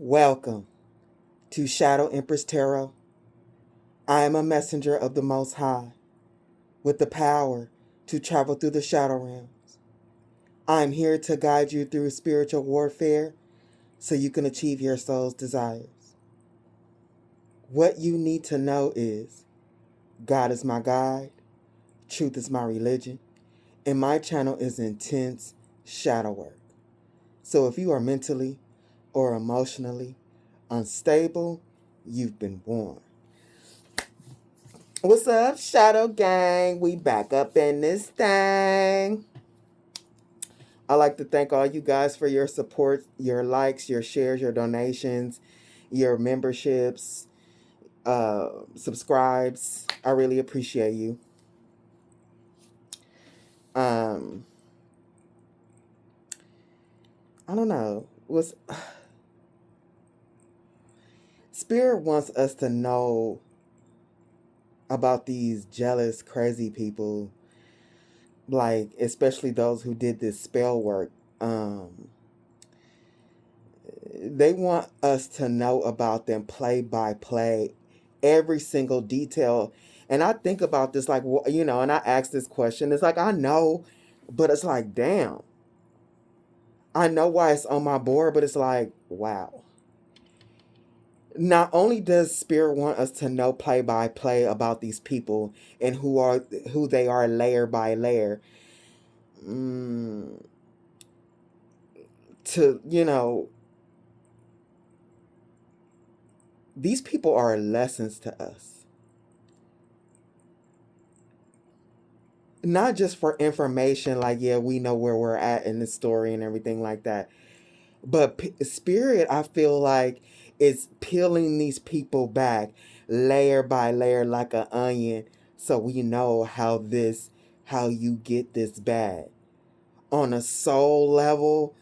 Welcome to Shadow Empress Tarot. I am a messenger of the Most High with the power to travel through the shadow realms. I am here to guide you through spiritual warfare so you can achieve your soul's desires. What you need to know is God is my guide, truth is my religion, and my channel is intense shadow work. So if you are mentally or emotionally unstable, you've been warned. What's up, Shadow Gang? We back up in this thing. I'd like to thank all you guys for your support, your likes, your shares, your donations, your memberships, subscribes. I really appreciate you. I don't know. Spirit wants us to know about these jealous, crazy people, like especially those who did this spell work. They want us to know about them play by play, every single detail. And I think about this like, and I ask this question. It's like, I know, but it's like, damn. I know why it's on my board, but it's like, wow. Not only does Spirit want us to know play by play about these people and who they are layer by layer, these people are lessons to us. Not just for information, like, yeah, we know where we're at in the story and everything like that. But Spirit, I feel like, is peeling these people back layer by layer like an onion, so we know how you get this bad. On a soul level,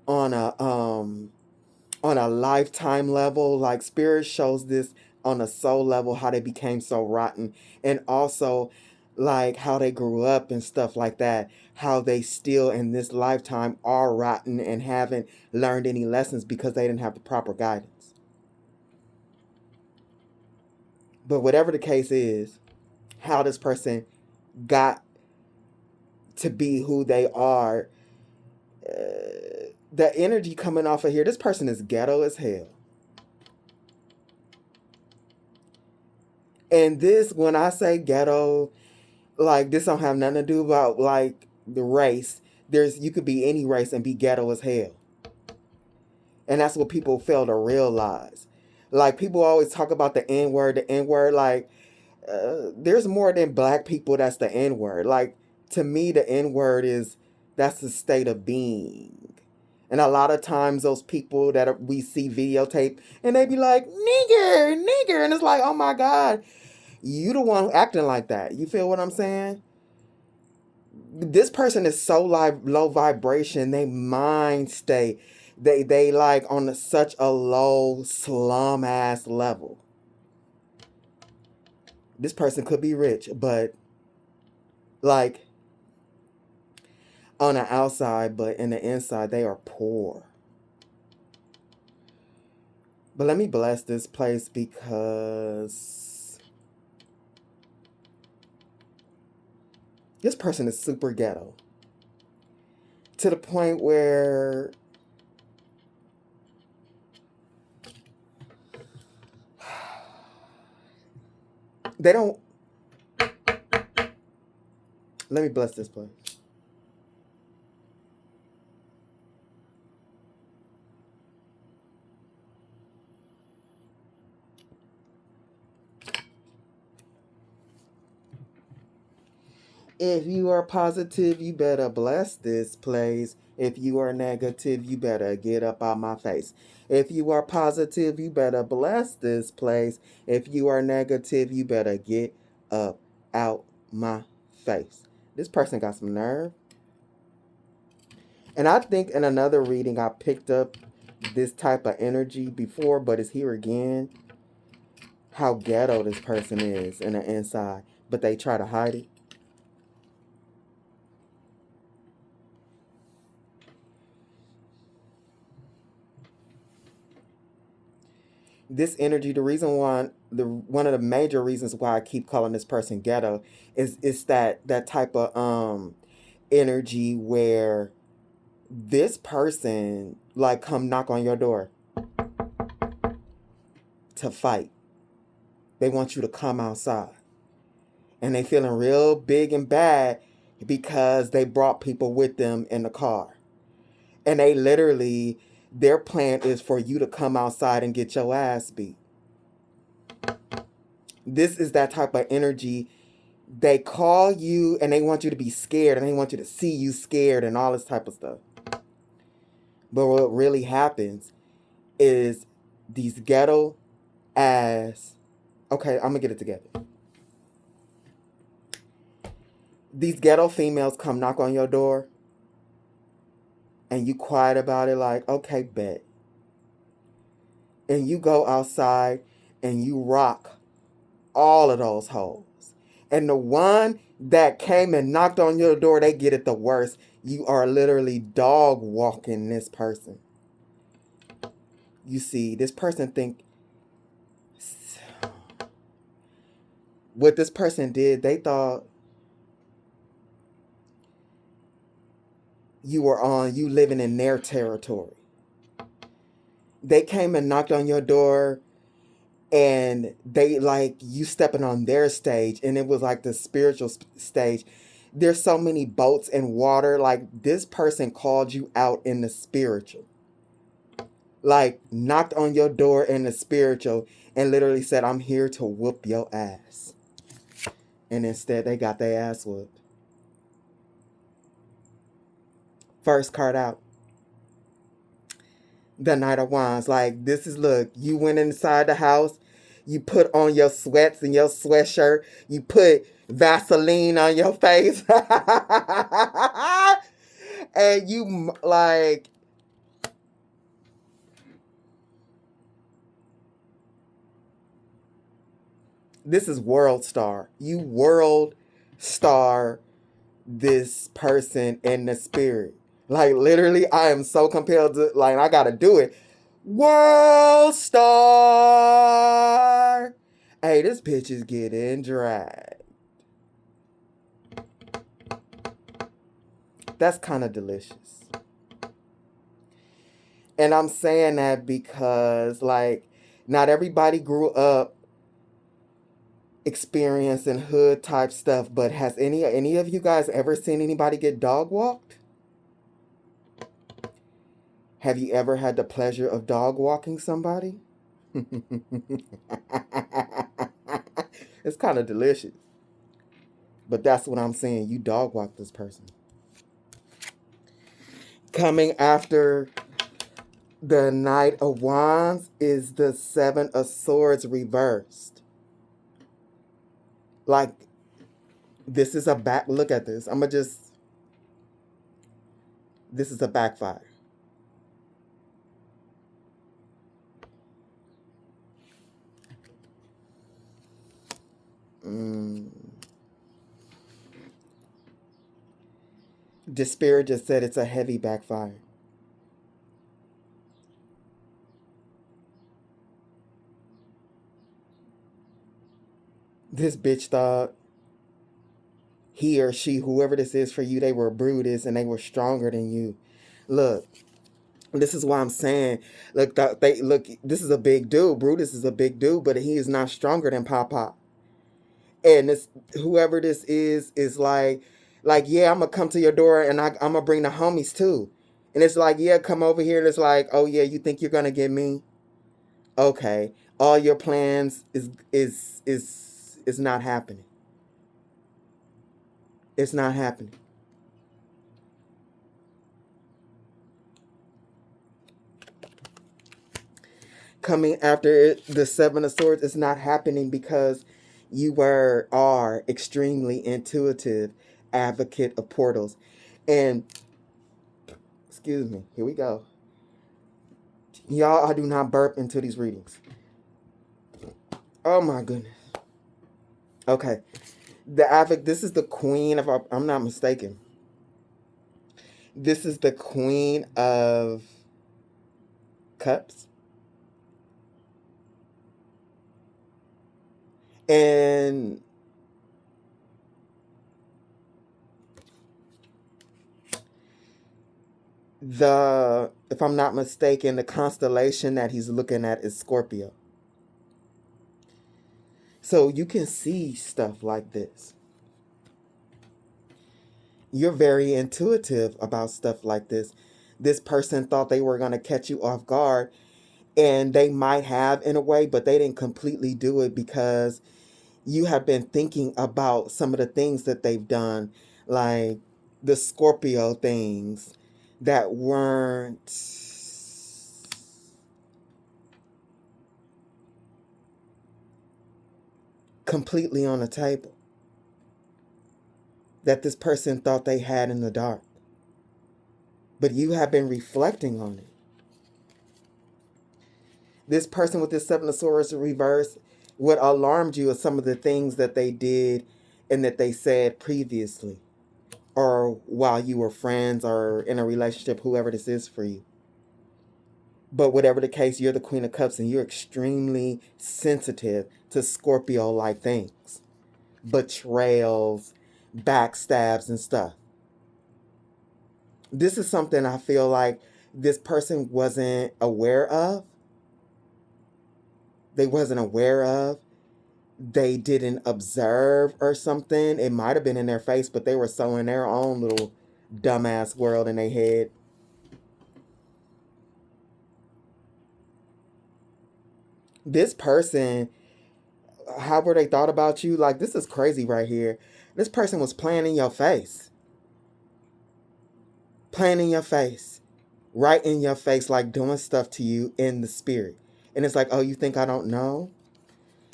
on a lifetime level, like Spirit shows this on a soul level, how they became so rotten, and also like how they grew up and stuff like that, how they still in this lifetime are rotten and haven't learned any lessons because they didn't have the proper guidance. But whatever the case is, how this person got to be who they are, the energy coming off of here, this person is ghetto as hell. And this, when I say ghetto, like, this don't have nothing to do about like the race. You could be any race and be ghetto as hell. And that's what people fail to realize. Like, people always talk about the N-word, like, there's more than black people that's the N-word. Like, to me, the N-word that's the state of being. And a lot of times those people that we see videotape and they be like, nigger, nigger. And it's like, oh my God, you the one acting like that. You feel what I'm saying? This person is so low vibration. They mind state. They like on such a low slum ass level. This person could be rich, but like on the outside, but in the inside, they are poor. But let me bless this place because this person is super ghetto. To the point where they don't. Let me bless this place. If you are positive, you better bless this place. If you are negative, you better get up out my face. If you are positive, you better bless this place. If you are negative, you better get up out my face. This person got some nerve. And I think in another reading, I picked up this type of energy before, but it's here again. How ghetto this person is in the inside, but they try to hide it. This energy, the reason why, one of the major reasons why I keep calling this person ghetto is that type of energy where this person like come knock on your door to fight. They want you to come outside. And they feeling real big and bad because they brought people with them in the car. And they literally, their plan is for you to come outside and get your ass beat. This is that type of energy. They call you and they want you to be scared and they want you to see you scared and all this type of stuff. But what really happens is these ghetto ass, okay, I'm gonna get it together. These ghetto females come knock on your door and you quiet about it like, okay, bet. And you go outside and you rock all of those hoes. And the one that came and knocked on your door, they get it the worst. You are literally dog walking this person. You see, this person think, what this person did, they thought you living in their territory. They came and knocked on your door and they like you stepping on their stage, and it was like the spiritual stage. There's so many boats and water. Like this person called you out in the spiritual, like knocked on your door in the spiritual and literally said, I'm here to whoop your ass. And instead they got their ass whooped. First card out, the Knight of Wands. Like this is, look, you went inside the house, you put on your sweats and your sweatshirt, you put Vaseline on your face, and you like, this is world star. You world star this person in the spirit. Like literally, I am so compelled to, like, I gotta do it. World star. Hey, this bitch is getting dragged. That's kind of delicious. And I'm saying that because, like, not everybody grew up experiencing hood type stuff, but has any of you guys ever seen anybody get dog walked? Have you ever had the pleasure of dog walking somebody? It's kind of delicious. But that's what I'm saying. You dog walk this person. Coming after the Knight of Wands is the Seven of Swords reversed. Like, this is a back. Look at this. This is a backfire. The spirit just said it's a heavy backfire. This bitch thought he or she, whoever this is for you, they were brutish and they were stronger than you. Look, this is why I'm saying, look, this is a big dude. Brutus is a big dude, but he is not stronger than Papa. And this, whoever this is like, yeah, I'm gonna come to your door and I'm gonna bring the homies too. And it's like, yeah, come over here. And it's like, oh yeah, you think you're gonna get me? Okay, all your plans is not happening. It's not happening. Coming after the Seven of Swords is not happening because you are extremely intuitive, advocate of portals. And, excuse me, here we go. Y'all, I do not burp into these readings. Oh my goodness. Okay. This is the Queen of, I'm not mistaken. This is the Queen of Cups. And if I'm not mistaken, the constellation that he's looking at is Scorpio. So you can see stuff like this. You're very intuitive about stuff like this. This person thought they were going to catch you off guard, and they might have in a way, but they didn't completely do it because you have been thinking about some of the things that they've done, like the Scorpio things that weren't completely on the table, that this person thought they had in the dark. But you have been reflecting on it. This person with this Seven of Swords reverse, what alarmed you is some of the things that they did and that they said previously, or while you were friends or in a relationship, whoever this is for you. But whatever the case, you're the Queen of Cups and you're extremely sensitive to Scorpio-like things. Betrayals, backstabs, and stuff. This is something I feel like this person wasn't aware of. They wasn't aware of. They didn't observe or something. It might have been in their face, but they were so in their own little dumbass world in their head. This person, however they thought about you, like, this is crazy right here. This person was playing in your face. Playing in your face. Right in your face, like doing stuff to you in the spirit. And it's like, oh, you think I don't know?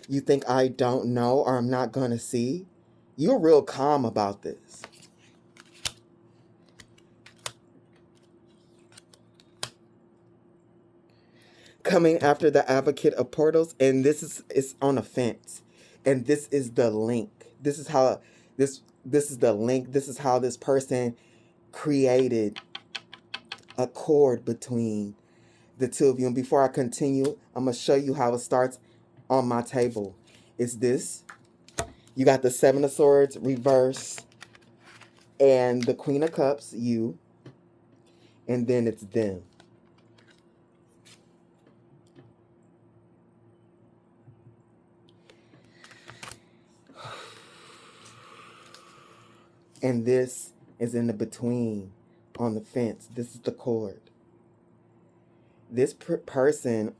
You think I don't know or I'm not going to see? You're real calm about this. Coming after the Advocate of Portals, and this is on a fence. And this is the link. This is how this is the link. This is how this person created a cord between the two of you. And before I continue, I'm going to show you how it starts on my table. It's this. You got the Seven of Swords reverse and the Queen of Cups, you. And then it's them. And this is in the between on the fence. This is the cord. This person,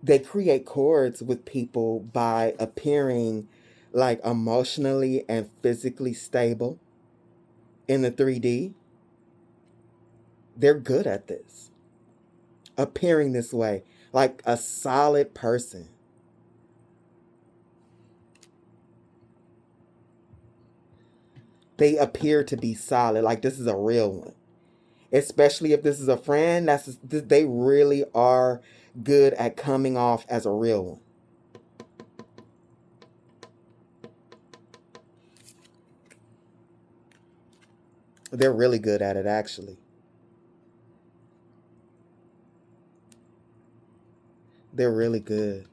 they create cords with people by appearing like emotionally and physically stable in the 3D. They're good at this. Appearing this way, like a solid person. They appear to be solid, like this is a real one. Especially if this is a friend, they really are good at coming off as a real one. They're really good at it, actually. They're really good.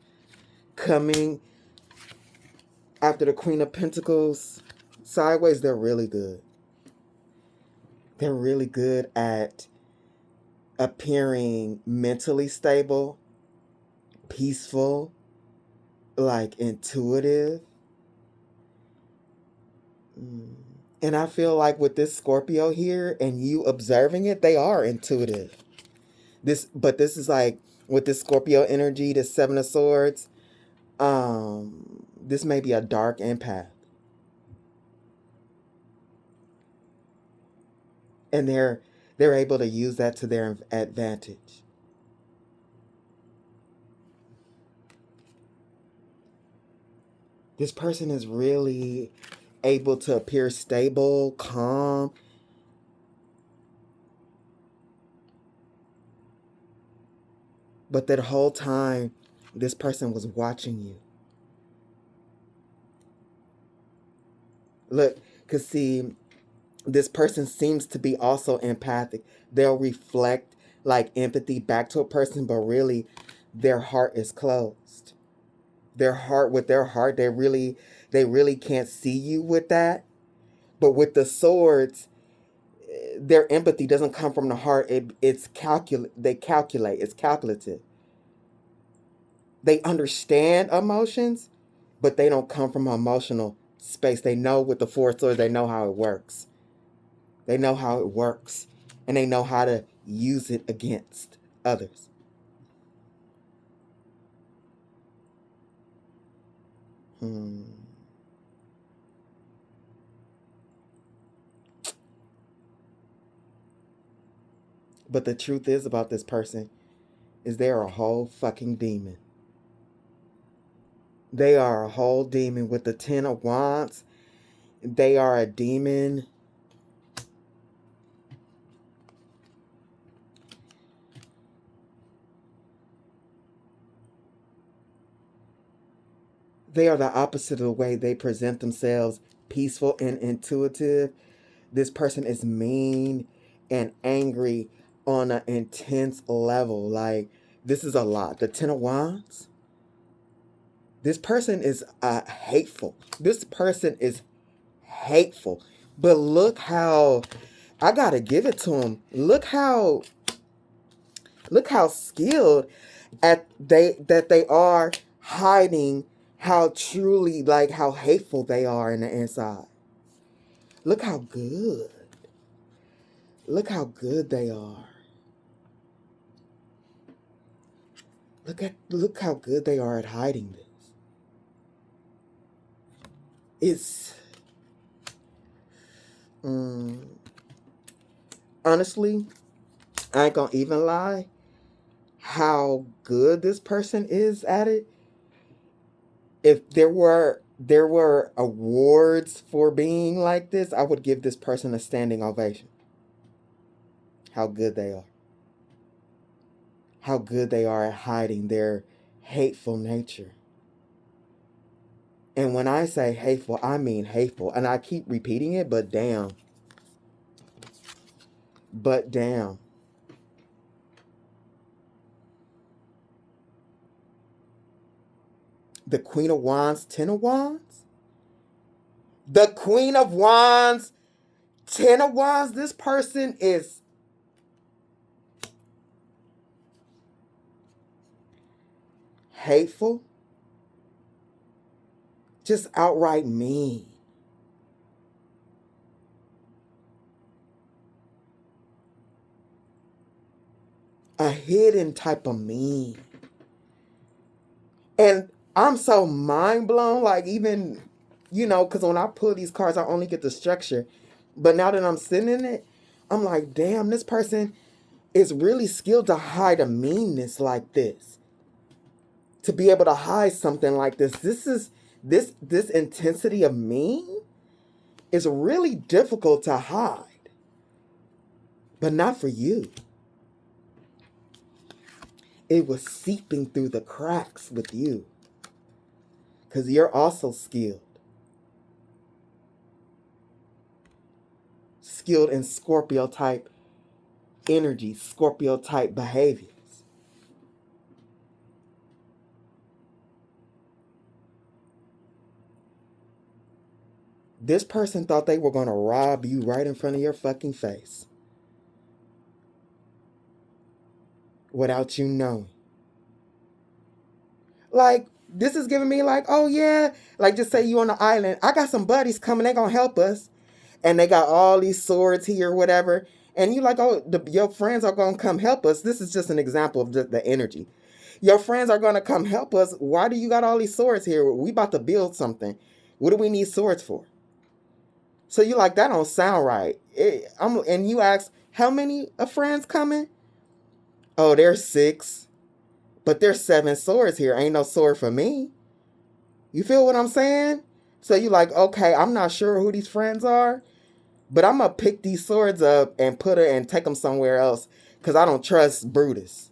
Coming after the Queen of Pentacles sideways, they're really good. They're really good at appearing mentally stable, peaceful, like intuitive. And I feel like with this Scorpio here and you observing it, they are intuitive. But this is like with this Scorpio energy, this Seven of Swords, this may be a dark empath. And they're able to use that to their advantage. This person is really able to appear stable, calm. But that whole time, this person was watching you. Look, because see, this person seems to be also empathic. They'll reflect like empathy back to a person, but really their heart is closed. Their heart, with their heart, they really can't see you with that. But with the swords, their empathy doesn't come from the heart. They calculate. It's calculative. They understand emotions, but they don't come from an emotional space. They know with the Four of Swords, they know how it works. They know how it works. And they know how to use it against others. But the truth is about this person is they're a whole fucking demon. They are a whole demon with the 10 of Wands. They are a demon. They are the opposite of the way they present themselves, peaceful and intuitive. This person is mean and angry on an intense level. Like, this is a lot. The 10 of Wands. This person is hateful. This person is hateful. But look how, I gotta give it to him. Look how skilled that they are hiding how truly, like, how hateful they are in the inside. Look how good. Look how good they are. Look how good they are at hiding this. It's honestly, I ain't gonna even lie. How good this person is at it. If there were awards for being like this, I would give this person a standing ovation. How good they are. How good they are at hiding their hateful nature. And when I say hateful, I mean hateful. And I keep repeating it, but damn. But damn. The Queen of Wands, 10 of Wands? The Queen of Wands, 10 of Wands. This person is hateful. Just outright mean. A hidden type of mean. And I'm so mind blown, like, even, because when I pull these cards, I only get the structure. But now that I'm sitting in it, I'm like, damn, this person is really skilled to hide a meanness like this. To be able to hide something like this. This intensity of mean is really difficult to hide. But not for you. It was seeping through the cracks with you. Because you're also skilled. Skilled in Scorpio type energy, Scorpio type behaviors. This person thought they were going to rob you right in front of your fucking face. Without you knowing. Like, this is giving me like, oh yeah, like, just say you on the island. I got some buddies coming, they gonna help us. And they got all these swords here or whatever. And you like, oh, your friends are gonna come help us. This is just an example of the energy. Your friends are gonna come help us. Why do you got all these swords here? We about to build something. What do we need swords for? So you like, that don't sound right. And you ask, how many friends coming? Oh, there's 6. But there's 7 swords here. Ain't no sword for me. You feel what I'm saying? So you like, okay, I'm not sure who these friends are, but I'm going to pick these swords up and take them somewhere else because I don't trust Brutus.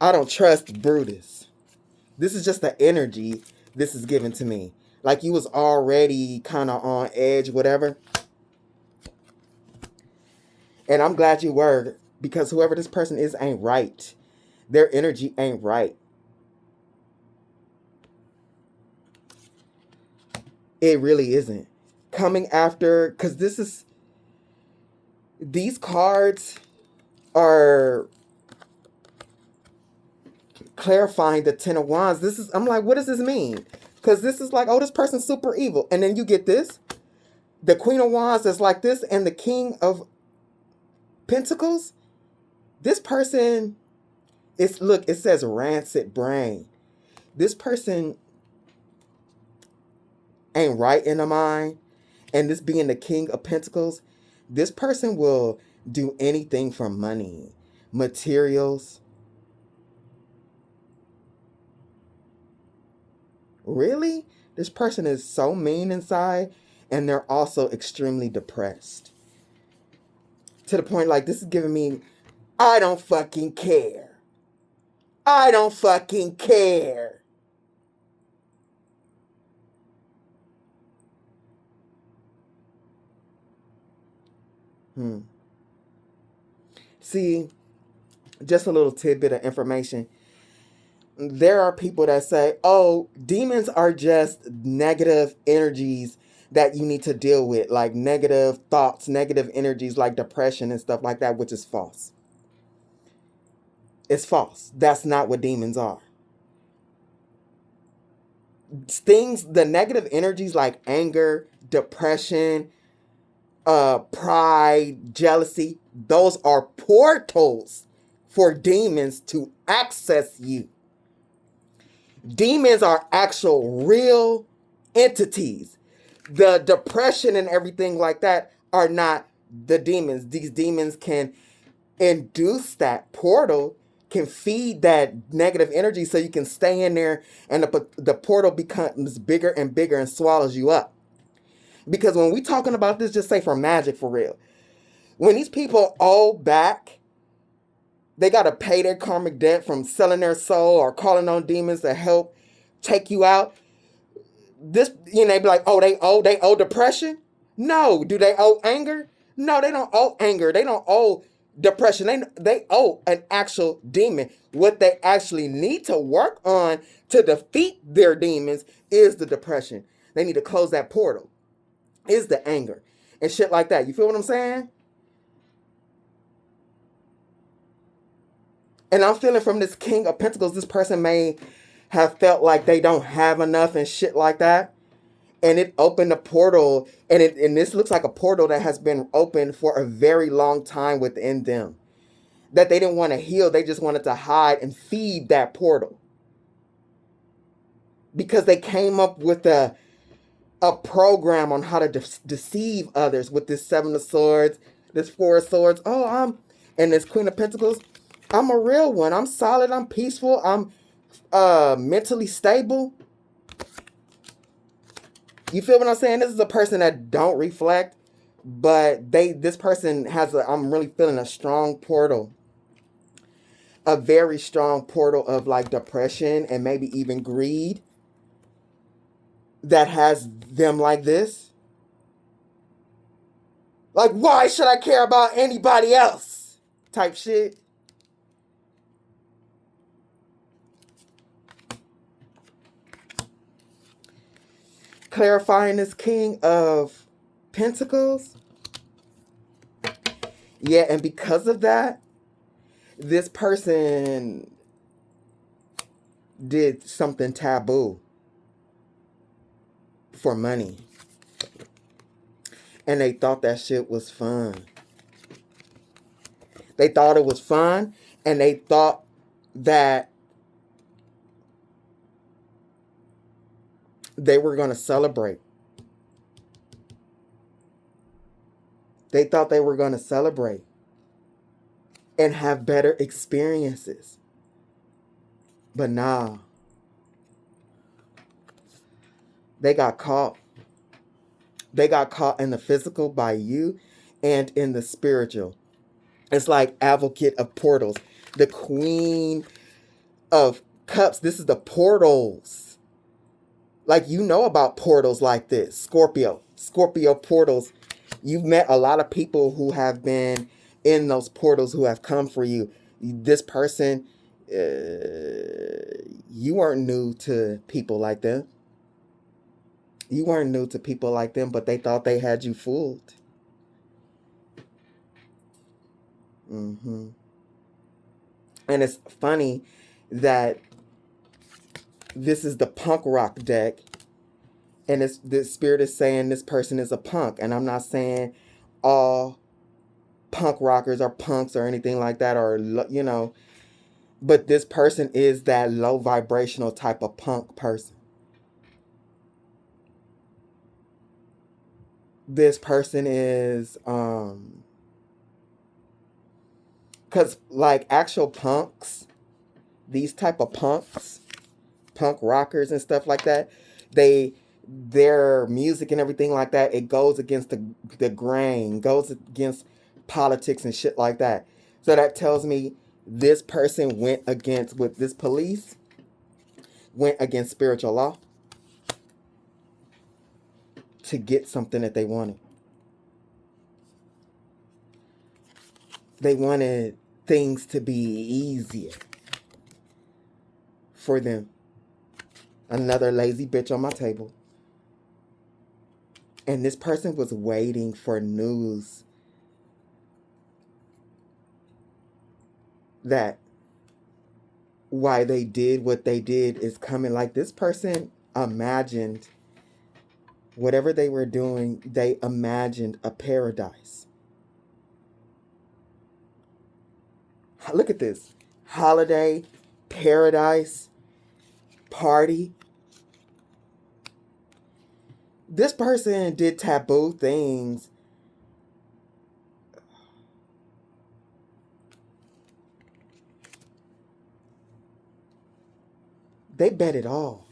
I don't trust Brutus. This is just the energy this is given to me. Like you was already kind of on edge, whatever. And I'm glad you were, because whoever this person is ain't right. Their energy ain't right. It really isn't. Coming after, because these cards are clarifying the Ten of Wands. I'm like, what does this mean? Because this is like, oh, this person's super evil. And then you get this. The Queen of Wands is like this, and the King of Pentacles. This person is, look, it says rancid brain. This person ain't right in the mind. And this being the King of Pentacles, this person will do anything for money, materials. Really? This person is so mean inside, and they're also extremely depressed. To the point, like, this is giving me, I don't fucking care. I don't fucking care. See, just a little tidbit of information. There are people that say, oh, demons are just negative energies that you need to deal with, like negative thoughts, negative energies like depression and stuff like that, which is false. It's false. That's not what demons are. The negative energies like anger, depression, pride, jealousy, those are portals for demons to access you. Demons are actual real entities. The depression and everything like that are not the demons. These demons can induce that portal, can feed that negative energy so you can stay in there, and the portal becomes bigger and bigger and swallows you up. Because when we talking about this, just say for magic for real, when these people owe back, they got to pay their karmic debt from selling their soul or calling on demons to help take you out. This, they be like, oh, they owe depression? No. Do they owe anger? No, they don't owe anger. They don't owe depression. They owe an actual demon. What they actually need to work on to defeat their demons is the depression. They need to close that portal. Is the anger and shit like that. You feel what I'm saying? And I'm feeling from this King of Pentacles, this person may have felt like they don't have enough and shit like that. And it opened a portal, and this looks like a portal that has been open for a very long time within them. That they didn't want to heal, they just wanted to hide and feed that portal. Because they came up with a program on how to deceive others with this Seven of Swords, this Four of Swords. Oh, and this Queen of Pentacles. I'm a real one. I'm solid. I'm peaceful. I'm mentally stable. You feel what I'm saying? This is a person that don't reflect, but this person has I'm really feeling a strong portal. A very strong portal of like depression and maybe even greed that has them like this. Like, why should I care about anybody else? Type shit. Clarifying this King of Pentacles. Yeah, and because of that, this person did something taboo for money. And they thought that shit was fun. They thought it was fun, and they thought that they were going to celebrate. They thought they were going to celebrate and have better experiences. But nah. They got caught. They got caught in the physical by you and in the spiritual. It's like Advocate of Portals. The Queen of Cups. This is the portals. Like, you know about portals like this. Scorpio portals. You've met a lot of people who have been in those portals who have come for you. This person you weren't new to people like them. You weren't new to people like them, but they thought they had you fooled. And it's funny that this is the punk rock deck, and the spirit is saying this person is a punk. And I'm not saying all punk rockers are punks or anything like that, or, you know, but this person is that low vibrational type of punk person. This person is, because like actual punks, these type of punks, punk rockers and stuff like that, their music and everything like that, it goes against the grain, goes against politics and shit like that. So that tells me this person went against, with this police, went against spiritual law to get something that they wanted. They wanted things to be easier for them. Another lazy bitch on my table. And this person was waiting for news that why they did what they did is coming. Like, this person imagined whatever they were doing, they imagined a paradise. Look at this. Holiday, paradise, party. This person did taboo things. They bet it all.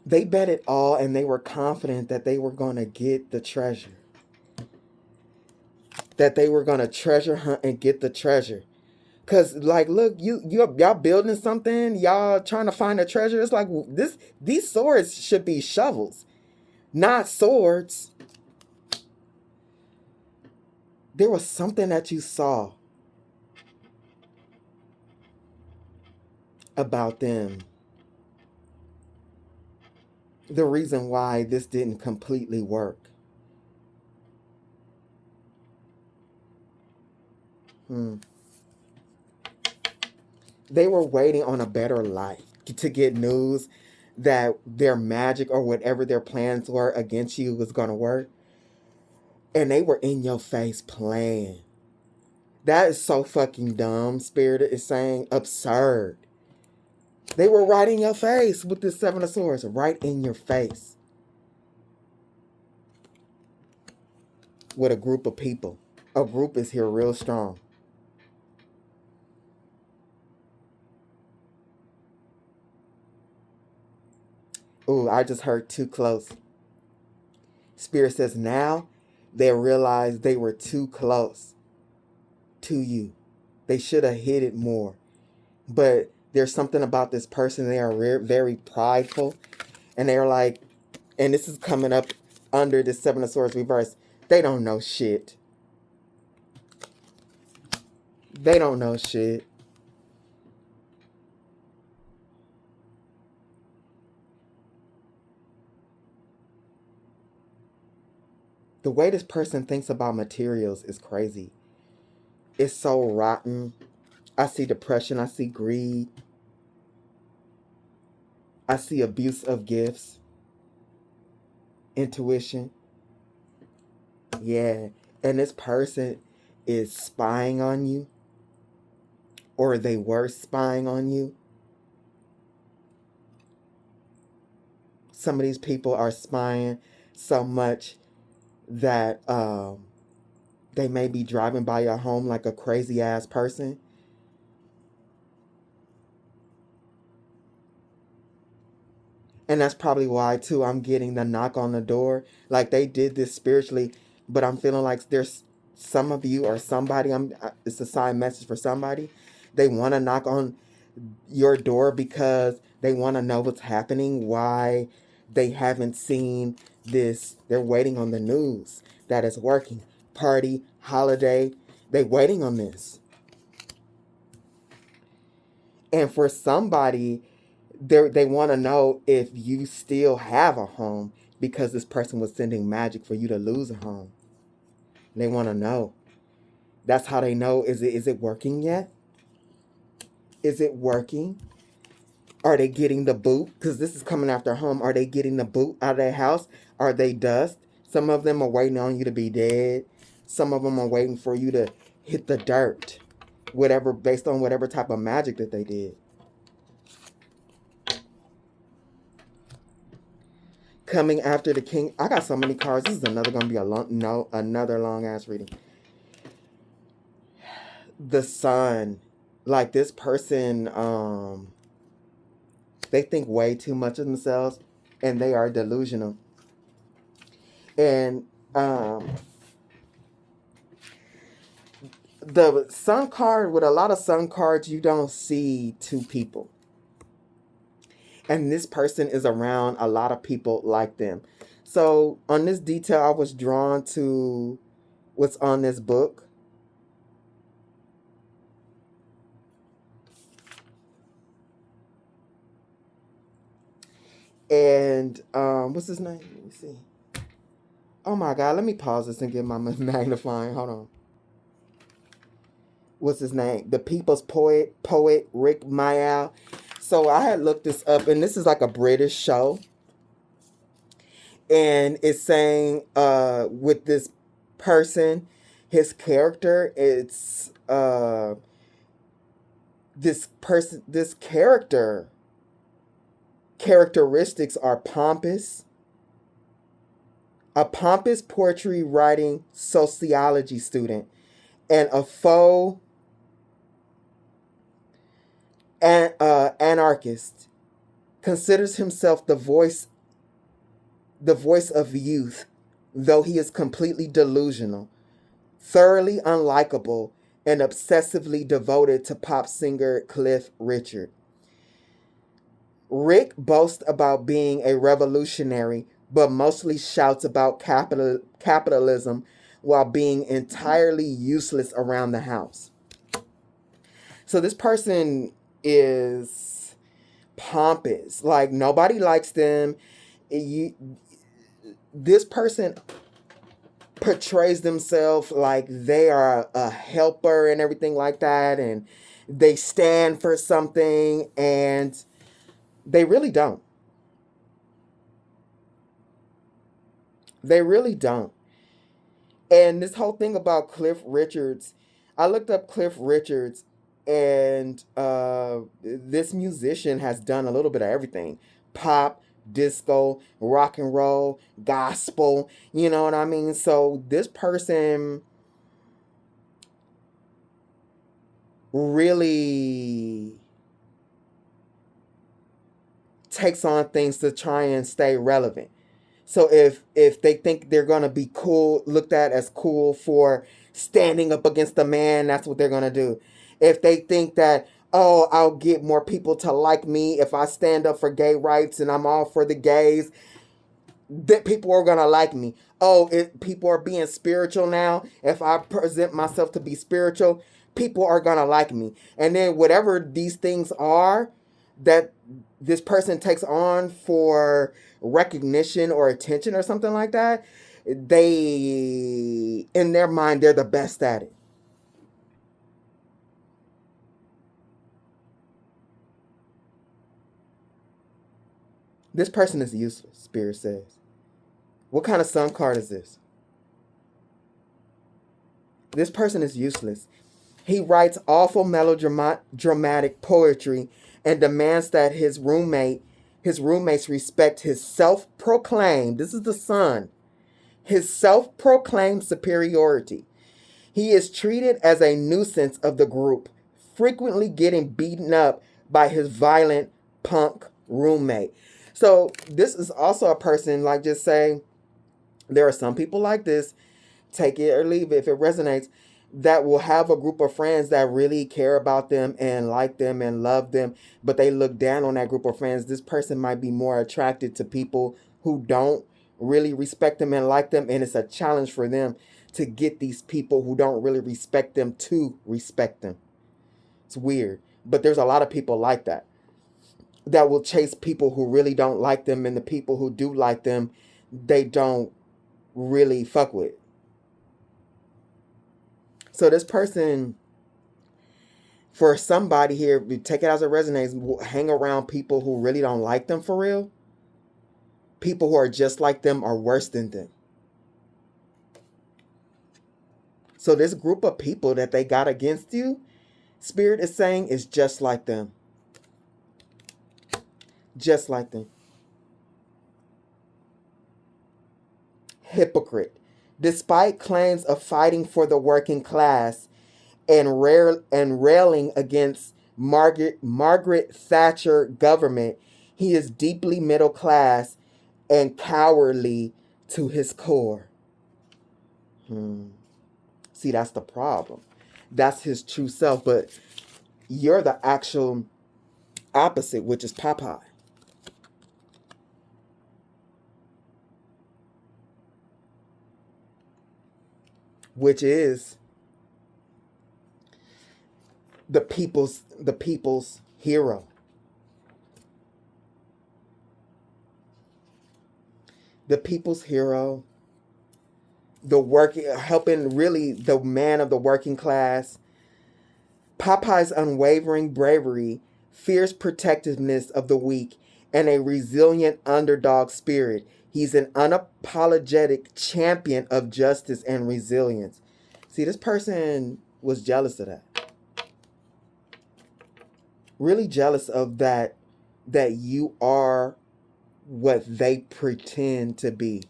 They bet it all, and they were confident that they were going to get the treasure. That they were going to treasure hunt and get the treasure. Because, like, look, y'all building something, y'all trying to find a treasure. It's like, these swords should be shovels, not swords. There was something that you saw about them. The reason why this didn't completely work. They were waiting on a better life to get news that their magic or whatever their plans were against you was going to work. And they were in your face playing. That is so fucking dumb. Spirit is saying absurd. They were right in your face with this Seven of Swords. Right in your face. With a group of people. A group is here real strong. Ooh, I just heard too close. Spirit says now they realize they were too close to you. They should have hid it more. But there's something about this person. They are very prideful. And they're like, and this is coming up under the Seven of Swords reverse. They don't know shit. They don't know shit. The way this person thinks about materials is crazy. It's so rotten. I see depression. I see greed. I see abuse of gifts. Intuition. Yeah. And this person is spying on you. Or they were spying on you. Some of these people are spying so much that they may be driving by your home like a crazy ass person. And that's probably why, too, I'm getting the knock on the door. Like, they did this spiritually, but I'm feeling like there's some of you or somebody, it's a sign message for somebody. They want to knock on your door because they want to know what's happening, why they haven't seen this. They're waiting on the news that is working. Party, holiday, They waiting on this. And for somebody, they want to know if you still have a home, because this person was sending magic for you to lose a home. They want to know. That's how they know. Is it working yet? Is it working? Are they getting the boot? Because this is coming after home. Are they getting the boot out of their house? Are they dust? Some of them are waiting on you to be dead. Some of them are waiting for you to hit the dirt. Whatever, based on whatever type of magic that they did. Coming after the king. I got so many cards. This is another going to be another long ass reading. The sun. Like this person, they think way too much of themselves, and they are delusional. And the sun card, with a lot of sun cards, you don't see two people. And this person is around a lot of people like them. So on this detail, I was drawn to what's on this book. And what's his name? Let me see. Oh my God, let me pause this and get my magnifying. Hold on. What's his name? The People's Poet Rick Mayall. So I had looked this up, and this is like a British show. And it's saying with this person, his character, it's this characteristics are pompous. A pompous poetry writing sociology student, and a faux anarchist, considers himself the voice of youth, though he is completely delusional, thoroughly unlikable, and obsessively devoted to pop singer Cliff Richard. Rick boasts about being a revolutionary, but mostly shouts about capitalism while being entirely useless around the house. So this person is pompous. Like, nobody likes them. This person portrays themselves like they are a helper and everything like that, and they stand for something, and they really don't. They really don't. And this whole thing about Cliff Richards, I looked up Cliff Richards, and this musician has done a little bit of everything. Pop, disco, rock and roll, gospel, you know what I mean? So this person really takes on things to try and stay relevant. So if they think they're going to be cool, looked at as cool for standing up against a man, that's what they're going to do. If they think that, oh, I'll get more people to like me if I stand up for gay rights and I'm all for the gays, that people are going to like me. Oh, people are being spiritual now. If I present myself to be spiritual, people are going to like me. And then whatever these things are that this person takes on for recognition or attention or something like that, they, in their mind, they're the best at it. This person is useless, Spirit says. What kind of sun card is this? This person is useless. He writes awful melodramatic poetry and demands that his roommates respect his self-proclaimed, this is the sun, his self-proclaimed superiority. He is treated as a nuisance of the group, frequently getting beaten up by his violent punk roommate. So this is also a person, like, just saying, there are some people like this, take it or leave it if it resonates, that will have a group of friends that really care about them and like them and love them, but they look down on that group of friends. This person might be more attracted to people who don't really respect them and like them, and it's a challenge for them to get these people who don't really respect them to respect them. It's weird. But there's a lot of people like that will chase people who really don't like them, and the people who do like them, they don't really fuck with. So this person, for somebody here, take it as it resonates, hang around people who really don't like them for real. People who are just like them or worse than them. So this group of people that they got against you, Spirit is saying, is just like them. Just like them. Hypocrite. Despite claims of fighting for the working class and railing against Margaret Thatcher government, he is deeply middle class and cowardly to his core. See, that's the problem. That's his true self, but you're the actual opposite, which is Popeye. Which is the people's hero. The people's hero. Helping really the man of the working class. Popeye's unwavering bravery, fierce protectiveness of the weak, and a resilient underdog spirit. He's an unapologetic champion of justice and resilience. See, this person was jealous of that. Really jealous of that you are what they pretend to be.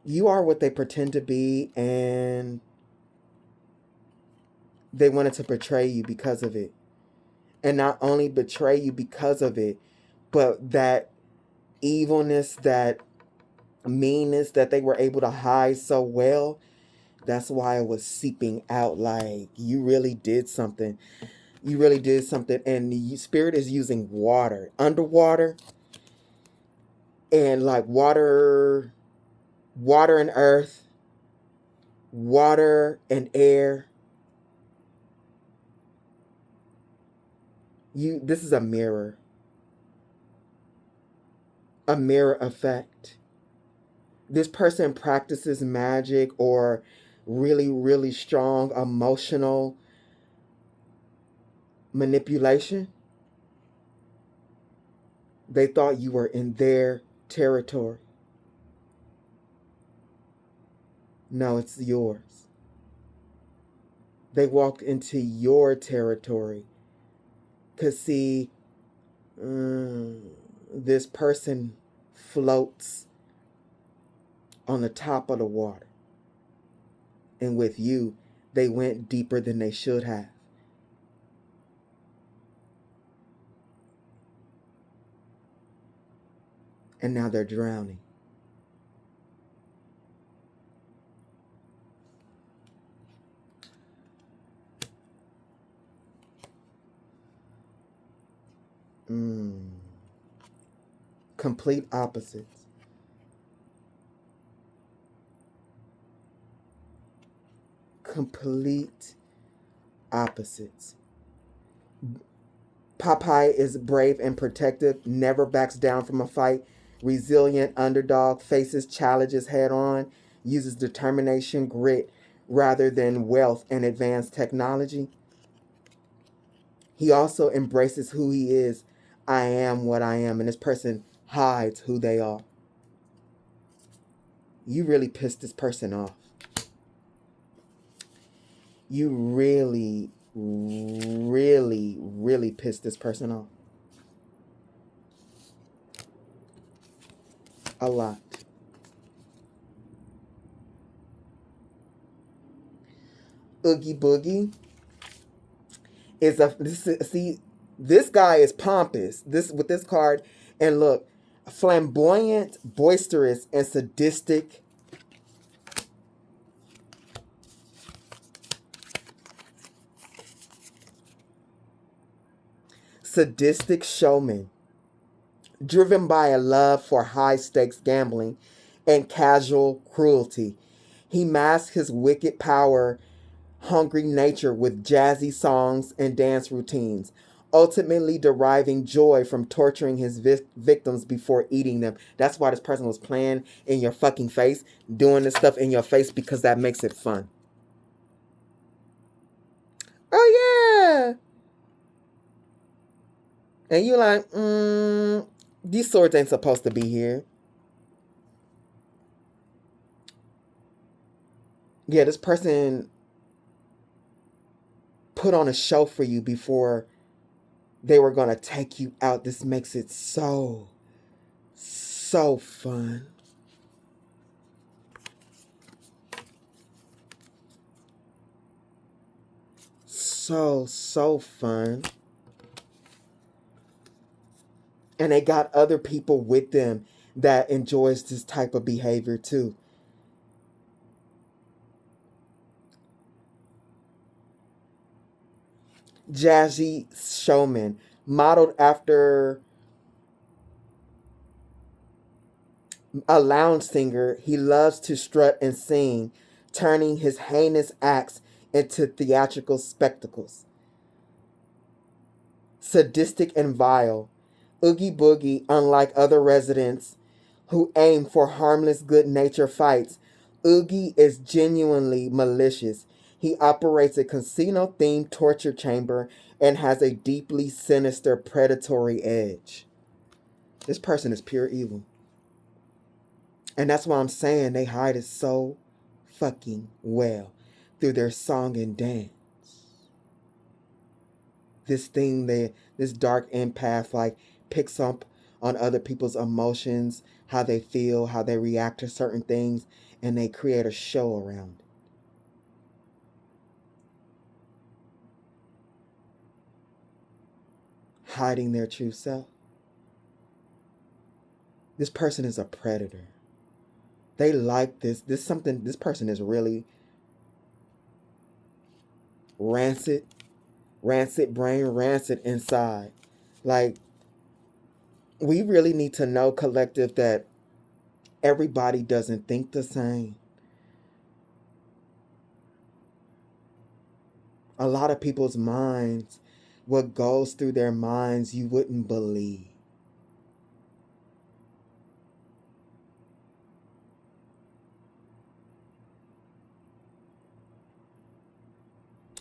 You are what they pretend to be, and they wanted to betray you because of it. And not only betray you because of it, but that evilness, that meanness that they were able to hide so well, that's why it was seeping out. Like, you really did something. You really did something. And the Spirit is using water, underwater, and like water and earth, water and air. This is a mirror effect. This person practices magic or really, really strong emotional manipulation. They thought you were in their territory. No, it's yours. They walked into your territory. Because see, this person floats on the top of the water. And with you, they went deeper than they should have. And now they're drowning. Complete opposites. Complete opposites. Popeye is brave and protective, never backs down from a fight, resilient underdog, faces challenges head on, uses determination, grit, rather than wealth and advanced technology. He also embraces who he is. I am what I am. And this person hides who they are. You really pissed this person off. You really, really, really pissed this person off. A lot. Oogie Boogie is this guy is pompous. With this card, and look, flamboyant, boisterous, and sadistic. sadistic showman, driven by a love for high-stakes gambling and casual cruelty. He masks his wicked power hungry nature with jazzy songs and dance routines, ultimately deriving joy from torturing his victims before eating them. That's why this person was playing in your fucking face, doing this stuff in your face, because that makes it fun. Oh, yeah. And you like, these swords ain't supposed to be here. Yeah, this person put on a show for you before they were going to take you out. This makes it so fun. So fun. And they got other people with them that enjoys this type of behavior too. Jazzy showman, modeled after a lounge singer, he loves to strut and sing, turning his heinous acts into theatrical spectacles. Sadistic and vile, Oogie Boogie, unlike other residents who aim for harmless good nature fights, Oogie is genuinely malicious. He operates a casino-themed torture chamber and has a deeply sinister predatory edge. This person is pure evil. And that's why I'm saying they hide it so fucking well through their song and dance. This dark empath like picks up on other people's emotions, how they feel, how they react to certain things, and they create a show around it. Hiding their true self. This person is a predator. They like this. This person is really rancid brain, rancid inside. Like, we really need to know, collective, that everybody doesn't think the same. A lot of people's minds, what goes through their minds, you wouldn't believe.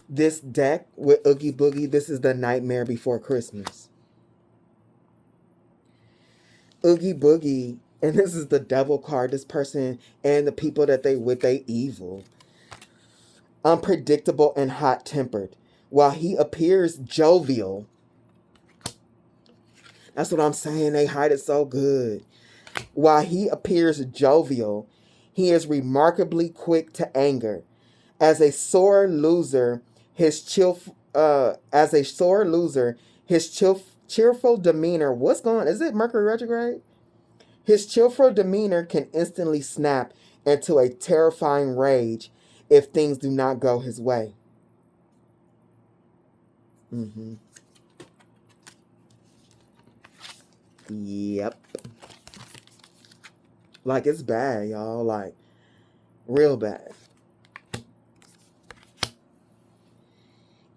This deck with Oogie Boogie, this is the Nightmare Before Christmas. Oogie Boogie, and this is the devil card. This person and the people that they with, they evil. Unpredictable and hot-tempered. While he appears jovial, that's what I'm saying, they hide it so good. While he appears jovial, he is remarkably quick to anger. As a sore loser, his cheerful demeanor. What's going on? Is it Mercury retrograde? His cheerful demeanor can instantly snap into a terrifying rage if things do not go his way. Yep. Like, it's bad, y'all. Like, real bad.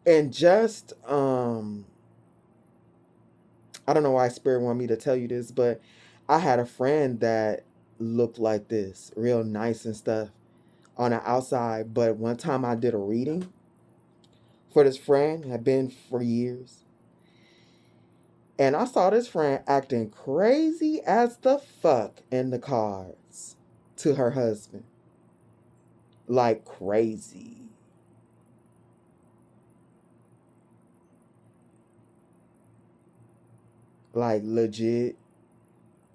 And just, I don't know why Spirit wanted me to tell you this, but I had a friend that looked like this, real nice and stuff on the outside. But one time I did a reading for this friend, had been for years. And I saw this friend acting crazy as the fuck in the cards to her husband. Like crazy. Like legit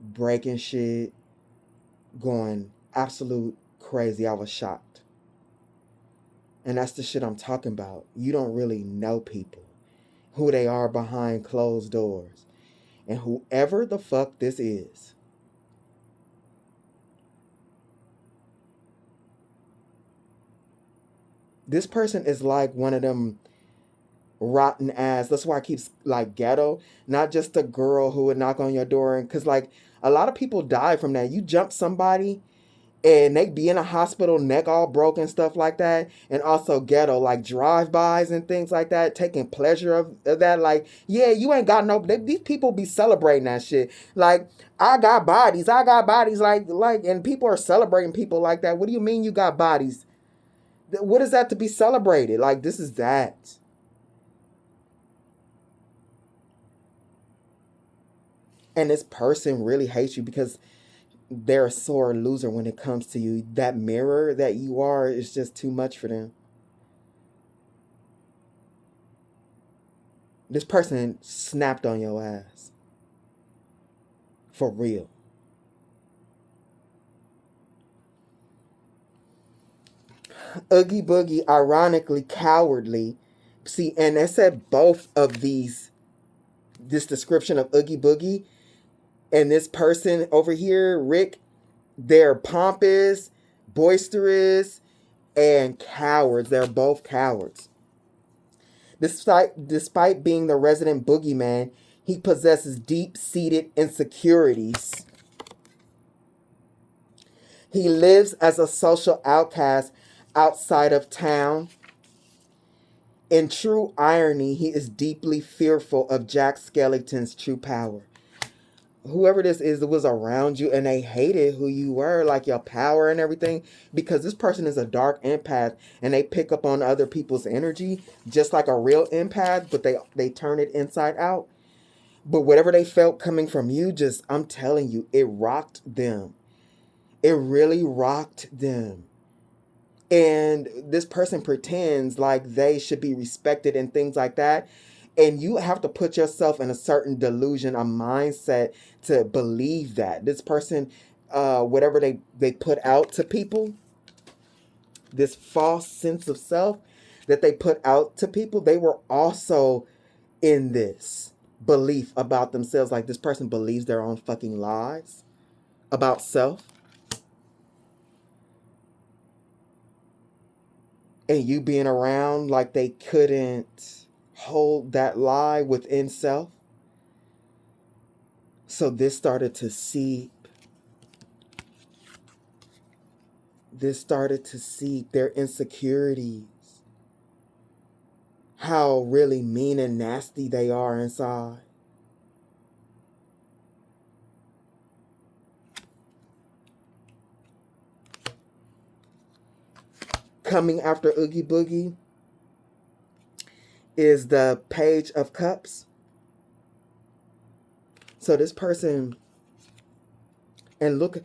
breaking shit, going absolute crazy. I was shocked. And that's the shit I'm talking about. You don't really know people, who they are behind closed doors. And whoever the fuck this is, this person is like one of them rotten ass. That's why I keep like ghetto, not just a girl who would knock on your door. And because like a lot of people die from that. You jump somebody and they be in a hospital, neck all broken, stuff like that. And also ghetto, like drive-bys and things like that, taking pleasure of that. Like, yeah, you ain't got no, these people be celebrating that shit. Like, I got bodies, like, and people are celebrating people like that. What do you mean you got bodies? What is that to be celebrated? Like, this is that. And this person really hates you because they're a sore loser when it comes to you. That mirror that you are is just too much for them. This person snapped on your ass. For real. Oogie Boogie, ironically, cowardly. See, and it said both of these, this description of Oogie Boogie and this person over here, Rick, they're pompous, boisterous, and cowards. They're both cowards. Despite being the resident boogeyman, he possesses deep-seated insecurities. He lives as a social outcast outside of town. In true irony, he is deeply fearful of Jack Skellington's true power. Whoever this is that was around you and they hated who you were, like your power and everything, because this person is a dark empath and they pick up on other people's energy just like a real empath, but they turn it inside out. But whatever they felt coming from you, just, I'm telling you, it rocked them. It really rocked them. And this person pretends like they should be respected and things like that. And you have to put yourself in a certain delusion, a mindset to believe that. This person, whatever they put out to people, this false sense of self that they put out to people, they were also in this belief about themselves. Like this person believes their own fucking lies about self. And you being around like they couldn't hold that lie within self. So this started to seep. This started to seep their insecurities. How really mean and nasty they are inside. Coming after Oogie Boogie is the Page of Cups. So this person, and look,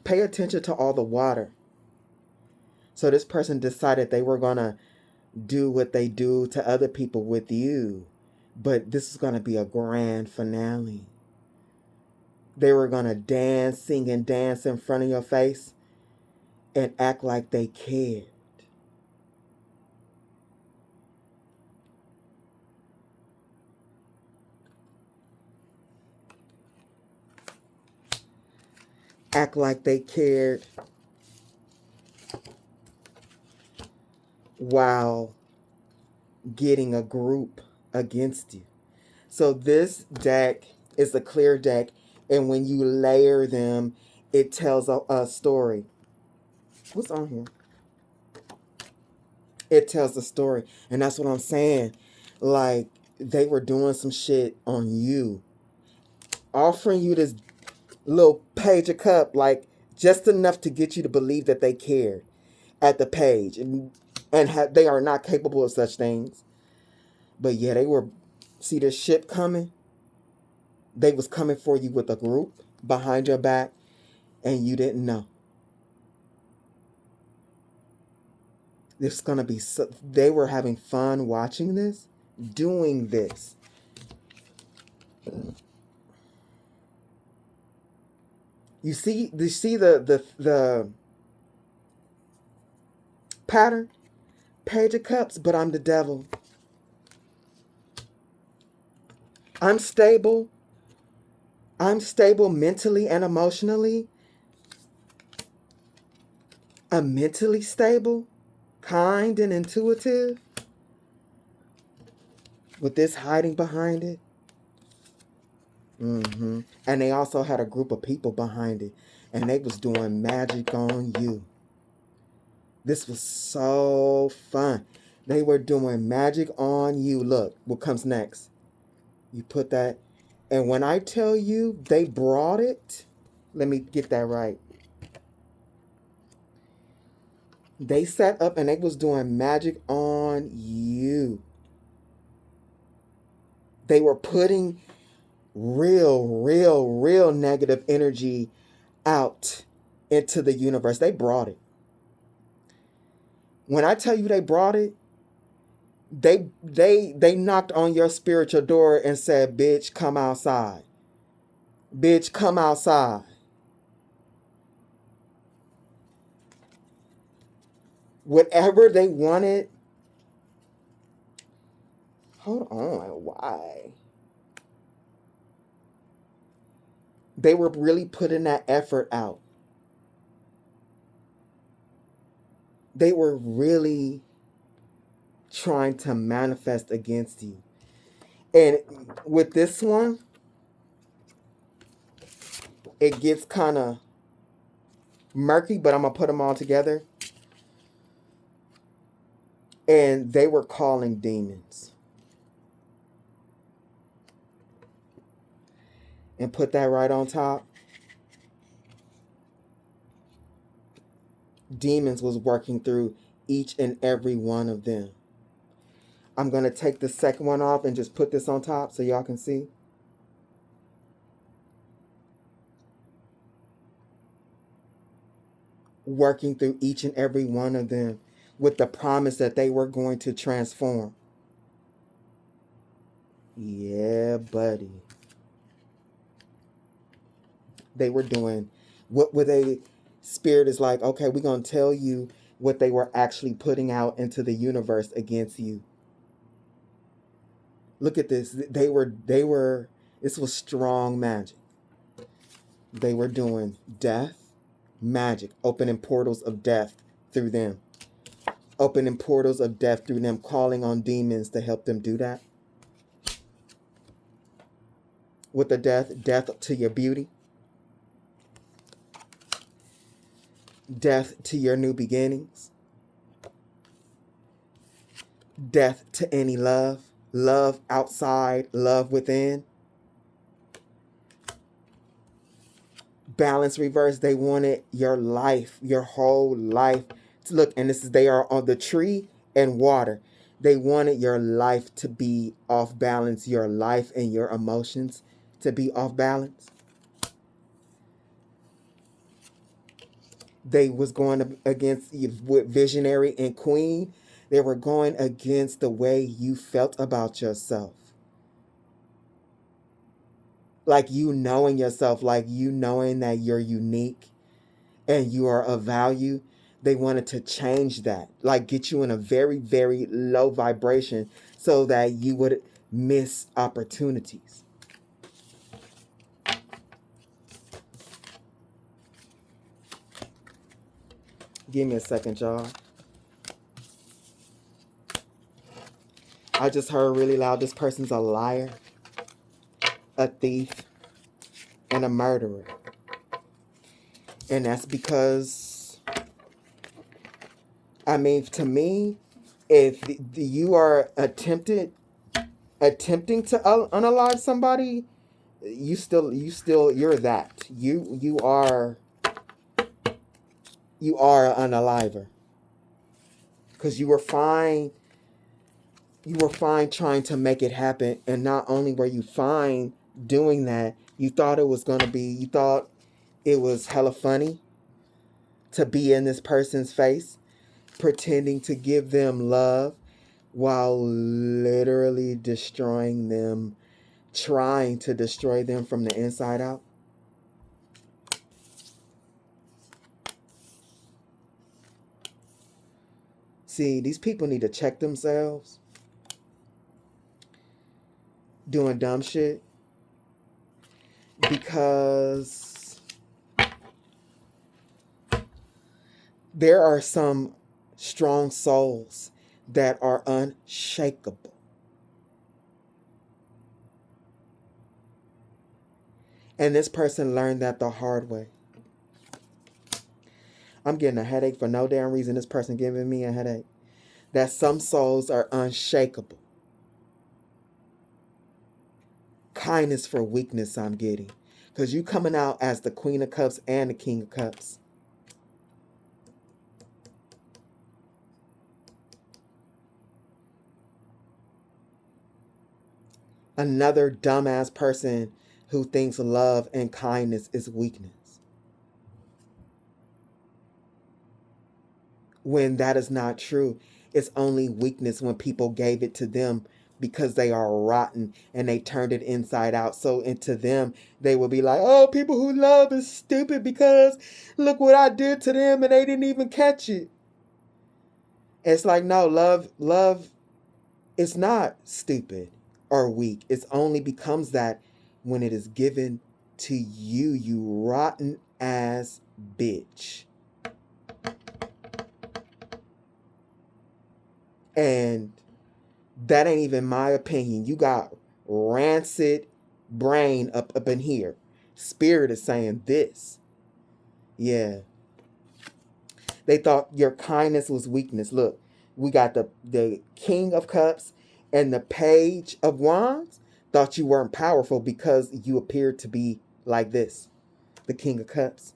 pay attention to all the water. So this person decided they were going to do what they do to other people with you. But this is going to be a grand finale. They were going to dance, sing, and dance in front of your face and act like they cared. Act like they cared while getting a group against you. So this deck is a clear deck, and when you layer them, it tells a story. What's on here? It tells a story, and that's what I'm saying. Like, they were doing some shit on you, offering you this little Page of Cup, like just enough to get you to believe that they cared at the page, and they are not capable of such things. But yeah, they were, see this ship coming? They was coming for you with a group behind your back, and you didn't know. It's gonna be so, they were having fun watching this, doing this. You see the pattern? Page of Cups, but I'm the devil. I'm stable. I'm stable mentally and emotionally. I'm mentally stable, kind and intuitive. with this hiding behind it. And they also had a group of people behind it, and they was doing magic on you. This was so fun. They were doing magic on you. Look, what comes next? You put that, and when I tell you they brought it, let me get that right. They sat up and they was doing magic on you. They were putting real negative energy out into the universe. They brought it. When I tell you they brought it, they knocked on your spiritual door and said, bitch, come outside. Bitch, come outside. Whatever they wanted. Hold on, why? They were really putting that effort out. They were really trying to manifest against you. And with this one, it gets kind of murky, but I'm going to put them all together. And they were calling demons. And put that right on top. Demons was working through each and every one of them. I'm going to take the second one off and just put this on top so y'all can see. Working through each and every one of them with the promise that they were going to transform. Yeah, buddy. They were doing what were they? Spirit is like, okay, we're going to tell you what they were actually putting out into the universe against you. Look at this. They were, this was strong magic. They were doing death, magic, opening portals of death through them. Opening portals of death through them, calling on demons to help them do that. With the death to your beauty. Death to your new beginnings. Death to any love. Love outside, love within. Balance reverse. They wanted your life, your whole life. Look, and this is, they are on the tree and water. They wanted your life to be off balance, your life and your emotions to be off balance. They was going against with Visionary and Queen. They were going against the way you felt about yourself. Like you knowing yourself, like you knowing that you're unique and you are of value. They wanted to change that, like get you in a very low vibration so that you would miss opportunities. Give me a second, y'all. I just heard really loud, this person's a liar, a thief, and a murderer. And that's because, I mean, to me, if you are attempting to unalive somebody, you're that. You are an unaliver. Because you were fine trying to make it happen, and not only were you fine doing that, you thought it was hella funny to be in this person's face, pretending to give them love while literally destroying them, trying to destroy them from the inside out. See, these people need to check themselves. Doing dumb shit. Because there are some strong souls that are unshakable. And this person learned that the hard way. I'm getting a headache for no damn reason. This person giving me a headache. That some souls are unshakable. Kindness for weakness I'm getting. Because you coming out as the Queen of Cups and the King of Cups. Another dumbass person who thinks love and kindness is weakness. When that is not true. It's only weakness when people gave it to them because they are rotten and they turned it inside out. So into them, they will be like, oh, people who love is stupid because look what I did to them and they didn't even catch it. It's like, no, love is not stupid or weak. It only becomes that when it is given to you, you rotten ass bitch. And that ain't even my opinion. You got rancid brain up in here. Spirit is saying this. Yeah. They thought your kindness was weakness. Look, we got the King of Cups and the Page of Wands. Thought you weren't powerful because you appeared to be like this. The King of Cups.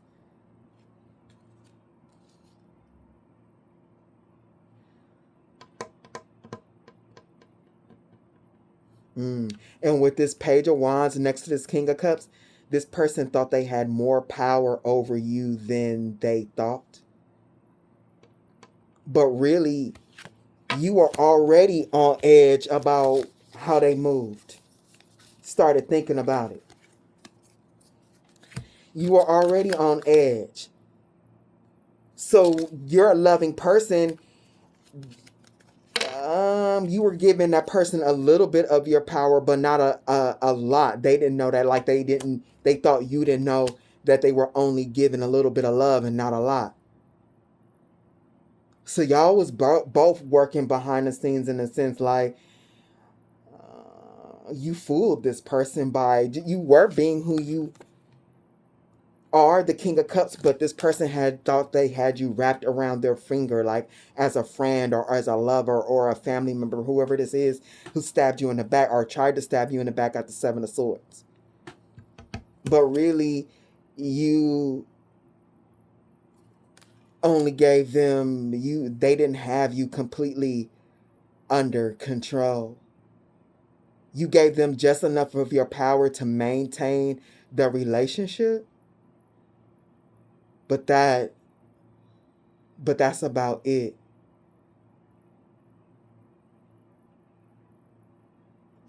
And with this Page of Wands next to this King of Cups, this person thought they had more power over you than they thought. But really, you were already on edge about how they moved. Started thinking about it. You were already on edge. So you're a loving person. You were giving that person a little bit of your power, but not a lot. They didn't know that. Like they thought you didn't know that they were only giving a little bit of love and not a lot. So y'all was both working behind the scenes in a sense, like you fooled this person by, you were being who you are, the King of Cups, but this person had thought they had you wrapped around their finger, like as a friend or as a lover or a family member, whoever this is who stabbed you in the back or tried to stab you in the back at the Seven of Swords. But really, you only gave them, they didn't have you completely under control. You gave them just enough of your power to maintain the relationship, but that's about it.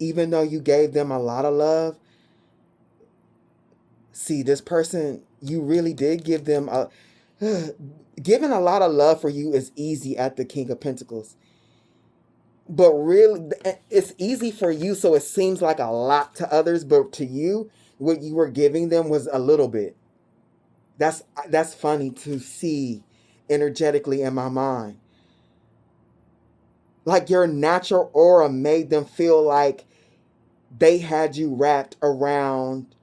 Even though you gave them a lot of love, see, this person, you really did give them giving a lot of love for you is easy at the King of Pentacles. But really, it's easy for you, so it seems like a lot to others, but to you, what you were giving them was a little bit. That's funny to see energetically in my mind. Like your natural aura made them feel like they had you wrapped around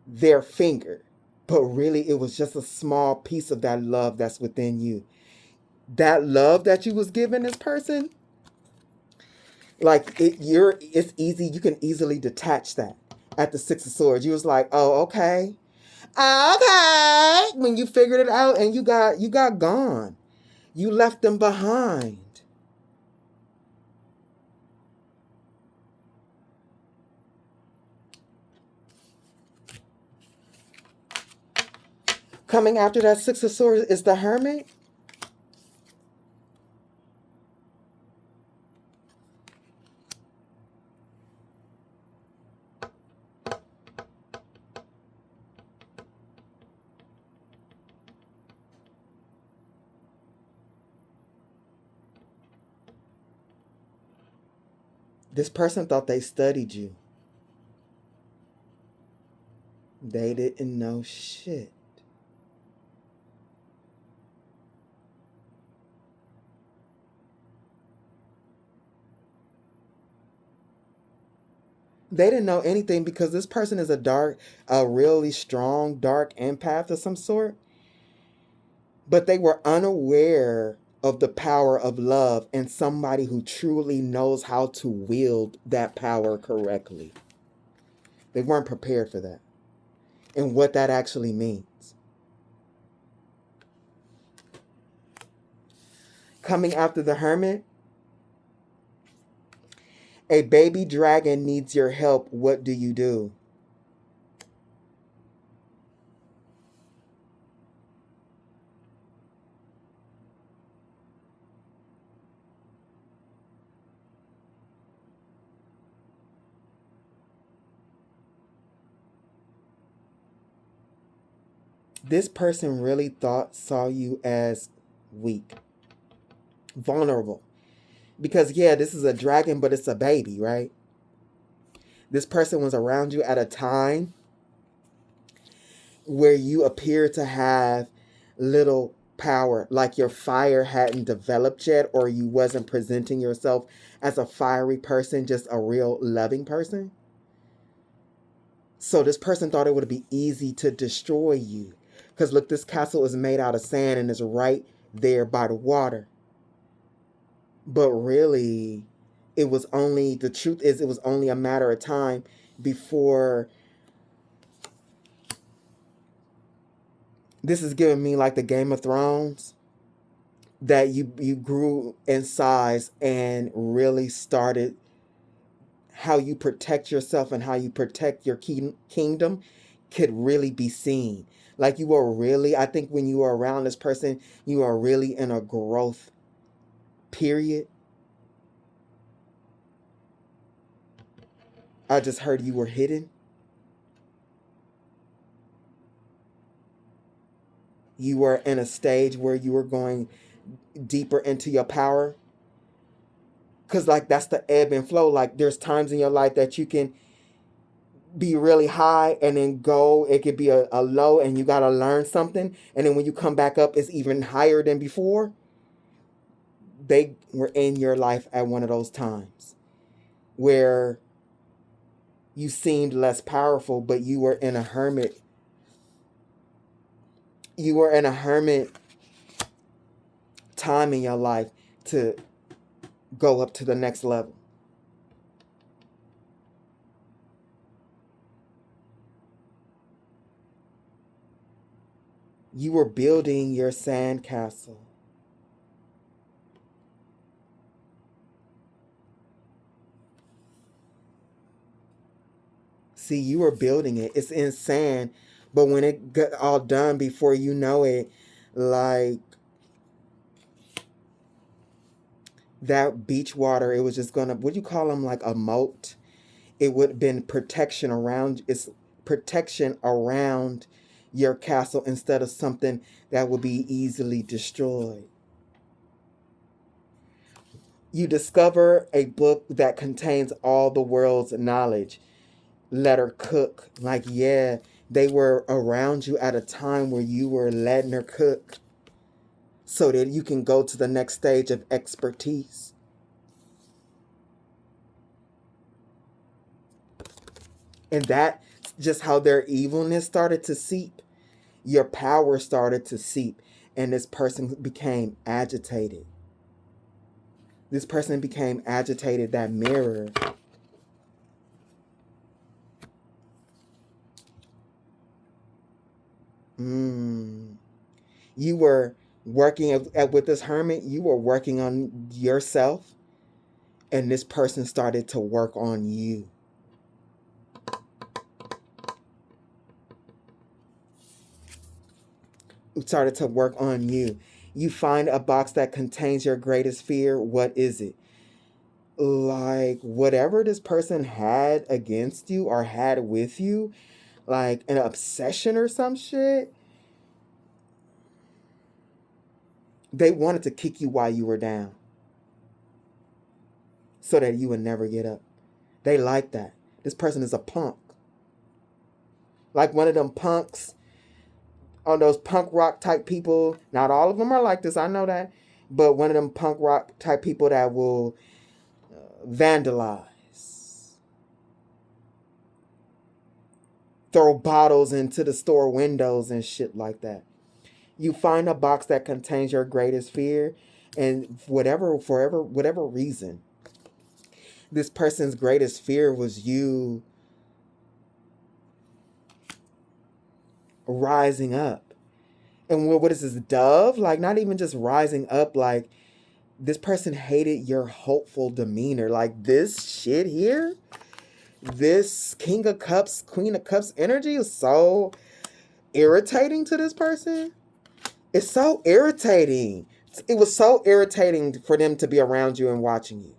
their finger. But really, it was just a small piece of that love that's within you. That love that you was giving this person, like it's easy. You can easily detach that. At the Six of Swords, you was like, oh, okay. Okay. When you figured it out and you got gone. You left them behind. Coming after that Six of Swords is the Hermit. This person thought they studied you. They didn't know shit. They didn't know anything because this person is a really strong, dark empath of some sort. But they were unaware of the power of love and somebody who truly knows how to wield that power correctly. They weren't prepared for that and what that actually means. Coming after the Hermit, a baby dragon needs your help. What do you do? This person really saw you as weak, vulnerable. Because yeah, this is a dragon, but it's a baby, right? This person was around you at a time where you appear to have little power, like your fire hadn't developed yet, or you wasn't presenting yourself as a fiery person, just a real loving person. So this person thought it would be easy to destroy you. Because look, this castle is made out of sand and is right there by the water. But really, the truth is, it was only a matter of time before. This is giving me like the Game of Thrones, that you grew in size and really started how you protect yourself and how you protect your kingdom could really be seen. Like you were really, I think when you were around this person, you are really in a growth period. I just heard you were hidden. You were in a stage where you were going deeper into your power. Because like that's the ebb and flow. Like there's times in your life that you can be really high and then go, it could be a low and you got to learn something. And then when you come back up, it's even higher than before. They were in your life at one of those times where you seemed less powerful, but you were in a hermit. You were in a hermit time in your life to go up to the next level. You were building your sand castle. See, you were building it. It's in sand, but when it got all done, before you know it, like that beach water, it was just gonna, what do you call them, like a moat? It would have been protection around your castle instead of something that would be easily destroyed. You discover a book that contains all the world's knowledge. Let her cook. Like, yeah, they were around you at a time where you were letting her cook so that you can go to the next stage of expertise. And that's just how their evilness started to seep. Your power started to seep, and this person became agitated. This person became agitated, that mirror. You were working with this hermit, you were working on yourself, and this person started to work on you. Started to work on you. You find a box that contains your greatest fear. What is it? Like whatever this person had against you or had with you, like an obsession or some shit, they wanted to kick you while you were down so that you would never get up. They like that. This person is a punk. Like one of them punks, on those punk rock type people. Not all of them are like this, I know that. But one of them punk rock type people that will vandalize. throw bottles into the store windows and shit like that. You find a box that contains your greatest fear, and whatever reason, this person's greatest fear was you rising up. And what is this, dove? Like, not even just rising up, like, this person hated your hopeful demeanor. Like, this shit here, this King of Cups, Queen of Cups energy is so irritating to this person. It's so irritating. It was so irritating for them to be around you and watching you.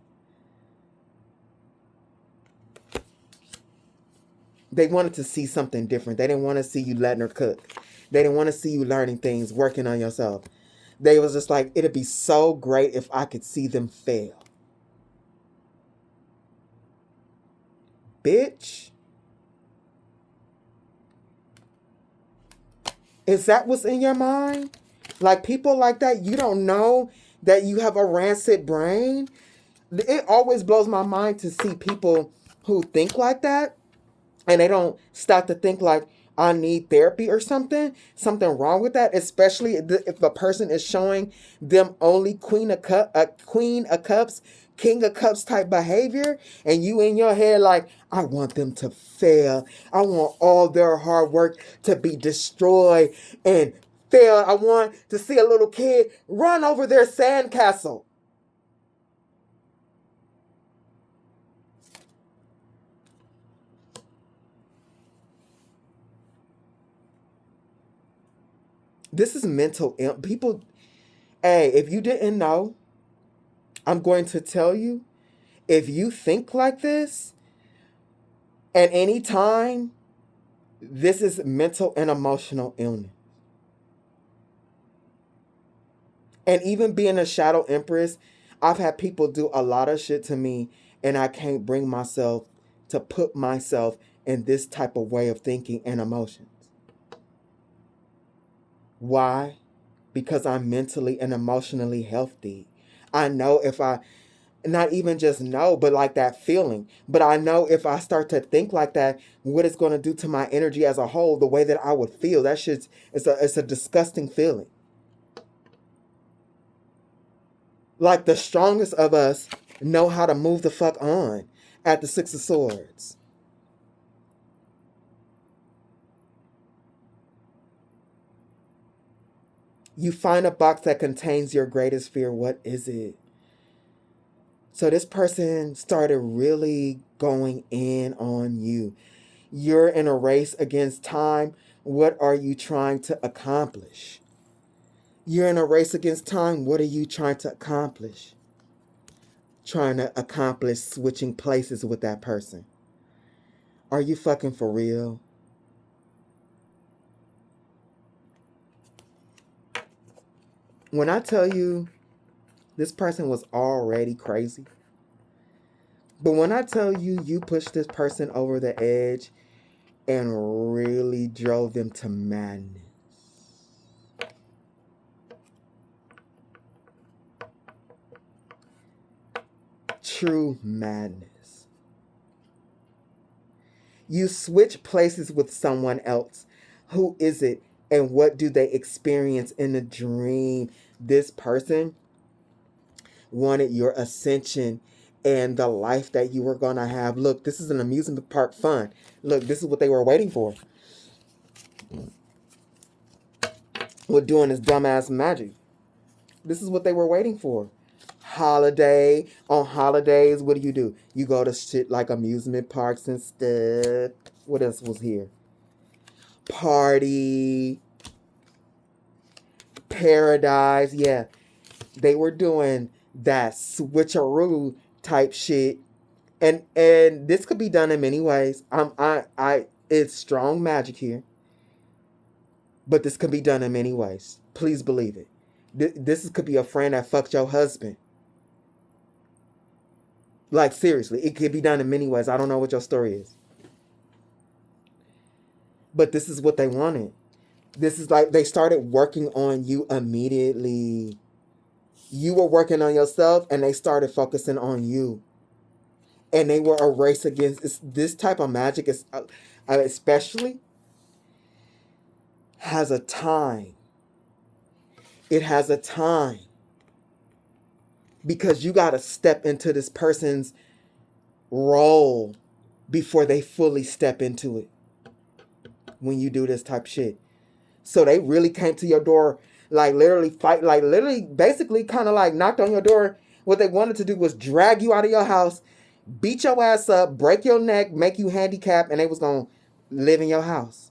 They wanted to see something different. They didn't want to see you letting her cook. They didn't want to see you learning things, working on yourself. They was just like, it'd be so great if I could see them fail. Bitch. Is that what's in your mind? Like, people like that, you don't know that you have a rancid brain? It always blows my mind to see people who think like that, and they don't stop to think like, I need therapy or something wrong with that, especially if the person is showing them only Queen of Cups, King of Cups type behavior, and you in your head like, I want them to fail. I want all their hard work to be destroyed and fail. I want to see a little kid run over their sandcastle. This is mental people. Hey, if you didn't know, I'm going to tell you, if you think like this at any time, this is mental and emotional illness. And even being a shadow empress, I've had people do a lot of shit to me, and I can't bring myself to put myself in this type of way of thinking and emotions. Why? Because I'm mentally and emotionally healthy. I know if I, not even just know, but like that feeling. But I know if I start to think like that, what it's going to do to my energy as a whole, the way that I would feel. That shit's, it's a disgusting feeling. Like, the strongest of us know how to move the fuck on at the Six of Swords. You find a box that contains your greatest fear. What is it? So this person started really going in on you. You're in a race against time. What are you trying to accomplish? You're in a race against time. What are you trying to accomplish? Trying to accomplish switching places with that person. Are you fucking for real? When I tell you this person was already crazy, but when I tell you, you pushed this person over the edge and really drove them to madness. True madness. You switch places with someone else. Who is it? And what do they experience in the dream? This person wanted your ascension and the life that you were going to have. Look, this is an amusement park fun. Look, this is what they were waiting for. With doing this dumbass magic. This is what they were waiting for. Holiday. On holidays, what do? You go to shit like amusement parks and stuff. What else was here? Party. Paradise. Yeah. They were doing that switcheroo type shit. And this could be done in many ways. It's strong magic here. But this could be done in many ways. Please believe it. This could be a friend that fucked your husband. Like, seriously, it could be done in many ways. I don't know what your story is. But this is what they wanted. This is like they started working on you immediately. You were working on yourself and they started focusing on you. And they were a race against this type of magic. Is especially, has a time. It has a time. Because you got to step into this person's role before they fully step into it when you do this type of shit. So they really came to your door, like literally fight, like literally basically kind of like knocked on your door. What they wanted to do was drag you out of your house, beat your ass up, break your neck, make you handicapped, and they was going to live in your house.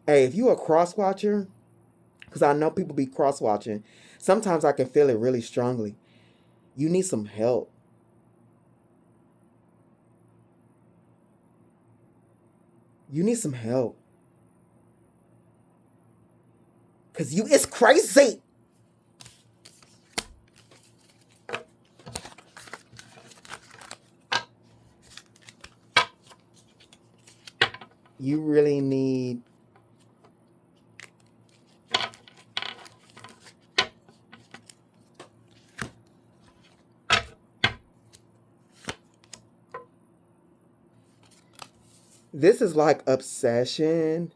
Hey, if you a cross watcher, because I know people be cross watching, sometimes I can feel it really strongly. You need some help. You need some help. Because you is crazy. You really need this is like obsession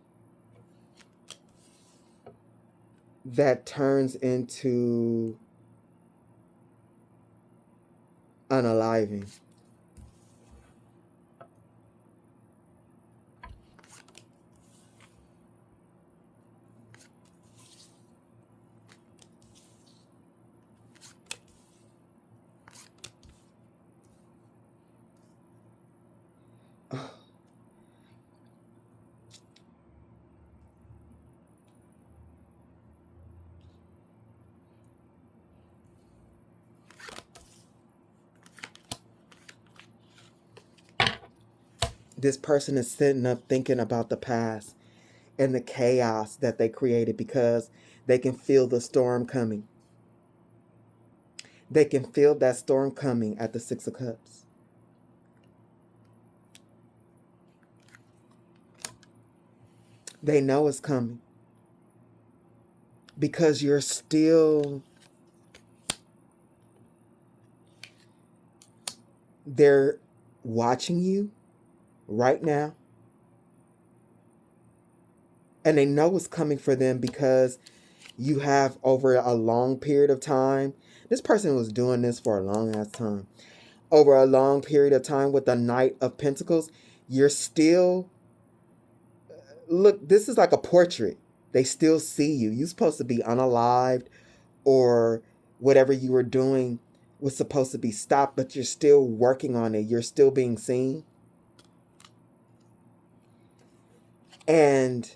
that turns into unaliving. This person is sitting up thinking about the past and the chaos that they created because they can feel the storm coming. They can feel that storm coming at the Six of Cups. They know it's coming because you're still, they're watching you right now. And they know it's coming for them because you have, over a long period of time, this person was doing this for a long ass time. Over a long period of time with the Knight of Pentacles, you're still, look, this is like a portrait. They still see you. You're supposed to be unalived, or whatever you were doing was supposed to be stopped, but you're still working on it. You're still being seen. And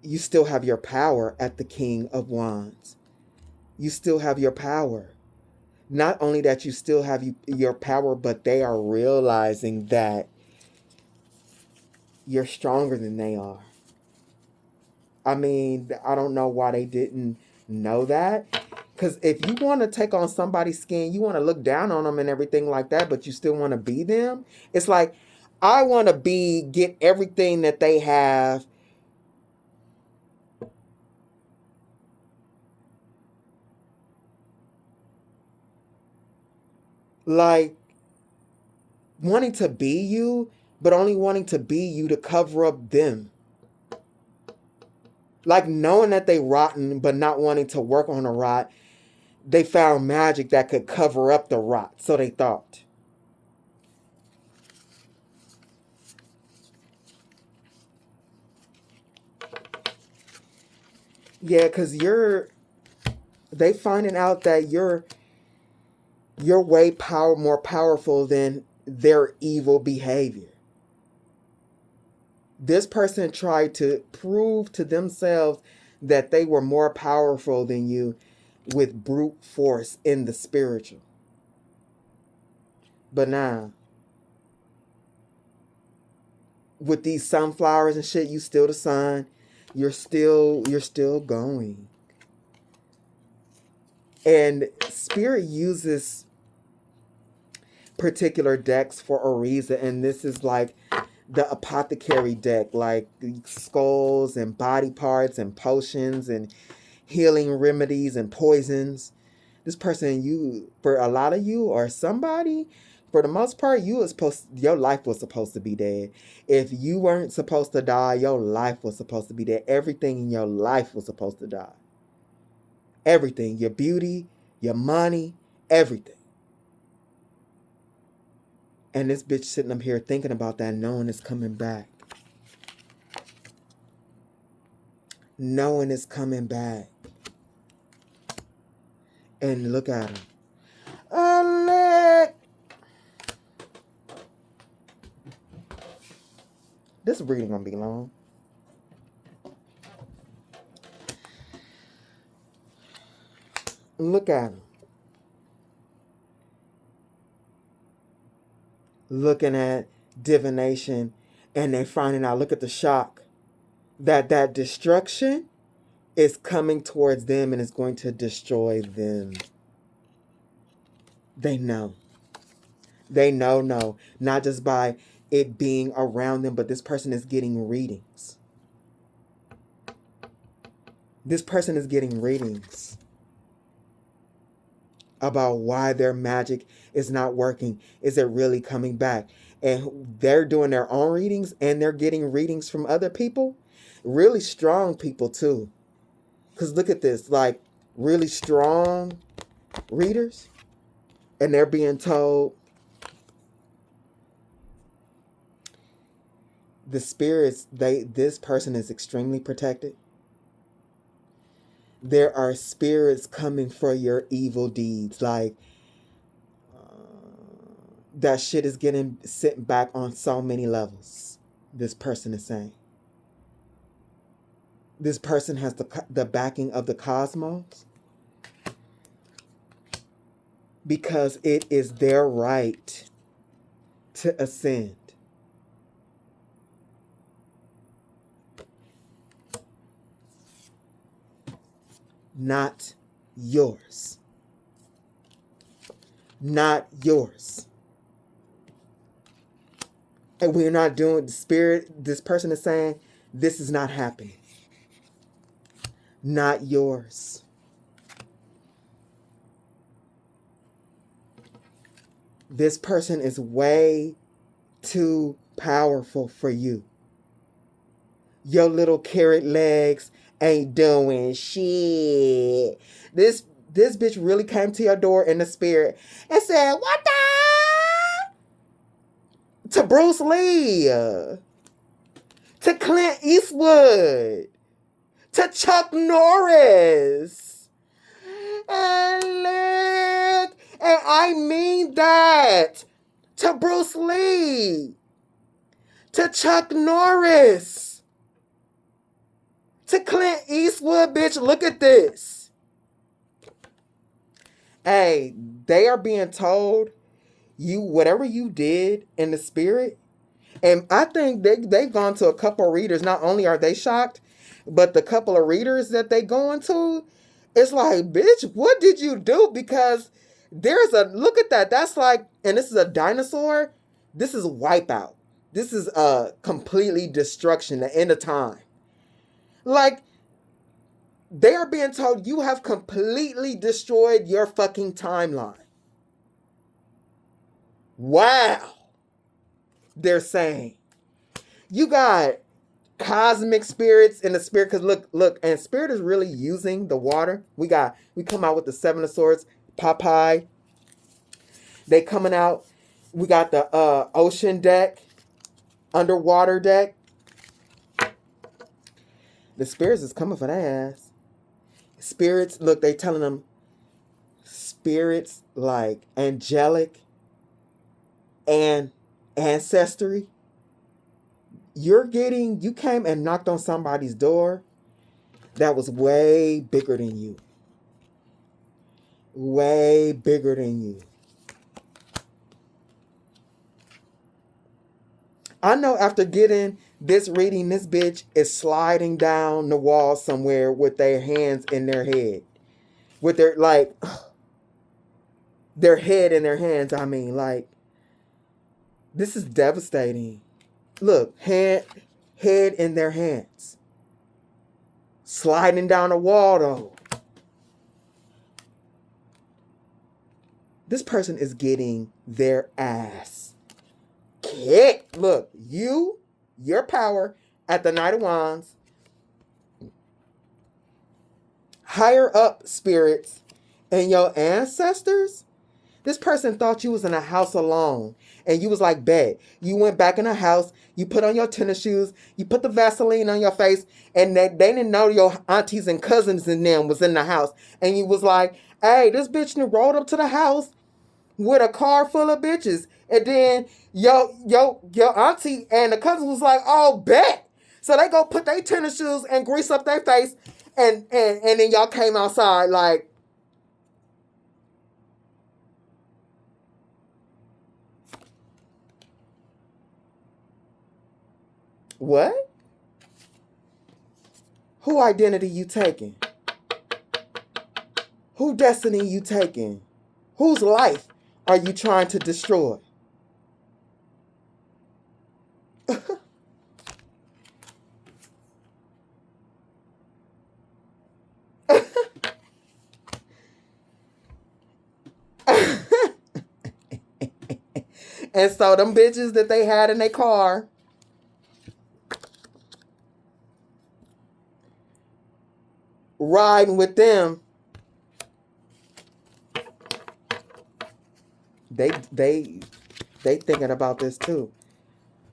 you still have your power at the King of Wands. You still have your power. Not only that you still have your power, but they are realizing that you're stronger than they are. I mean, I don't know why they didn't know that. Because if you want to take on somebody's skin, you want to look down on them and everything like that, but you still want to be them. It's like, I want to get everything that they have. Like, wanting to be you, but only wanting to be you to cover up them. Like, knowing that they rotten, but not wanting to work on a rot. They found magic that could cover up the rot, so they thought. Yeah, because they finding out that you're way more powerful than their evil behavior. This person tried to prove to themselves that they were more powerful than you with brute force in the spiritual. But now, with these sunflowers and shit, you still the sun. You're still going. And Spirit uses particular decks for a reason, and this is like the apothecary deck, like skulls and body parts and potions and healing remedies and poisons. This person, you, for a lot of you or somebody, for the most part, your life was supposed to be dead. If you weren't supposed to die, your life was supposed to be dead. Everything in your life was supposed to die. Everything, your beauty, your money, everything. And this bitch sitting up here thinking about that, knowing it's coming back. Knowing it's coming back. And look at him. This reading gonna be long. Look at him. Looking at divination, and they finding out, look at the shock, that destruction is coming towards them and is going to destroy them. They know. They know, not just by it being around them, but this person is getting readings. This person is getting readings about why their magic is not working. Is it really coming back? And they're doing their own readings, and they're getting readings from other people. Really strong people too. Because look at this, like really strong readers. And they're being told, the spirits, this person is extremely protected. There are spirits coming for your evil deeds. Like, that shit is getting sent back on so many levels. This person is saying. This person has the backing of the cosmos. Because it is their right to ascend. Not yours. Not yours. And we're not doing the spirit. This person is saying, this is not happening. Not yours. This person is way too powerful for you. Your little carrot legs ain't doing shit. This bitch really came to your door in the spirit and said, what the? To Bruce Lee. To Clint Eastwood. To Chuck Norris. And look, and I mean that. To Bruce Lee. To Chuck Norris. To Clint Eastwood, bitch, look at this. Hey, they are being told, whatever you did in the spirit, and I think they've gone to a couple of readers. Not only are they shocked, but the couple of readers that they going to, it's like, bitch, what did you do? Because there's look at that. That's like, and this is a dinosaur. This is wipeout. This is completely destruction, the end of time. Like, they are being told you have completely destroyed your fucking timeline. Wow. They're saying. You got cosmic spirits in the spirit. Because look, and spirit is really using the water. We come out with the Seven of Swords, Popeye. They coming out. We got the ocean deck, underwater deck. The spirits is coming for that ass. Spirits, look, they telling them spirits like angelic and ancestry. You came and knocked on somebody's door that was way bigger than you. Way bigger than you. I know after getting this reading, this bitch is sliding down the wall somewhere with their hands in their head. With their, like, their head in their hands, I mean, like, this is devastating. Look, head in their hands. Sliding down the wall, though. This person is getting their ass kicked. Look, your power at the Knight of Wands, higher up spirits, and your ancestors. This person thought you was in a house alone. And you was like, bet. You went back in the house. You put on your tennis shoes. You put the Vaseline on your face. And they didn't know your aunties and cousins and them was in the house. And you was like, hey, this bitch rolled up to the house with a car full of bitches. And then your auntie and the cousin was like, oh, bet. So they go put their tennis shoes and grease up their face. And then y'all came outside like, what? Who identity you taking? Who destiny you taking? Whose life are you trying to destroy? And so them bitches that they had in their car, riding with them, they thinking about this too.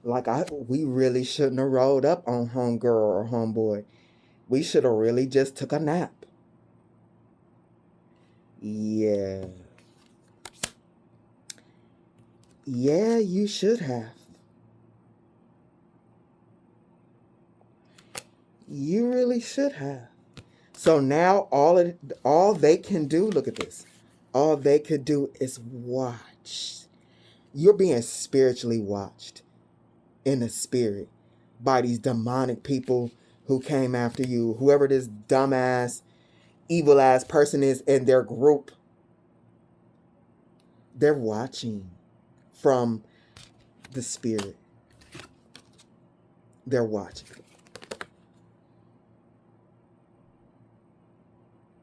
Like, we really shouldn't have rolled up on homegirl or homeboy. We should have really just took a nap. Yeah. Yeah, you should have. You really should have. So now all they can do, look at this. All they could do is watch. You're being spiritually watched in the spirit by these demonic people who came after you, whoever this dumbass, evil ass person is in their group. They're watching from the spirit. They're watching.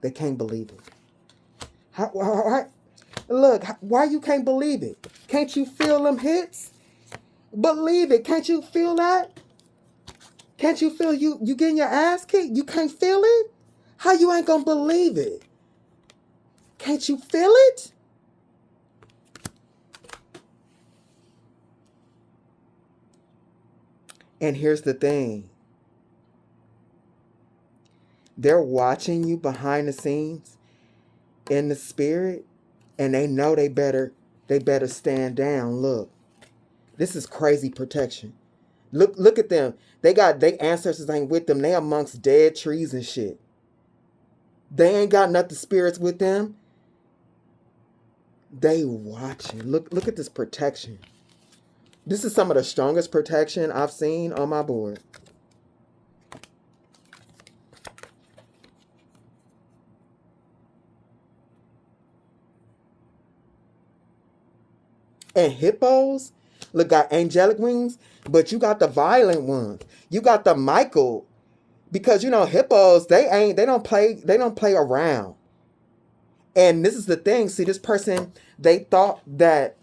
They can't believe it. Look, why you can't believe it? Can't you feel them hits? Believe it. Can't you feel that? Can't you feel you getting your ass kicked? You can't feel it? How you ain't gonna believe it? Can't you feel it? And here's the thing. They're watching you behind the scenes in the spirit, and they know they better stand down. Look. This is crazy protection. Look at them. They ancestors ain't with them. They amongst dead trees and shit. They ain't got nothing spirits with them. They watching. Look at this protection. This is some of the strongest protection I've seen on my board. And hippos, look, got angelic wings, but you got the violent ones. You got the Michael, because hippos, they don't play around. And this is the thing. See, this person, they thought that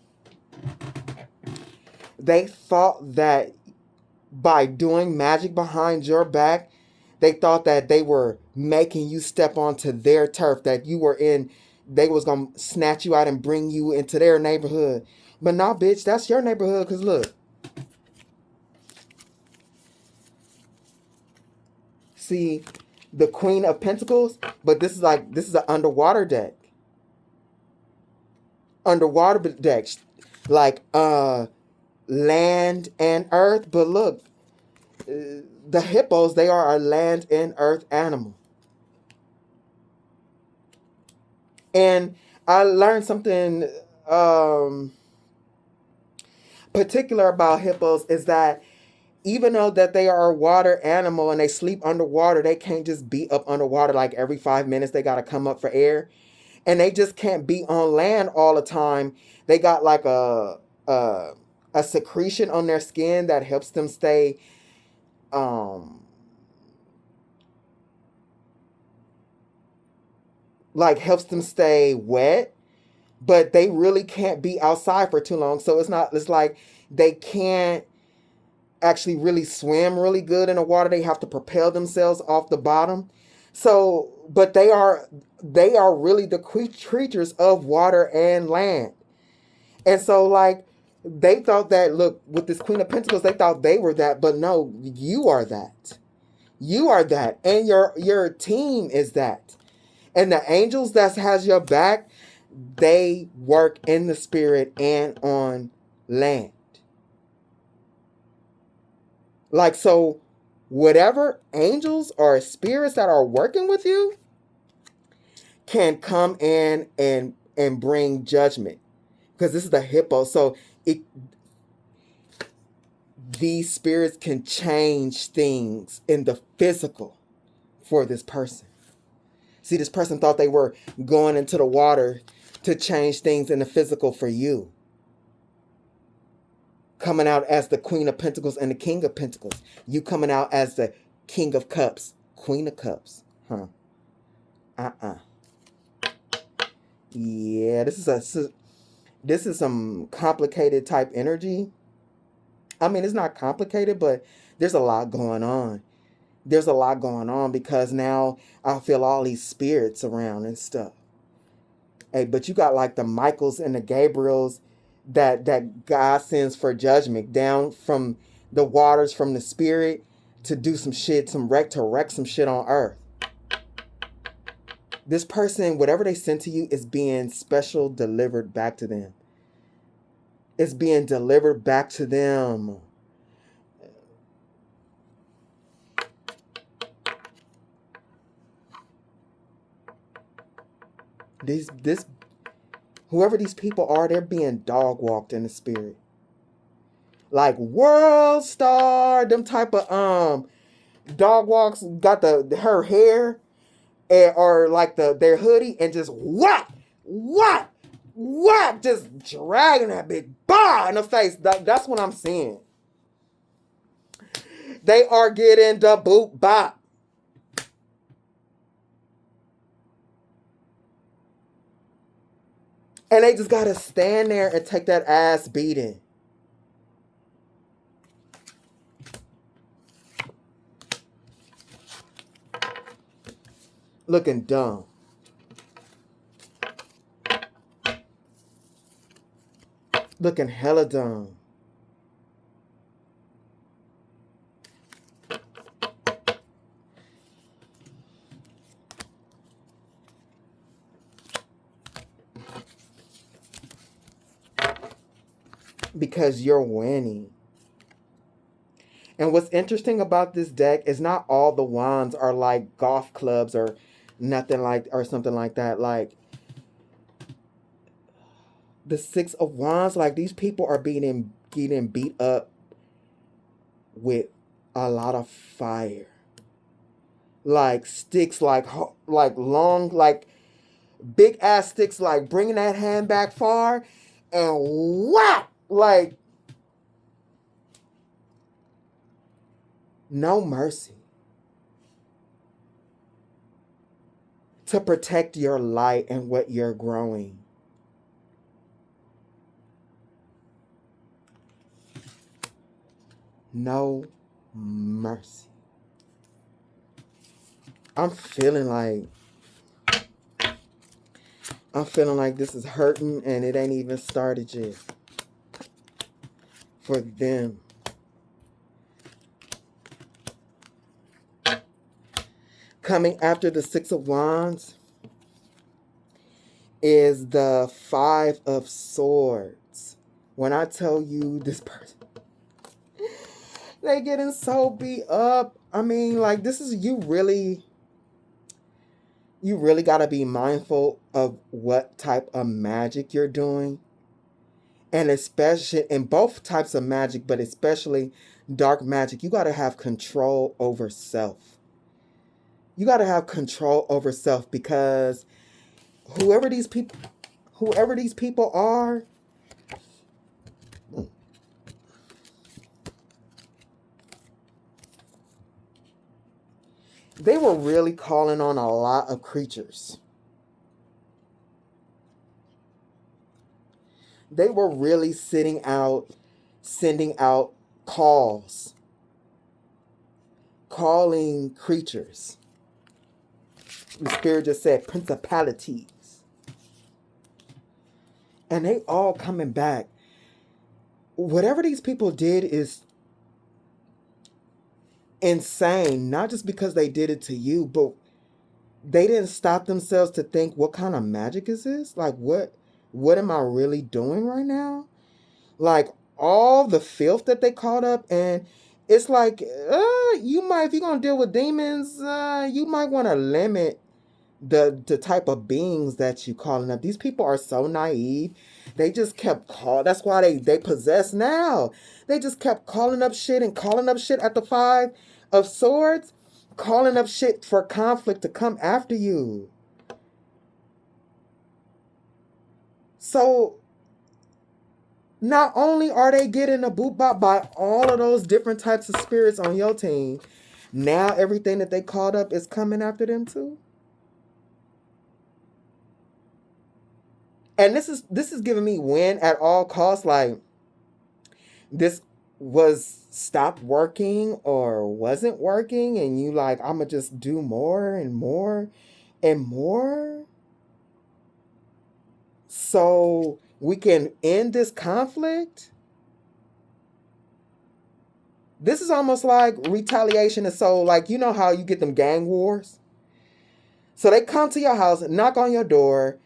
by doing magic behind your back, they thought that they were making you step onto their turf, that they was going to snatch you out and bring you into their neighborhood. But nah, bitch, that's your neighborhood, because look. See, the Queen of Pentacles, but this is an underwater deck. Underwater deck. Like, land and earth. But look, the hippos, they are a land and earth animal. And I learned something particular about hippos is that even though that they are a water animal and they sleep underwater, they can't just be up underwater like every 5 minutes. They got to come up for air. And they just can't be on land all the time. They got like a secretion on their skin that helps them stay helps them stay wet. but they really can't be outside for too long. So it's like they can't actually really swim really good in the water. They have to propel themselves off the bottom. So, but they are really the creatures of water and land. And so, like, they thought that, look, with this Queen of Pentacles, they thought they were that, but no, you are that. You are that, and your team is that. And the angels that has your back, they work in the spirit and on land. Like, so whatever angels or spirits that are working with you can come in and bring judgment, because this is the hippo. So these spirits can change things in the physical for this person. See, this person thought they were going into the water to change things in the physical for you. Coming out as the Queen of Pentacles and the King of Pentacles. You coming out as the King of Cups, Queen of Cups. Huh. Yeah, this is some complicated type energy. I mean, it's not complicated, but there's a lot going on. There's a lot going on because now I feel all these spirits around and stuff. Hey, but you got like the Michaels and the Gabriels that God sends for judgment down from the waters, from the spirit, to do some shit, to wreck some shit on earth. This person, whatever they send to you, is being special delivered back to them. It's being delivered back to them. Whoever these people are, they're being dog walked in the spirit. Like World Star, them type of dog walks, got her hair or like their hoodie and just whack, just dragging that big bar in the face. That's what I'm seeing. They are getting the boot bop. And they just gotta stand there and take that ass beating. Looking dumb. Looking hella dumb. Because you're winning. And what's interesting about this deck is not all the wands are like golf clubs or nothing like, or something like that. Like the Six of Wands, like these people are getting beat up with a lot of fire. Like sticks, like long, like big ass sticks, like bringing that hand back far and whack, like no mercy. To protect your light and what you're growing. No mercy. I'm feeling like this is hurting and it ain't even started yet. For them. Coming after the Six of Wands is the Five of Swords. When I tell you this person, they getting so beat up. I mean, like, this is, you really got to be mindful of what type of magic you're doing. And especially in both types of magic, but especially dark magic, you got to have control over self. You got to have control over self, because whoever these people are, they were really calling on a lot of creatures. They were really sending out calls, calling creatures. The spirit just said principalities. And they all coming back. Whatever these people did is insane. Not just because they did it to you, but they didn't stop themselves to think, what kind of magic is this? Like, what am I really doing right now? Like, all the filth that they caught up, and it's like, you might, if you're going to deal with demons, you might want to limit the type of beings that you calling up. These people are so naive. They just kept that's why they possess now. They just kept calling up shit and calling up shit at the 5 of Swords, calling up shit for conflict to come after you. So not only are they getting a boot bop by all of those different types of spirits on your team, now everything that they called up is coming after them too. And this is giving me win at all costs. Like, this was stopped working or wasn't working, and you like, I'm gonna just do more and more and more so we can end this conflict. This is almost like retaliation. And so, like, you know how you get them gang wars? So they come to your house, knock on your door,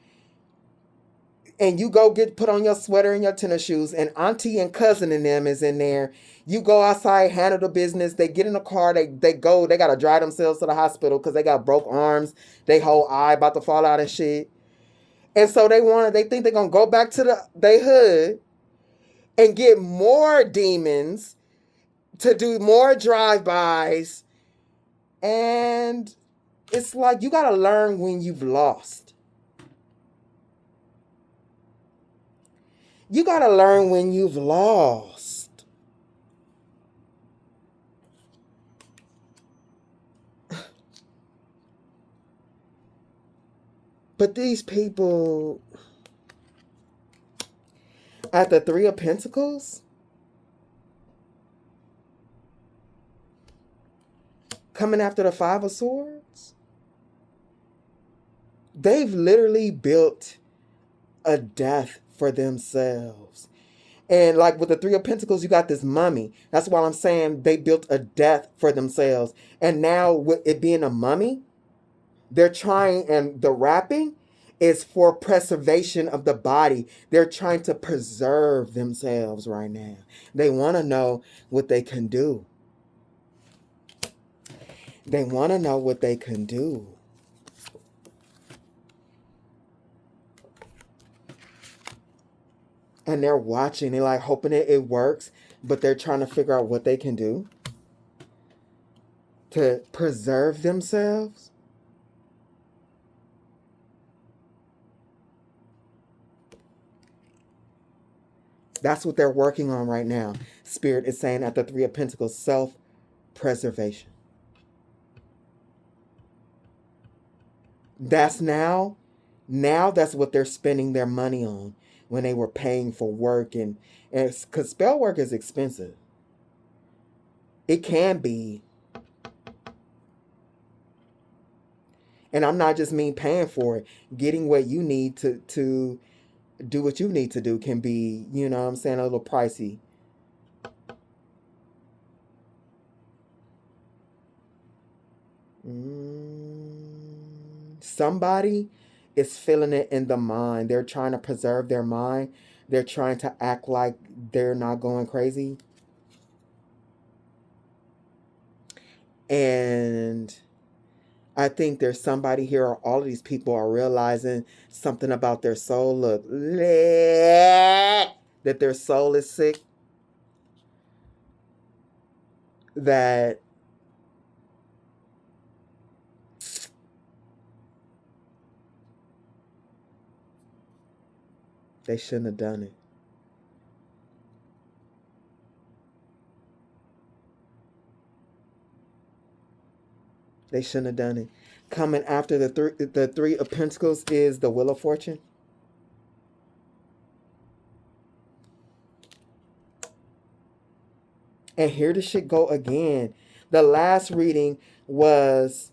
and you go put on your sweater and your tennis shoes, and auntie and cousin and them is in there. You go outside, handle the business. They get in the car. They go. They got to drive themselves to the hospital because they got broke arms. They whole eye about to fall out and shit. And so they think they're going to go back to they hood and get more demons to do more drive-bys. And it's like, you got to learn when you've lost. You got to learn when you've lost. But these people at the 3 of Pentacles, coming after the 5 of Swords, they've literally built a death for themselves. And like with the 3 of Pentacles, you got this mummy. That's why I'm saying they built a death for themselves. And now with it being a mummy, they're trying, and the wrapping is for preservation of the body. They're trying to preserve themselves right now. They want to know what they can do. They want to know what they can do. And they're watching, they're like hoping it works, but they're trying to figure out what they can do to preserve themselves. That's what they're working on right now. Spirit is saying at the 3 of Pentacles, self-preservation. That's now that's what they're spending their money on. When they were paying for work, and because spell work is expensive. It can be. And I'm not just mean paying for it. Getting what you need to do what you need to do can be, you know what I'm saying, a little pricey. Somebody is feeling it in the mind. They're trying to preserve their mind. They're trying to act like they're not going crazy. And I think there's somebody here, or all of these people are realizing something about their soul. Look, that their soul is sick. That they shouldn't have done it. They shouldn't have done it. Coming after the 3 of Pentacles is the Wheel of Fortune. And here the shit go again. The last reading was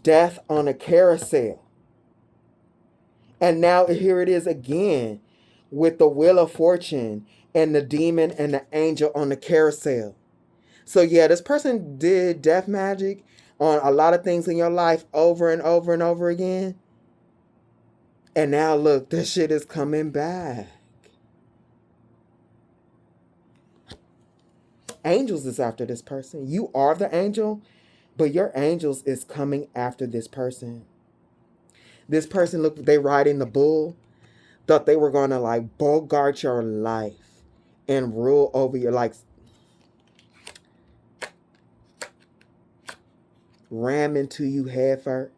death on a carousel. And now here it is again with the Wheel of Fortune and the demon and the angel on the carousel. So yeah, this person did death magic on a lot of things in your life over and over and over again. And now look, this shit is coming back. Angels is after this person. You are the angel, but your angels is coming after this person. This person, look, they riding the bull. Thought they were gonna like bogart your life and rule over your like ram into you head first.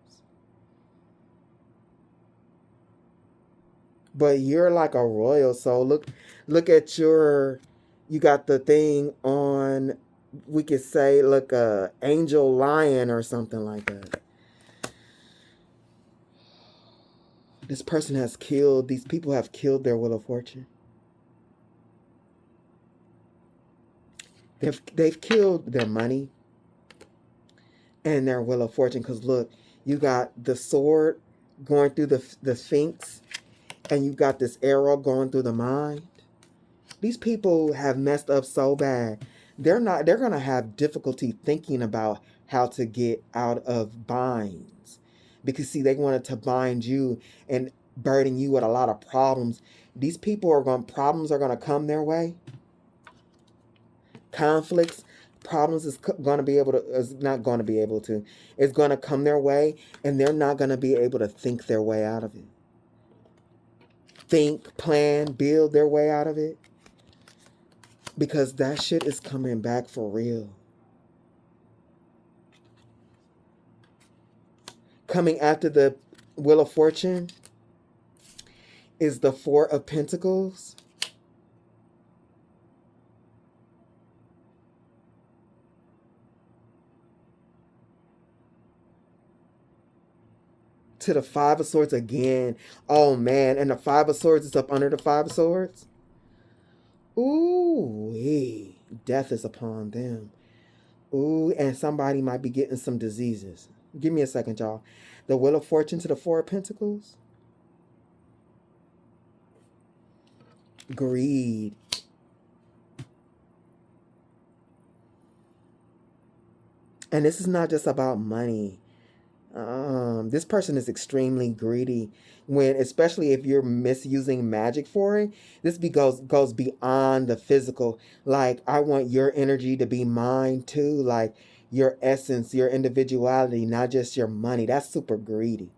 But you're like a royal soul. Look at your, you got the thing on, we could say like a angel lion or something like that. This person has killed, these people have killed their Wheel of Fortune. They've killed their money and their Wheel of Fortune. Because look, you got the sword going through the Sphinx, and you got this arrow going through the mind. These people have messed up so bad. They're going to have difficulty thinking about how to get out of binds. Because see, they wanted to bind you and burden you with a lot of problems. These people problems are going to come their way. Conflicts, problems is going to be able to, is not going to be able to. It's going to come their way, and they're not going to be able to think their way out of it. Think, plan, build their way out of it. Because that shit is coming back for real. Coming after the Wheel of Fortune is the Four of Pentacles. To the Five of Swords again. Oh man, and the Five of Swords is up under the Five of Swords. Ooh, death is upon them. Ooh, and somebody might be getting some diseases. Give me a second, y'all. The Wheel of Fortune to the Four of Pentacles. Greed. And this is not just about money. This person is extremely greedy, when, especially if you're misusing magic for it. This goes beyond the physical. Like, I want your energy to be mine too. Like your essence, your individuality, not just your money. That's super greedy.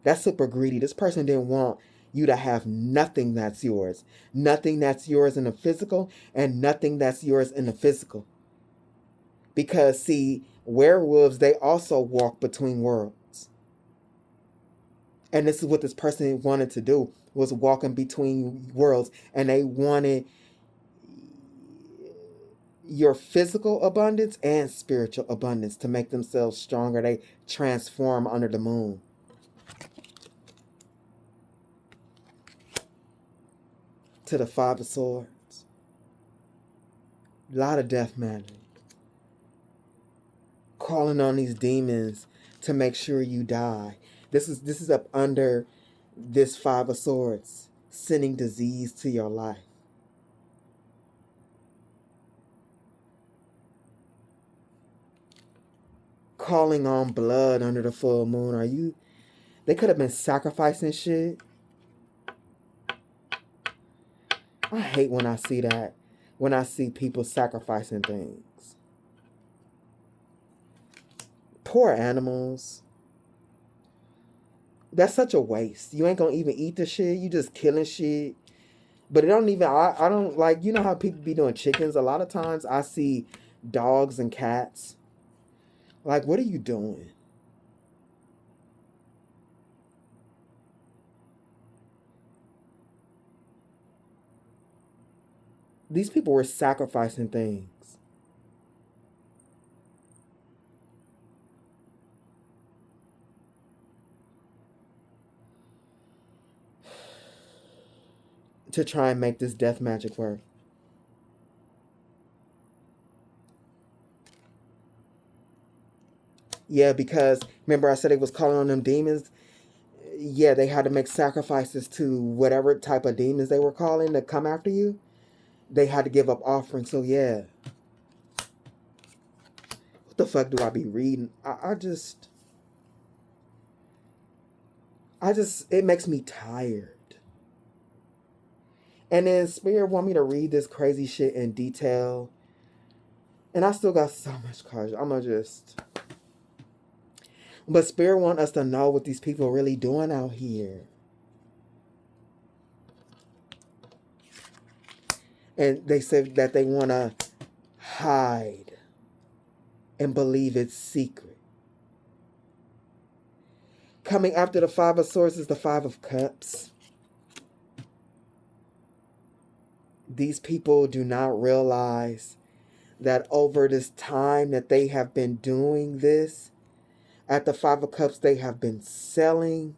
That's super greedy. This person didn't want you to have nothing that's yours. Nothing that's yours in the physical, and nothing that's yours in the physical. Because see, werewolves, they also walk between worlds. And this is what this person wanted to do, was walking between worlds. And they wanted your physical abundance and spiritual abundance to make themselves stronger. They transform under the moon. To the Five of Swords. A lot of death magic. Calling on these demons to make sure you die. This is up under this Five of Swords, sending disease to your life. Calling on blood under the full moon. They could have been sacrificing shit. I hate when I see that. When I see people sacrificing things. Poor animals. That's such a waste. You ain't gonna even eat the shit. You just killing shit. But it don't even, I don't like, you know how people be doing chickens? A lot of times I see dogs and cats. Like, what are you doing? These people were sacrificing things. To try and make this death magic work. Yeah, because remember I said it was calling on them demons? Yeah, they had to make sacrifices to whatever type of demons they were calling to come after you. They had to give up offerings. So yeah. What the fuck do I be reading? I just, it makes me tired. And then Spirit want me to read this crazy shit in detail. And I still got so much cards. I'm gonna just... But Spirit want us to know what these people are really doing out here. And they said that they want to hide and believe it's secret. Coming after the Five of Swords is the Five of Cups. These people do not realize that over this time that they have been doing this, at the Five of Cups, they have been selling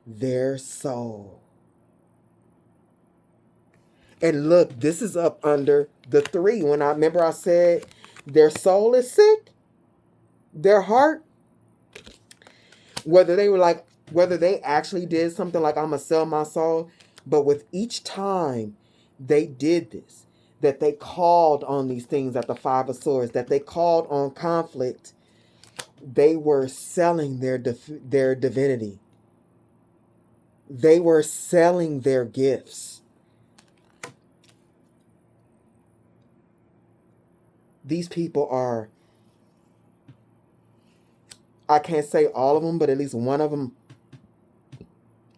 their soul. And look, this is up under the 3. When I remember I said their soul is sick, their heart, whether they actually did something like I'm going to sell my soul, but with each time they did this, that they called on these things at the Five of Swords, that they called on conflict, they were selling their divinity. They were selling their gifts. These people are, I can't say all of them, but at least one of them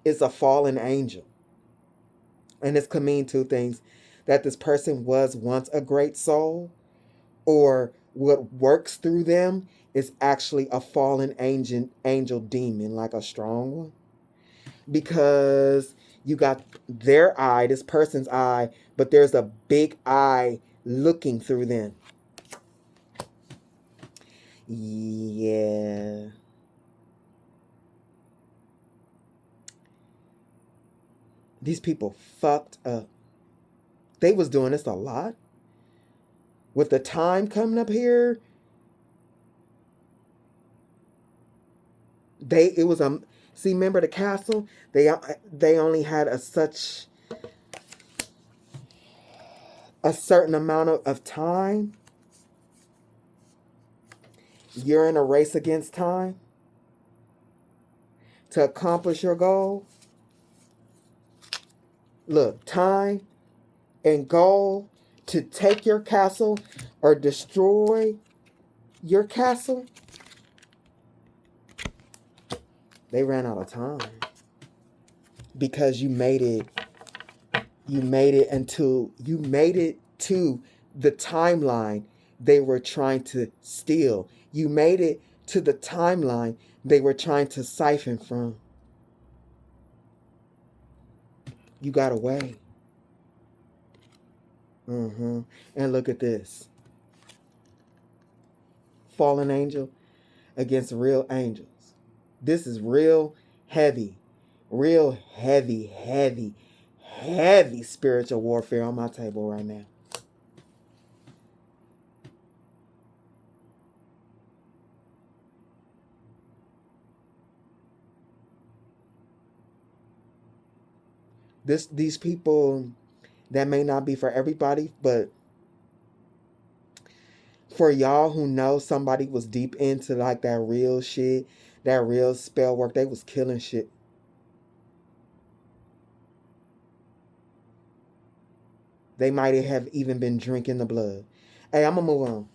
is a fallen angel. And this could mean 2 things. That this person was once a great soul, or what works through them is actually a fallen angel demon, like a strong one. Because you got their eye, this person's eye, but there's a big eye looking through them. Yeah. These people fucked up. They was doing this a lot. With the time coming up here, see, remember the castle? They only had a certain amount of time. You're in a race against time to accomplish your goal. Look, time and goal to take your castle or destroy your castle. They ran out of time because you made it to the timeline they were trying to steal. You made it to the timeline they were trying to siphon from. You got away. And look at this. Fallen angel against real angels. This is real heavy spiritual warfare on my table right now. These people, that may not be for everybody, but for y'all who know somebody was deep into like that real shit, that real spell work, they was killing shit. They might have even been drinking the blood. Hey, I'm gonna move on.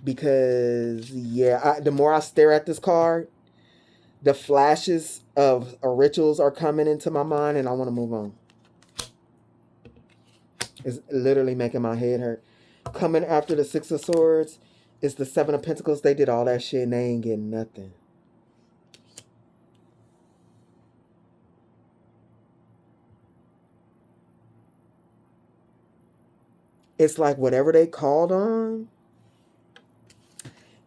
Because, yeah, the more I stare at this card, the flashes of rituals are coming into my mind, and I want to move on. It's literally making my head hurt. Coming after the Six of Swords is the Seven of Pentacles. They did all that shit and they ain't getting nothing. It's like whatever they called on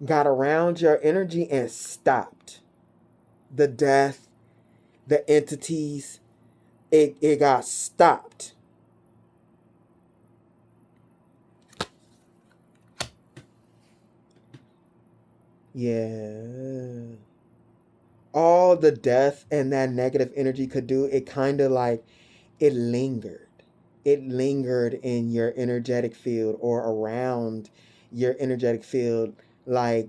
got around your energy and stopped. The death, the entities, it got stopped. Yeah. All the death and that negative energy could do, it kind of like, it lingered. It lingered in your energetic field or around your energetic field. Like,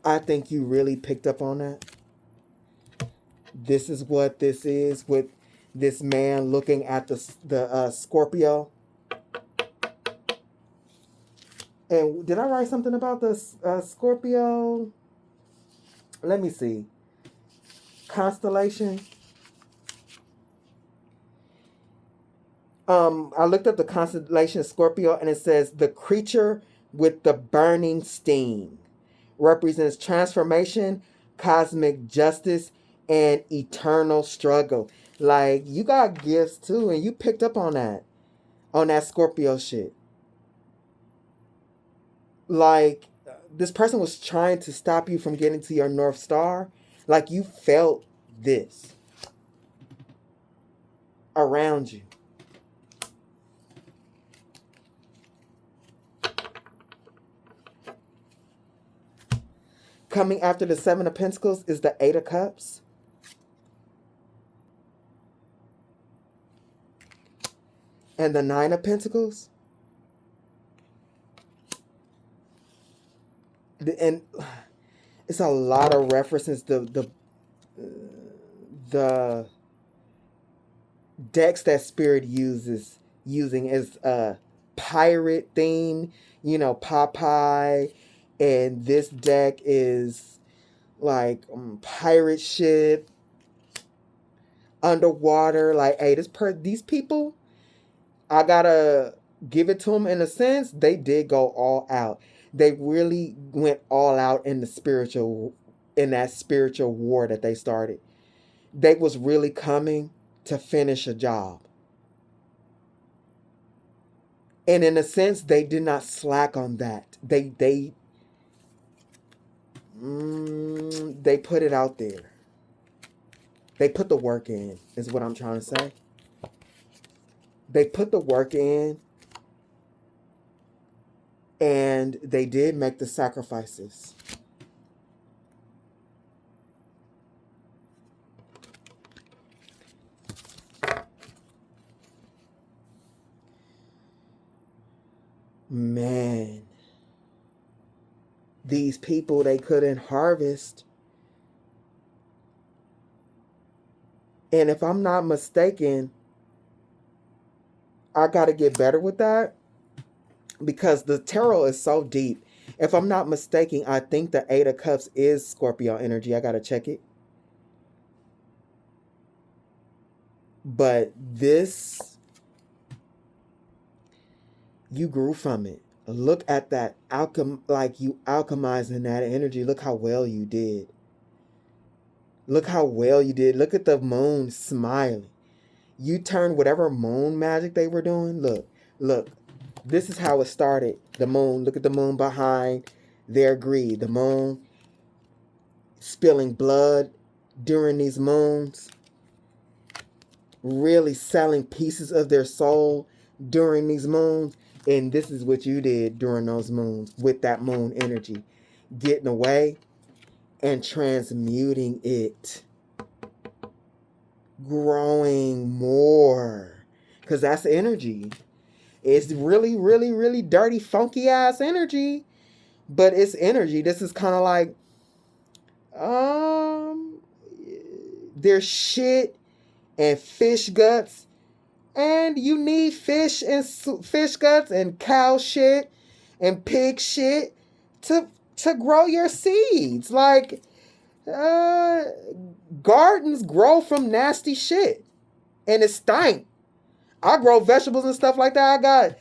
I think you really picked up on that. This is what this is with this man looking at the Scorpio. And did I write something about the Scorpio? Let me see. Constellation. I looked up the constellation Scorpio, and it says the creature with the burning sting represents transformation, cosmic justice, and eternal struggle. Like, you got gifts too, and you picked up on that Scorpio shit. Like, this person was trying to stop you from getting to your North Star. Like, you felt this around you. Coming after the Seven of Pentacles is the Eight of Cups. And the Nine of Pentacles. And it's a lot of references. The decks that Spirit using is a pirate theme, Popeye, and this deck is like pirate ship, underwater. Like, hey, these people, I gotta give it to them in a sense. They did go all out. They really went all out in that spiritual war that they started. They was really coming to finish a job. And in a sense, they did not slack on that. They put it out there. They put the work in, is what I'm trying to say. They put the work in, and they did make the sacrifices. Man, these people, they couldn't harvest. And if I'm not mistaken, I got to get better with that because the tarot is so deep. If I'm not mistaken, I think the Eight of Cups is Scorpio energy. I got to check it. But this, you grew from it. Look at that like you alchemizing that energy. Look how well you did. Look how well you did. Look at the moon smiling. You turned whatever moon magic they were doing. Look. This is how it started. The moon. Look at the moon behind their greed. The moon spilling blood during these moons. Really selling pieces of their soul during these moons. And this is what you did during those moons with that moon energy. Getting away and transmuting it. Growing more. Because that's energy. It's really, really, really dirty, funky ass energy. But it's energy. This is kind of like, there's shit and fish guts. And you need fish and fish guts and cow shit and pig shit to grow your seeds. Like, gardens grow from nasty shit. And it stank. I grow vegetables and stuff like that. I got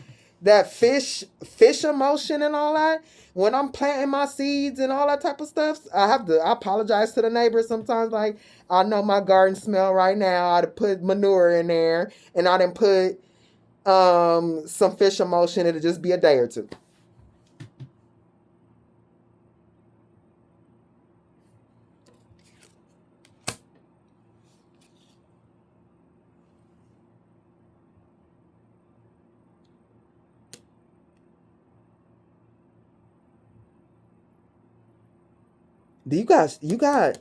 that fish emotion and all that. When I'm planting my seeds and all that type of stuff, I apologize to the neighbors sometimes. Like, I know my garden smell right now. I'd put manure in there, and I didn't put some fish emotion. It'll just be a day or two. You got,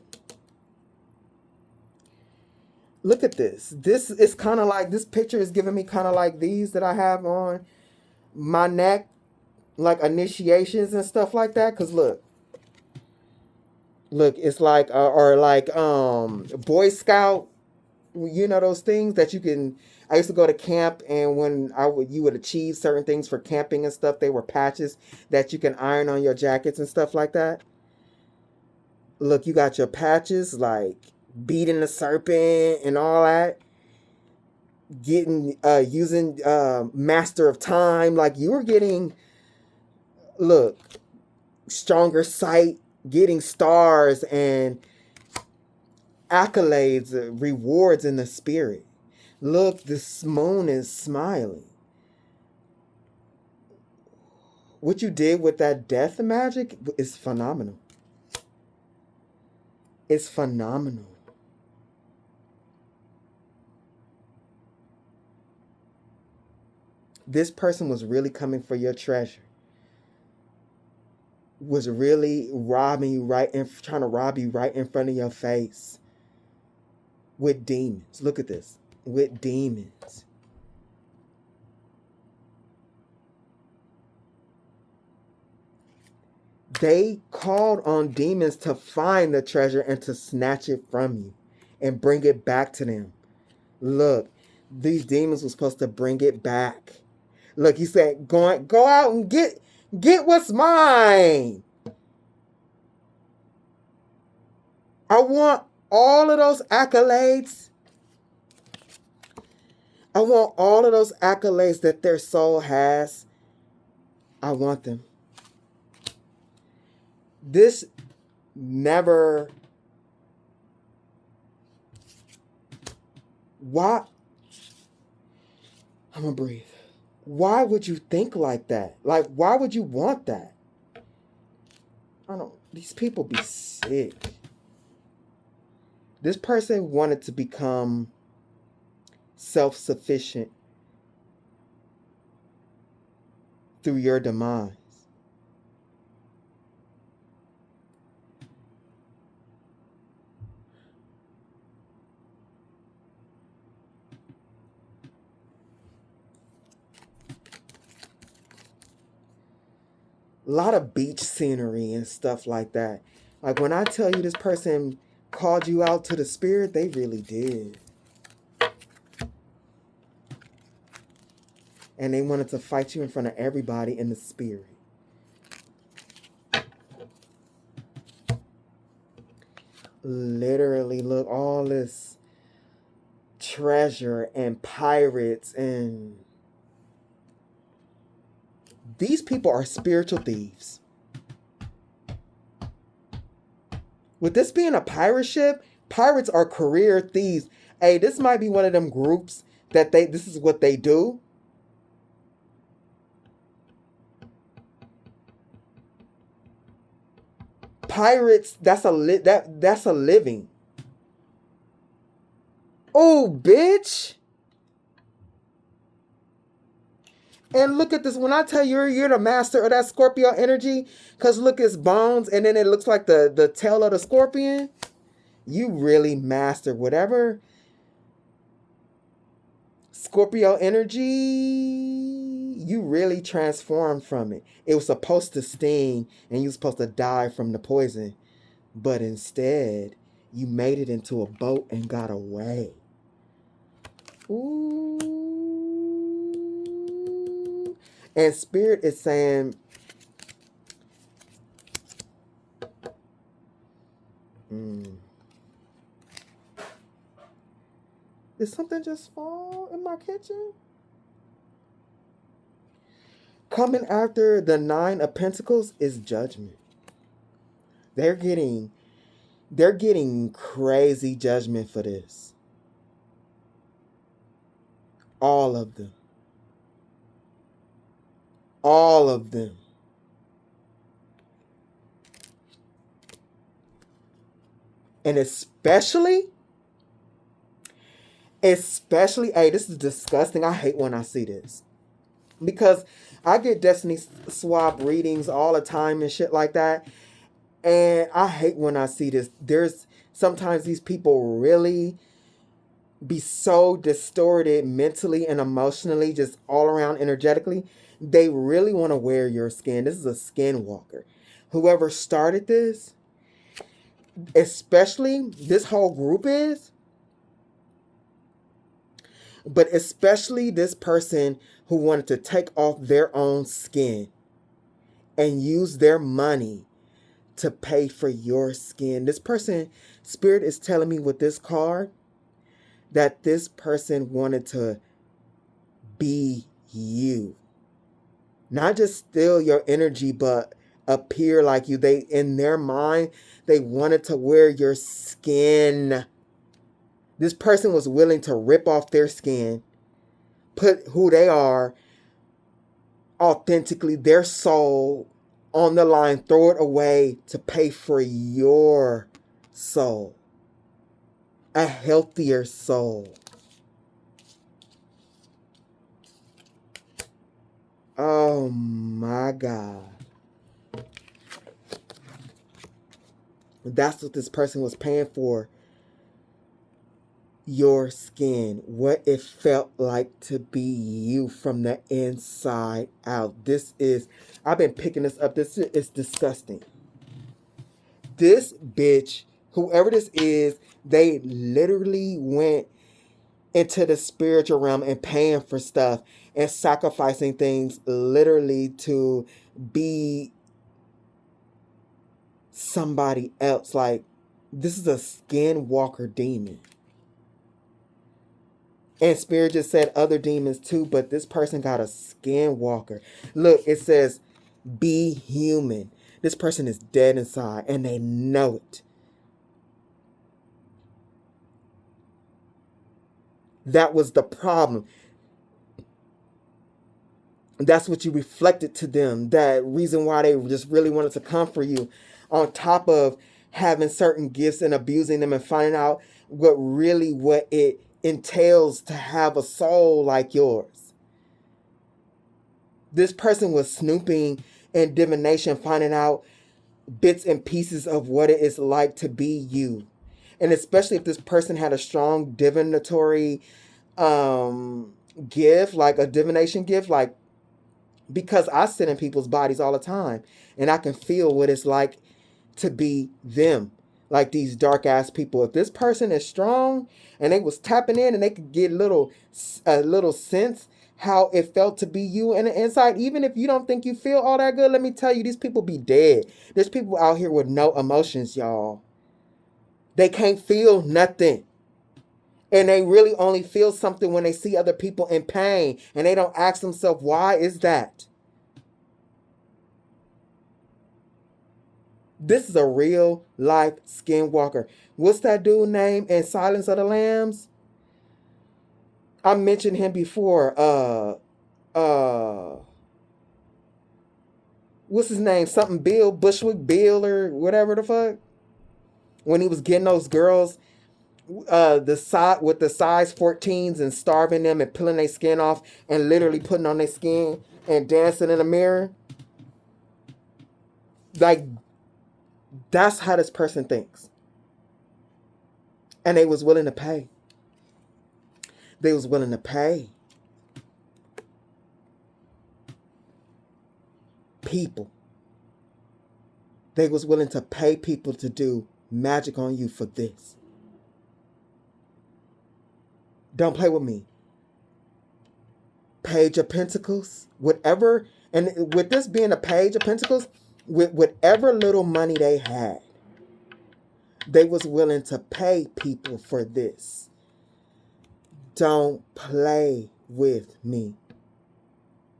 look at this. This is kind of like, this picture is giving me kind of like these that I have on my neck, like initiations and stuff like that. Because look, it's like, or like Boy Scout, you know, those things that you can, I used to go to camp, and when you would achieve certain things for camping and stuff, they were patches that you can iron on your jackets and stuff like that. Look, you got your patches like beating the serpent and all that, getting using Master of Time, like you were getting, look, stronger sight, getting stars and accolades, rewards in the spirit. Look, this moon is smiling. What you did with that death magic is phenomenal. It's phenomenal. This person was really coming for your treasure. Was really robbing you trying to rob you right in front of your face. With demons. Look at this. With demons. They called on demons to find the treasure and to snatch it from you and bring it back to them. Look, these demons were supposed to bring it back. Look, he said, go out and get what's mine. I want all of those accolades. I want all of those accolades that their soul has. I want them. This never... Why? I'm gonna breathe. Why would you think like that? Like, why would you want that? I don't... These people be sick. This person wanted to become self-sufficient through your demise. A lot of beach scenery and stuff like that. Like when I tell you this person called you out to the spirit, they really did. And they wanted to fight you in front of everybody in the spirit. Literally, look, all this treasure and pirates, and these people are spiritual thieves. With this being a pirate ship, pirates are career thieves. Hey, this might be one of them groups that this is what they do. Pirates, that's a living. Oh, bitch. And look at this. When I tell you you're the master of that Scorpio energy, because look, it's bones, and then it looks like the tail of the scorpion. You really master whatever Scorpio energy, you really transformed from it. It was supposed to sting, and you were supposed to die from the poison. But instead, you made it into a boat and got away. Ooh. And Spirit is saying, did something just fall in my kitchen? Coming after the 9 of Pentacles is judgment. They're getting crazy judgment for this. All of them. All of them. And especially, hey, this is disgusting. I hate when I see this. Because I get Destiny Swap readings all the time and shit like that. And I hate when I see this. There's sometimes these people really be so distorted mentally and emotionally, just all around energetically. They really want to wear your skin. This is a skinwalker. Whoever started this, especially this whole group is, but especially this person who wanted to take off their own skin and use their money to pay for your skin. This person, Spirit is telling me with this card that this person wanted to be you. Not just steal your energy, but appear like you. They, in their mind, they wanted to wear your skin. This person was willing to rip off their skin, put who they are authentically, their soul on the line, throw it away to pay for your soul. A healthier soul. Oh my God. That's what this person was paying for. Your skin. What it felt like to be you from the inside out. This is, I've been picking this up. This is disgusting. This bitch, whoever this is, they literally went into the spiritual realm and paying for stuff and sacrificing things literally to be somebody else. Like, this is a skinwalker demon. And Spirit just said other demons too, but this person got a skinwalker. Look, it says, be human. This person is dead inside and they know it. That was the problem. That's what you reflected to them. That reason why they just really wanted to come for you. On top of having certain gifts and abusing them and finding out what it entails to have a soul like yours. This person was snooping and divination, finding out bits and pieces of what it is like to be you. And especially if this person had a strong divinatory gift, like a divination gift, like, because I sit in people's bodies all the time and I can feel what it's like to be them, like these dark ass people. If this person is strong and they was tapping in and they could get a little sense how it felt to be you in the inside, even if you don't think you feel all that good, let me tell you, these people be dead. There's people out here with no emotions, y'all. They can't feel nothing. And they really only feel something when they see other people in pain. And they don't ask themselves, why is that? This is a real life skinwalker. What's that dude name in Silence of the Lambs? I mentioned him before. What's his name? Something Bill, Bushwick Bill or whatever the fuck. When he was getting those girls with the size 14s and starving them and peeling their skin off and literally putting on their skin and dancing in the mirror. Like, that's how this person thinks. And they was willing to pay. They was willing to pay people. They was willing to pay people to do magic on you for this. Don't play with me. Page of Pentacles, whatever, and with this being a Page of Pentacles, with whatever little money they had, they was willing to pay people for this. Don't play with me.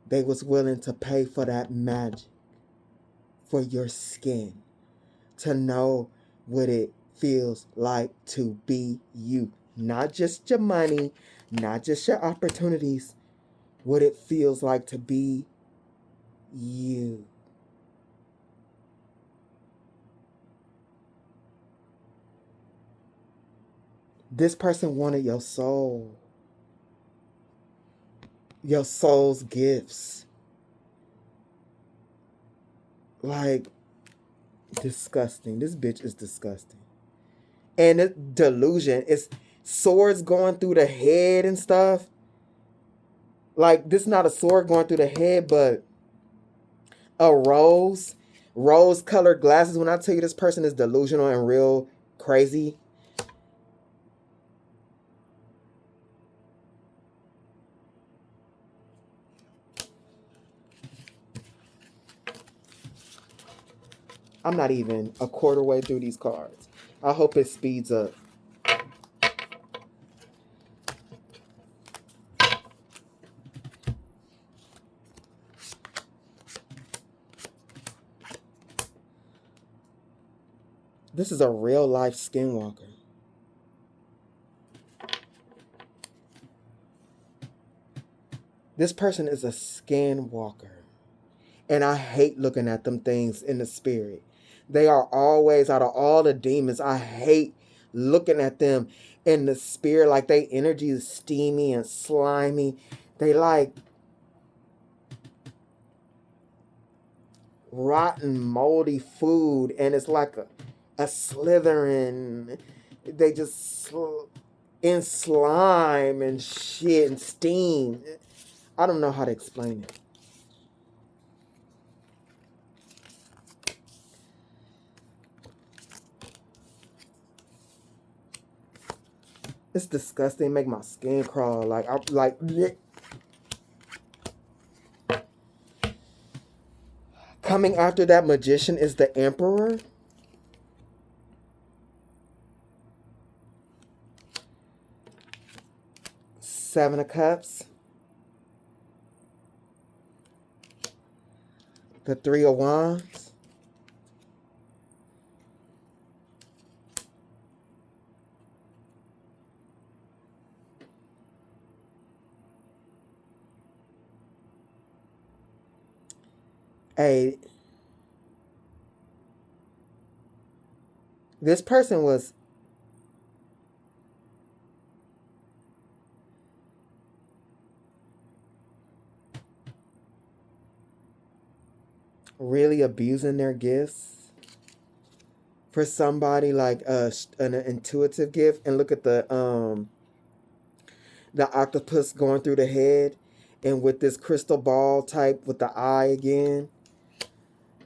They was willing to pay for that magic, for your skin, to know what it feels like to be you. Not just your money, not just your opportunities, what it feels like to be you. This person wanted your soul. Your soul's gifts. Like, Disgusting. This bitch is disgusting. And it, delusion. It's swords going through the head and stuff. Like, this is not a sword going through the head, but a rose colored glasses. When I tell you this person is delusional and real crazy. I'm not even a quarter way through these cards. I hope it speeds up. This is a real life skinwalker. This person is a skinwalker. And I hate looking at them things in the spirit. They are always, out of all the demons, I hate looking at them in the spirit. Like, they energy is steamy and slimy. They like rotten, moldy food. And it's like a slithering. They just in slime and shit and steam. I don't know how to explain it. It's disgusting. Make my skin crawl. Like, I'm like. Coming after that magician is the Emperor. Seven of Cups. The Three of Wands. Hey, this person was really abusing their gifts for somebody, like an intuitive gift. And look at the octopus going through the head, and with this crystal ball type with the eye again.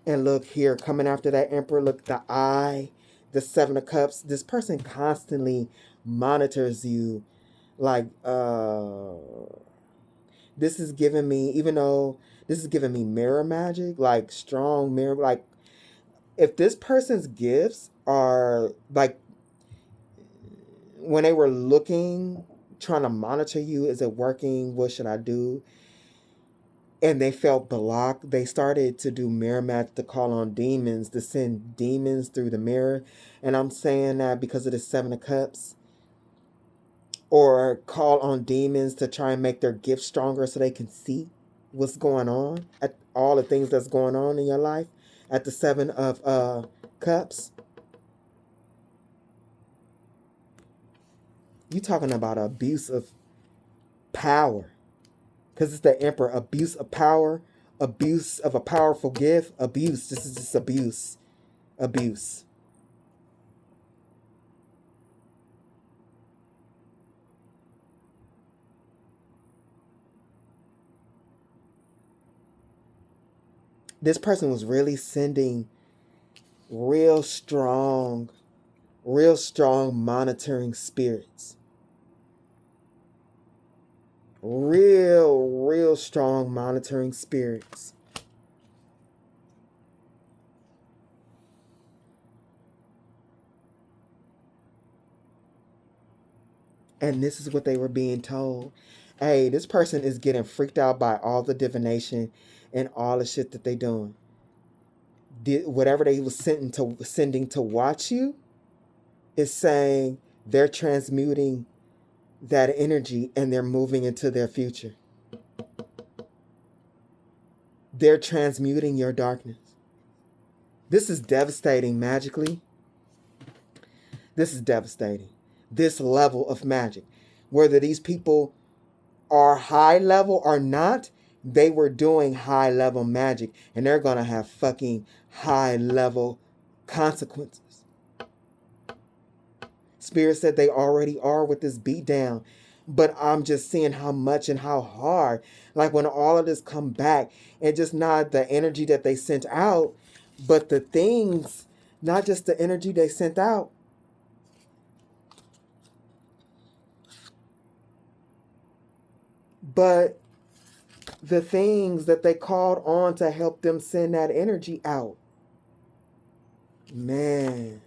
And look here, coming after that Emperor, look, the eye, the Seven of Cups. This person constantly monitors you. Like, this is giving me, even though this is giving me mirror magic, like strong mirror, like, if this person's gifts are, like, when they were looking, trying to monitor you, is it working? What should I do? And they felt blocked. They started to do mirror magic to call on demons, to send demons through the mirror. And I'm saying that because of the Seven of Cups. Or call on demons to try and make their gifts stronger so they can see what's going on, at all the things that's going on in your life. At the Seven of Cups. You talking about abuse of power. Because it's the Emperor. Abuse of power. Abuse of a powerful gift. Abuse. This is just abuse. Abuse. This person was really sending real strong monitoring spirits. Real strong monitoring spirits. And this is what they were being told. Hey, this person is getting freaked out by all the divination and all the shit that they doing. Whatever they was sending to watch you is saying they're transmuting that energy and they're moving into their future. They're transmuting your darkness. This is devastating magically. This is devastating. This level of magic. Whether these people are high level or not, they were doing high level magic. And they're going to have fucking high level consequences. Spirit said they already are with this beat down, but I'm just seeing how much and how hard. Like when all of this come back, and just not the energy that they sent out, but the things, not just the energy they sent out, but the things that they called on to help them send that energy out. Man.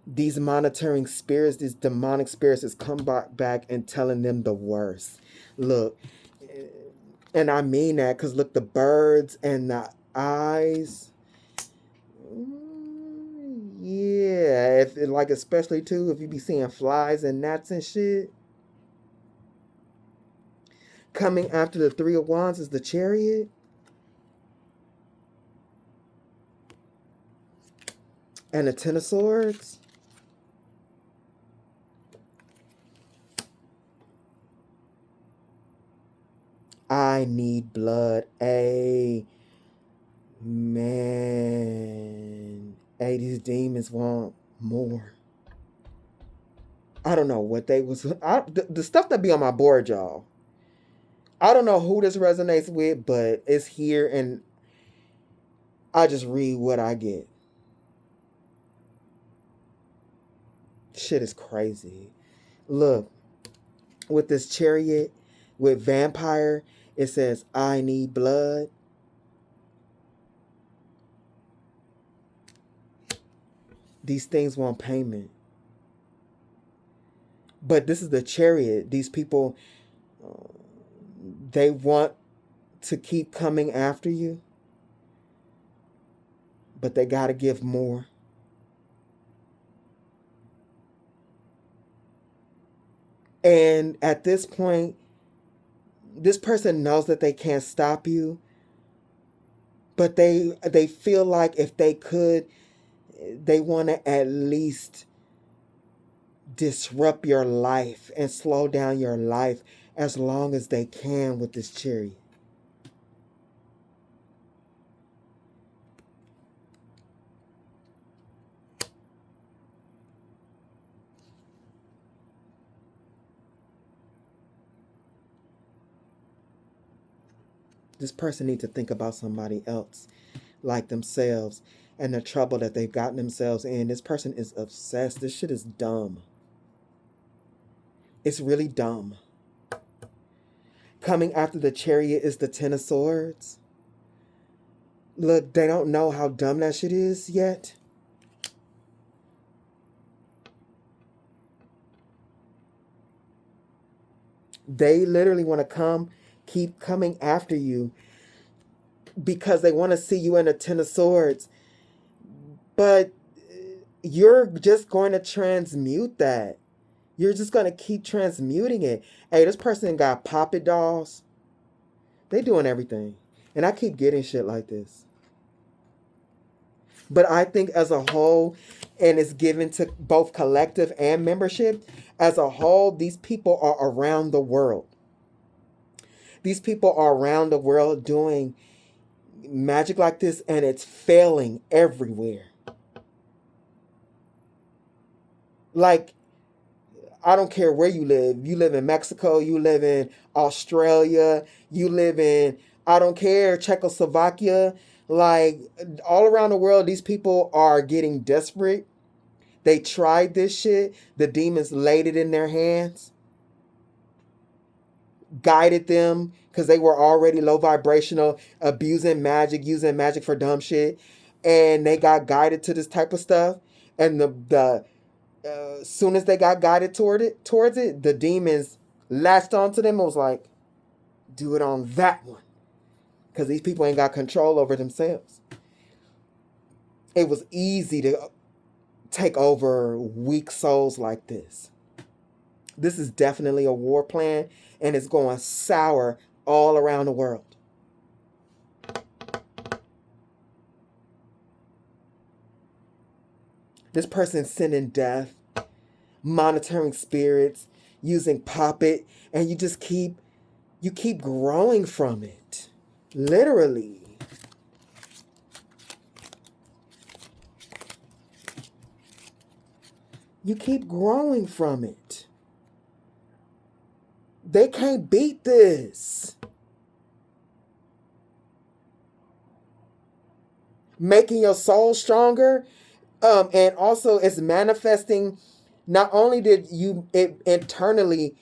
These monitoring spirits, these demonic spirits is come back and telling them the worst. Look, and I mean that because look, the birds and the eyes. Yeah, if like especially too, if you be seeing flies and gnats and shit. Coming after the Three of Wands is the Chariot. And the Ten of Swords. I need blood. Amen. Hey, these demons want more. I don't know what they was. The stuff that be on my board, y'all. I don't know who this resonates with, but it's here and I just read what I get. Shit is crazy. Look, with this Chariot, with Vampire, it says, I need blood. These things want payment. But this is the Chariot. These people, they want to keep coming after you, but they got to give more. And at this point, this person knows that they can't stop you, but they feel like if they could, they want to at least disrupt your life and slow down your life as long as they can with this Chariot. This person needs to think about somebody else like themselves and the trouble that they've gotten themselves in. This person is obsessed. This shit is dumb. It's really dumb. Coming after the Chariot is the Ten of Swords. Look, they don't know how dumb that shit is yet. They literally want to keep coming after you because they want to see you in a Ten of Swords. But you're just going to transmute that. You're just going to keep transmuting it. Hey, this person got puppet dolls. They doing everything. And I keep getting shit like this. But I think as a whole, and it's given to both collective and membership, as a whole, these people are around the world. These people are around the world doing magic like this, and it's failing everywhere. Like, I don't care where you live. You live in Mexico, you live in Australia, you live in, I don't care, Czechoslovakia. Like, all around the world, these people are getting desperate. They tried this shit. The demons laid it in their hands, guided them, because they were already low vibrational, abusing magic, using magic for dumb shit. And they got guided to this type of stuff. And as soon as they got guided towards it, the demons latched onto them and was like, do it on that one. Because these people ain't got control over themselves. It was easy to take over weak souls like this. This is definitely a war plan, and it's going sour all around the world. This person's sending death, monitoring spirits, using puppet, and you just keep You keep growing from it. Literally. You keep growing from it. They can't beat this. Making your soul stronger. And also it's manifesting. Not only did it internally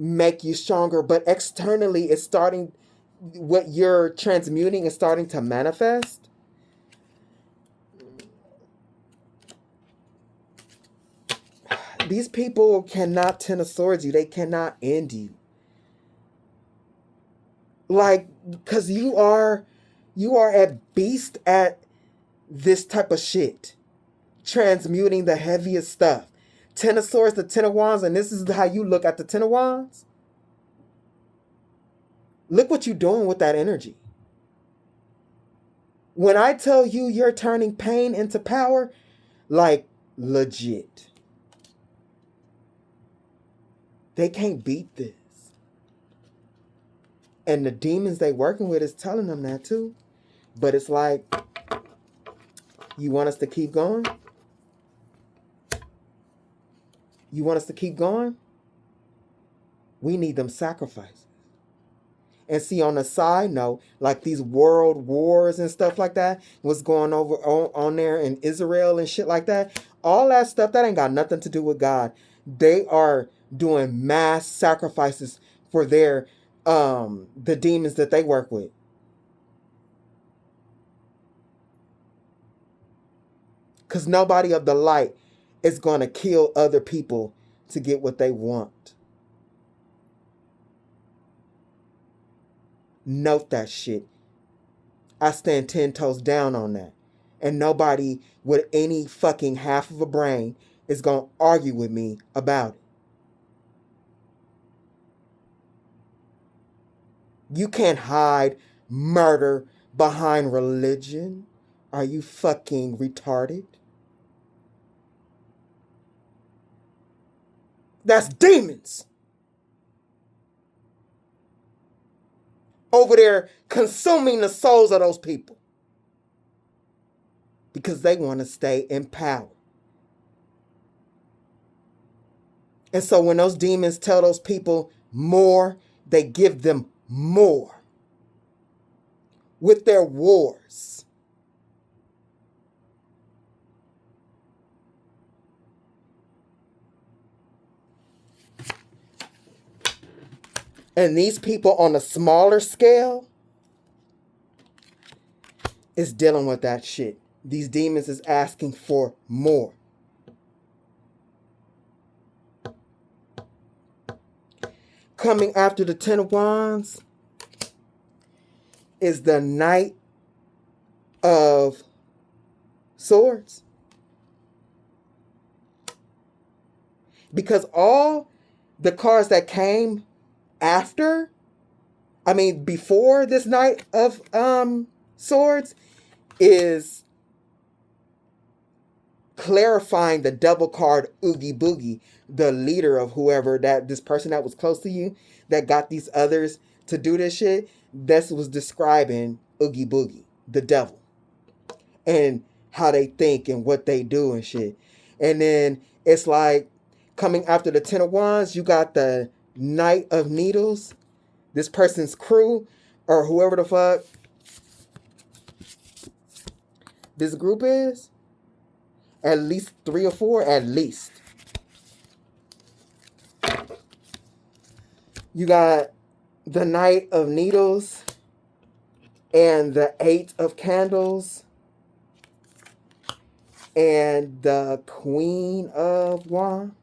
make you stronger, but externally it's starting, what you're transmuting is starting to manifest. These people cannot Ten of Swords you. They cannot end you. Like, because you are a beast at this type of shit. Transmuting the heaviest stuff. Ten of Swords, the Ten of Wands, and this is how you look at the Ten of Wands. Look what you're doing with that energy. When I tell you you're turning pain into power, like, legit. They can't beat this. And the demons they working with is telling them that too. But it's like, you want us to keep going? You want us to keep going? We need them sacrifices. And see, on the side note, like these world wars and stuff like that, what's going over on there in Israel and shit like that, all that stuff, that ain't got nothing to do with God. They are doing mass sacrifices for their the demons that they work with. Because nobody of the light is going to kill other people to get what they want. Note that shit. I stand 10 toes down on that. And nobody with any fucking half of a brain is going to argue with me about it. You can't hide murder behind religion. Are you fucking retarded? That's demons. Over there consuming the souls of those people. Because they want to stay in power. And so when those demons tell those people more, they give them more. With their wars. And these people on a smaller scale is dealing with that shit. These demons is asking for more. Coming after the Ten of Wands is the Knight of Swords. Because all the cards that came before this Knight of Swords is clarifying the double card Oogie Boogie, the leader of whoever, that this person that was close to you that got these others to do this shit. This was describing Oogie Boogie, the devil, and how they think and what they do and shit. And then it's like coming after the Ten of Wands, you got the Knight of Needles, this person's crew or whoever the fuck this group is. At least 3 or 4, at least. You got the Knight of Needles and the 8 of Candles and the Queen of Wands.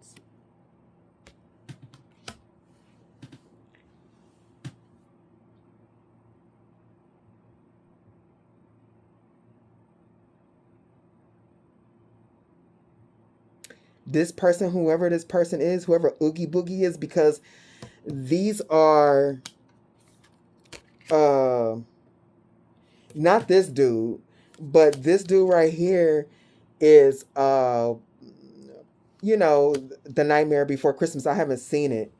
This person, whoever this person is, whoever Oogie Boogie is, because these are not this dude, but this dude right here is the Nightmare Before Christmas. I haven't seen it,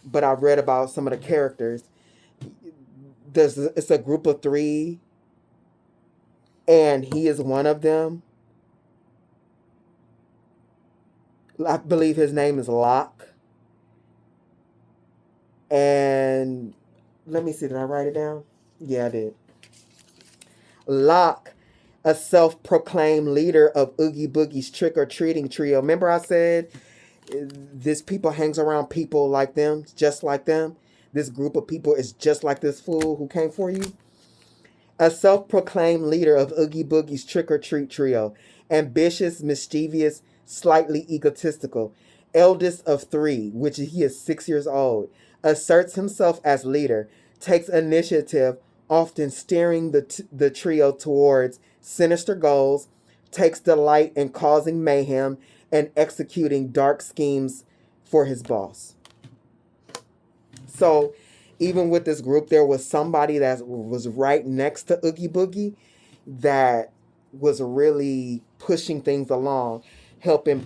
but I've read about some of the characters. It's a group of 3, and he is one of them. I believe his name is Locke. And let me see, did I write it down? Yeah, I did. Locke, a self-proclaimed leader of Oogie Boogie's trick-or-treating trio. Remember I said this people hangs around people like them, just like them? This group of people is just like this fool who came for you? A self-proclaimed leader of Oogie Boogie's trick-or-treat trio. Ambitious, mischievous, slightly egotistical. Eldest of 3, which he is 6 years old. Asserts himself as leader. Takes initiative, often steering the trio towards sinister goals. Takes delight in causing mayhem and executing dark schemes for his boss. So, even with this group, there was somebody that was right next to Oogie Boogie that was really pushing things along,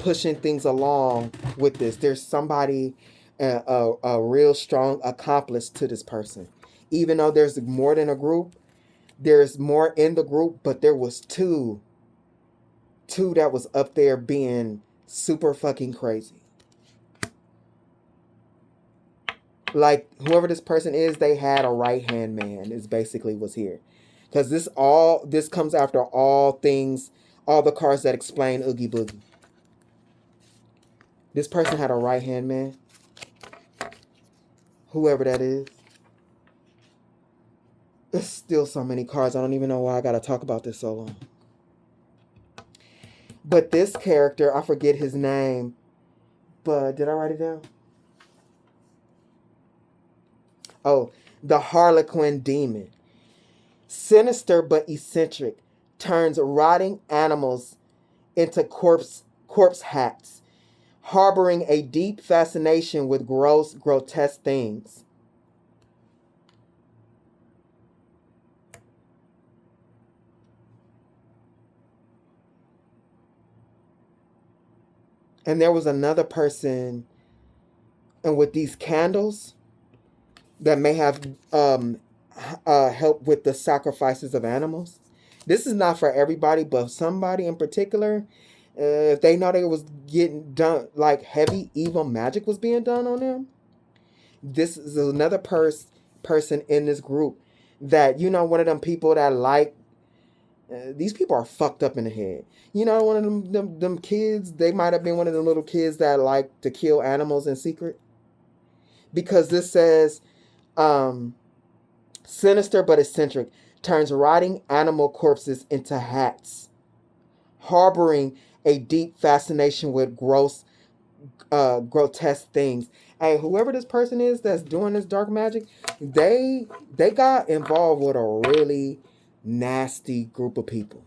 pushing things along with this. There's somebody, a real strong accomplice to this person. Even though there's more than a group, there's more in the group, but there was two that was up there being super fucking crazy. Like, whoever this person is, they had a right-hand man is basically what's here. Because this comes after all the cards that explain Oogie Boogie. This person had a right-hand man. Whoever that is. There's still so many cards. I don't even know why I got to talk about this so long. But this character, I forget his name. But did I write it down? Oh, the Harlequin demon. Sinister but eccentric. Turns rotting animals into corpse hats. Harboring a deep fascination with gross, grotesque things. And there was another person, and with these candles that may have helped with the sacrifices of animals. This is not for everybody, but somebody in particular, if they know they was getting done, like heavy evil magic was being done on them, this is another person in this group that, one of them people that like, these people are fucked up in the head. One of them kids, they might have been one of the little kids that like to kill animals in secret. Because this says, sinister but eccentric, turns rotting animal corpses into hats, harboring a deep fascination with gross, grotesque things. Hey, whoever this person is that's doing this dark magic, they got involved with a really nasty group of people.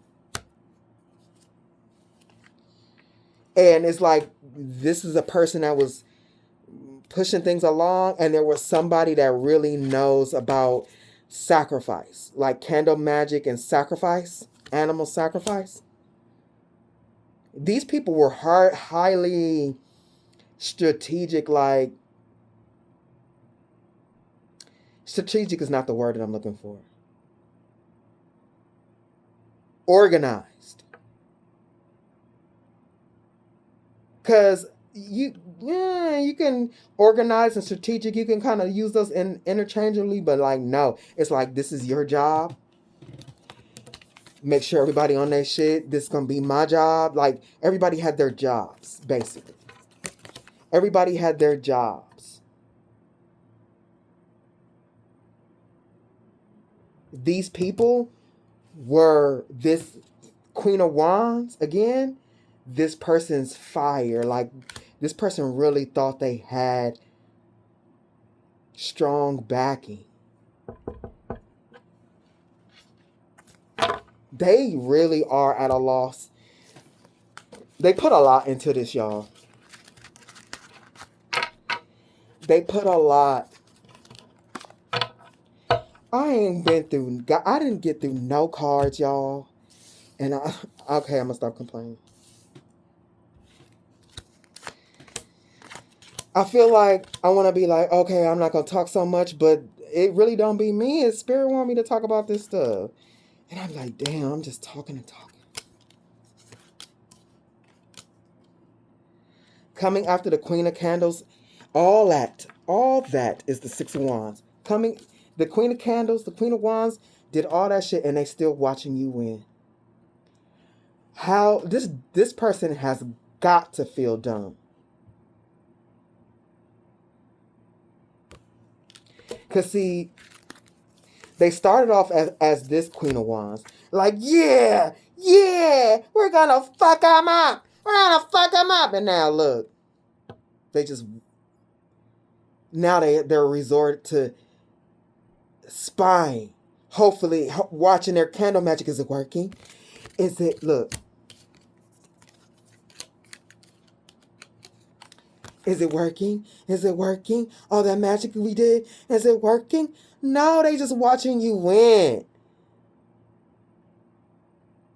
And it's like, this is a person that was pushing things along, and there was somebody that really knows about sacrifice, like candle magic and sacrifice, animal sacrifice. These people were highly strategic, like, strategic is not the word that I'm looking for. Organized. Because you can organize and strategic, you can kind of use those interchangeably, but like, no, it's like, this is your job. Make sure everybody on their shit. This is gonna be my job. Like, everybody had their jobs, basically. Everybody had their jobs. These people were this Queen of Wands again. This person's fire. Like, this person really thought they had strong backing. They really are at a loss. They put a lot into this, y'all. They put a lot. I didn't get through no cards, y'all. And okay, I'm gonna stop complaining. I feel like I want to be like, okay, I'm not going to talk so much, but it really don't be me. It's Spirit want me to talk about this stuff. And I'm like, damn, I'm just talking and talking. Coming after the Queen of Candles, all that is the Six of Wands. The Queen of Candles, the Queen of Wands did all that shit and they still watching you win. How this person has got to feel dumb. Because see, they started off as this Queen of Wands. Like, yeah, we're gonna fuck them up. And now look, they're resort to spying. Hopefully, watching their candle magic. Is it working? Is it working? Is it working? All that magic we did, is it working? No, they just watching you win.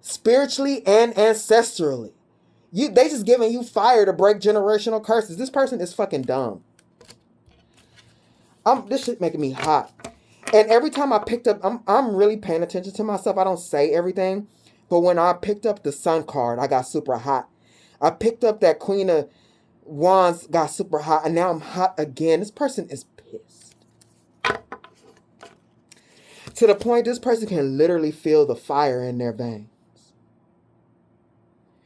Spiritually and ancestrally. They just giving you fire to break generational curses. This person is fucking dumb. This shit making me hot. And every time I picked up, I'm really paying attention to myself. I don't say everything. But when I picked up the Sun card, I got super hot. I picked up that Queen of Wands, got super hot. And now I'm hot again. This person is pissed. To the point this person can literally feel the fire in their veins.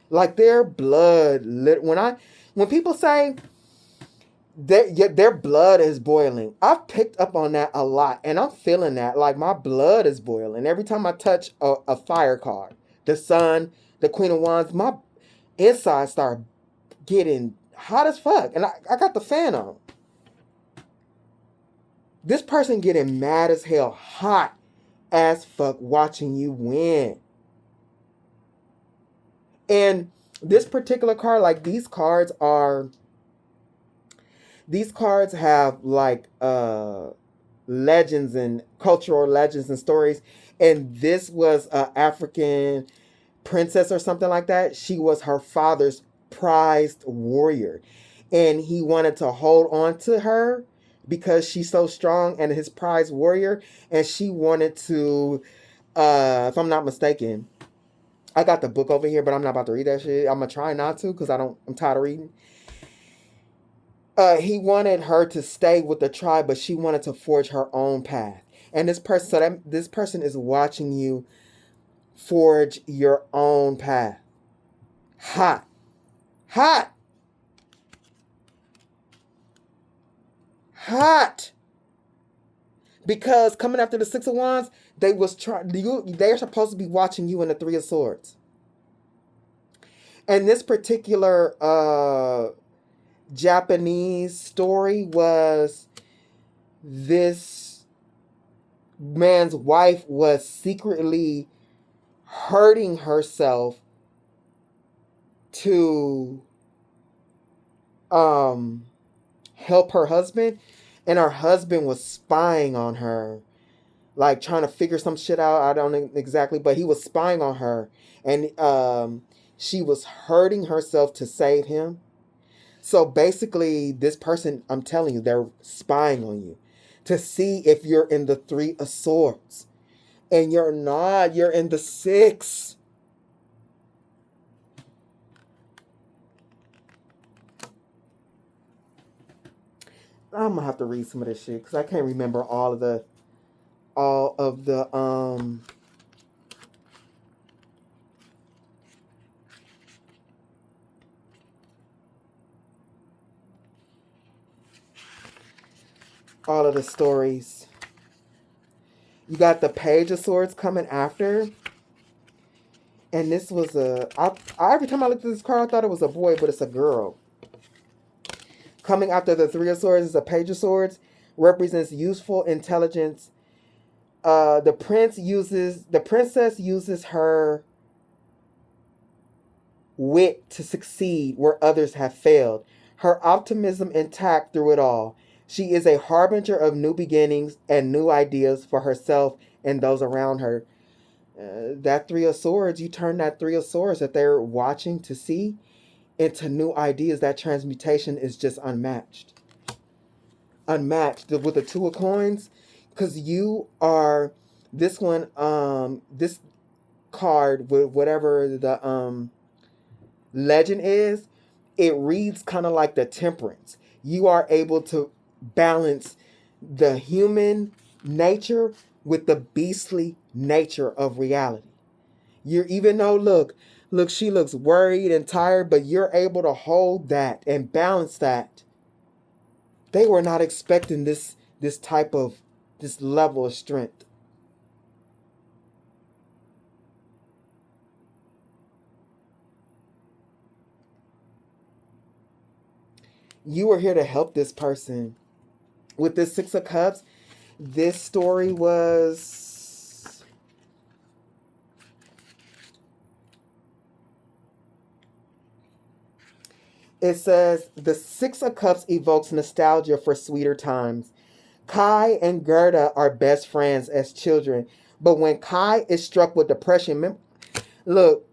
Like their blood. When people say their blood is boiling, I've picked up on that a lot, and I'm feeling that. Like my blood is boiling every time I touch a fire card, the Sun, the Queen of Wands. My insides start getting hot as fuck, and I got the fan on. This person getting mad as hell, hot as fuck, watching you win. And this particular card, like these cards have like legends and cultural legends and stories. And this was an African princess or something like that. She was her father's prized warrior. And he wanted to hold on to her because she's so strong and his prized warrior. And she wanted to, if I'm not mistaken, I got the book over here, but I'm not about to read that shit. I'm going to try not to because I'm tired of reading. He wanted her to stay with the tribe, but she wanted to forge her own path. And this person is watching you forge your own path. Hot. Because coming after the Six of Wands, they're supposed to be watching you in the Three of Swords. And this particular Japanese story was this man's wife was secretly hurting herself to help her husband, and her husband was spying on her, like trying to figure some shit out. I don't know exactly, but he was spying on her, and she was hurting herself to save him. So basically, this person, I'm telling you, they're spying on you to see if you're in the Three of Swords. And you're not. You're in the Six. I'm going to have to read some of this shit because I can't remember all of the all of the stories. You got the Page of Swords coming after. And this was every time I looked at this card, I thought it was a boy, but it's a girl. Coming after the Three of Swords is a Page of Swords. Represents useful intelligence. The princess uses her wit to succeed where others have failed. Her optimism intact through it all. She is a harbinger of new beginnings and new ideas for herself and those around her. That Three of Swords, you turn that Three of Swords that they're watching to see into new ideas. That transmutation is just unmatched. With the Two of Coins, Because you are this one, this card with whatever the legend is, it reads kind of like the temperance. You are able to balance the human nature with the beastly nature of reality. You're, even though look, she looks worried and tired, but you're able to hold that and balance that. They were not expecting this type of, this level of strength. You were here to help this person. With this Six of Cups, this story was, it says, the Six of Cups evokes nostalgia for sweeter times. Kai and Gerda are best friends as children, but when Kai is struck with depression, look,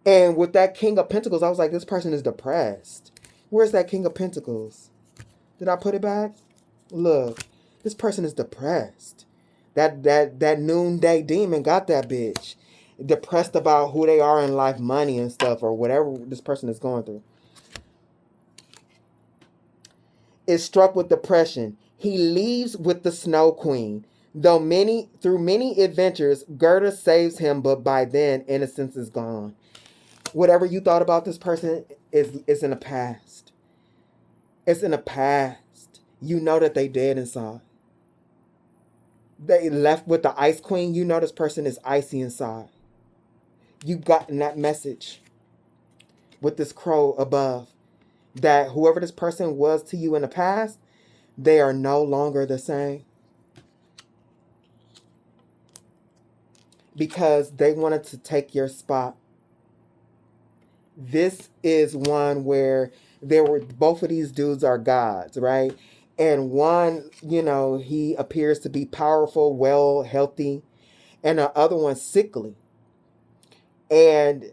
and with that King of Pentacles, I was like, this person is depressed. Where's that King of Pentacles? Did I put it back? Look, this person is depressed. That noonday demon got that bitch depressed about who they are in life, money and stuff, or whatever this person is going through. Is struck with depression. He leaves with the Snow Queen. Through many adventures, Gerda saves him, but by then, innocence is gone. Whatever you thought about this person is in the past. It's in the past. You know that they dead inside. They left with the Ice Queen. You know this person is icy inside. You've gotten that message with this crow above. That whoever this person was to you in the past, they are no longer the same. Because they wanted to take your spot. This is one where both of these dudes are gods, right? And one, he appears to be powerful, well, healthy, and the other one's sickly. And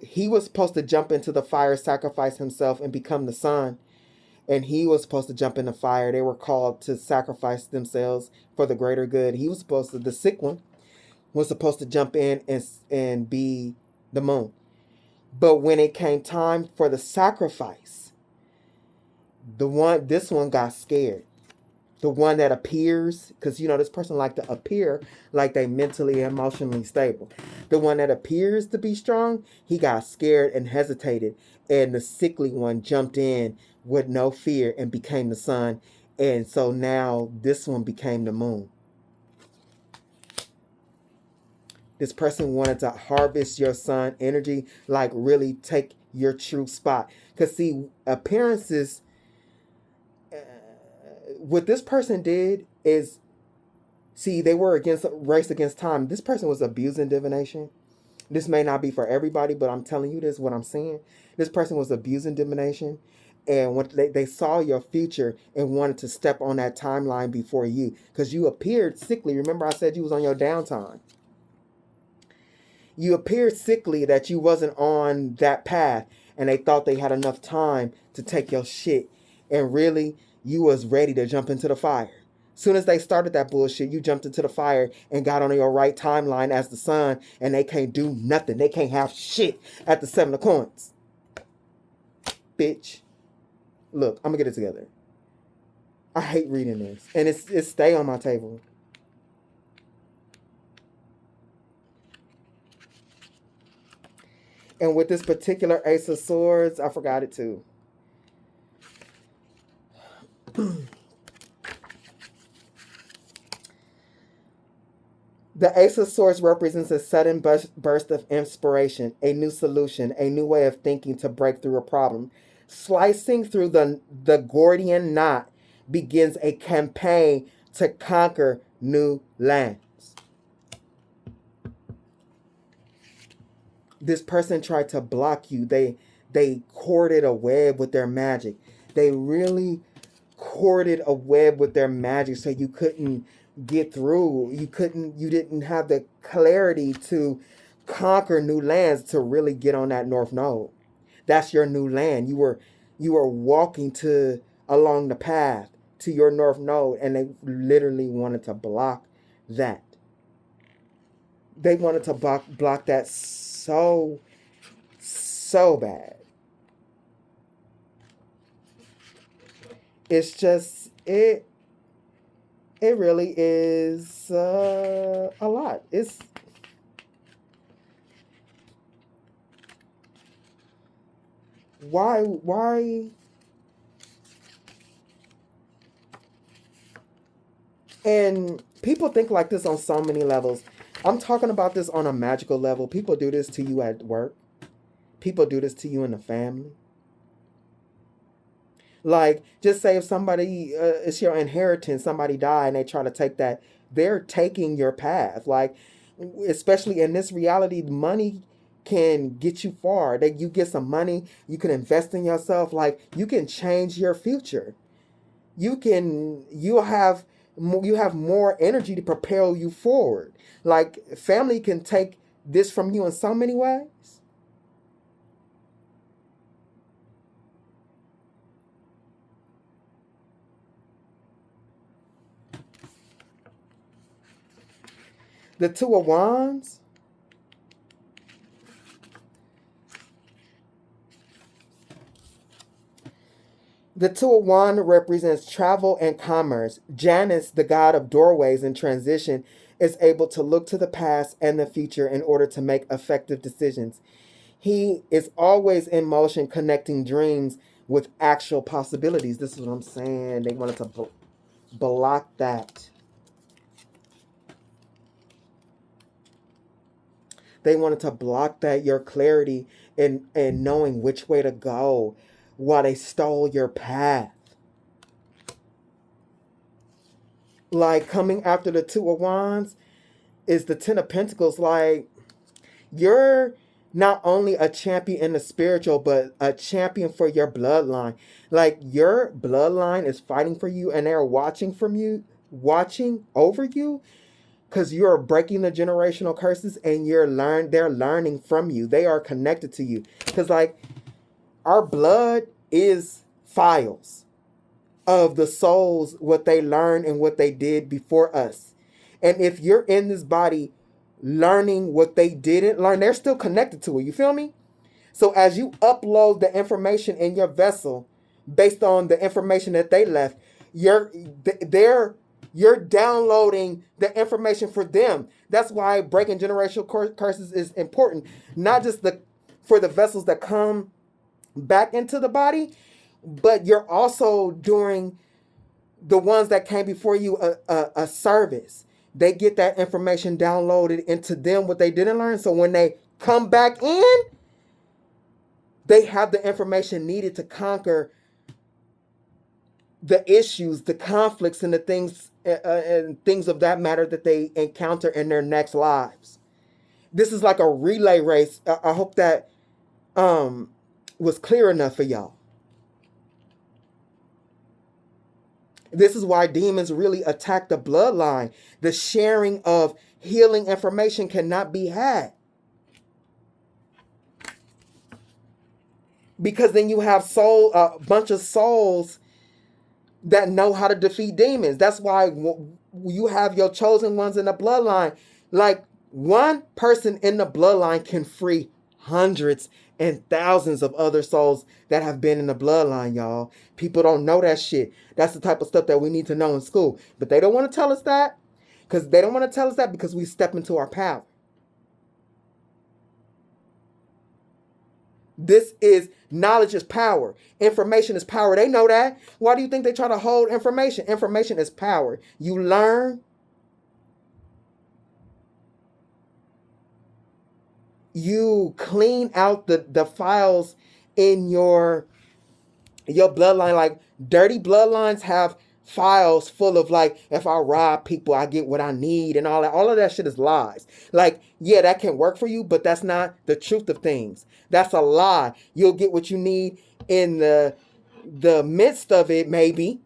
he was supposed to jump into the fire, sacrifice himself, and become the sun. And he was supposed to jump in the fire. They were called to sacrifice themselves for the greater good. He was supposed to, the sick one, was supposed to jump in and be the moon. But when it came time for the sacrifice, this one got scared. The one that appears, because this person like to appear like they mentally and emotionally stable. The one that appears to be strong, he got scared and hesitated. And the sickly one jumped in with no fear and became the sun. And so now this one became the moon. This person wanted to harvest your sun energy, like really take your true spot. Because see, appearances, what this person did is, see, they were race against time. This person was abusing divination. This may not be for everybody, but I'm telling you this, what I'm seeing. This person was abusing divination. And when they saw your future and wanted to step on that timeline before you. Because you appeared sickly. Remember I said you was on your downtime. You appeared sickly, that you wasn't on that path, and they thought they had enough time to take your shit. And really, you was ready to jump into the fire. Soon as they started that bullshit, you jumped into the fire and got on your right timeline as the sun, and they can't do nothing. They can't have shit at the 7 of coins. Bitch. Look, I'm gonna get it together. I hate reading this. And it's stay on my table. And with this particular Ace of Swords, I forgot it too. The Ace of Swords represents a sudden burst of inspiration, a new solution, a new way of thinking to break through a problem. Slicing through the Gordian knot begins a campaign to conquer new lands. This person tried to block you. They corded a web with their magic. They really corded a web with their magic so you couldn't get through. You didn't have the clarity to conquer new lands, to really get on that North Node. That's your new land. You were walking along the path to your North Node, and they literally wanted to block that. They wanted to block that so bad. It's just, it really is a lot. It's why and people think like this on so many levels. I'm talking about this on a magical level. People do this to you at work. People do this to you in the family. Like, just say if somebody, it's your inheritance, somebody died and they try to take that, they're taking your path. Like, especially in this reality, money can get you far. That you get some money, you can invest in yourself. Like, you can change your future. You have more energy to propel you forward. Like, family can take this from you in so many ways. The Two of Wands. The Two of Wands represents travel and commerce. Janus, the god of doorways and transition, is able to look to the past and the future in order to make effective decisions. He is always in motion, connecting dreams with actual possibilities. This is what I'm saying. They wanted to block that. They wanted to block that, your clarity and knowing which way to go, while they stole your path. Like, coming after the Two of Wands is the Ten of Pentacles. Like, you're not only a champion in the spiritual, but a champion for your bloodline. Like, your bloodline is fighting for you, and they're watching over you, because you're breaking the generational curses, and they're learning from you. They are connected to you. Because, like, our blood is files of the souls, what they learned and what they did before us. And if you're in this body learning what they didn't learn, they're still connected to it. You feel me? So as you upload the information in your vessel based on the information that they left, you're downloading the information for them. That's why breaking generational curses is important. Not just for the vessels that come back into the body, but you're also doing the ones that came before you a service. They get that information downloaded into them, what they didn't learn. So when they come back in, they have the information needed to conquer the issues, the conflicts, and the things and things of that matter that they encounter in their next lives. This is like a relay race. I hope that was clear enough for y'all. This is why demons really attack the bloodline. The sharing of healing information cannot be had. Because then you have a bunch of souls that know how to defeat demons. That's why you have your chosen ones in the bloodline. Like, one person in the bloodline can free hundreds and thousands of other souls that have been in the bloodline, y'all. People don't know that shit. That's the type of stuff that we need to know in school. But they don't want to tell us that. Because we step into our power. Knowledge is power. Information is power. They know that. Why do you think they try to hold information? Information is power. You learn. You clean out the files in your bloodline. Like, dirty bloodlines have files full of, like, if I rob people, I get what I need and all that. All of that shit is lies. Like, yeah, that can work for you, but that's not the truth of things. That's a lie. You'll get what you need in the midst of it, maybe,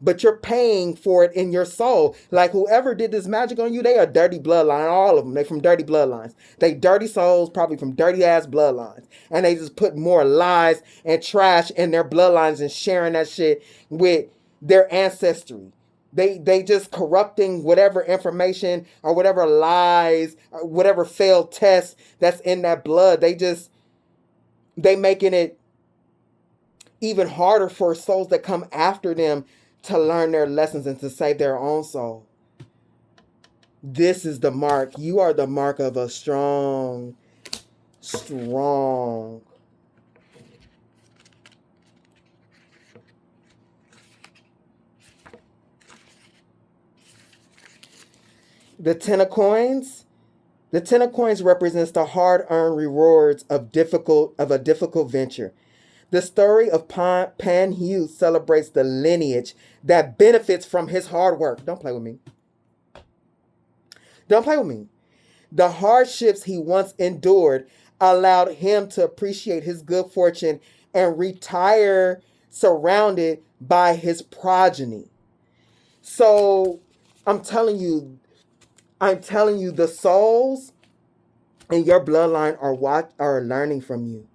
but you're paying for it in your soul. Like, whoever did this magic on you, they are dirty bloodline. All of them, they from dirty bloodlines. They dirty souls, probably from dirty ass bloodlines. And they just put more lies and trash in their bloodlines and sharing that shit with their ancestry. They just corrupting whatever information or whatever lies or whatever failed tests that's in that blood. They making it even harder for souls that come after them to learn their lessons and to save their own soul. This is the mark. You are the mark of a strong The Ten of Coins. The Ten of Coins represents the hard-earned rewards of a difficult venture. The story of Pan Hughes celebrates the lineage that benefits from his hard work. Don't play with me. Don't play with me. The hardships he once endured allowed him to appreciate his good fortune and retire surrounded by his progeny. So I'm telling you, the souls in your bloodline are learning from you.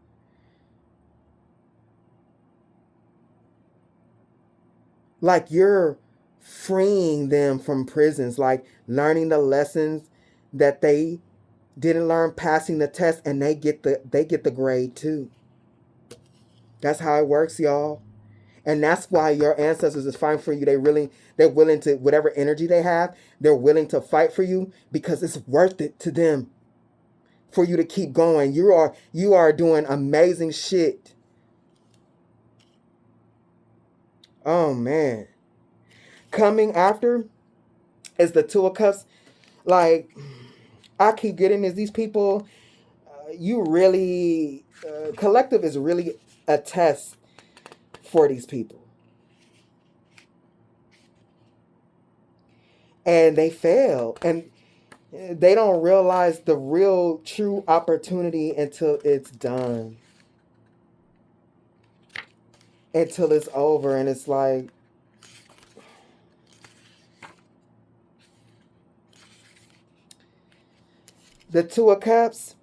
Like you're freeing them from prisons, like learning the lessons that they didn't learn, passing the test, and they get the grade too. That's how it works, y'all. And that's why your ancestors is fighting for you. They're willing to, whatever energy they have, they're willing to fight for you because it's worth it to them for you to keep going. You are doing amazing shit. Oh man. Coming after is the Two of Cups. Like, I keep getting these people, you really, collective is really a test for these people. And they fail. And they don't realize the real, true opportunity until it's done. Until it's over. And it's like, the Two of Cups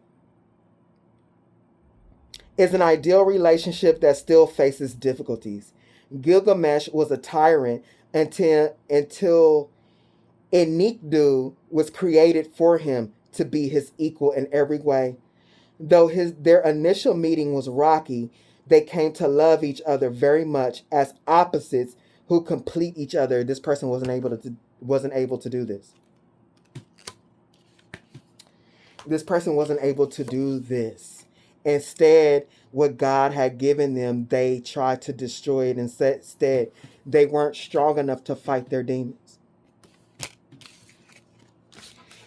is an ideal relationship that still faces difficulties. Gilgamesh was a tyrant until Enkidu was created for him to be his equal in every way. Though their initial meeting was rocky, they came to love each other very much as opposites who complete each other. This person wasn't able to do this. This person wasn't able to do this. Instead, what God had given them, they tried to destroy it. Instead, they weren't strong enough to fight their demons.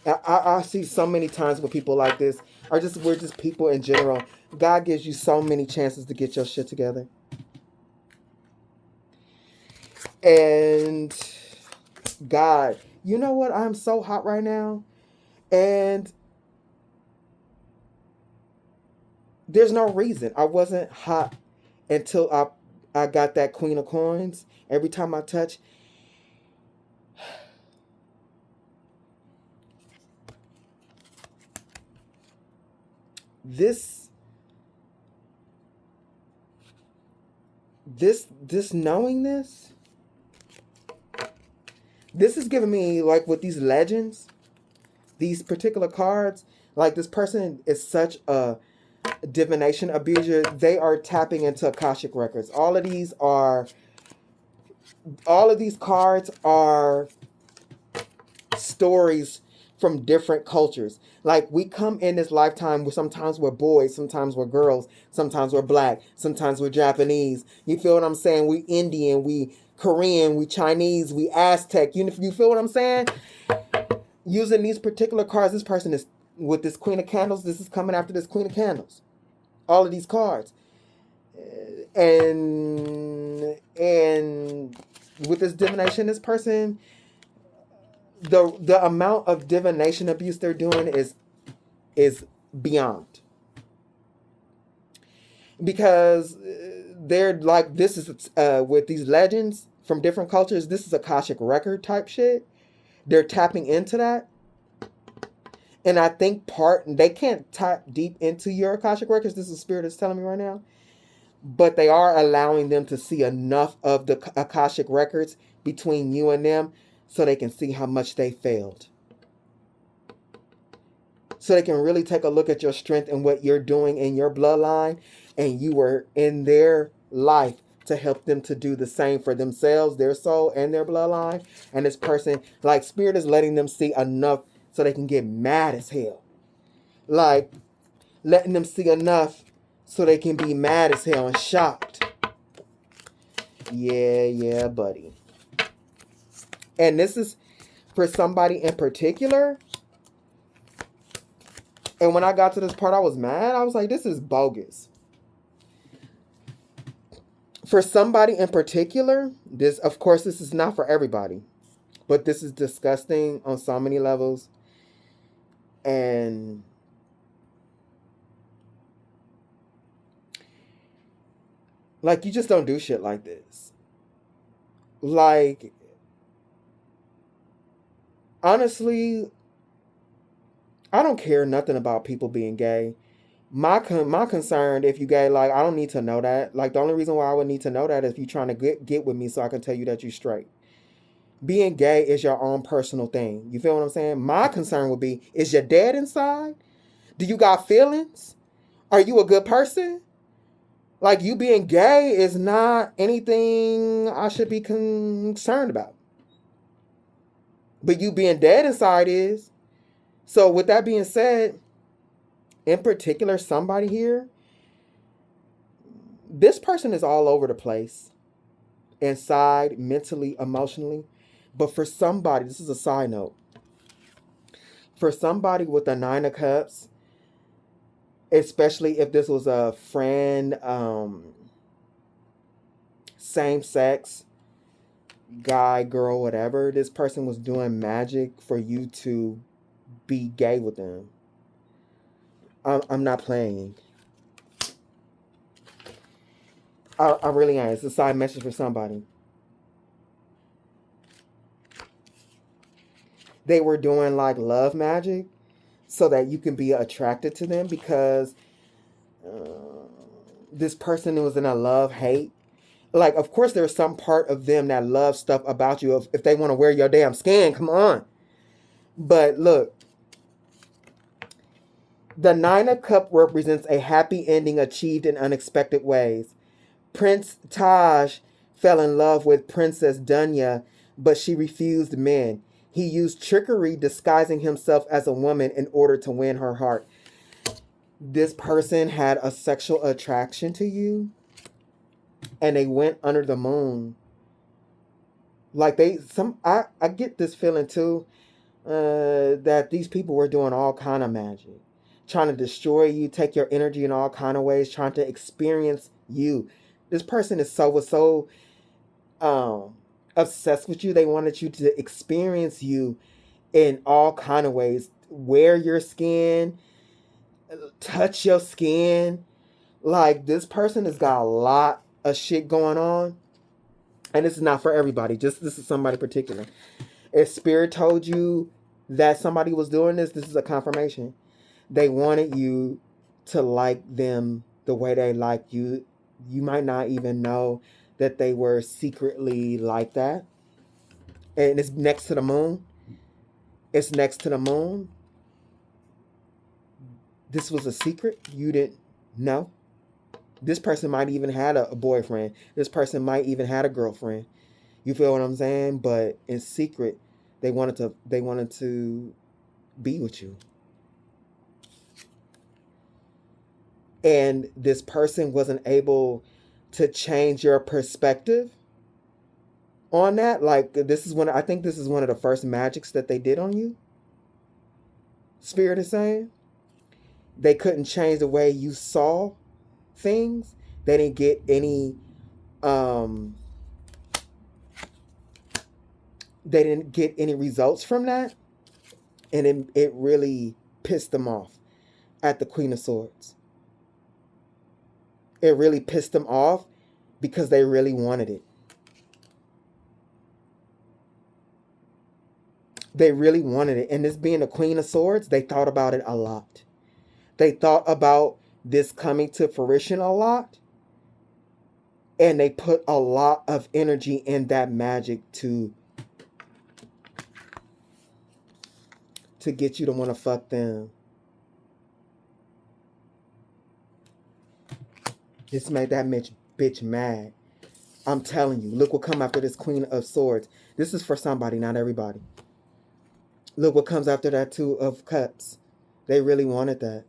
I see so many times with people like this, we're just people in general. God gives you so many chances to get your shit together. And God, you know what? I'm so hot right now. And there's no reason. I wasn't hot until I got that Queen of Coins. Every time I touch, this knowing this is giving me, like, with these legends, these particular cards, like, this person is such a divination abuser. They are tapping into Akashic records. All of these cards are stories from different cultures. Like, we come in this lifetime, sometimes we're boys, sometimes we're girls, sometimes we're black, sometimes we're Japanese. You feel what I'm saying? We Indian, we Korean, we Chinese, we Aztec. You feel what I'm saying? Using these particular cards, this person is with this Queen of Candles. This is coming after this Queen of Candles. All of these cards. And with this divination, this person, the amount of divination abuse they're doing is beyond. Because they're like, this is with these legends from different cultures, this is Akashic record type shit. They're tapping into that. And I think they can't tap deep into your Akashic records. This is Spirit is telling me right now. but they are allowing them to see enough of the Akashic records between you and them so they can see how much they failed. So they can really take a look at your strength and what you're doing in your bloodline, and you were in their life to help them to do the same for themselves, their soul, and their bloodline. And this person, like, Spirit is letting them see enough so they can get mad as hell. Like, letting them see enough so they can be mad as hell and shocked. Yeah, buddy. And this is for somebody in particular. And when I got to this part, I was mad. I was like, this is bogus. For somebody in particular, this, of course, this is not for everybody. But this is disgusting on so many levels. And like, you just don't do shit like this. Like, honestly, I don't care nothing about people being gay. My concern, if you gay, like, I don't need to know that. Like, the only reason why I would need to know that is if you're trying to get with me so I can tell you that you're straight. Being gay is your own personal thing. You feel what I'm saying? My concern would be, is your dad inside? Do you got feelings? Are you a good person? Like, you being gay is not anything I should be concerned about. But you being dead inside is. So with that being said, in particular, somebody here, this person is all over the place. Inside, mentally, emotionally. But for somebody, this is a side note. For somebody with a 9 of Cups, especially if this was a friend, same sex, guy, girl, whatever, this person was doing magic for you to be gay with them. I'm not playing. I really am. It's a side message for somebody. They were doing like love magic so that you can be attracted to them, because this person was in a love-hate. Like, of course, there's some part of them that loves stuff about you. If they want to wear your damn skin, come on. But look, the 9 of Cups represents a happy ending achieved in unexpected ways. Prince Taj fell in love with Princess Dunya, but she refused men. He used trickery, disguising himself as a woman in order to win her heart. This person had a sexual attraction to you, and they went under the moon. Like, I get this feeling too, that these people were doing all kind of magic, trying to destroy you, take your energy in all kind of ways, trying to experience you. This person is so obsessed with you. They wanted you to experience you in all kind of ways. Wear your skin, touch your skin. Like, this person has got a lot of shit going on. And this is not for everybody. Just, this is somebody particular. If Spirit told you that somebody was doing this, this is a confirmation. They wanted you to like them the way they like you. You might not even know that they were secretly like that. And it's next to the moon. It's next to the moon. This was a secret you didn't know. This person might even had a boyfriend. This person might even had a girlfriend. You feel what I'm saying? But in secret, they wanted to be with you. And this person wasn't able to change your perspective on that. Like, I think this is one of the first magics that they did on you. Spirit is saying they couldn't change the way you saw things. They didn't get any results from that, and it really pissed them off at the Queen of Swords. It really pissed them off because they really wanted it. They really wanted it. And this being the Queen of Swords, they thought about it a lot. They thought about this coming to fruition a lot. And they put a lot of energy in that magic to get you to want to fuck them. This made that bitch mad. I'm telling you, look what come after this Queen of Swords. This is for somebody, not everybody. Look what comes after that Two of Cups. They really wanted that.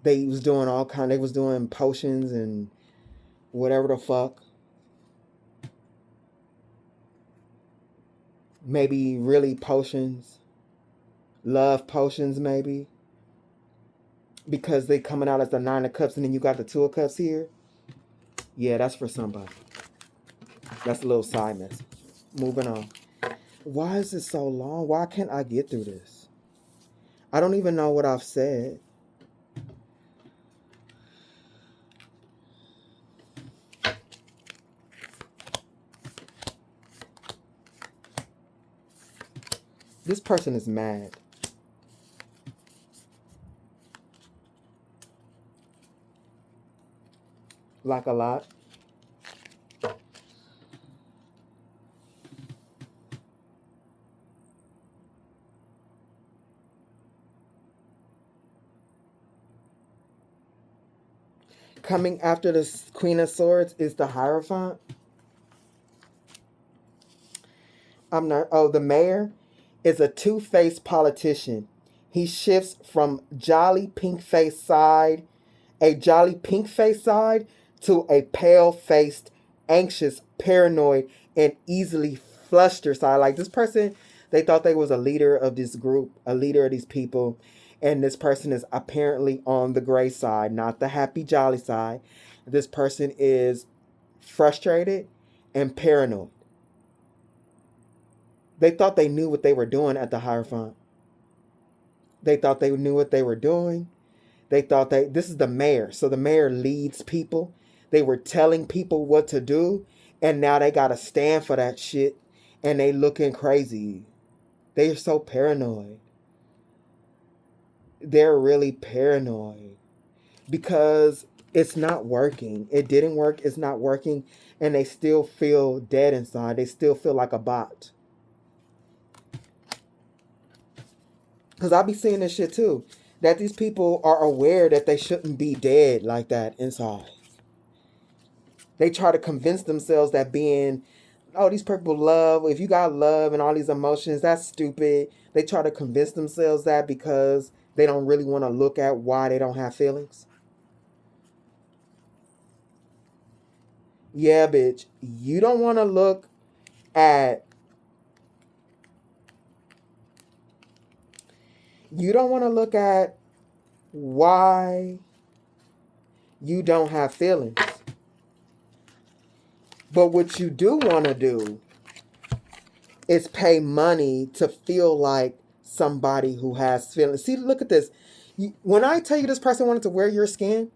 They was doing they was doing potions and whatever the fuck. Maybe really potions. Love potions, maybe. Because they coming out as the Nine of Cups and then you got the Two of Cups here. Yeah, that's for somebody. That's a little side message. Moving on. Why is this so long? Why can't I get through this? I don't even know what I've said. This person is mad. Like a lot. Coming after the Queen of Swords is the Hierophant. The mayor is a two-faced politician. He shifts from a jolly pink-faced side to a pale-faced, anxious, paranoid, and easily flustered side. Like this person, they thought they was a leader of this group, a leader of these people. And this person is apparently on the gray side, not the happy, jolly side. This person is frustrated and paranoid. They thought they knew what they were doing at the Hierophant. They thought they knew what they were doing. They thought this is the mayor. So the mayor leads people. They were telling people what to do. And now they got to stand for that shit. And they looking crazy. They're so paranoid. They're really paranoid. Because it's not working. It didn't work. It's not working. And they still feel dead inside. They still feel like a bot. Because I be seeing this shit too. That these people are aware that they shouldn't be dead like that inside. They try to convince themselves that these people love. If you got love and all these emotions, that's stupid. They try to convince themselves that because they don't really want to look at why they don't have feelings. Yeah, bitch. You don't want to look at... You don't want to look at why you don't have feelings. But what you do want to do is pay money to feel like somebody who has feelings. See, look at this. When I tell you this person wanted to wear your skin,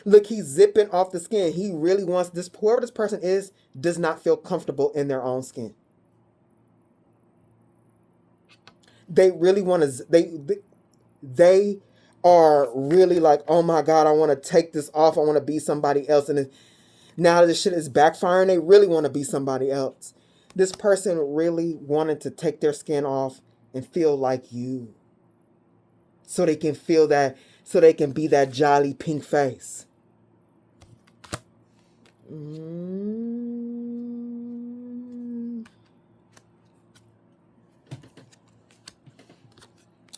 look, he's zipping off the skin. He really wants this. Whoever this person is does not feel comfortable in their own skin. They really want to. They are really like, oh my God, I want to take this off. I want to be somebody else. And now this shit is backfiring. They really want to be somebody else. This person really wanted to take their skin off and feel like you. So they can feel that, so they can be that jolly pink face.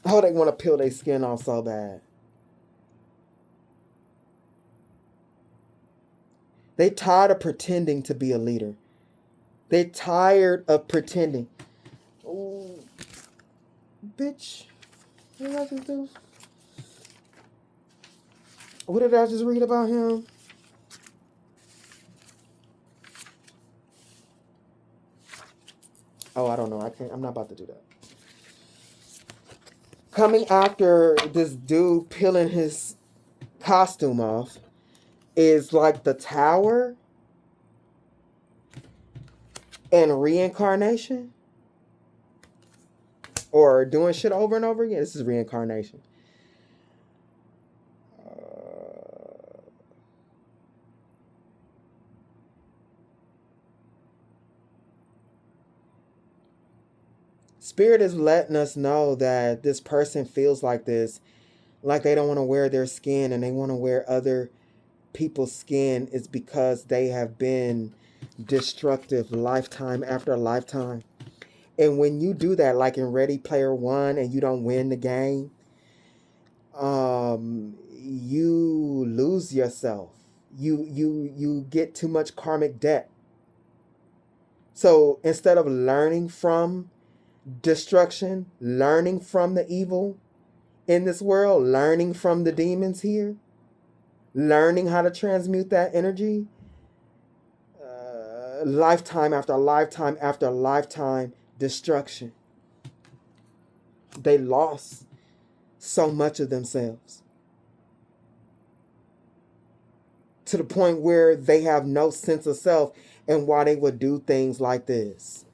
Oh, they want to peel their skin off so bad. They tired of pretending to be a leader. They tired of pretending. Ooh. Bitch. What did I just do? What did I just read about him? Oh, I don't know. I'm not about to do that. Coming after this dude peeling his costume off is like the Tower and reincarnation. Or doing shit over and over again. This is reincarnation. Spirit is letting us know that this person feels like this, like they don't want to wear their skin and they want to wear other people's skin, is because they have been destructive lifetime after lifetime. And when you do that, like in Ready Player One, and you don't win the game, you lose yourself. You get too much karmic debt. So instead of learning from destruction, learning from the evil in this world, learning from the demons here, learning how to transmute that energy, lifetime after lifetime after lifetime destruction. They lost so much of themselves to the point where they have no sense of self and why they would do things like this.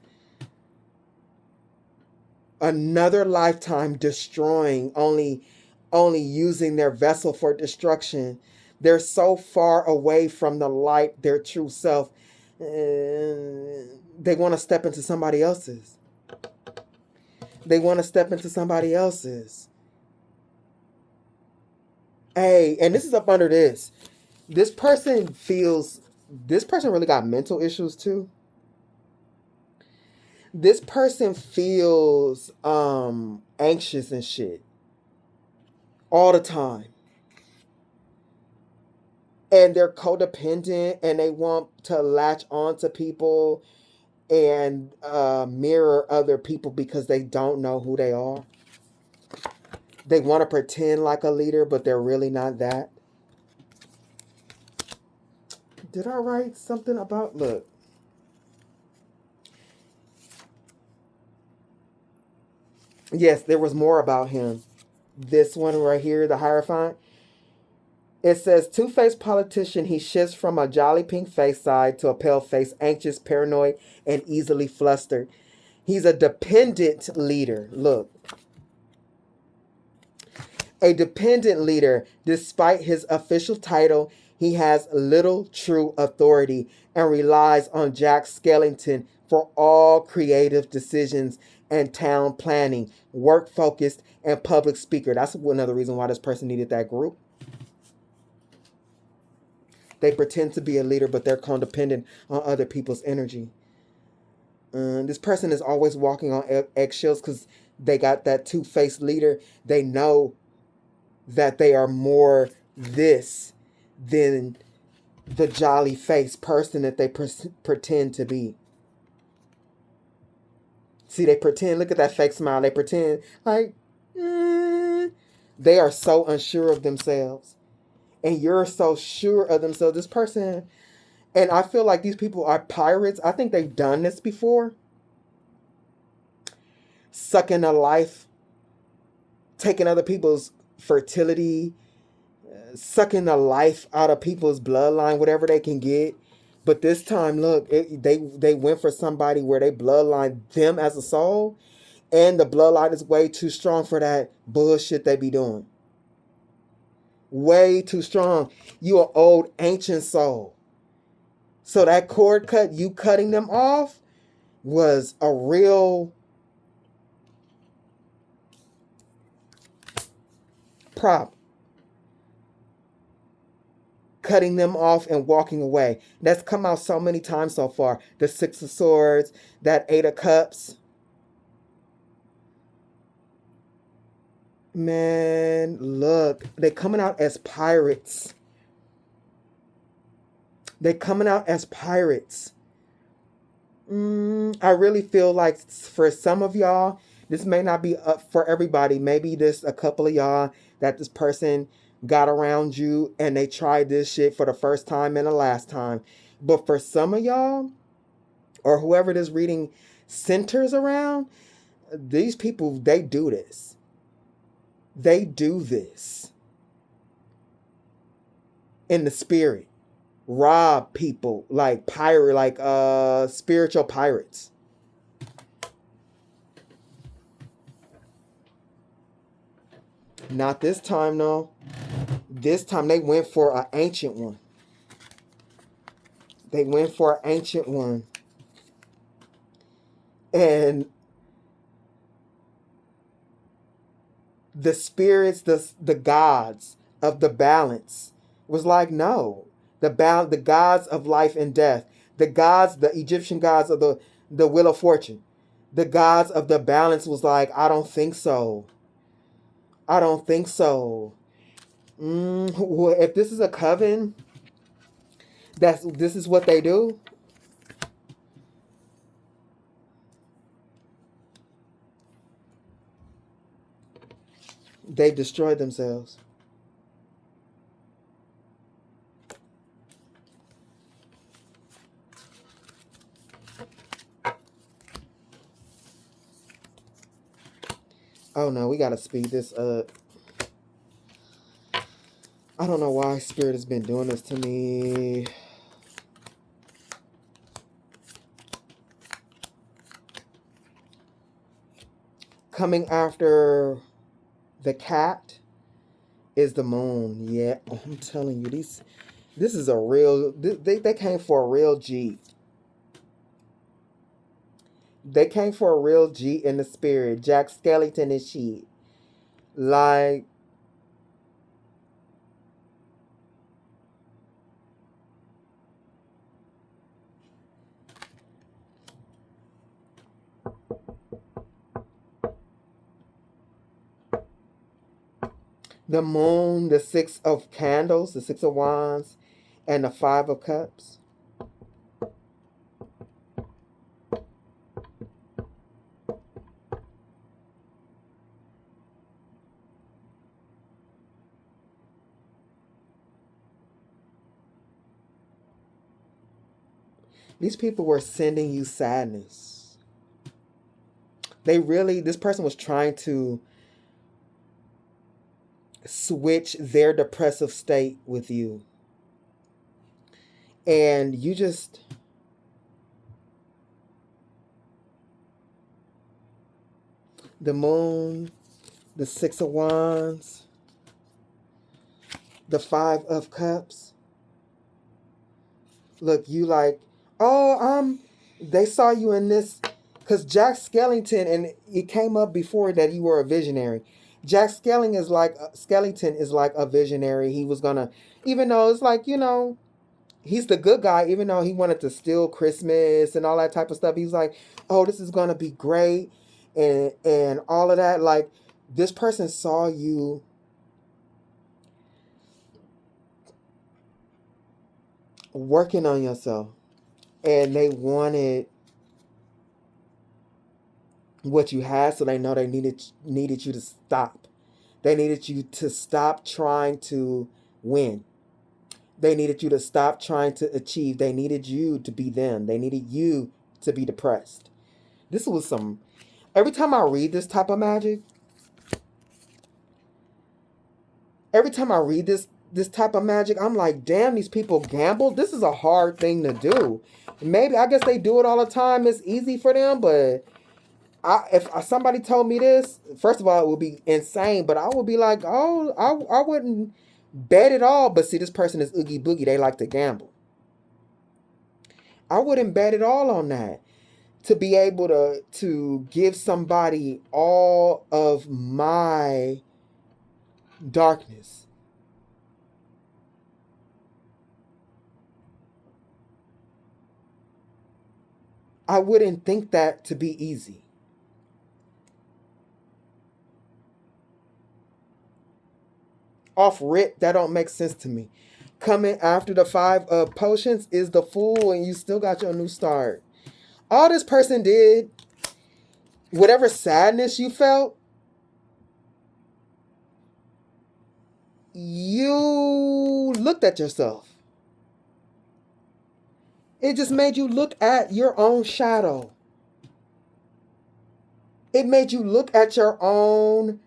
Another lifetime destroying, only using their vessel for destruction. They're so far away from the light, their true self. They want to step into somebody else's. They want to step into somebody else's. Hey, and this is up under this. This person really got mental issues too. This person feels anxious and shit all the time. And they're codependent and they want to latch on to people and mirror other people because they don't know who they are. They want to pretend like a leader, but they're really not that. Did I write something about, look. Yes, there was more about him. This one right here, the Hierophant. It says, two-faced politician, he shifts from a jolly pink face side to a pale face, anxious, paranoid, and easily flustered. He's a dependent leader. Look. A dependent leader. Despite his official title, he has little true authority and relies on Jack Skellington for all creative decisions and town planning, work-focused, and public speaker. That's another reason why this person needed that group. They pretend to be a leader, but they're codependent on other people's energy. This person is always walking on eggshells because they got that two-faced leader. They know that they are more this than the jolly face person that they pretend to be. See, they pretend, look at that fake smile. They pretend like, they are so unsure of themselves. And you're so sure of themselves. This person, and I feel like these people are pirates. I think they've done this before. Sucking the life, taking other people's fertility, sucking the life out of people's bloodline, whatever they can get. But this time, look, they went for somebody where they bloodline them as a soul, and the bloodline is way too strong for that bullshit they be doing. Way too strong. You an old ancient soul. So that cord cut, you cutting them off, was a real prop. Cutting them off and walking away. That's come out so many times so far. The Six of Swords, that Eight of Cups. Man, look, they're coming out as pirates. They're coming out as pirates. I really feel like for some of y'all, this may not be up for everybody. Maybe there's a couple of y'all that this person got around you and they tried this shit for the first time and the last time. But for some of y'all, or whoever this reading centers around, these people, they do this. They do this in the spirit. Rob people like pirate, like spiritual pirates. Not this time, no. This time they went for an ancient one. They went for an ancient one. And the spirits, the gods of the balance was like, no, the gods of life and death, the gods, the Egyptian gods of the wheel of fortune, the gods of the balance was like, I don't think so. I don't think so. Well, if this is a coven, this is what they do. They destroyed themselves. Oh no, we gotta speed this up. I don't know why Spirit has been doing this to me. Coming after the cat is the moon. Yeah, I'm telling you, this is a real, they came for a real G. They came for a real G in the spirit. Jack Skellington and shit. Like, the moon, the 6 of candles, the 6 of wands, and the 5 of cups. These people were sending you sadness. This person was trying to switch their depressive state with you. And you just, the moon, the 6 of wands, the 5 of cups. Look, you like, oh, they saw you in this, because Jack Skellington, and it came up before that you were a visionary. Jack Skellington is like a visionary. He was gonna, even though it's like, he's the good guy, even though he wanted to steal Christmas and all that type of stuff. He was like, oh, this is gonna be great, and all of that. Like, this person saw you working on yourself, and they wanted what you had, so they know they needed you to stop. They needed you to stop trying to win. They needed you to stop trying to achieve. They needed you to be them. They needed you to be depressed. This was some, every time I read this type of magic, every time I read this type of magic, I'm like, damn, these people gamble. This is a hard thing to do. Maybe, I guess they do it all the time. It's easy for them, but if somebody told me this, first of all, it would be insane, but I would be like, oh, I wouldn't bet it all. But see, this person is Oogie Boogie. They like to gamble. I wouldn't bet it all on that. To be able to give somebody all of my darkness. I wouldn't think that to be easy. Off rip, that don't make sense to me. Coming after the 5 of potions is the Fool, and you still got your new start. All this person did, whatever sadness you felt, you looked at yourself. It just made you look at your own shadow. It made you look at your own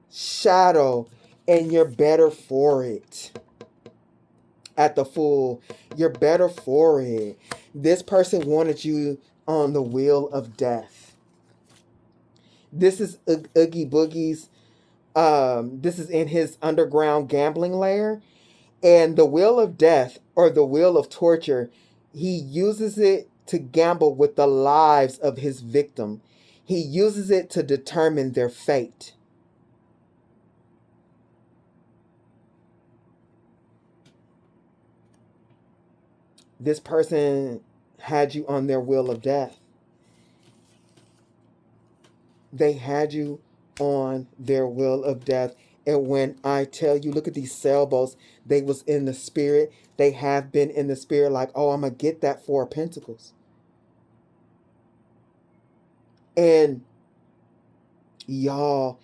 shadow, and you're better for it. At the Fool, you're better for it. This person wanted you on the wheel of death. This is Oogie Boogie's, this is in his underground gambling lair. And the wheel of death, or the wheel of torture, he uses it to gamble with the lives of his victim. He uses it to determine their fate. This person had you on their wheel of death. They had you on their wheel of death. And when I tell you, look at these sailboats, they was in the spirit. They have been in the spirit like, oh, I'm going to get that Four of Pentacles. And y'all,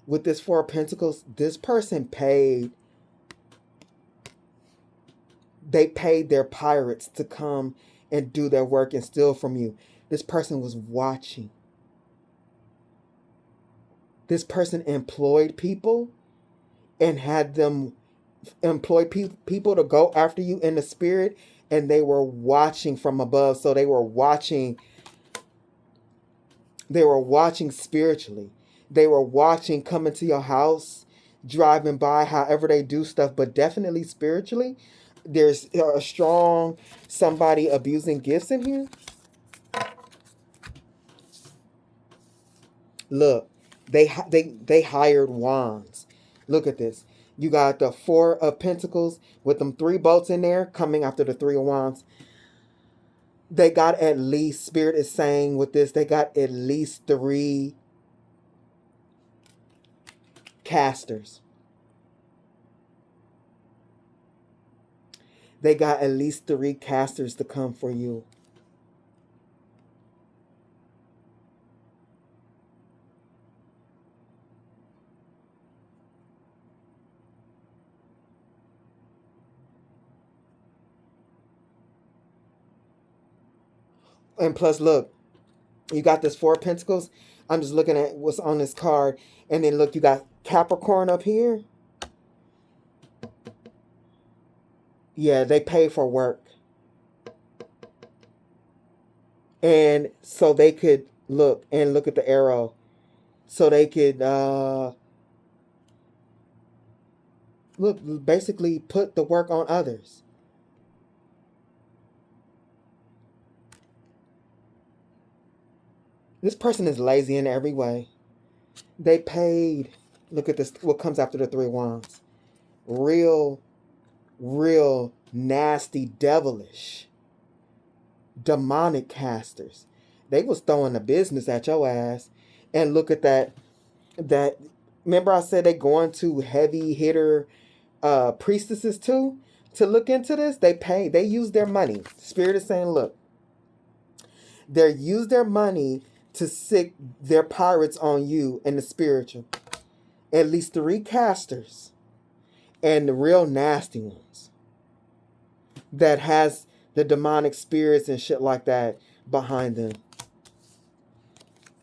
with this Four of Pentacles, this person paid. They paid their pirates to come and do their work and steal from you. This person was watching. This person employed people and had them employ people to go after you in the spirit, and they were watching from above. So they were watching spiritually. They were watching coming to your house, driving by, however they do stuff, but definitely spiritually. There's a strong somebody abusing gifts in here. Look, they hired wands. Look at this. You got the Four of Pentacles with them 3 bolts in there coming after the 3 of Wands. They got at least, Spirit is saying with this, they got at least 3 casters. They got at least 3 casters to come for you. And plus, look, you got this 4 of Pentacles. I'm just looking at what's on this card. And then look, you got Capricorn up here. Yeah, they pay for work. And so they could look at the arrow. So they could look, basically put the work on others. This person is lazy in every way. They paid. Look at this, what comes after the 3 of Wands. Real nasty, devilish, demonic casters. They was throwing the business at your ass. And look at that. Remember I said they going to heavy hitter priestesses too to look into this? They paid. They use their money. Spirit is saying, look, they use their money to sick their pirates on you in the spiritual. At least 3 casters. And the real nasty ones. That has the demonic spirits and shit like that behind them.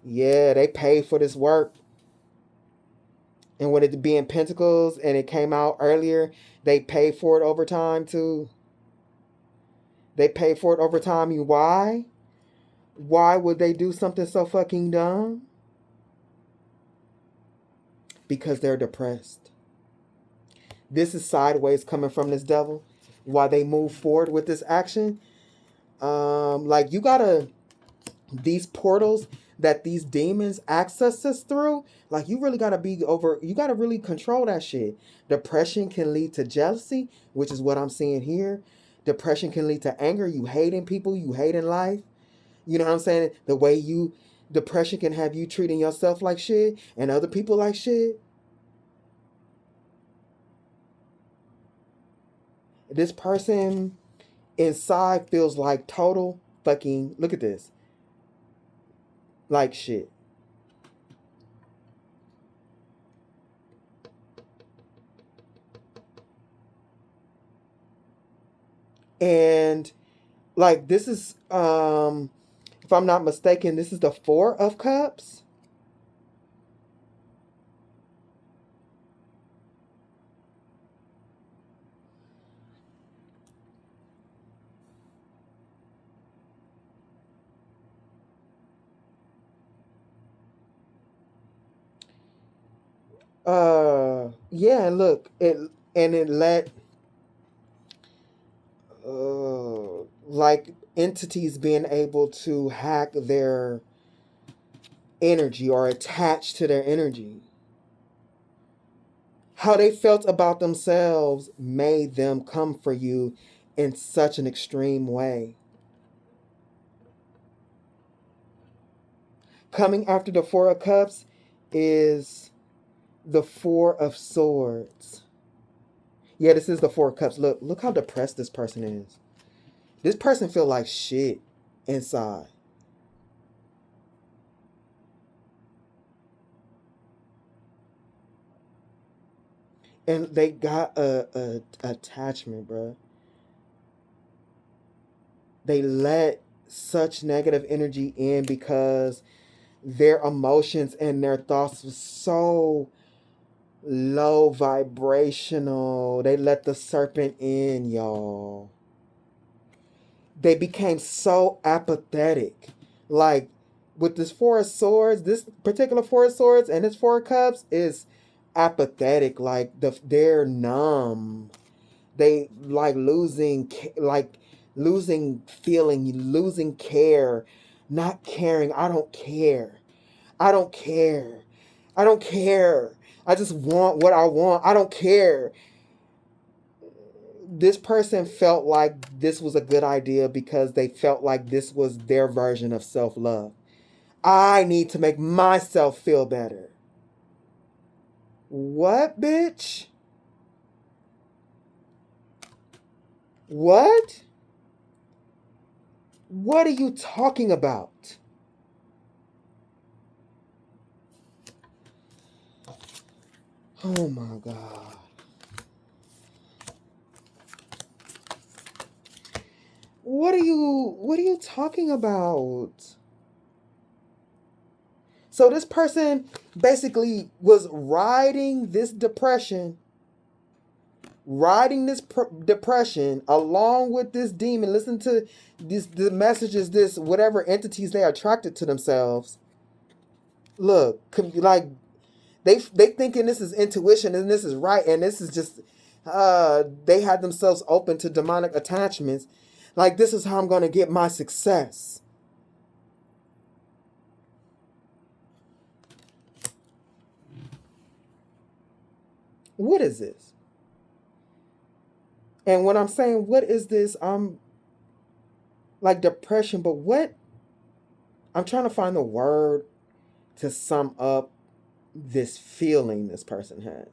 Yeah, they paid for this work. And with it being Pentacles and it came out earlier, they paid for it over time too. They paid for it over time. Why? Why would they do something so fucking dumb? Because they're depressed. This is sideways coming from this devil. Why they move forward with this action. Like you gotta, these portals that these demons access us through, like you really gotta you gotta really control that shit. Depression can lead to jealousy, which is what I'm seeing here. Depression can lead to anger. You hating people, you hating life. You know what I'm saying? Depression can have you treating yourself like shit and other people like shit. This person inside feels like total fucking, look at this, like shit. And like this is, if I'm not mistaken, this is the 4 of Cups. Yeah, and look, it let like entities being able to hack their energy or attach to their energy. How they felt about themselves made them come for you in such an extreme way. Coming after the Four of Cups is the Four of Swords. Yeah, this is the Four of Cups. Look how depressed this person is. This person feel like shit inside. And they got a attachment, bro. They let such negative energy in because their emotions and their thoughts was so low vibrational. They let the serpent in, y'all. They became so apathetic. Like with this Four of Swords, this particular Four of Swords and this Four of Cups is apathetic. Like they're numb. They like losing feeling, losing care, not caring. I don't care. I don't care. I don't care. I just want what I want. I don't care. This person felt like this was a good idea because they felt like this was their version of self-love. I need to make myself feel better. What, bitch? What? What are you talking about? Oh my God. What are you talking about? So this person basically was riding this depression along with this demon. Listen to the messages, this whatever entities they attracted to themselves. Look, like they thinking this is intuition and this is right, and this is just they had themselves open to demonic attachments. Like, this is how I'm going to get my success. What is this? And when I'm saying, what is this? I'm like depression, but what? I'm trying to find the word to sum up this feeling this person has.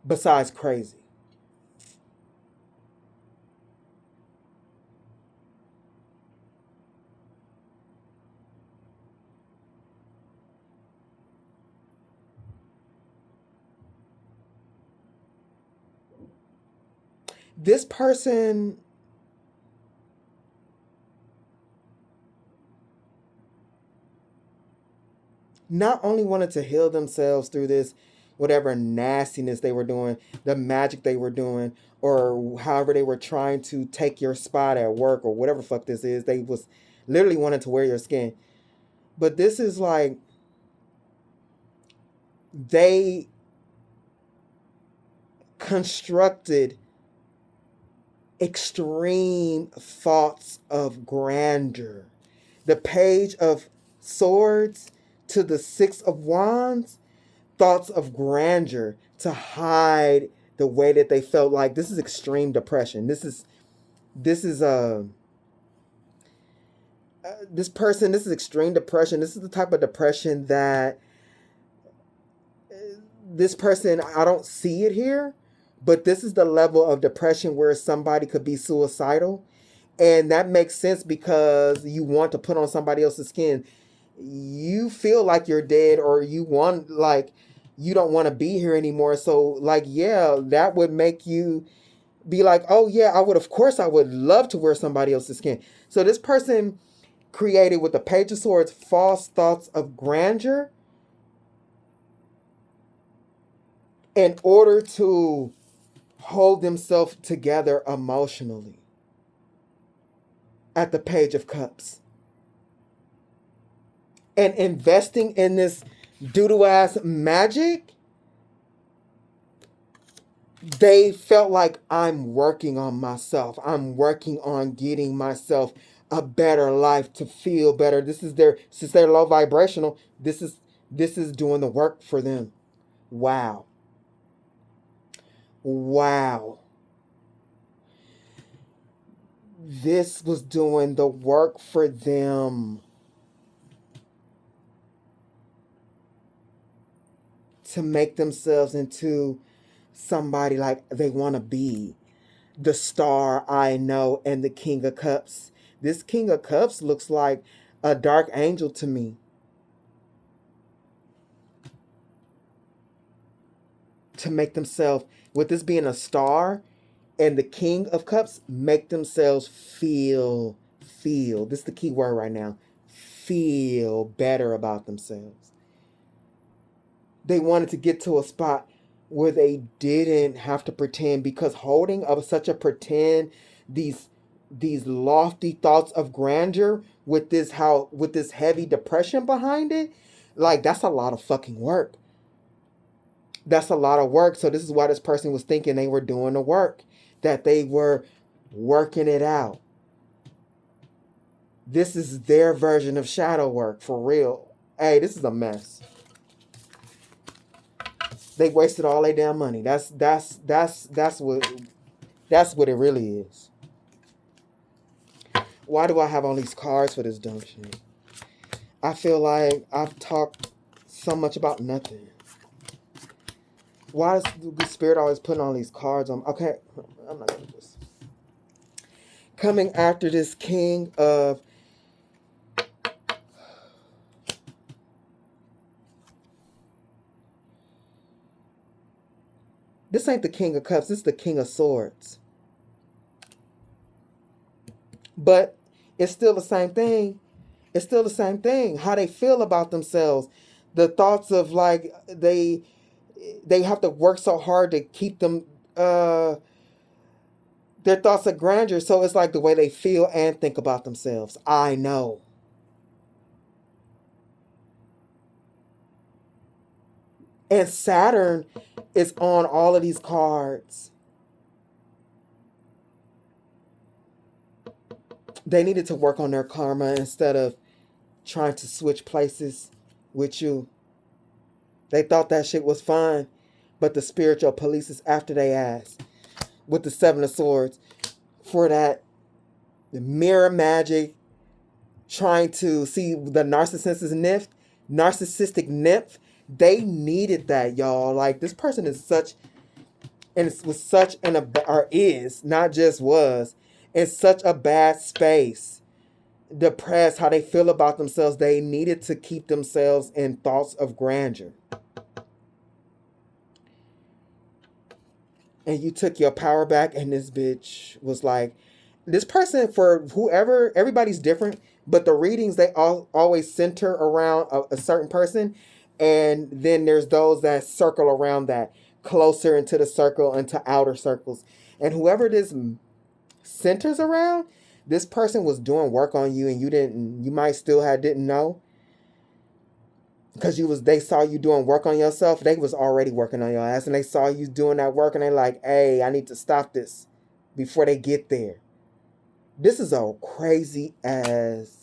Besides crazy. This person not only wanted to heal themselves through this, whatever nastiness they were doing, the magic they were doing, or however they were trying to take your spot at work or whatever fuck this is. They was literally wanting to wear your skin. But this is like, they constructed extreme thoughts of grandeur. The Page of Swords to the Six of Wands, thoughts of grandeur to hide the way that they felt. Like, this is extreme depression. This is this person, this is extreme depression. This is the type of depression that this person, I don't see it here, but this is the level of depression where somebody could be suicidal. And that makes sense because you want to put on somebody else's skin. You feel like you're dead, or you want, like, you don't want to be here anymore. So, like, yeah, that would make you be like, oh yeah, I would love to wear somebody else's skin. So this person created, with the Page of Swords, false thoughts of grandeur in order to hold themselves together emotionally. At the Page of Cups. And investing in this doo-doo ass magic, they felt like, I'm working on myself. I'm working on getting myself a better life, to feel better. Since they're low vibrational, this is doing the work for them. Wow. Wow. This was doing the work for them to make themselves into somebody like they want to be. The star I know and the King of Cups. This King of Cups looks like a dark angel to me. To make themselves, with this being a star and the King of Cups, make themselves feel, this is the key word right now, feel better about themselves. They wanted to get to a spot where they didn't have to pretend, because holding up such a pretend, these lofty thoughts of grandeur with this heavy depression behind it, like that's a lot of fucking work. That's a lot of work. So this is why this person was thinking they were doing the work, that they were working it out. This is their version of shadow work, for real. Hey, this is a mess. They wasted all their damn money. That's what it really is. Why do I have all these cards for this dumb shit? I feel like I've talked so much about nothing. Why is the spirit always putting all these cards on? Okay, I'm not gonna do this. Coming after this king of... This ain't the King of Cups. This is the King of Swords. But it's still the same thing. It's still the same thing. How they feel about themselves. The thoughts of like they have to work so hard to keep them their thoughts of grandeur. So it's like the way they feel and think about themselves. I know. And Saturn is on all of these cards. They needed to work on their karma instead of trying to switch places with you. They thought that shit was fun, but the spiritual police is after they ass with the Seven of Swords for that mirror magic, trying to see the narcissistic nymph. They needed that, y'all. Like, this person is such, and it was such or is, not just was, in such a bad space. Depressed, how they feel about themselves. They needed to keep themselves in thoughts of grandeur. And you took your power back, and this bitch was like, this person, for whoever, everybody's different, but the readings, they always center around a certain person. And then there's those that circle around that, closer into the circle, into outer circles. And whoever this centers around, this person was doing work on you, and you might still didn't know. Because they saw you doing work on yourself. They was already working on your ass, and they saw you doing that work, and they like, hey, I need to stop this before they get there. This is a crazy ass.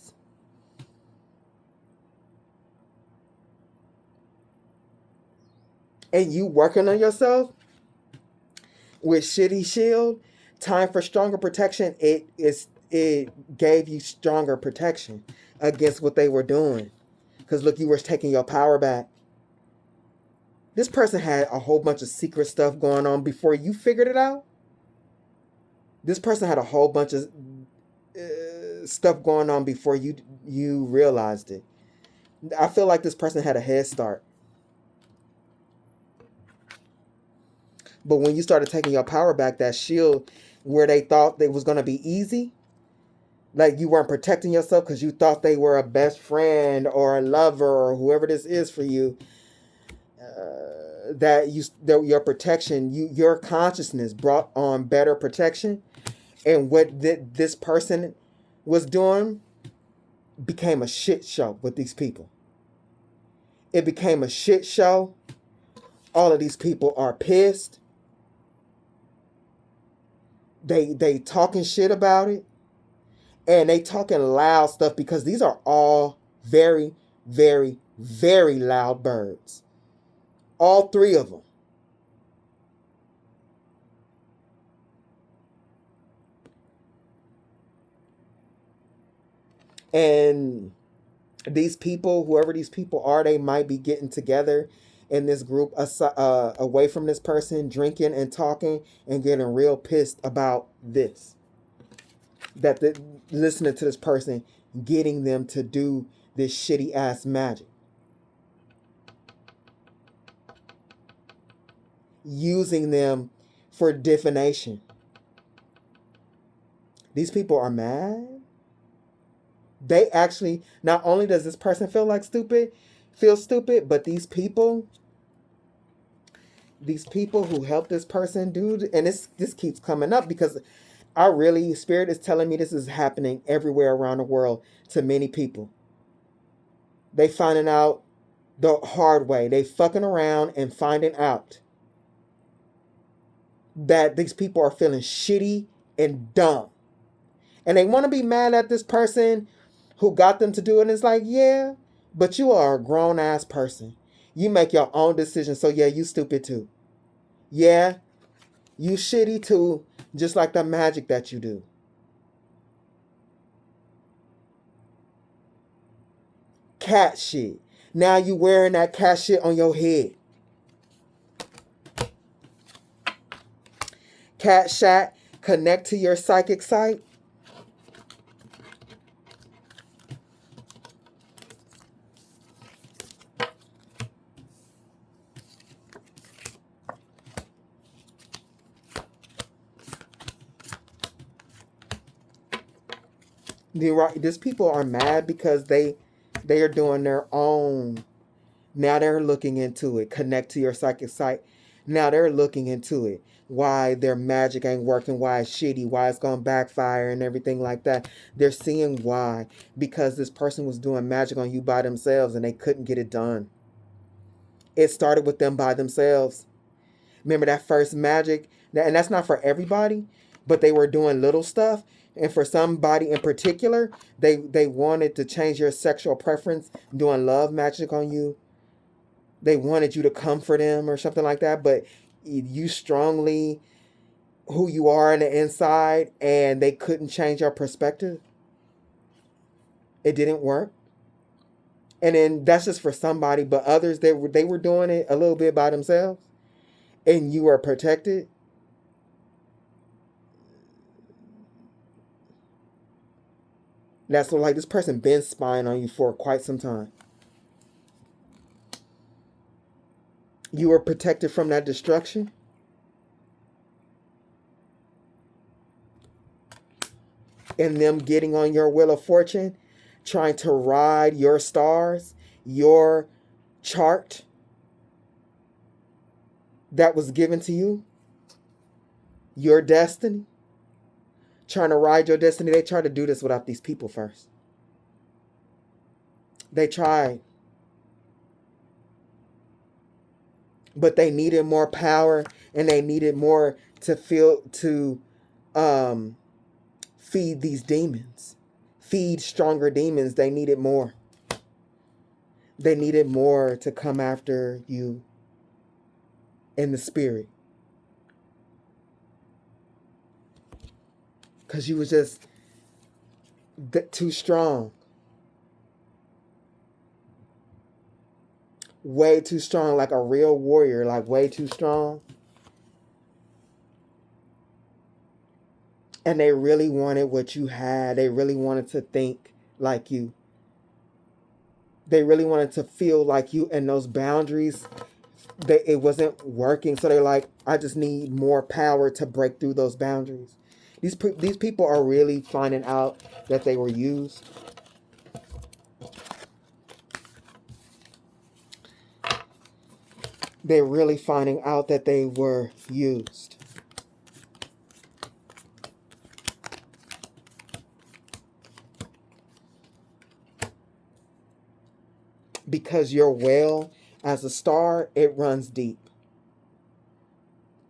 And you working on yourself with shitty shield, time for stronger protection. It gave you stronger protection against what they were doing. Because look, you were taking your power back. This person had a whole bunch of secret stuff going on before you figured it out. This person had a whole bunch of stuff going on before you realized it. I feel like this person had a head start. But when you started taking your power back, that shield where they thought it was going to be easy, like you weren't protecting yourself because you thought they were a best friend or a lover or whoever this is for you, your protection, your consciousness brought on better protection. And what this person was doing became a shit show with these people. It became a shit show. All of these people are pissed. They talking shit about it. And they talking loud stuff because these are all very, very, very loud birds. All three of them. And these people, whoever these people are, they might be getting together in this group away from this person, drinking and talking and getting real pissed about this. Listening to this person, getting them to do this shitty ass magic. Using them for divination. These people are mad. They actually, not only does this person feel stupid, but these people who help this person do, and this keeps coming up because Spirit is telling me this is happening everywhere around the world to many people. They finding out the hard way. They fucking around and finding out that these people are feeling shitty and dumb. And they want to be mad at this person who got them to do it. And it's like, yeah, but you are a grown ass person. You make your own decisions. So yeah, you stupid too. Yeah, you shitty too, just like the magic that you do. Cat shit. Now you wearing that cat shit on your head. Cashapp, connect to your psychic site. These people are mad because they are doing their own. Now they're looking into it. Connect to your psychic site. Now they're looking into it. Why their magic ain't working, why it's shitty, why it's going to backfire and everything like that. They're seeing why. Because this person was doing magic on you by themselves and they couldn't get it done. It started with them by themselves. Remember that first magic? And that's not for everybody, but they were doing little stuff. And for somebody in particular, they wanted to change your sexual preference, doing love magic on you. They wanted you to comfort them or something like that, but you strongly who you are on the inside, and they couldn't change your perspective. It didn't work. And then that's just for somebody, but others, they were doing it a little bit by themselves, and you were protected. That's what, like, this person been spying on you for quite some time. You were protected from that destruction. And them getting on your wheel of fortune, trying to ride your stars, your chart that was given to you, your destiny. Trying to ride your destiny. They tried to do this without these people first. They tried. But they needed more power, and they needed more to feed these demons. Feed stronger demons. They needed more. They needed more to come after you in the spirit. Because you was just too strong. Way too strong, like a real warrior, like way too strong. And they really wanted what you had. They really wanted to think like you. They really wanted to feel like you, and those boundaries, it wasn't working. So they're like, I just need more power to break through those boundaries. These people are really finding out that they were used. They're really finding out that they were used. Because your well as a star, it runs deep.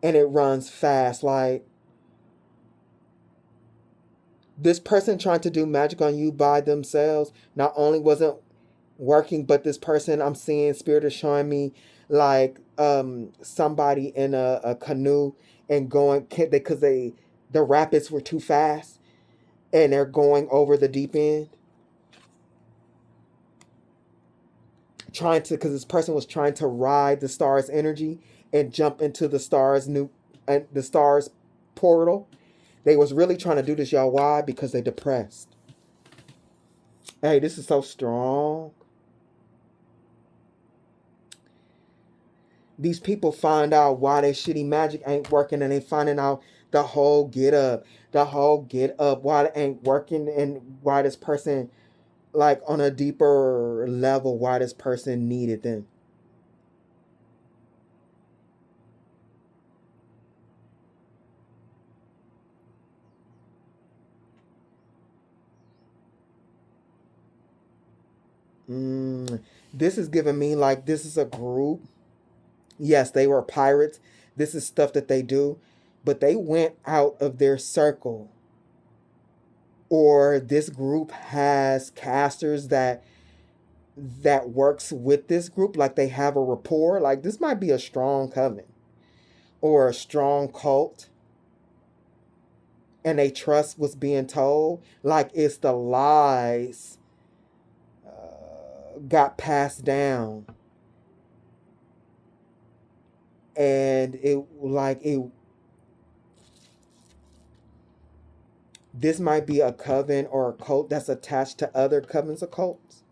And it runs fast. Like, this person trying to do magic on you by themselves not only wasn't working, but this person, I'm seeing, Spirit is showing me, like, somebody in a canoe and going, because the rapids were too fast and they're going over the deep end. because this person was trying to ride the stars energy and jump into the stars portal. They was really trying to do this, y'all. Why? Because they depressed. Hey, this is so strong. These people find out why their shitty magic ain't working, and they finding out the whole get up, why it ain't working, and why this person, like on a deeper level, why this person needed them. This is giving me like this is a group. Yes, they were pirates. This is stuff that they do, but they went out of their circle. Or this group has casters that works with this group, like they have a rapport. Like this might be a strong coven or a strong cult, and they trust what's being told. Like it's the lies got passed down, and this might be a coven or a cult that's attached to other covens or cults.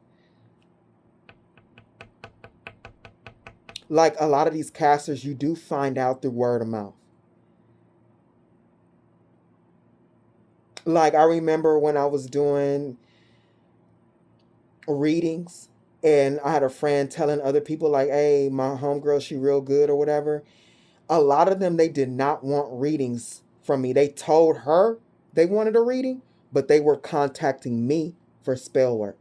Like a lot of these casters, you do find out through word of mouth. Like I remember when I was doing readings, and I had a friend telling other people like, hey, my homegirl, she real good or whatever. A lot of them, they did not want readings from me. They told her they wanted a reading, but they were contacting me for spell work.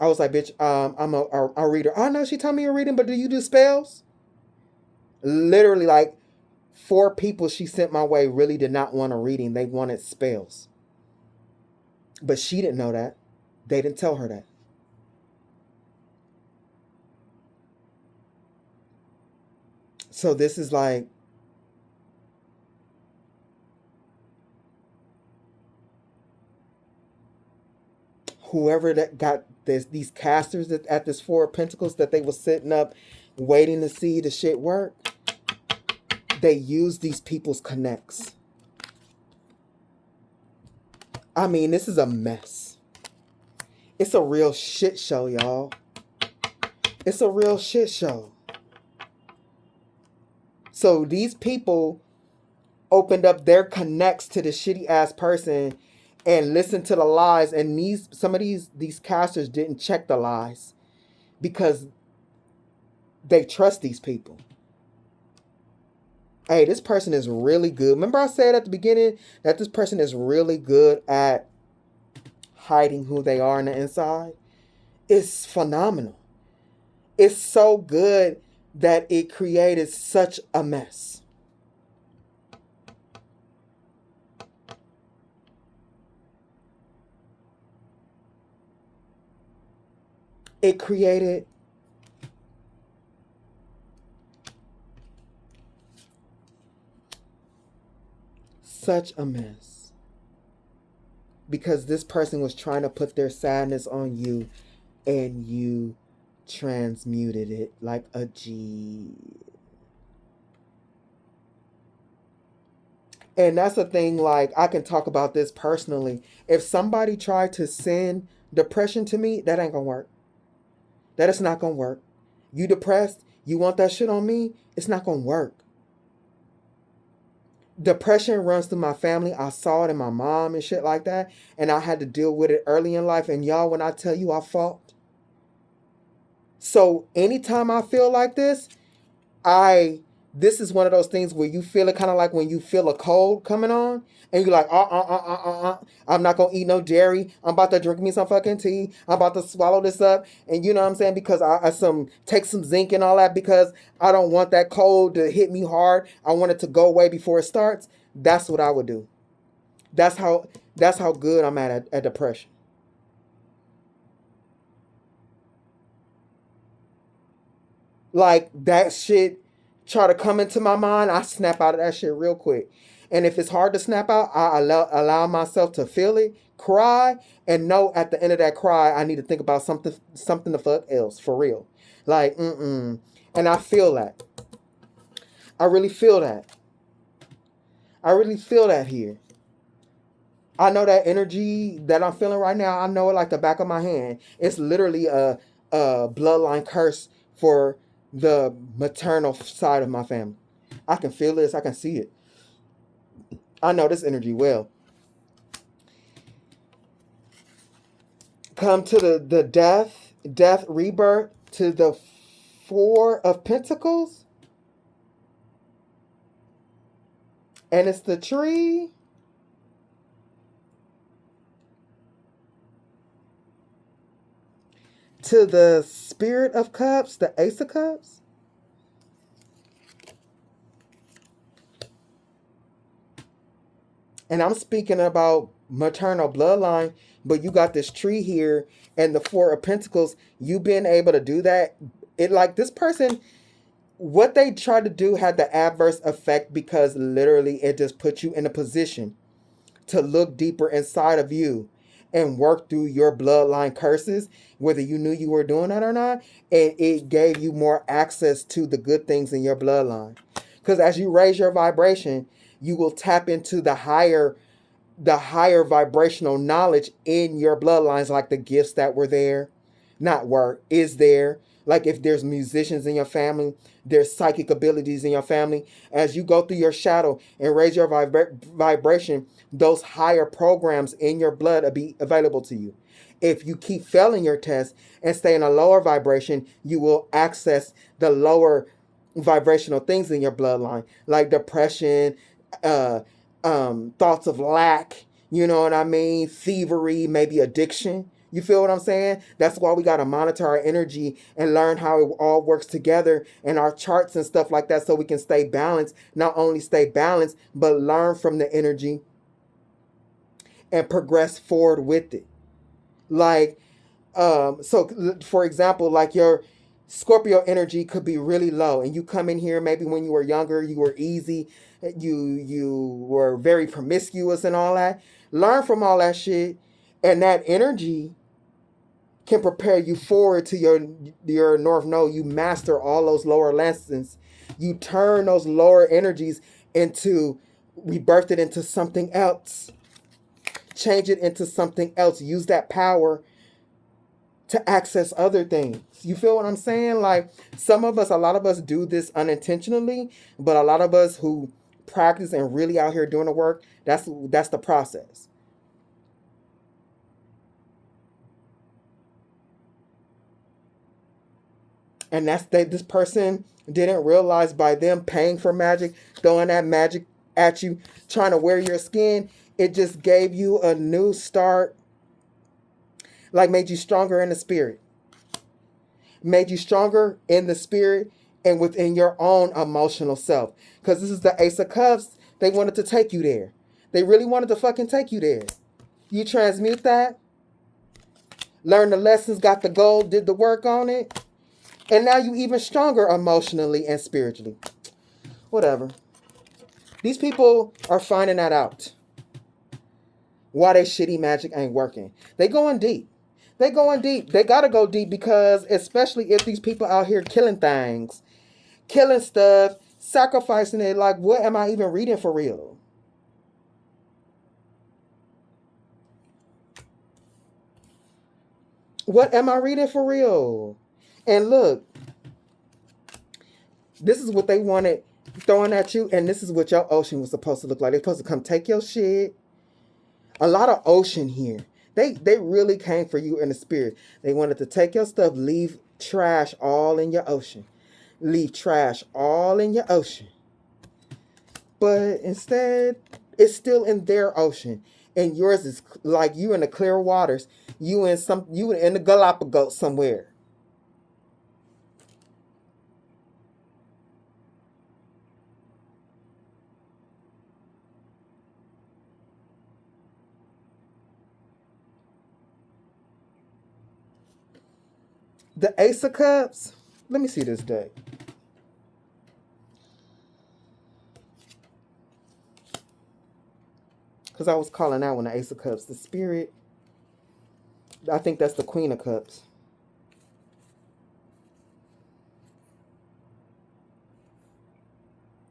I was like, bitch, I'm a reader. Oh, no, she told me a reading, but do you do spells? Literally, like 4 people she sent my way really did not want a reading. They wanted spells. But she didn't know that. They didn't tell her that. So this is like, whoever that got these casters at this 4 of Pentacles that they were sitting up waiting to see the shit work, they use these people's connects. I mean, this is a mess. It's a real shit show, y'all. It's a real shit show. So these people opened up their connects to the shitty ass person and listened to the lies, and some of these casters didn't check the lies because they trust these people. Hey, this person is really good. Remember I said at the beginning that this person is really good at hiding who they are on the inside? It's phenomenal. It's so good that it created such a mess. It created such a mess because this person was trying to put their sadness on you, and you transmuted it like a G. And that's the thing, like, I can talk about this personally. If somebody tried to send depression to me, that ain't gonna work. That is not gonna work. You depressed, you want that shit on me, it's not gonna work. Depression runs through my family. I saw it in my mom and shit like that, and I had to deal with it early in life. And y'all, when I tell you I fought. So anytime I feel like this this is one of those things where you feel it kind of like when you feel a cold coming on, and you're like, I'm not gonna eat no dairy. I'm about to drink me some fucking tea. I'm about to swallow this up, and you know what I'm saying, because I take some zinc and all that, because I don't want that cold to hit me hard. I want it to go away before it starts. That's what I would do. That's how good I'm at depression. Like that shit try to come into my mind, I snap out of that shit real quick. And if it's hard to snap out, I allow myself to feel it, cry, and know at the end of that cry, I need to think about something the fuck else, for real. Like, mm-mm. And I feel that. I really feel that. I really feel that here. I know that energy that I'm feeling right now, I know it like the back of my hand. It's literally a bloodline curse for the maternal side of my family. I can feel this. I can see it. I know this energy well. Come to the death, rebirth, to the Four of Pentacles. And it's the tree. To the Spirit of Cups, the Ace of Cups. And I'm speaking about maternal bloodline, but you got this tree here and the Four of Pentacles. You being able to do that, it like this person, what they tried to do had the adverse effect because literally it just put you in a position to look deeper inside of you and work through your bloodline curses, whether you knew you were doing that or not. And it gave you more access to the good things in your bloodline. Because as you raise your vibration, you will tap into the higher vibrational knowledge in your bloodlines, like the gifts that were there, not were, is there. Like if there's musicians in your family, there's psychic abilities in your family. As you go through your shadow and raise your vibration, those higher programs in your blood will be available to you. If you keep failing your test and stay in a lower vibration, you will access the lower vibrational things in your bloodline, like depression, uh, thoughts of lack, you know what I mean? Thievery, maybe addiction. You feel what I'm saying? That's why we got to monitor our energy and learn how it all works together and our charts and stuff like that so we can stay balanced. Not only stay balanced, but learn from the energy and progress forward with it. Like, so for example, like your Scorpio energy could be really low and you come in here maybe when you were younger, you were easy, you were very promiscuous and all that. Learn from all that shit, and that energy can prepare you forward to your North Node. You master all those lower lessons. You turn those lower energies into, rebirth it into something else. Change it into something else. Use that power to access other things. You feel what I'm saying? Like a lot of us do this unintentionally, but a lot of us who practice and really out here doing the work, that's the process. And this person didn't realize by them paying for magic, throwing that magic at you, trying to wear your skin, it just gave you a new start, like made you stronger in the spirit. Made you stronger in the spirit and within your own emotional self. Because this is the Ace of Cups. They wanted to take you there. They really wanted to fucking take you there. You transmute that, learn the lessons, got the goal, did the work on it, and now you even stronger emotionally and spiritually. Whatever. These people are finding that out. Why they shitty magic ain't working. They going deep. They going deep. They gotta go deep because especially if these people out here killing things, killing stuff, sacrificing it, like what am I even reading for real? What am I reading for real? And look, this is what they wanted throwing at you, and this is what your ocean was supposed to look like. They're supposed to come take your shit. A lot of ocean here. They really came for you in the spirit. They wanted to take your stuff, leave trash all in your ocean. Leave trash all in your ocean. But instead, it's still in their ocean. And yours is like you in the clear waters. You in the Galapagos somewhere. The Ace of Cups. Let me see this deck. Because I was calling out when the Ace of Cups. The Spirit, I think that's the Queen of Cups.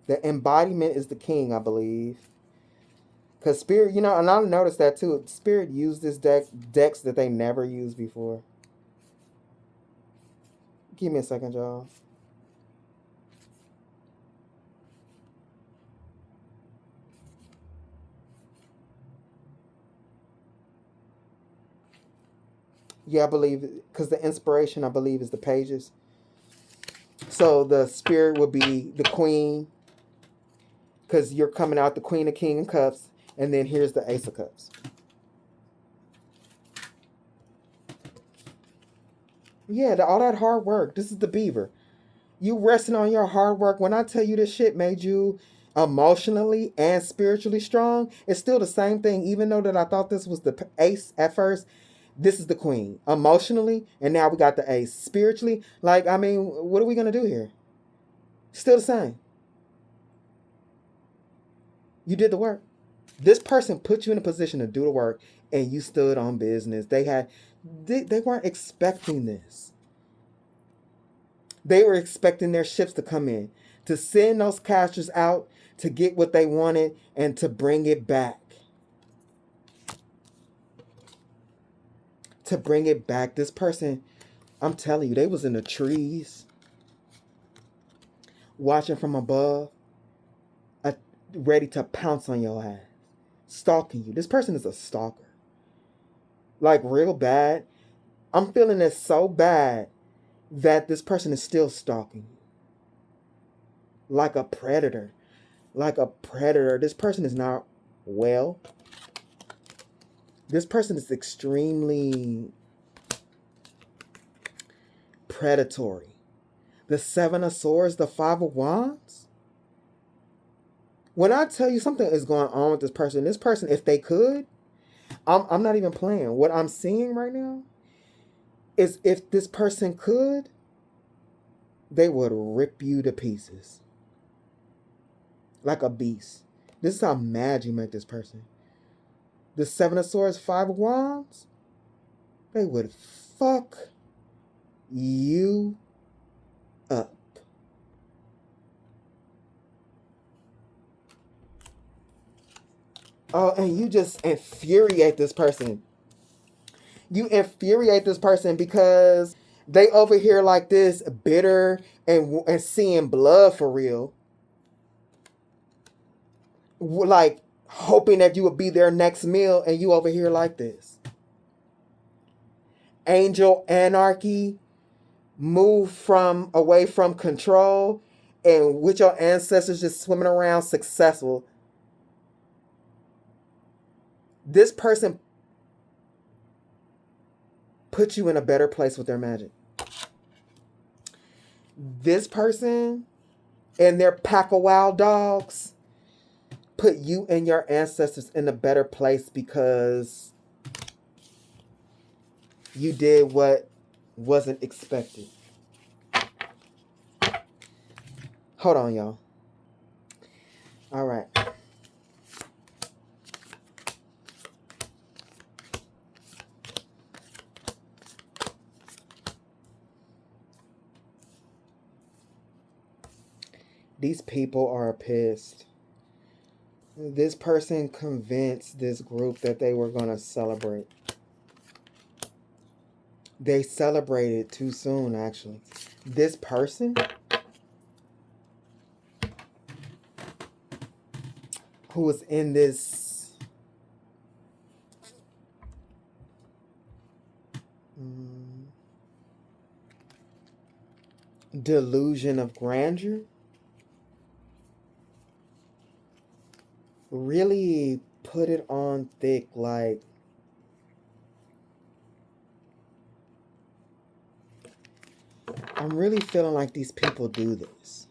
The embodiment is the King, I believe. Because Spirit, and I noticed that too. Spirit used this decks that they never used before. Give me a second, y'all. Yeah, I believe, because the inspiration, I believe, is the pages. So the Spirit would be the Queen, because you're coming out the Queen of King of Cups, and then here's the Ace of Cups. Yeah, all that hard work. This is the Beaver. You resting on your hard work. When I tell you this shit made you emotionally and spiritually strong, it's still the same thing. Even though that I thought this was the Ace at first, this is the Queen. Emotionally, and now we got the Ace. Spiritually, like, I mean, what are we going to do here? Still the same. You did the work. This person put you in a position to do the work, and you stood on business. They weren't expecting this. They were expecting their ships to come in, to send those casters out, to get what they wanted, and to bring it back. To bring it back. This person, I'm telling you, they was in the trees, watching from above, ready to pounce on your ass, stalking you. This person is a stalker. Like, real bad. I'm feeling it so bad that this person is still stalking you. Like a predator. Like a predator. This person is not well. This person is extremely predatory. The Seven of Swords, the Five of Wands. When I tell you something is going on with this person, if they could, I'm not even playing. What I'm seeing right now is, if this person could, they would rip you to pieces. Like a beast. This is how mad you make this person. The Seven of Swords, Five of Wands, they would fuck you up. Oh, and you just infuriate this person. You infuriate this person because they over here like this, bitter and seeing blood for real. Like, hoping that you would be their next meal, and you over here like this. Angel anarchy, move away from control, and with your ancestors just swimming around successful. This person put you in a better place with their magic. This person and their pack of wild dogs put you and your ancestors in a better place because you did what wasn't expected. Hold on, y'all. All right. These people are pissed. This person convinced this group that they were going to celebrate. They celebrated too soon, actually. This person who was in this delusion of grandeur really put it on thick. Like, I'm really feeling like these people do this.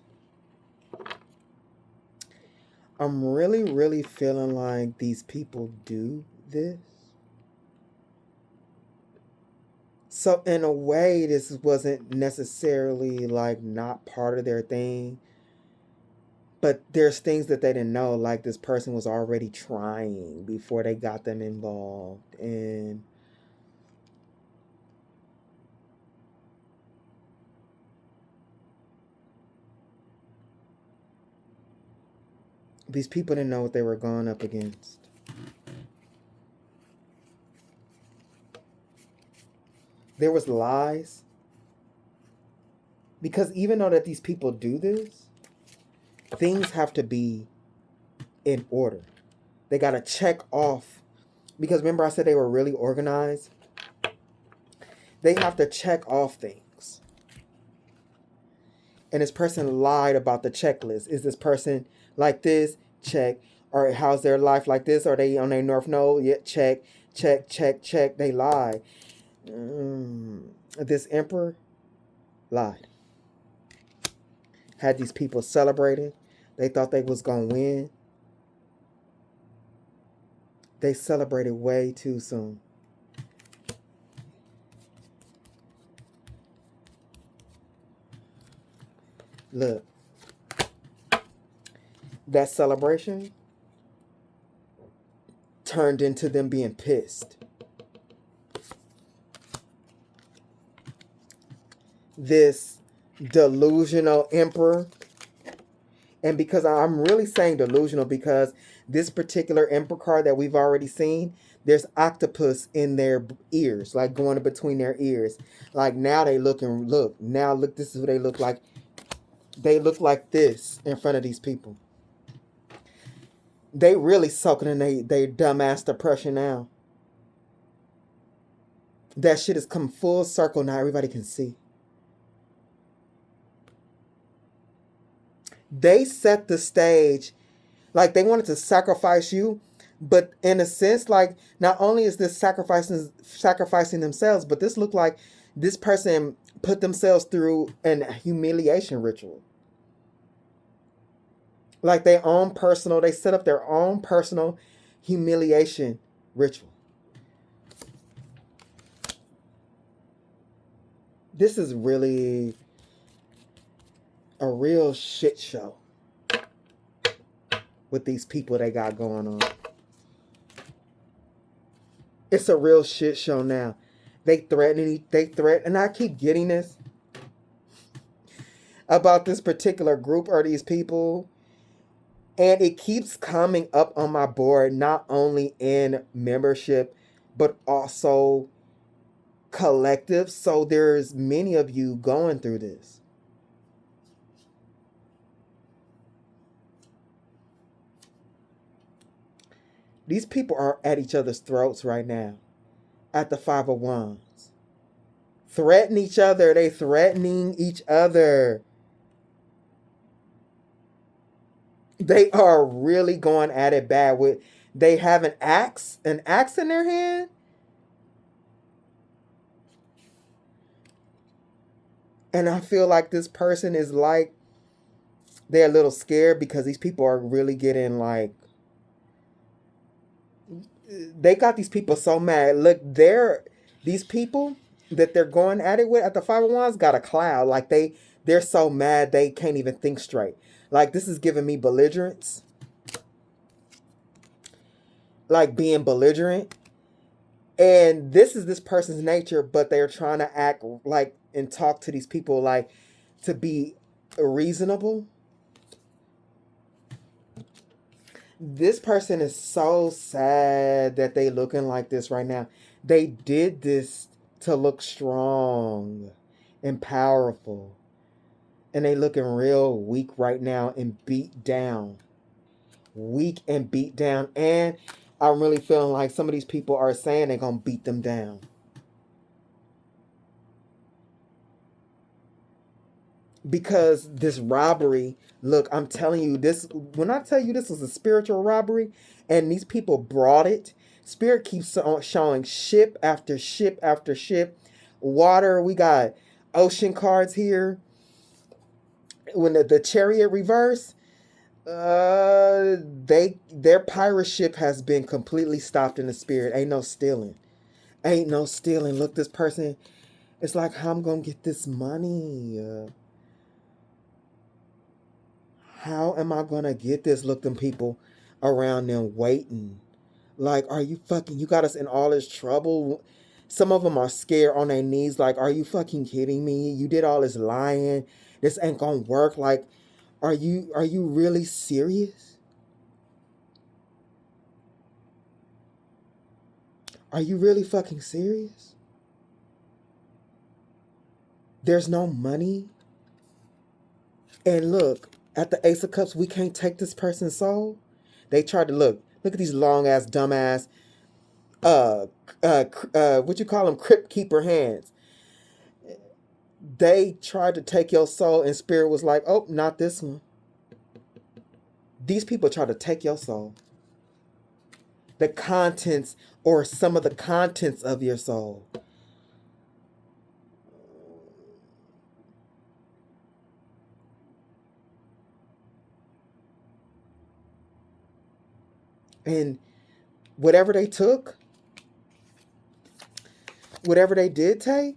I'm really feeling like these people do this. So in a way, this wasn't necessarily like not part of their thing, But there's things that they didn't know, like this person was already trying before they got them involved. And these people didn't know what they were going up against. There was lies. Because even though that these people do this, things have to be in order. They got to check off. Because remember I said they were really organized? They have to check off things. And this person lied about the checklist. Is this person like this? Check. Or how's their life like this? Are they on their North Node? Yeah, check, check, check, check. They lied. This emperor lied. Had these people celebrating. They thought they was going to win. They celebrated way too soon. Look. That celebration turned into them being pissed. This delusional emperor, and because I'm really saying delusional because this particular emperor card that we've already seen, there's octopus in their ears, like going in between their ears. Like now they look, this is what they look like. They look like this in front of these people. They really soaking in they dumbass depression now. That shit has come full circle now. Everybody can see. They set the stage like they wanted to sacrifice you, but in a sense, like not only is this sacrificing themselves, but this looked like this person put themselves through an humiliation ritual. Like they set up their own personal humiliation ritual. This is really a real shit show with these people they got going on. It's a real shit show now. They threaten, and I keep getting this about this particular group or these people. And it keeps coming up on my board, not only in membership, but also collective. So there's many of you going through this. These people are at each other's throats right now. At the Five of Wands. Threaten each other. They threatening each other. They are really going at it bad with. They have an axe in their hand. And I feel like this person is like, they're a little scared because these people are really getting like, they got these people so mad. Look, these people that they're going at it with at the Five of Wands got a cloud. Like they're so mad they can't even think straight. Like this is giving me belligerence. Like being belligerent. And this is this person's nature, but they're trying to act like and talk to these people like to be reasonable. This person is so sad that they looking like this right now. They did this to look strong and powerful. And they looking real weak right now and beat down. Weak and beat down. And I'm really feeling like some of these people are saying they're going to beat them down. Because this robbery, look, I'm telling you this, when I tell you this was a spiritual robbery and these people brought it, Spirit keeps showing ship after ship after ship, water. We got ocean cards here. When the chariot reverse, their pirate ship has been completely stopped in the spirit. Ain't no stealing. Ain't no stealing. Look, this person, it's like, how I'm going to get this money? How am I going to get this? Look, them people around them waiting. Like, are you fucking, you got us in all this trouble. Some of them are scared on their knees. Like, are you fucking kidding me? You did all this lying. This ain't going to work. Like, are you really serious? Are you really fucking serious? There's no money. And look, at the Ace of Cups, we can't take this person's soul. They tried to look at these long ass, dumbass, what you call them, crypt keeper hands. They tried to take your soul, and Spirit was like, oh, not this one. These people try to take your soul. The contents, or some of the contents of your soul. And whatever they took, whatever they did take,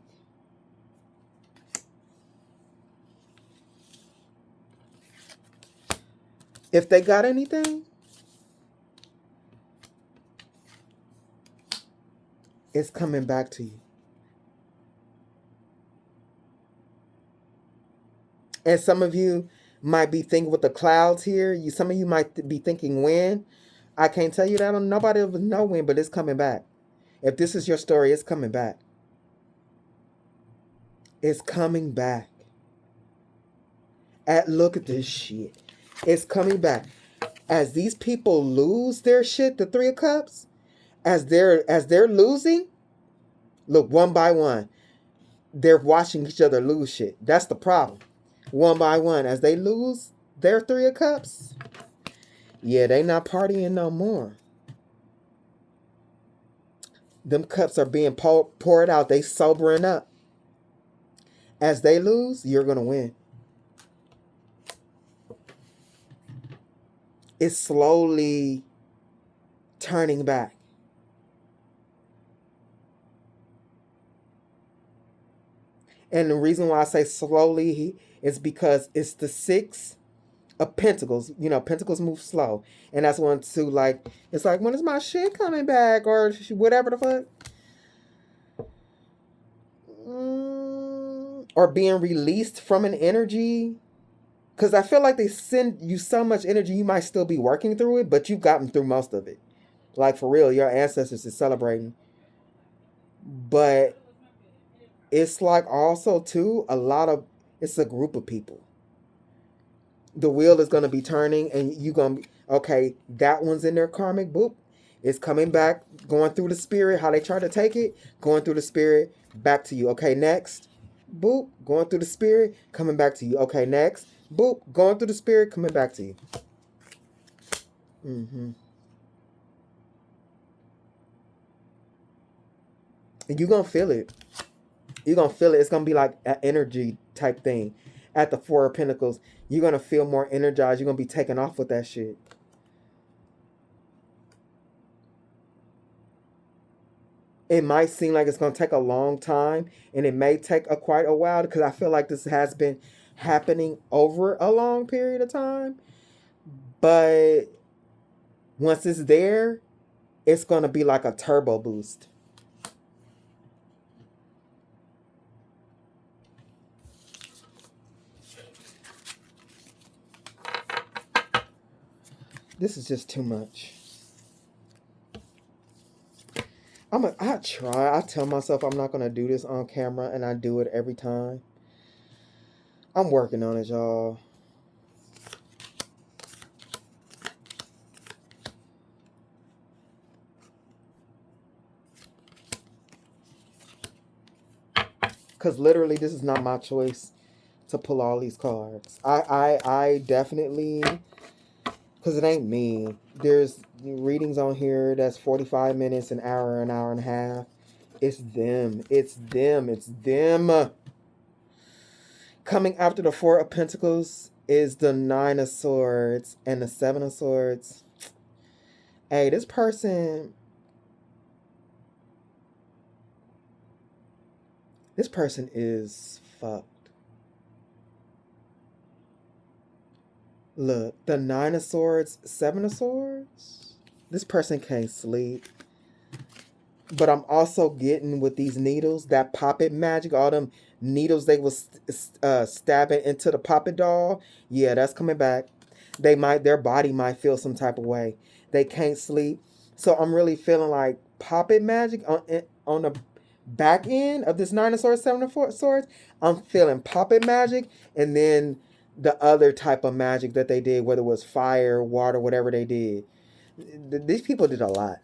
if they got anything, it's coming back to you. And some of you might be thinking with the clouds here. Some of you might be thinking when. I can't tell you that. Nobody will know when, but it's coming back. If this is your story, it's coming back. It's coming back. Look at this shit. It's coming back. As these people lose their shit, the Three of Cups, as they're losing, look, one by one, they're watching each other lose shit. That's the problem. One by one, as they lose their Three of Cups, yeah, they not partying no more. Them cups are being poured out. They sobering up. As they lose, you're going to win. It's slowly turning back. And the reason why I say slowly is because it's the Six of Pentacles. You know, Pentacles move slow. And that's one too, like, it's like, when is my shit coming back? Or whatever the fuck. Or being released from an energy. Because I feel like they send you so much energy, you might still be working through it, but you've gotten through most of it. Like, for real, your ancestors is celebrating. But it's like also, too, it's a group of people. The wheel is going to be turning, and you're going to be, okay, that one's in their karmic, boop. It's coming back, going through the spirit, how they try to take it, going through the spirit, back to you. Okay, next, boop, going through the spirit, coming back to you. Okay, next, boop, going through the spirit, coming back to you. And you're going to feel it. You're going to feel it. It's going to be like an energy type thing. At the Four of Pentacles, you're going to feel more energized. You're going to be taken off with that shit. It might seem like it's going to take a long time, and it may take quite a while, because I feel like this has been happening over a long period of time. But once it's there, it's going to be like a turbo boost. This is just too much. I try. I tell myself I'm not going to do this on camera, and I do it every time. I'm working on it, y'all. Because literally, this is not my choice to pull all these cards. I definitely, because it ain't me. There's readings on here that's 45 minutes, an hour and a half. It's them. It's them. It's them. Coming after the Four of Pentacles is the Nine of Swords and the Seven of Swords. Hey, this person is fucked. Look, the 9 of Swords, 7 of Swords. This person can't sleep. But I'm also getting with these needles, that poppet magic, all them needles they was stabbing into the poppet doll. Yeah, that's coming back. Their body might feel some type of way. They can't sleep. So I'm really feeling like poppet magic on the back end of this 9 of Swords, 7 of Swords. I'm feeling poppet magic, and then the other type of magic that they did, whether it was fire, water, whatever they did. These people did a lot.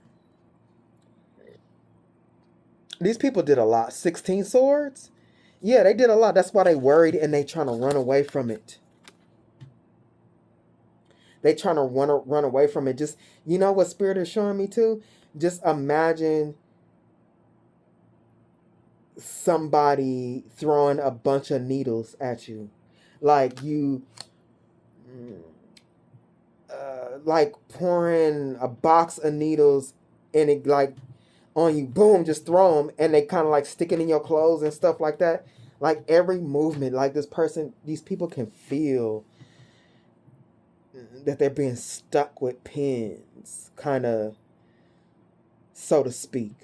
These people did a lot. 16 swords? Yeah, they did a lot. That's why they worried and they trying to run away from it. They trying to run away from it. Just, you know what Spirit is showing me too? Just imagine somebody throwing a bunch of needles at you. Like you, like pouring a box of needles and it like on you, boom, just throw them, and they kind of like sticking in your clothes and stuff like that. Like every movement, like these people can feel that they're being stuck with pins, kind of, so to speak.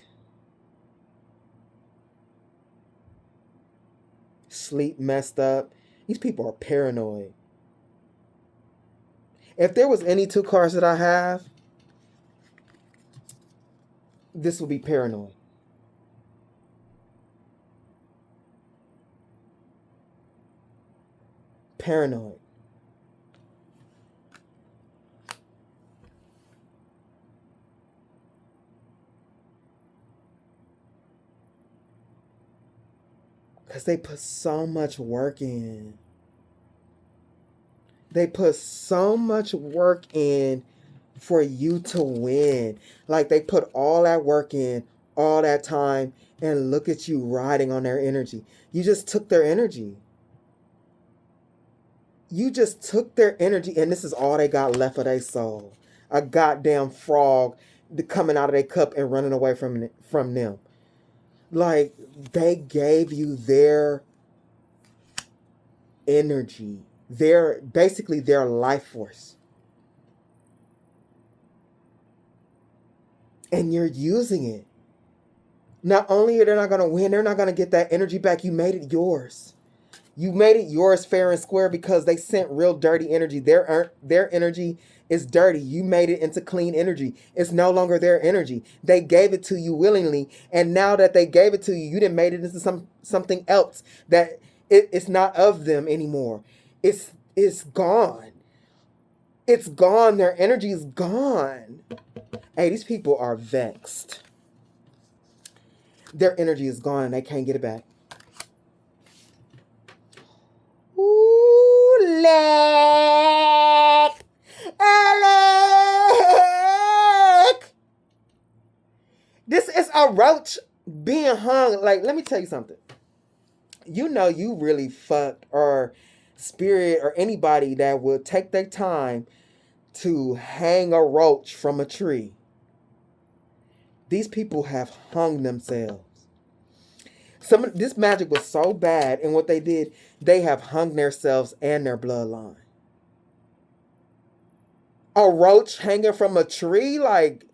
Sleep messed up. These people are paranoid. If there was any 2 cards that I have, this would be paranoid. Paranoid. Because they put so much work in. They put so much work in for you to win. Like they put all that work in, all that time, and look at you riding on their energy. You just took their energy. You just took their energy, and this is all they got left of their soul. A goddamn frog coming out of their cup and running away from them. Like, they gave you their energy, basically their life force. And you're using it. Not only are they not going to win, they're not going to get that energy back. You made it yours. You made it yours fair and square because they sent real dirty energy. Their energy is dirty. You made it into clean energy. It's no longer their energy. They gave it to you willingly. And now that they gave it to you, you done made it into something else that it's not of them anymore. It's gone. It's gone. Their energy is gone. Hey, these people are vexed. Their energy is gone and they can't get it back. Ooh, Alec! This is a roach being hung. Like, let me tell you something. You know you really fucked, or Spirit or anybody that would take their time to hang a roach from a tree. These people have hung themselves. This magic was so bad, and what they did, they have hung themselves and their bloodline. A roach hanging from a tree? Like,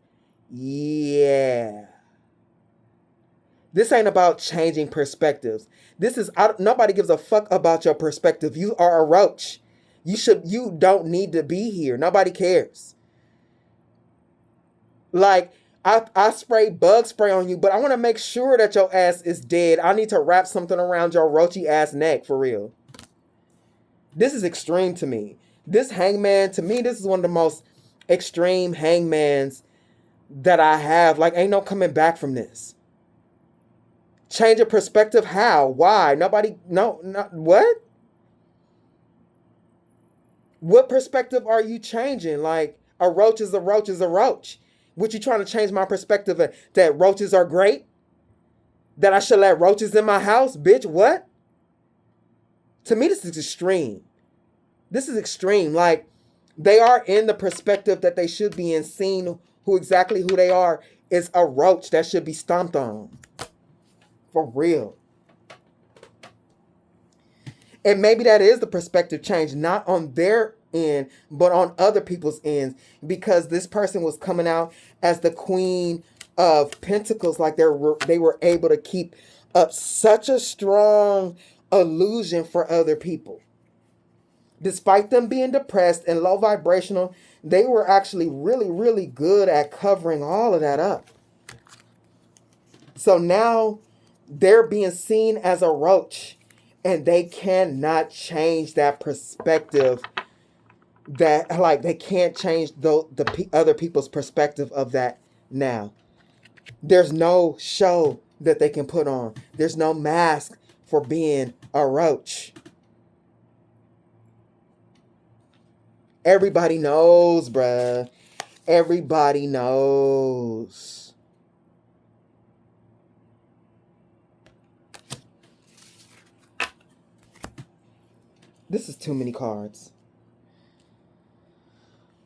yeah. This ain't about changing perspectives. Nobody gives a fuck about your perspective. You are a roach. You don't need to be here. Nobody cares. Like, I spray bug spray on you, but I want to make sure that your ass is dead. I need to wrap something around your roachy ass neck, for real. This is extreme to me. This hangman, to me, this is one of the most extreme hangmans that I have. Like, ain't no coming back from this. Change of perspective? How? Why? What? What perspective are you changing? Like, a roach is a roach is a roach. What, you trying to change my perspective that roaches are great? That I should let roaches in my house? Bitch, what? To me, this is extreme. This is extreme. Like, they are in the perspective that they should be in, seeing who they are is a roach that should be stomped on. For real. And maybe that is the perspective change, not on their end, but on other people's ends, because this person was coming out as the Queen of Pentacles, like they were able to keep up such a strong illusion for other people. Despite them being depressed and low vibrational, they were actually really, really good at covering all of that up. So now they're being seen as a roach, and they cannot change that perspective. That, like, they can't change the other people's perspective of that now. There's no show that they can put on. There's no mask for being a roach. Everybody knows, bruh. Everybody knows. This is too many cards.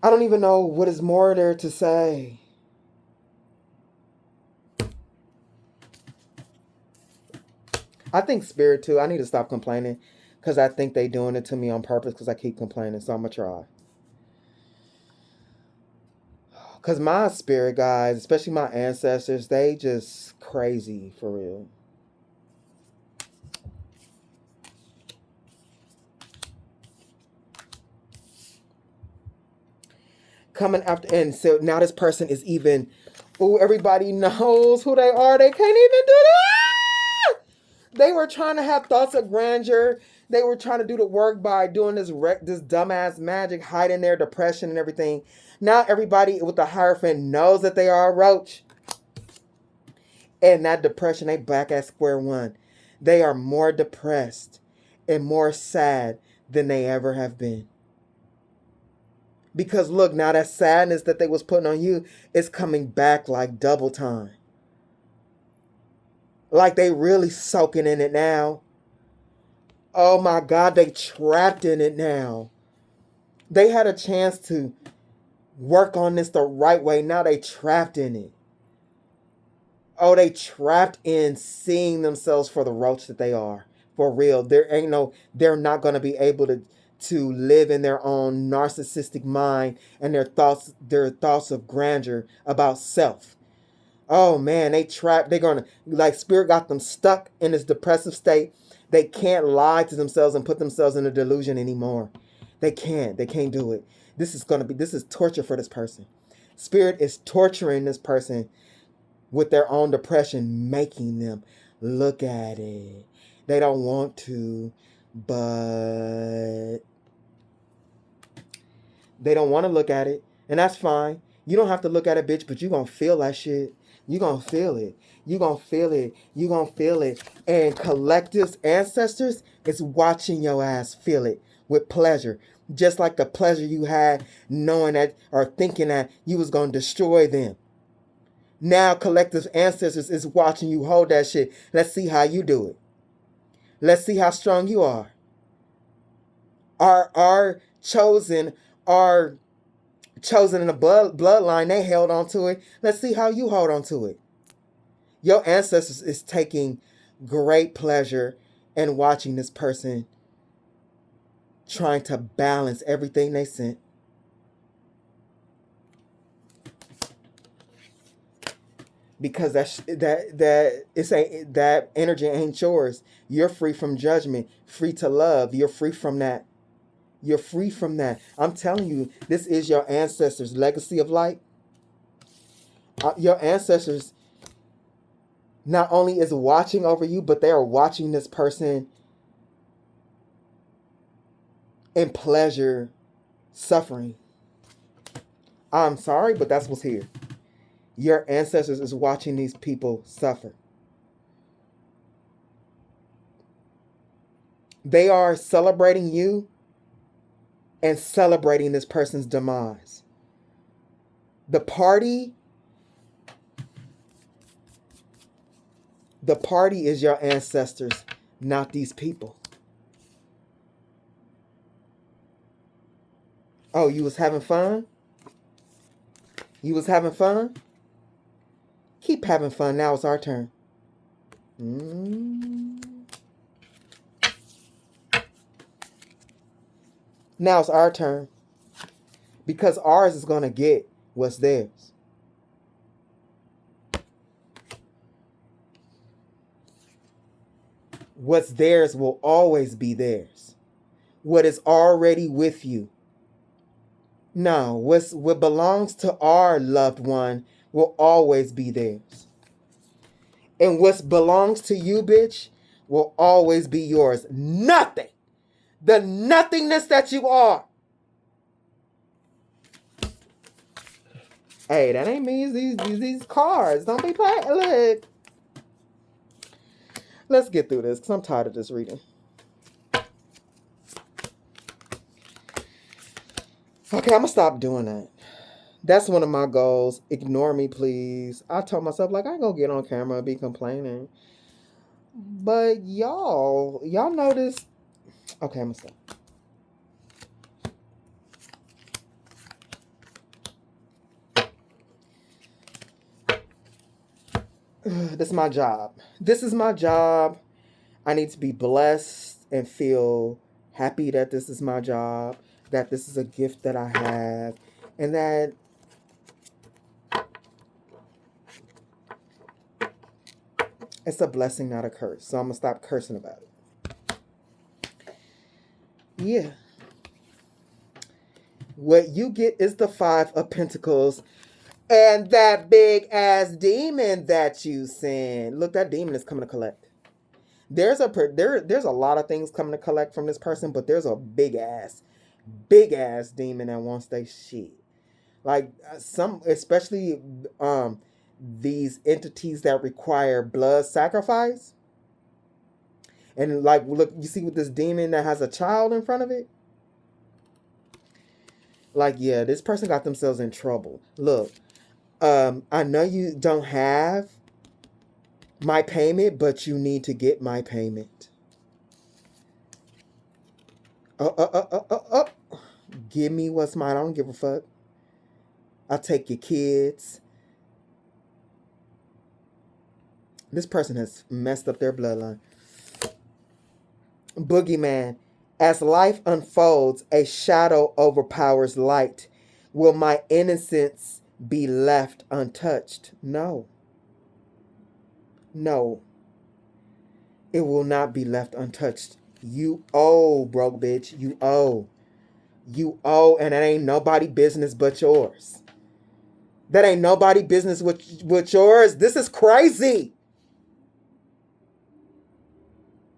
I don't even know what is more there to say. I think Spirit too. I need to stop complaining, because I think they doing it to me on purpose because I keep complaining. So I'm going to try. Because my spirit guides, especially my ancestors, they just crazy for real. Coming after, and so now this person is even, oh, everybody knows who they are. They can't even do that. They were trying to have thoughts of grandeur. They were trying to do the work by doing this dumbass magic, hiding their depression and everything. Now everybody with the Hierophant knows that they are a roach. And that depression, they back at square one. They are more depressed and more sad than they ever have been. Because look, now that sadness that they was putting on you is coming back like double time. Like they really soaking in it now. Oh my God, they trapped in it now. They had a chance to work on this the right way. Now they trapped in it. Oh, they trapped in seeing themselves for the roach that they are. For real. They're not going to be able to live in their own narcissistic mind and their thoughts of grandeur about self. Oh man, they trapped. They're going to, like, Spirit got them stuck in this depressive state. They can't lie to themselves and put themselves in a delusion anymore. They can't do it. This is torture for this person. Spirit is torturing this person with their own depression, making them look at it. They don't want to, but they don't want to look at it. And that's fine. You don't have to look at it, bitch, but you're going to feel that shit. You're going to feel it. You're going to feel it. You're going to feel it. And collective's ancestors is watching your ass feel it with pleasure. Just like the pleasure you had knowing that or thinking that you was going to destroy them. Now collective's ancestors is watching you hold that shit. Let's see how you do it. Let's see how strong you are. Our chosen in the bloodline, they held on to it. Let's see how you hold on to it. Your ancestors is taking great pleasure in watching this person trying to balance everything they sent. Because that energy ain't yours. You're free from judgment, free to love. You're free from that. You're free from that. I'm telling you, this is your ancestors' legacy of light. Your ancestors not only is watching over you, but they are watching this person in pleasure, suffering. I'm sorry, but that's what's here. Your ancestors is watching these people suffer. They are celebrating you and celebrating this person's demise. The party is your ancestors, not these people. Oh, you was having fun? You was having fun? Keep having fun. Now it's our turn. Now it's our turn. Because ours is going to get what's theirs. What's theirs will always be theirs. What is already with you. No, what belongs to our loved one will always be theirs. And what belongs to you, bitch, will always be yours. Nothing. The nothingness that you are. Hey, that ain't me. These cards. Don't be playing. Look. Let's get through this because I'm tired of this reading. Okay, I'm going to stop doing that. That's one of my goals. Ignore me, please. I told myself, like, I ain't going to get on camera and be complaining. But y'all notice. Okay, I'm going to stop. This is my job. This is my job. I need to be blessed and feel happy that this is my job, that this is a gift that I have, and that it's a blessing, not a curse. So I'm going to stop cursing about it. Yeah. What you get is the 5 of Pentacles. And that big ass demon that you send. Look, that demon is coming to collect. There's a lot of things coming to collect from this person, but there's a big ass demon that wants their shit. Like especially these entities that require blood sacrifice. And like, look, you see with this demon that has a child in front of it? Like, yeah, this person got themselves in trouble. Look. I know you don't have my payment, but you need to get my payment. Give me what's mine. I don't give a fuck. I'll take your kids. This person has messed up their bloodline. Boogeyman. As life unfolds, a shadow overpowers light. Will my innocence be left untouched? No. No. It will not be left untouched. You owe, broke bitch. You owe. You owe, and it ain't nobody business but yours. That ain't nobody business with yours. This is crazy.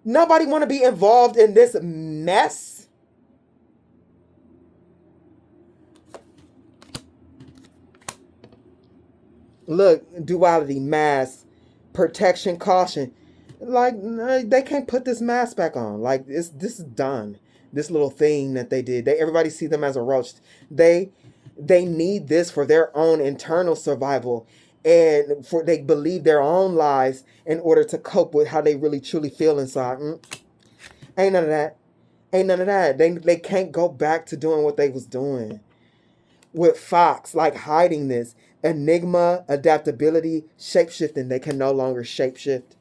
Nobody want to be involved in this mess. Look, duality, mask, protection, caution. Like, they can't put this mask back on. Like, this is done. This little thing that they did. Everybody see them as a roach. They need this for their own internal survival. And they believe their own lies in order to cope with how they really truly feel inside. Ain't none of that. Ain't none of that. They can't go back to doing what they was doing. With Fox, like hiding this. Enigma, adaptability, shapeshifting. They can no longer shapeshift.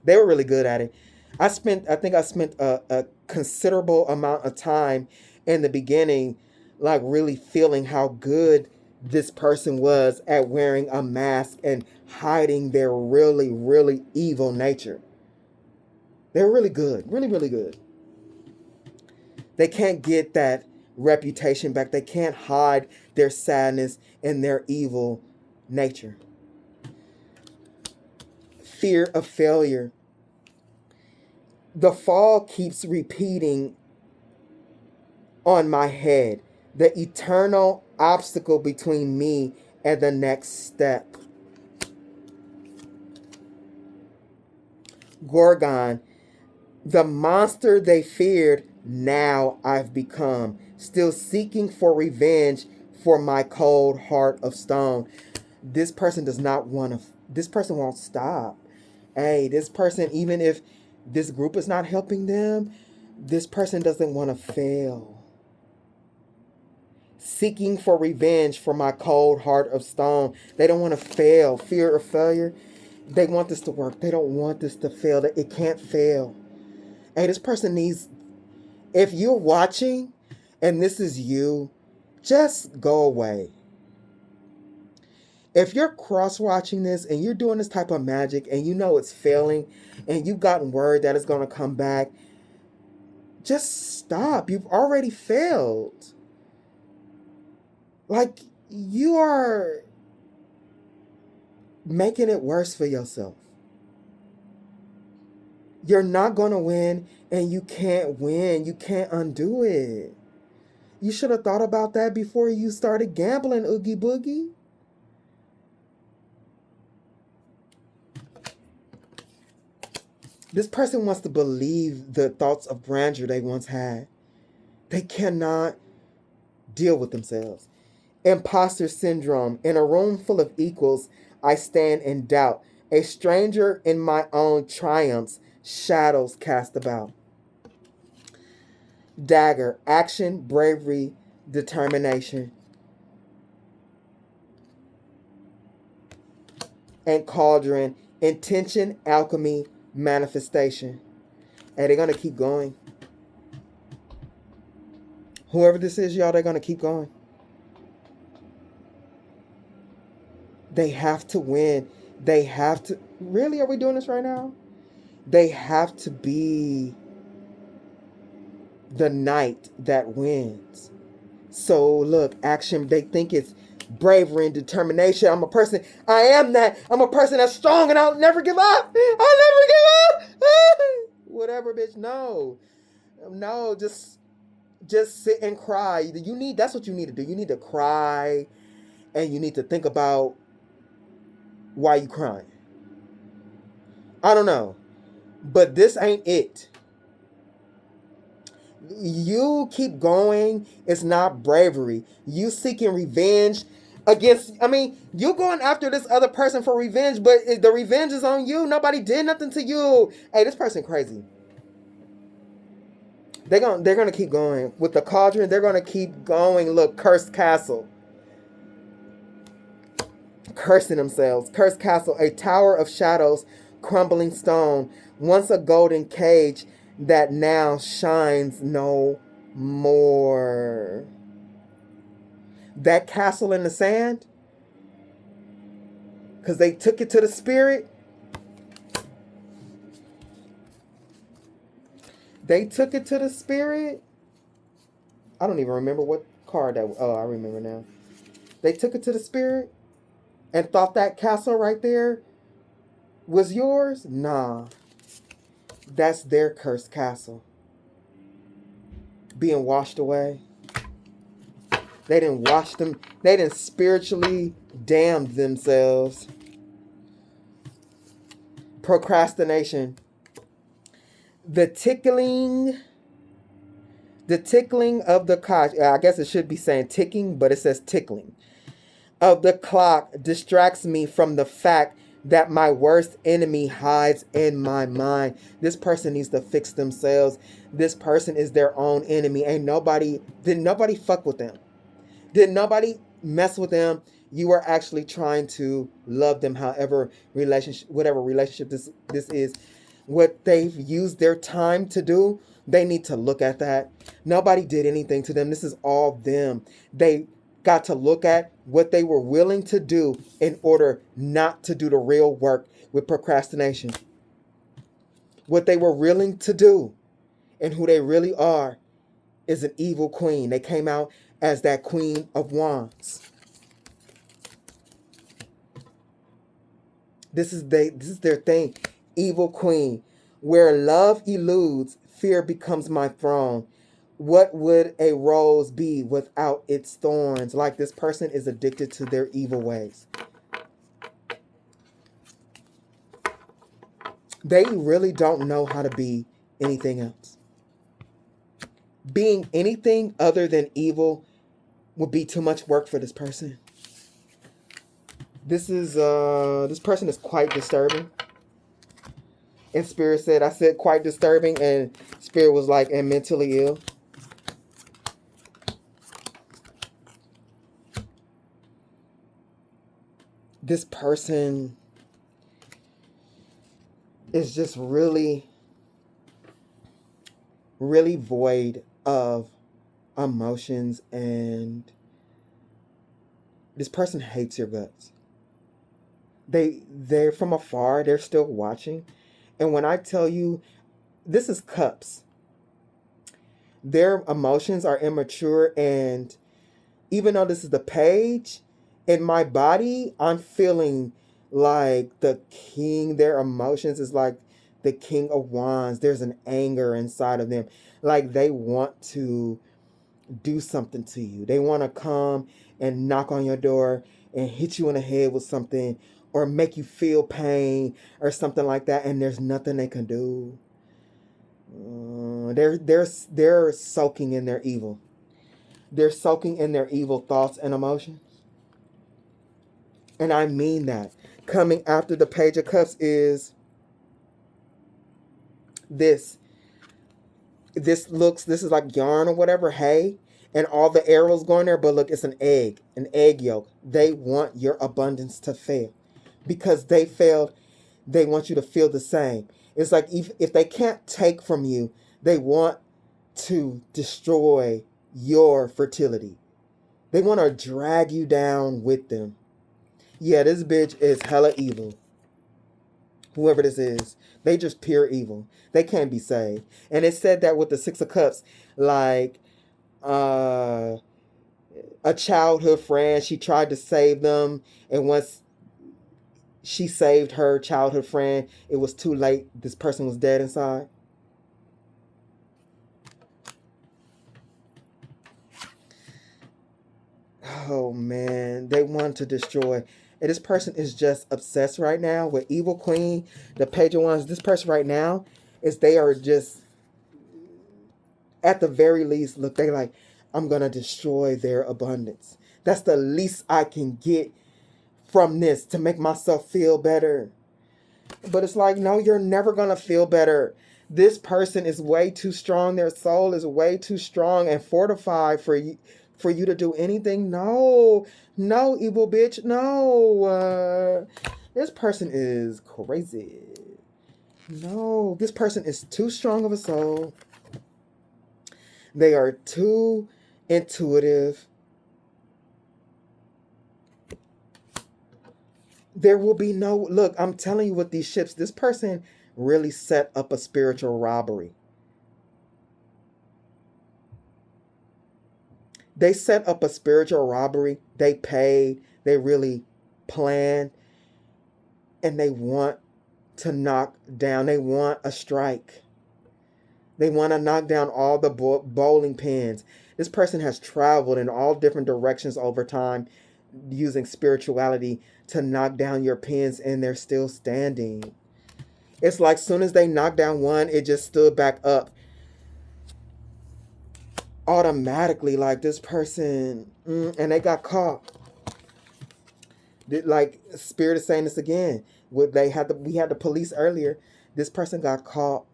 They were really good at it. I think I spent a considerable amount of time in the beginning, like really feeling how good this person was at wearing a mask and hiding their really, really evil nature. They're really good. Really, really good. They can't get that reputation back. They can't hide their sadness and their evil nature. Fear of failure. The fall keeps repeating on my head. The eternal obstacle between me and the next step. Gorgon. The monster they feared, now I've become. Still seeking for revenge for my cold heart of stone. This person does not want to. This person won't stop. Hey, this person, even if this group is not helping them, this person doesn't want to fail. Seeking for revenge for my cold heart of stone. They don't want to fail. Fear of failure. They want this to work. They don't want this to fail. It can't fail. Hey, this person needs... If you're watching and this is you just go away. If you're cross-watching this and you're doing this type of magic and you know it's failing and you've gotten word that it's going to come back, just stop. You've already failed. Like, you are making it worse for yourself. You're not going to win, and you can't win. You can't undo it. You should have thought about that before you started gambling, Oogie Boogie. This person wants to believe the thoughts of grandeur they once had. They cannot deal with themselves. Imposter syndrome. In a room full of equals, I stand in doubt. A stranger in my own triumphs, shadows cast about. Dagger. Action, bravery, determination. And cauldron. Intention, alchemy, manifestation. And they're going to keep going. Whoever this is, y'all, they're going to keep going. They have to win. They have to... Really? Are we doing this right now? They have to be the knight that wins. So, look, action, they think it's bravery and determination. I'm a person, I am that. I'm a person that's strong and I'll never give up. I'll never give up. Whatever, bitch. No, just sit and cry. That's what you need to do. You need to cry and you need to think about why you crying. I don't know, but this ain't it. You keep going. It's not bravery. You seeking revenge against, you going after this other person for revenge, but the revenge is on you. Nobody did nothing to you. Hey, this person crazy. They're gonna keep going. With the cauldron, they're gonna keep going. Look, cursed castle. Cursing themselves. Cursed castle, a tower of shadows, crumbling stone. Once a golden cage that now shines no more. That castle in the sand, because they took it to the spirit. They took it to the spirit. I don't even remember what card that was. Oh, I remember now. They took it to the spirit and thought that castle right there was yours. Nah. That's their cursed castle. Being washed away. They didn't wash them. They didn't spiritually damn themselves. Procrastination. The tickling of the clock. I guess it should be saying ticking, but it says tickling. Of the clock distracts me from the fact that my worst enemy hides in my mind. This person needs to fix themselves. This person is their own enemy. Did nobody fuck with them? Did nobody mess with them? You are actually trying to love them, whatever relationship this is. What they've used their time to do, they need to look at that. Nobody did anything to them. This is all them. They got to look at what they were willing to do in order not to do the real work with procrastination. What they were willing to do and who they really are is an evil queen. They came out as that Queen of Wands. This is their thing. Evil queen. Where love eludes, fear becomes my throne. What would a rose be without its thorns? Like, this person is addicted to their evil ways. They really don't know how to be anything else. Being anything other than evil would be too much work for this person. This person is quite disturbing. And Spirit said, I said quite disturbing, and Spirit was like, and mentally ill. This person is just really, really void of emotions and This person hates your guts. They're from afar. They're still watching. And when I tell you, this is cups. Their emotions are immature, and even though this is the page, in my body, I'm feeling like the king. Their emotions is like the king of wands. There's an anger inside of them. Like they want to do something to you. They want to come and knock on your door and hit you in the head with something, or make you feel pain or something like that, and there's nothing they can do. They're soaking in their evil. They're soaking in their evil thoughts and emotions. And I mean that. Coming after the Page of Cups is this. This is like yarn or whatever, hay, and all the arrows going there, but look, it's an egg yolk. They want your abundance to fail. Because they failed, they want you to feel the same. It's like if they can't take from you, they want to destroy your fertility. They want to drag you down with them. Yeah, this bitch is hella evil. Whoever this is, they just pure evil. They can't be saved. And it said that with the Six of Cups, like a childhood friend, she tried to save them, and once she saved her childhood friend, it was too late. This person was dead inside. Oh man, they want to destroy. And this person is just obsessed right now with Evil Queen, the Page of Wands. This person right now they are just, at the very least, look, they like, I'm going to destroy their abundance. That's the least I can get from this to make myself feel better. But it's like, no, you're never going to feel better. This person is way too strong. Their soul is way too strong and fortified for you to do anything. No, evil bitch, no. This person is crazy. No, this person is too strong of a soul. They are too intuitive. There will be no, look, I'm telling you, with these ships, this person really set up a spiritual robbery. They set up a spiritual robbery. They paid. They really planned. And they want to knock down. They want a strike. They want to knock down all the bowling pins. This person has traveled in all different directions over time, using spirituality to knock down your pins, and they're still standing. It's like soon as they knocked down one, it just stood back up automatically. Like this person, and they got caught. Like Spirit is saying this again. We had the police earlier. This person got caught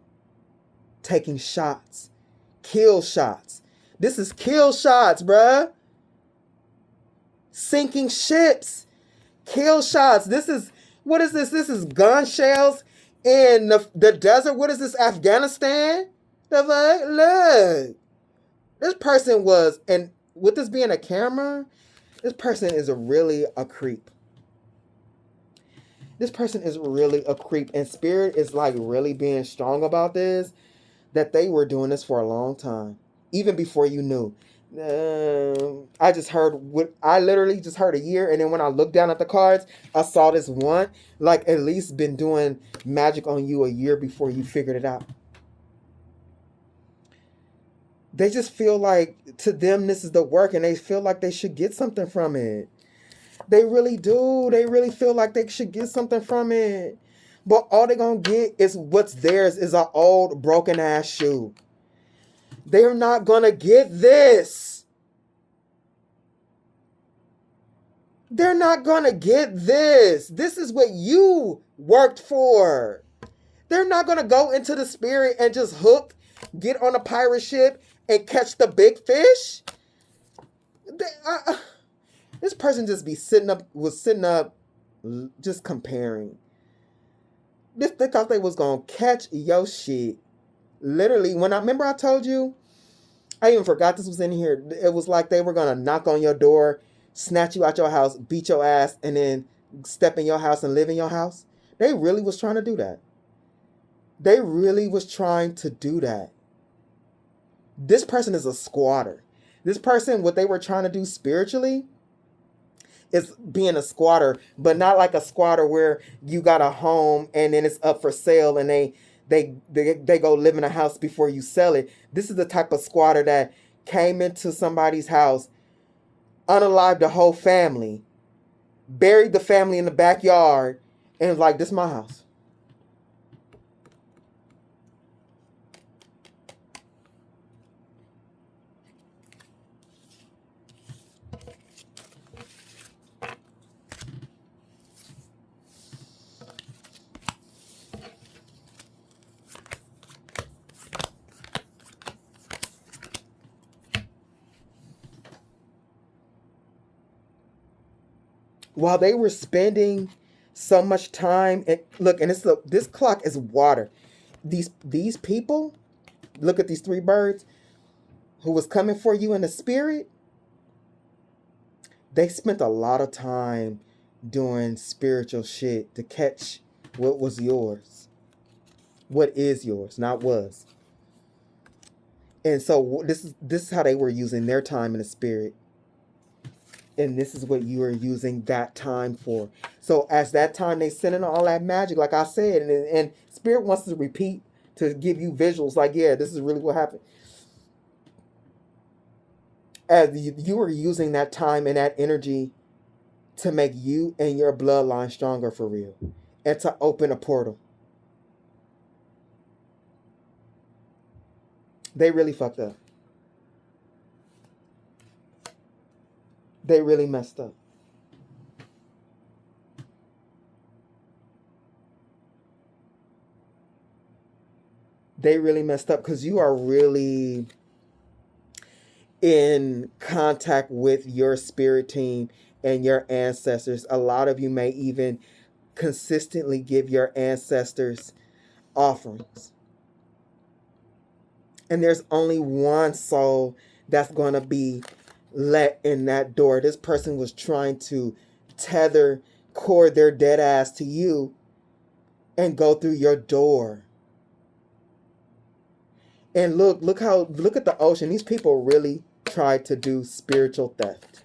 taking shots, kill shots. This is kill shots, bruh. Sinking ships, kill shots. What is this? This is gun shells in the desert. What is this, Afghanistan? Look, this person was, and with this being a camera, this person is really a creep. This person is really a creep, and Spirit is like really being strong about this, that they were doing this for a long time, even before you knew. I literally just heard a year, and then when I looked down at the cards, I saw this one, like at least been doing magic on you a year before you figured it out. They just feel like, to them, this is the work, and they feel like they should get something from it. They really do. They really feel like they should get something from it. But all they're going to get is what's theirs is an old broken ass shoe. They're not going to get this. They're not going to get this. This is what you worked for. They're not going to go into the Spirit and just hook, get on a pirate ship, and catch the big fish. This person just sitting up, just comparing. They thought they was going to catch your shit. Literally, remember I told you, I even forgot this was in here. It was like they were going to knock on your door snatch you out your house, beat your ass, and then step in your house and live in your house. They really was trying to do that. They really was trying to do that. This person is a squatter. This person, what they were trying to do spiritually is being a squatter, but not like a squatter where you got a home and then it's up for sale and they go live in a house before you sell it. This is the type of squatter that came into somebody's house, unalived the whole family, buried the family in the backyard, and was like, this is my house. While they were spending so much time, and look, and this clock is water. These people, look at these three birds who was coming for you in the spirit. They spent a lot of time doing spiritual shit to catch what was yours. What is yours, not was. And so this is how they were using their time in the spirit. And this is what you are using that time for. So as that time they send in all that magic, like I said, and spirit wants to repeat to give you visuals like, yeah, this is really what happened. As you are using that time and that energy to make you and your bloodline stronger for real. And to open a portal. They really fucked up. They really messed up. They really messed up because you are really in contact with your spirit team and your ancestors. A lot of you may even consistently give your ancestors offerings. And there's only one soul that's going to be let in that door. This person was trying to cord their dead ass to you and go through your door. And look at the ocean. These people really tried to do spiritual theft.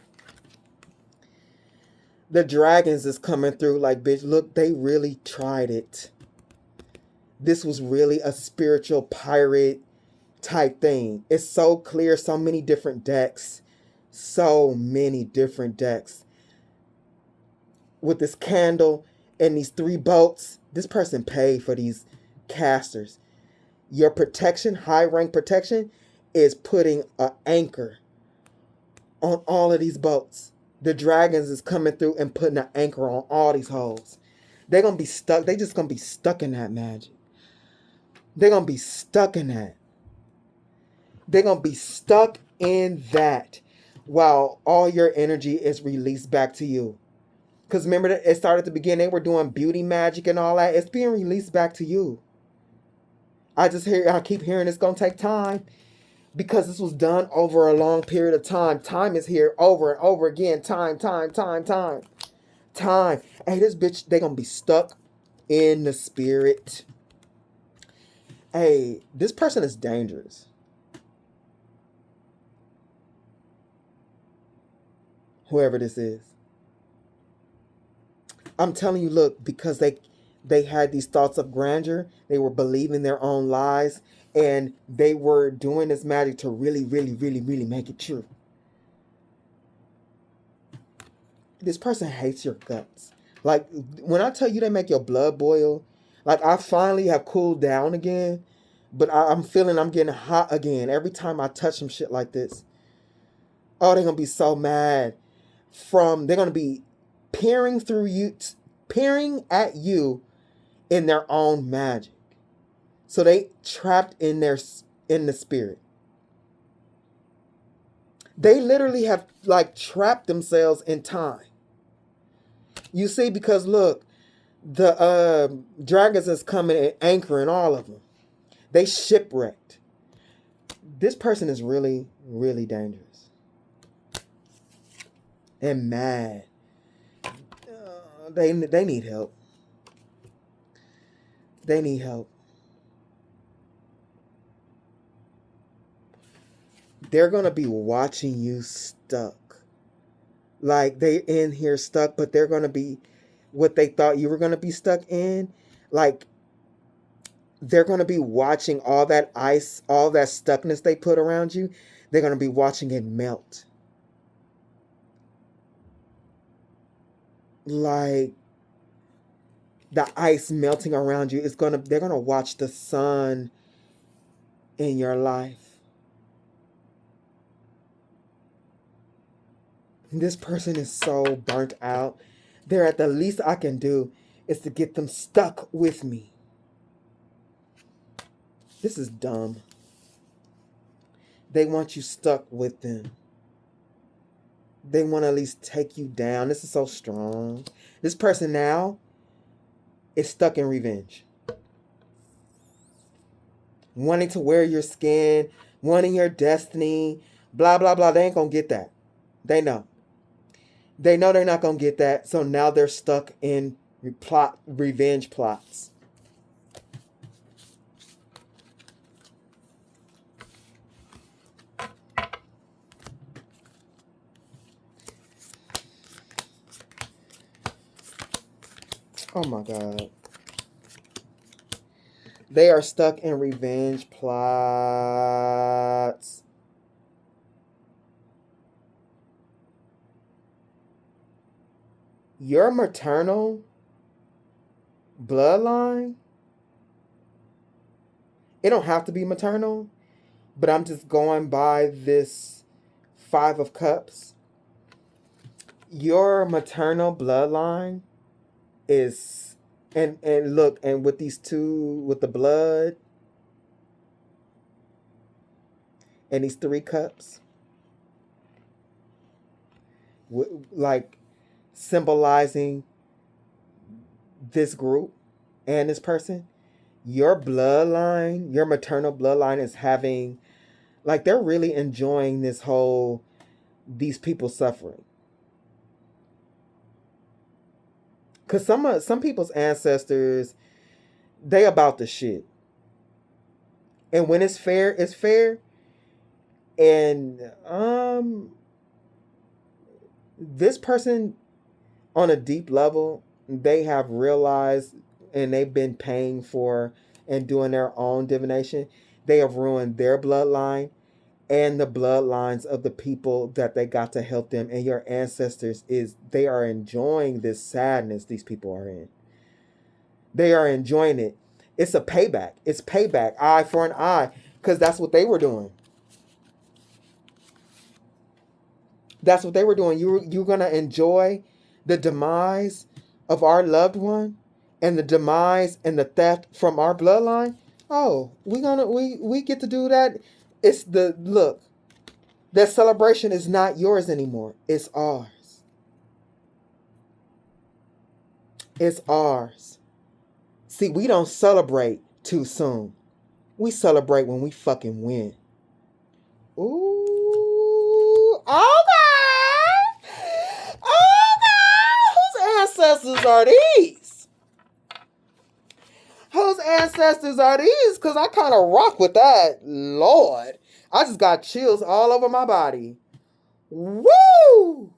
The dragons is coming through like, bitch, look, they really tried it. This was really a spiritual pirate type thing. It's so clear, so many different decks. So many different decks. With this candle and these 3 boats, this person paid for these casters. Your protection, high rank protection, is putting an anchor on all of these boats. The dragons is coming through and putting an anchor on all these holes. They're going to be stuck. They just going to be stuck in that magic. They're going to be stuck in that. They're going to be stuck in that while all your energy is released back to you. Because remember that it started at the beginning. They were doing beauty magic and all that. It's being released back to you. I keep hearing it's going to take time. Because this was done over a long period of time. Time is here over and over again. Time. Hey, this bitch, they going to be stuck in the spirit. Hey, this person is dangerous. Whoever this is. I'm telling you, look, because they had these thoughts of grandeur. They were believing their own lies. And they were doing this magic to really, really, really, really make it true. This person hates your guts. Like, when I tell you they make your blood boil, like, I finally have cooled down again, but I'm feeling I'm getting hot again every time I touch some shit like this. Oh, they're going to be so mad. They're going to be peering at you in their own magic. So they trapped in the spirit. They literally have like trapped themselves in time. You see, because look, the dragons is coming and anchoring all of them. They shipwrecked. This person is really, really dangerous. and mad. They need help. They need help. They're going to be watching you stuck. Like, they in here stuck, but they're going to be what they thought you were going to be stuck in. Like, they're going to be watching all that ice, all that stuckness they put around you. They're going to be watching it melt. Like, the ice melting around you they're going to watch the sun in your life. This person is so burnt out. They're at the least I can do is to get them stuck with me. This is dumb. They want you stuck with them. They want to at least take you down. This is so strong. This person now is stuck in revenge. Wanting to wear your skin, wanting your destiny, blah, blah, blah. They ain't going to get that. They know. They know they're not going to get that. So now they're stuck in revenge plots. Oh my God. They are stuck in revenge plots. Your maternal bloodline, it don't have to be maternal, but I'm just going by this 5 of Cups. Your maternal bloodline is, and look, and with these two, with the blood and these 3 cups, like symbolizing this group and this person, your bloodline, your maternal bloodline is having, like, they're really enjoying this whole, these people suffering. Because some people's ancestors, they about the shit. And when it's fair, it's fair. And this person, on a deep level, they have realized, and they've been paying for and doing their own divination. They have ruined their bloodline and the bloodlines of the people that they got to help them. And your ancestors, they are enjoying this sadness these people are in. They are enjoying it. It's a payback. It's payback, eye for an eye, because that's what they were doing. That's what they were doing. You're going to enjoy the demise of our loved one and the demise and the theft from our bloodline. Oh, we get to do that. It's look, that celebration is not yours anymore. It's ours. It's ours. See, we don't celebrate too soon. We celebrate when we fucking win. Ooh, okay. Whose ancestors are these? Whose ancestors are these? Because I kind of rock with that. Lord. I just got chills all over my body. Woo!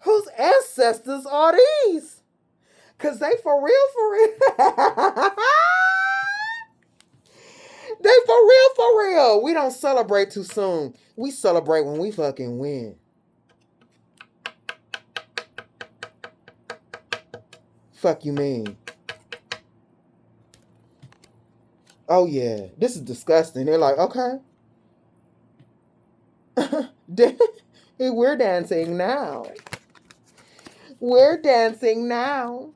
Whose ancestors are these? Because they for real. They for real. We don't celebrate too soon. We celebrate when we fucking win. Fuck you mean? Oh yeah, this is disgusting. They're like, okay. We're dancing now. We're dancing now.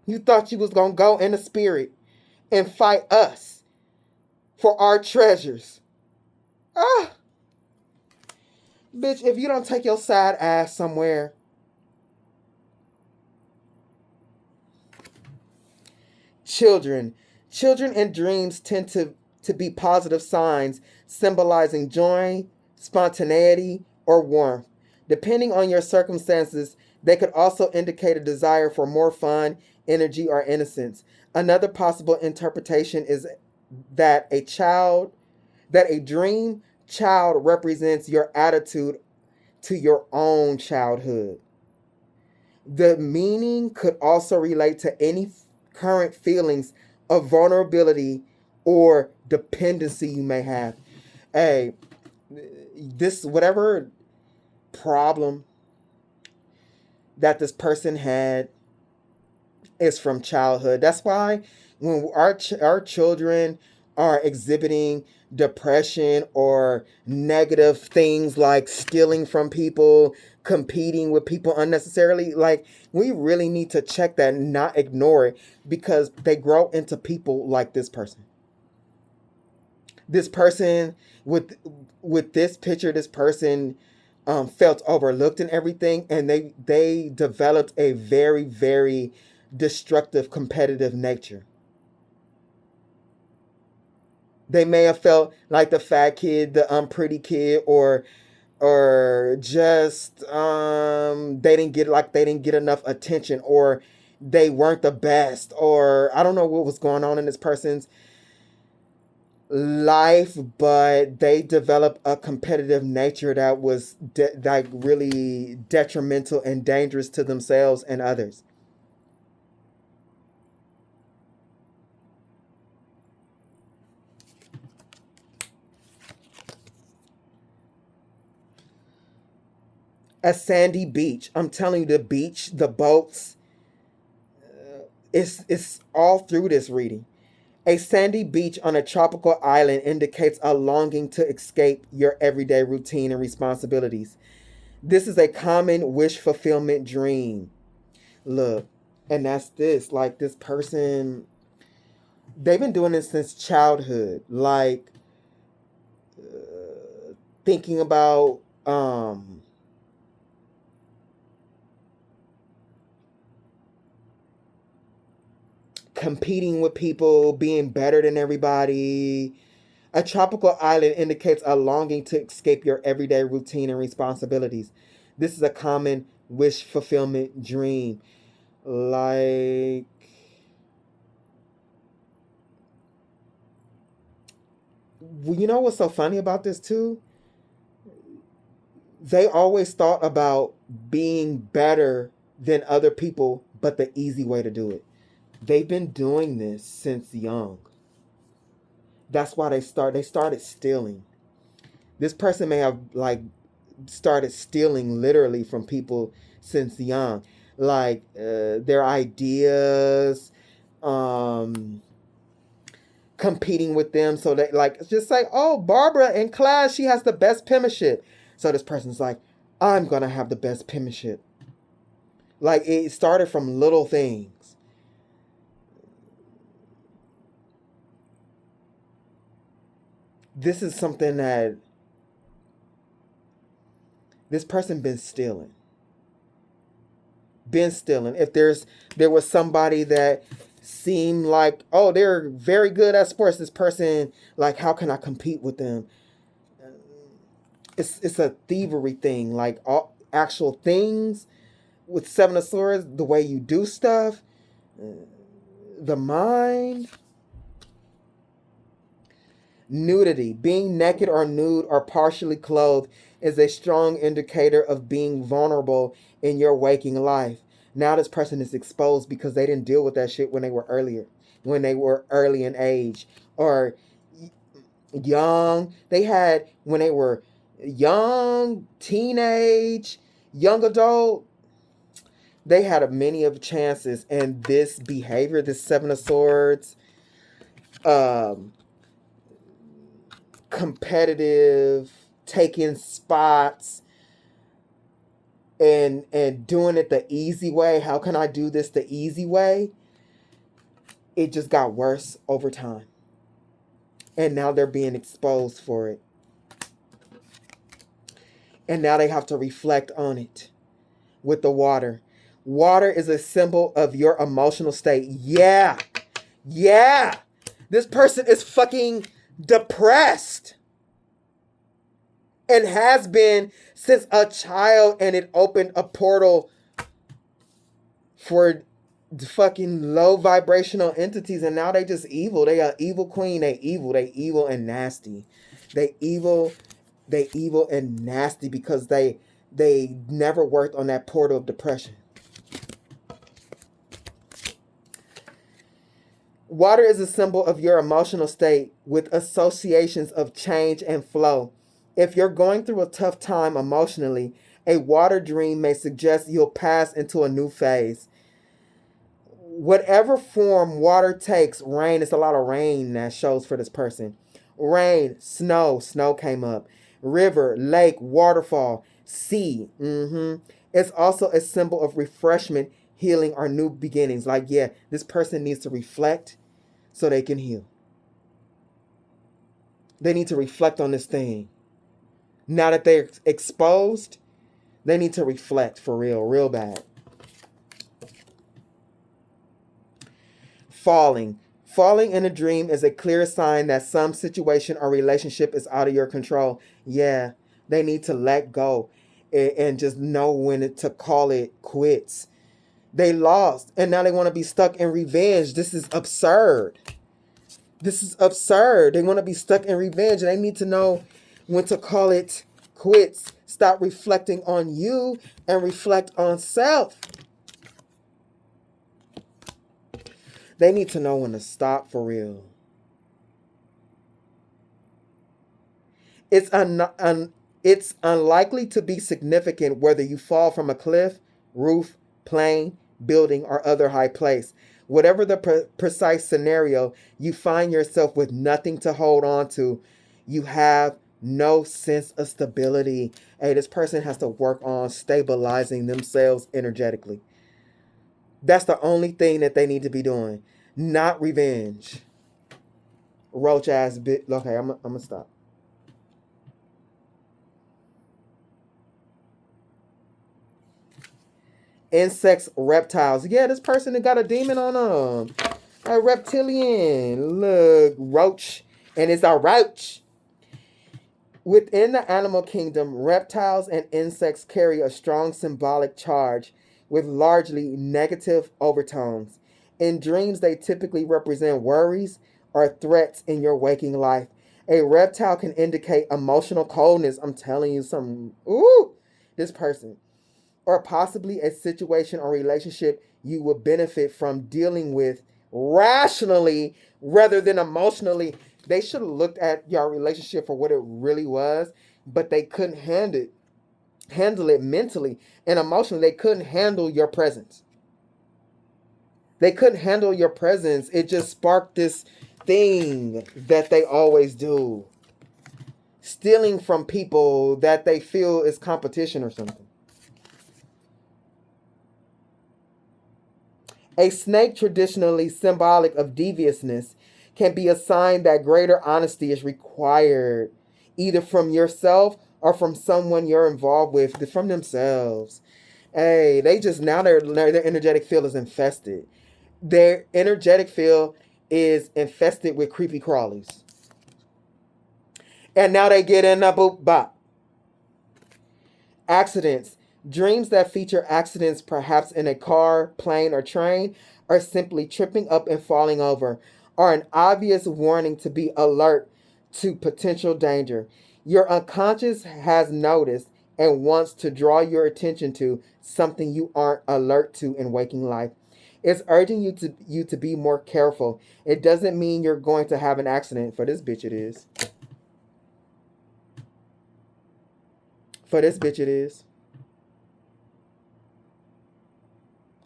You thought you was going to go in the spirit and fight us for our treasures. Bitch, if you don't take your sad ass somewhere. Children and dreams tend to be positive signs symbolizing joy, spontaneity, or warmth. Depending on your circumstances, they could also indicate a desire for more fun, energy, or innocence. Another possible interpretation is that a dream child represents your attitude to your own childhood. The meaning could also relate to any current feelings of vulnerability or dependency you may have. Hey, this whatever problem that this person had is from childhood. That's why when our children are exhibiting depression or negative things like stealing from people, competing with people unnecessarily, like we really need to check that and not ignore it, because they grow into people like this person. This person with this picture, this person felt overlooked and everything, and they developed a very, very destructive competitive nature. They may have felt like the fat kid, the unpretty kid, or just they didn't get enough attention, or they weren't the best, or I don't know what was going on in this person's life, but they developed a competitive nature that was like really detrimental and dangerous to themselves and others. A sandy beach. I'm telling you, the beach, the boats, it's all through this reading. A sandy beach on a tropical island indicates a longing to escape your everyday routine and responsibilities. This is a common wish fulfillment dream. Look, and that's this. Like this person, they've been doing this since childhood. Like thinking about competing with people, being better than everybody. A tropical island indicates a longing to escape your everyday routine and responsibilities. This is a common wish fulfillment dream. Like, you know what's so funny about this too? They always thought about being better than other people, but the easy way to do it. They've been doing this since young. That's why they started stealing. This person may have like started stealing literally from people since young, like their ideas, competing with them. So they like just say, oh, Barbara in class, she has the best penmanship. So this person's like, I'm gonna have the best penmanship. Like it started from little things. This is something that this person been stealing. If there was somebody that seemed like, oh, they're very good at sports, this person, like, how can I compete with them? It's a thievery thing, like all actual things with Seven of Swords, the way you do stuff, the mind. Nudity. Being naked or nude or partially clothed is a strong indicator of being vulnerable in your waking life. Now this person is exposed because they didn't deal with that shit when they were early in age or young. They had, when they were young, teenage, young adult, they had many of chances, and this behavior, this Seven of Swords, competitive, taking spots, and doing it the easy way. How can I do this the easy way? It just got worse over time. And now they're being exposed for it. And now they have to reflect on it with the water. Water is a symbol of your emotional state. Yeah. Yeah. This person is fucking depressed. and has been since a child, and it opened a portal for fucking low vibrational entities, and now they just evil. They are evil queen. They evil and nasty. They evil and nasty because they never worked on that portal of depression. Water is a symbol of your emotional state with associations of change and flow. If you're going through a tough time emotionally, a water dream may suggest you'll pass into a new phase. Whatever form water takes, rain, it's a lot of rain that shows for this person. Rain, snow came up. River, lake, waterfall, sea. It's also a symbol of refreshment, healing, or new beginnings. Like, yeah, this person needs to reflect so they can heal. They need to reflect on this thing. Now that they're exposed, they need to reflect for real bad. Falling in a dream is a clear sign that some situation or relationship is out of your control. Yeah, they need to let go and just know when to call it quits. They lost, and now they want to be stuck in revenge. This is absurd. They want to be stuck in revenge, and they need to know when to call it quits. Stop reflecting on you and reflect on self. They need to know when to stop for real. It's unlikely to be significant whether you fall from a cliff, roof, plane, building, or other high place. Whatever the precise scenario, you find yourself with nothing to hold on to. You have no sense of stability. Hey, this person has to work on stabilizing themselves energetically. That's the only thing that they need to be doing. Not revenge. Roach ass bit. Okay, I'm gonna stop. Insects, reptiles. Yeah, this person that got a demon on them. A reptilian. Look, roach. And it's a roach. Within the animal kingdom, reptiles and insects carry a strong symbolic charge with largely negative overtones. In dreams, they typically represent worries or threats in your waking life. A reptile can indicate emotional coldness. I'm telling you something. Ooh, this person. Or possibly a situation or relationship you would benefit from dealing with rationally rather than emotionally. They should have looked at your relationship for what it really was, but they couldn't handle it mentally and emotionally. They couldn't handle your presence. They couldn't handle your presence. It just sparked this thing that they always do. Stealing from people that they feel is competition or something. A snake, traditionally symbolic of deviousness, can be a sign that greater honesty is required, either from yourself or from someone you're involved with, from themselves. Hey, they just, now their energetic field is infested. Their energetic field is infested with creepy crawlies. And now they get in a boop bop. Accidents. Dreams that feature accidents, perhaps in a car, plane, or train, or simply tripping up and falling over, are an obvious warning to be alert to potential danger. Your unconscious has noticed and wants to draw your attention to something you aren't alert to in waking life. It's urging you to be more careful. It doesn't mean you're going to have an accident. For this bitch it is. For this bitch it is.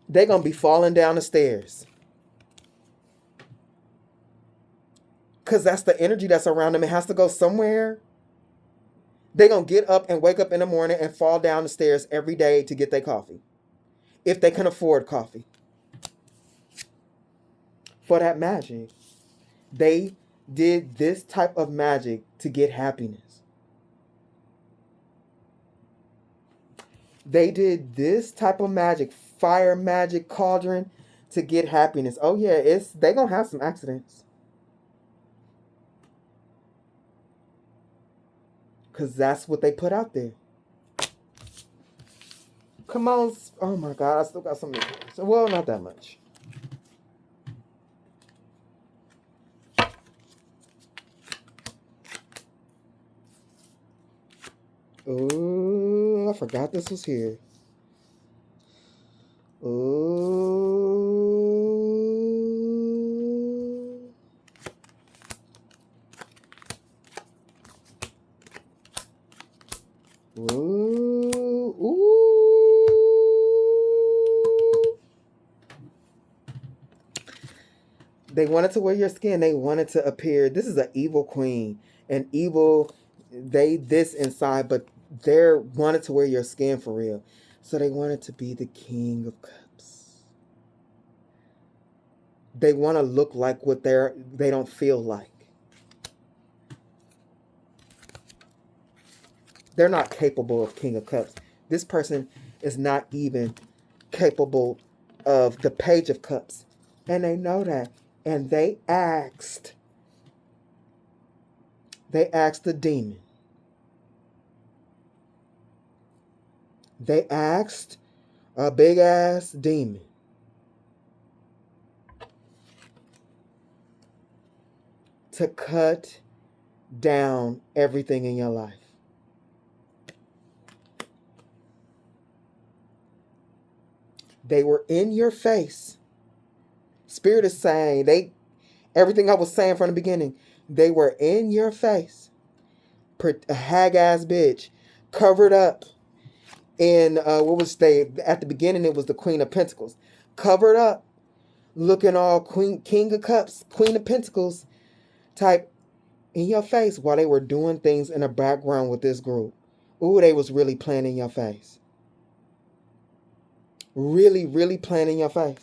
They're going to be falling down the stairs. Because that's the energy that's around them. It has to go somewhere. They're going to get up and wake up in the morning and fall down the stairs every day to get their coffee. If they can afford coffee. For that magic. They did this type of magic to get happiness. They did this type of magic, fire magic, cauldron, to get happiness. Oh yeah, they gonna have some accidents. Because that's what they put out there. Come on. Oh my God, I still got some. Well, not that much. Oh, I forgot this was here. Oh. Ooh. Ooh. They wanted to wear your skin. They wanted to appear. This is an evil queen. An evil, this inside, but they wanted to wear your skin for real. So they wanted to be the King of Cups. They want to look like what they don't feel like. They're not capable of King of Cups. This person is not even capable of the Page of Cups. And they know that. And they asked the demon. They asked a big ass demon to cut down everything in your life. They were in your face. Spirit is saying, everything I was saying from the beginning, they were in your face. A hag-ass bitch, covered up in, at the beginning it was the Queen of Pentacles. Covered up, looking all King of Cups, Queen of Pentacles type in your face while they were doing things in the background with this group. Ooh, they was really playing in your face. Really, really playing in your face.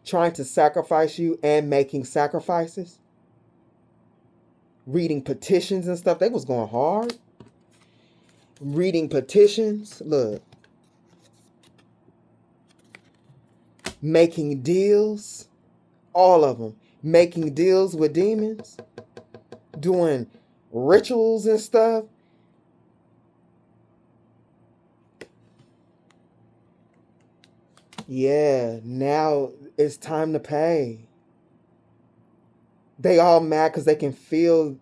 Trying to sacrifice you and making sacrifices. Reading petitions and stuff. They was going hard. Reading petitions. Look. Making deals. All of them. Making deals with demons. Doing rituals and stuff. Yeah, now it's time to pay. They all mad because they can feel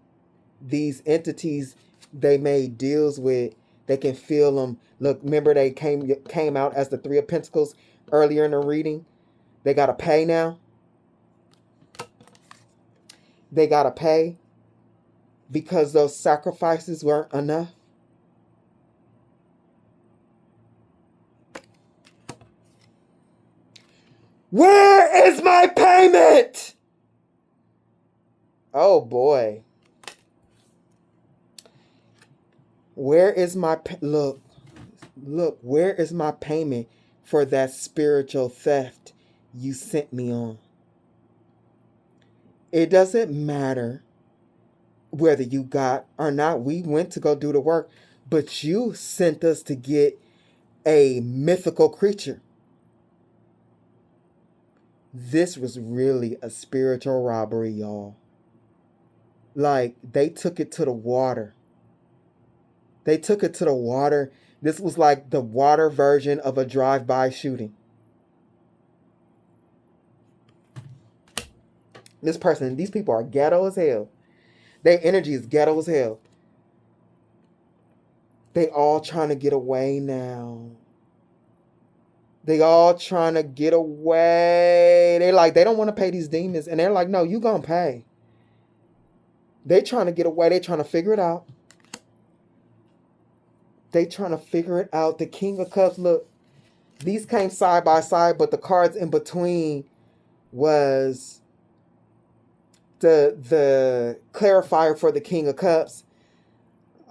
these entities they made deals with. They can feel them. Look, remember they came out as the Three of Pentacles earlier in the reading? They got to pay now. They got to pay because those sacrifices weren't enough. Where is my payment? Oh boy. Where is my look, where is my payment for that spiritual theft you sent me on? It doesn't matter whether you got or not. We went to go do the work, but you sent us to get a mythical creature. This was really a spiritual robbery, y'all. Like, they took it to the water. They took it to the water. This was like the water version of a drive-by shooting. These people are ghetto as hell. Their energy is ghetto as hell. They all trying to get away now. They all trying to get away. They don't want to pay these demons. And they're like, no, you gonna pay. They trying to get away. They trying to figure it out. They trying to figure it out. The King of Cups, look. These came side by side, but the cards in between was the clarifier for the King of Cups.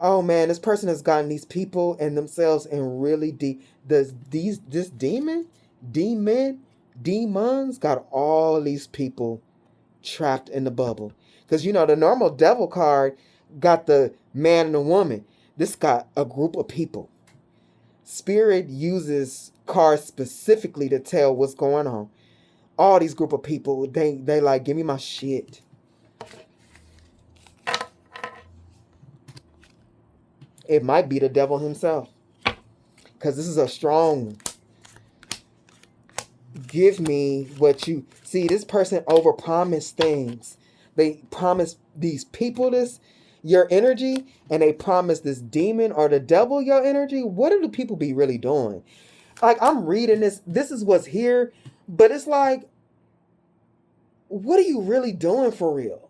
Oh man, this person has gotten these people and themselves in really deep. This demons got all these people trapped in the bubble. Because the normal devil card got the man and the woman. This got a group of people. Spirit uses cards specifically to tell what's going on. All these group of people, they like, give me my shit. It might be the devil himself. Because this is a strong, give me what you... See, this person overpromised things. They promised these people this, your energy, and they promised this demon or the devil your energy. What do the people be really doing? Like, I'm reading this. This is what's here. But it's like, what are you really doing for real?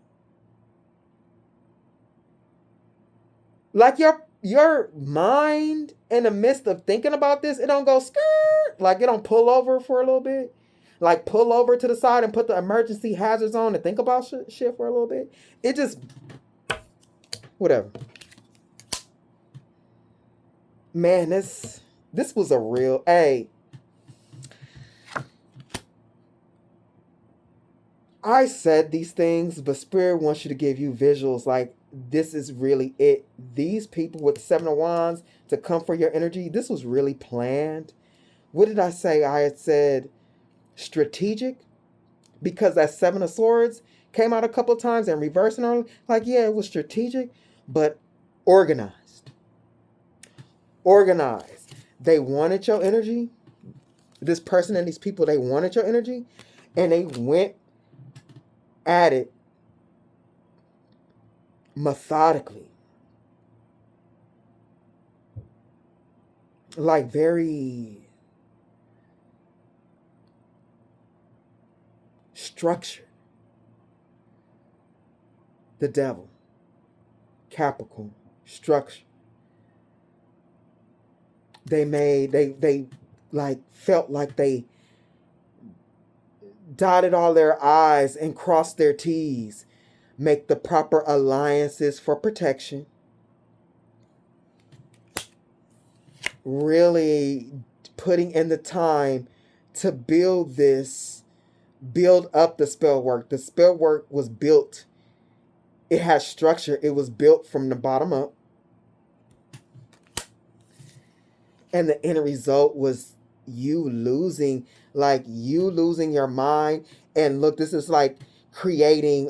Like, your mind in the midst of thinking about this, it don't go skirt. Like, it don't pull over for a little bit. Like, pull over to the side and put the emergency hazards on and think about shit for a little bit. It just... Whatever. Man, this was a real... Hey. I said these things, but Spirit wants you to give you visuals. Like, this is really it. These people with 7 of Wands to come for your energy, this was really planned. What did I say? I had said strategic, because that 7 of Swords came out a couple of times and reversing early. Like, yeah, it was strategic, but organized. Organized. They wanted your energy. This person and these people, they wanted your energy, and they went at it methodically. Like, very structured. The devil. Capricorn. Structure. They like felt like they dotted all their I's and crossed their T's. Make the proper alliances for protection. Really putting in the time to build this, build up the spell work. The spell work was built. It has structure. It was built from the bottom up. And the end result was you losing your mind. And look, this is like creating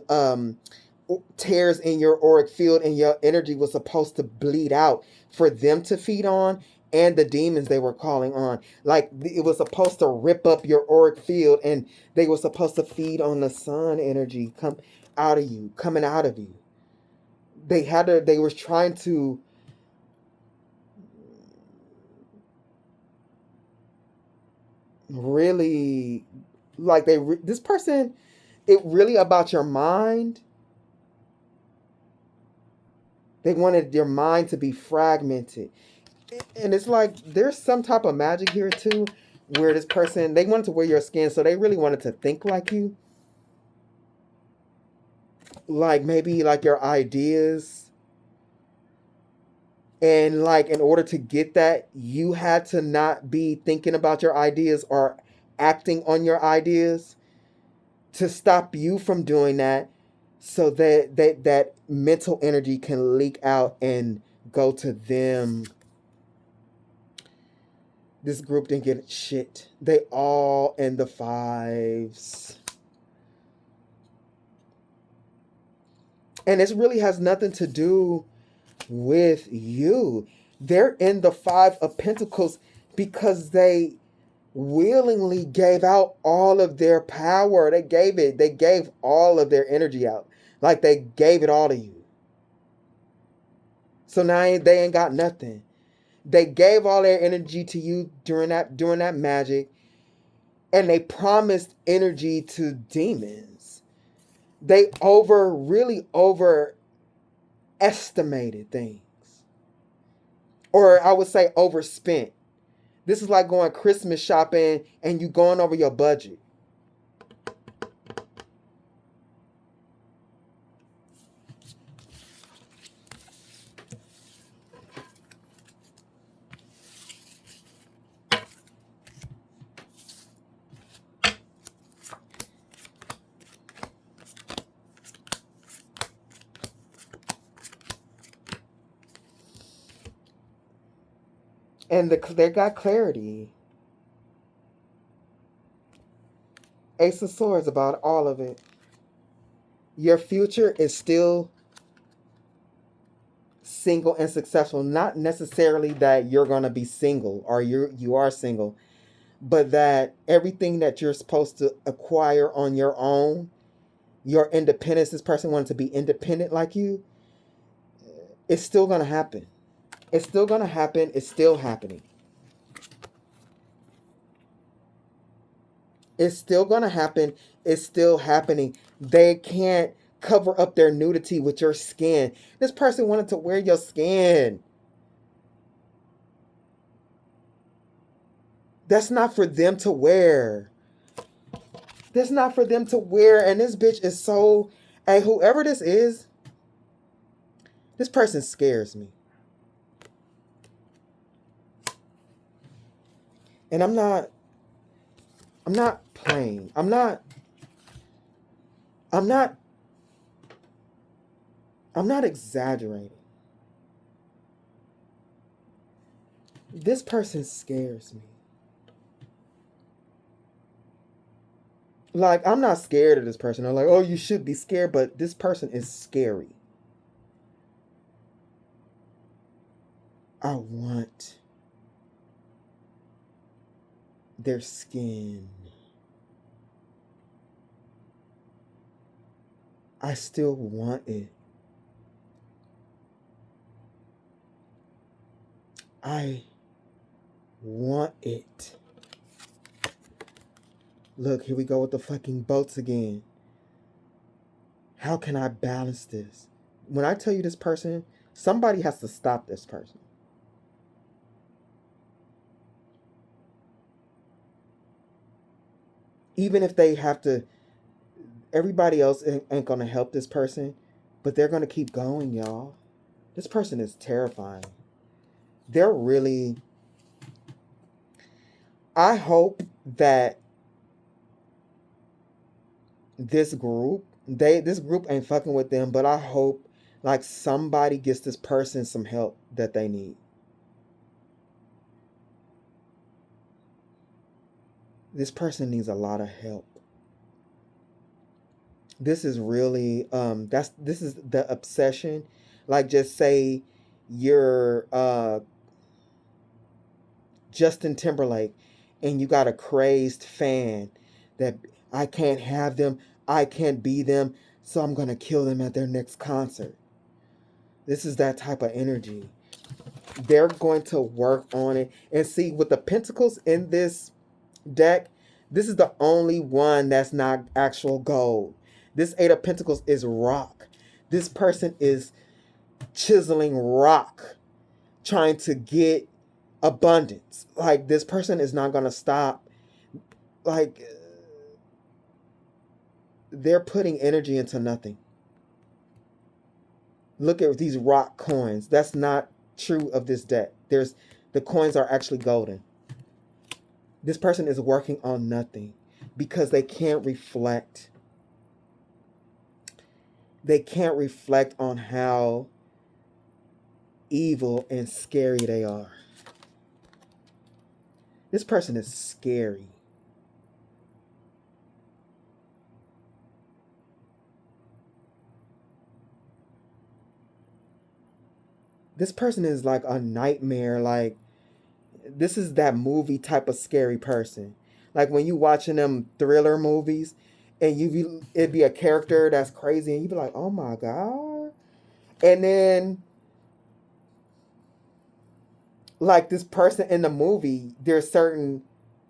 tears in your auric field, and your energy was supposed to bleed out for them to feed on, and the demons they were calling on. Like, it was supposed to rip up your auric field, and they were supposed to feed on the sun energy coming out of you. They were trying to really, like, this person, it really about your mind. They wanted your mind to be fragmented. And it's like, there's some type of magic here too, where this person, they wanted to wear your skin, so they really wanted to think like you. Like, maybe like your ideas. And like, in order to get that, you had to not be thinking about your ideas or acting on your ideas, to stop you from doing that, so that mental energy can leak out and go to them. This group didn't get shit. They all in the 5s. And this really has nothing to do with you. They're in the 5 of Pentacles because they willingly gave out all of their power. They gave all of their energy out. Like, they gave it all to you. So now they ain't got nothing. They gave all their energy to you during that magic, and they promised energy to demons. They really overestimated things. Or I would say overspent. This is like going Christmas shopping and you going over your budget. And they got clarity. Ace of Swords about all of it. Your future is still single and successful. Not necessarily that you're going to be single or you are single, but that everything that you're supposed to acquire on your own, your independence, this person wanted to be independent like you, it's still going to happen. It's still going to happen. It's still happening. It's still going to happen. It's still happening. They can't cover up their nudity with your skin. This person wanted to wear your skin. That's not for them to wear. That's not for them to wear. And this bitch is so... Hey, whoever this is, this person scares me. And I'm not playing. I'm not exaggerating. This person scares me. Like, I'm not scared of this person. I'm like, oh, you should be scared, but this person is scary. I want their skin. I still want it. I want it. Look, here we go with the fucking boats again. How can I balance this? When I tell you this person, somebody has to stop this person. Even if they have to, everybody else ain't going to help this person, but they're going to keep going, y'all. This person is terrifying. They're really... I hope that this group ain't fucking with them, but I hope like somebody gets this person some help that they need. This person needs a lot of help. This is really this is the obsession. Like, just say you're Justin Timberlake and you got a crazed fan that I can't have them, I can't be them, so I'm gonna kill them at their next concert. This is that type of energy. They're going to work on it. And see, with the pentacles in this deck, this is the only one that's not actual gold. This Eight of Pentacles is rock. This person is chiseling rock, trying to get abundance. Like, this person is not going to stop. Like, they're putting energy into nothing. Look at these rock coins. That's not true of this deck. The coins are actually golden. This person is working on nothing because they can't reflect. They can't reflect on how evil and scary they are. This person is scary. This person is like a nightmare. Like, this is that movie type of scary person. Like when you watching them thriller movies and it'd be a character that's crazy and you'd be like, oh my God. And then like this person in the movie, there's certain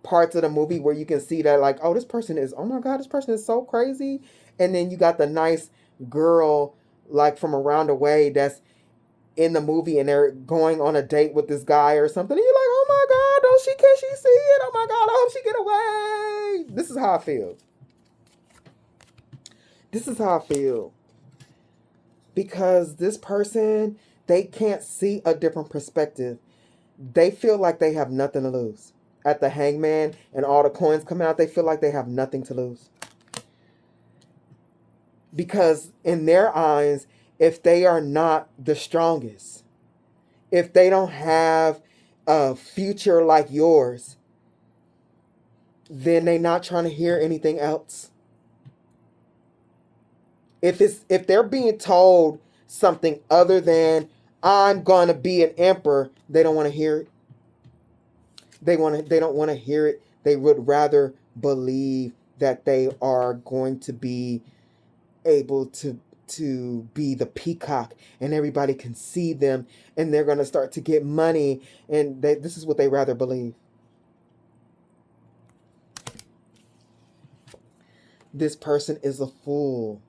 parts of the movie where you can see that like, oh, this person is, oh my God, this person is so crazy. And then you got the nice girl like from around the way that's in the movie and they're going on a date with this guy or something. And you're like, oh my God, can she see it? Oh my God, I hope she get away. This is how I feel. This is how I feel. Because this person, they can't see a different perspective. They feel like they have nothing to lose. At the hangman and all the coins come out, they feel like they have nothing to lose. Because in their eyes, if they are not the strongest, if they don't have a future like yours, then they not trying to hear anything else. If they're being told something other than I'm gonna be an emperor, they don't want to hear it. They don't want to hear it. They would rather believe that they are going to be able to be the peacock and everybody can see them and they're going to start to get money, and this is what they rather believe. This person is a fool,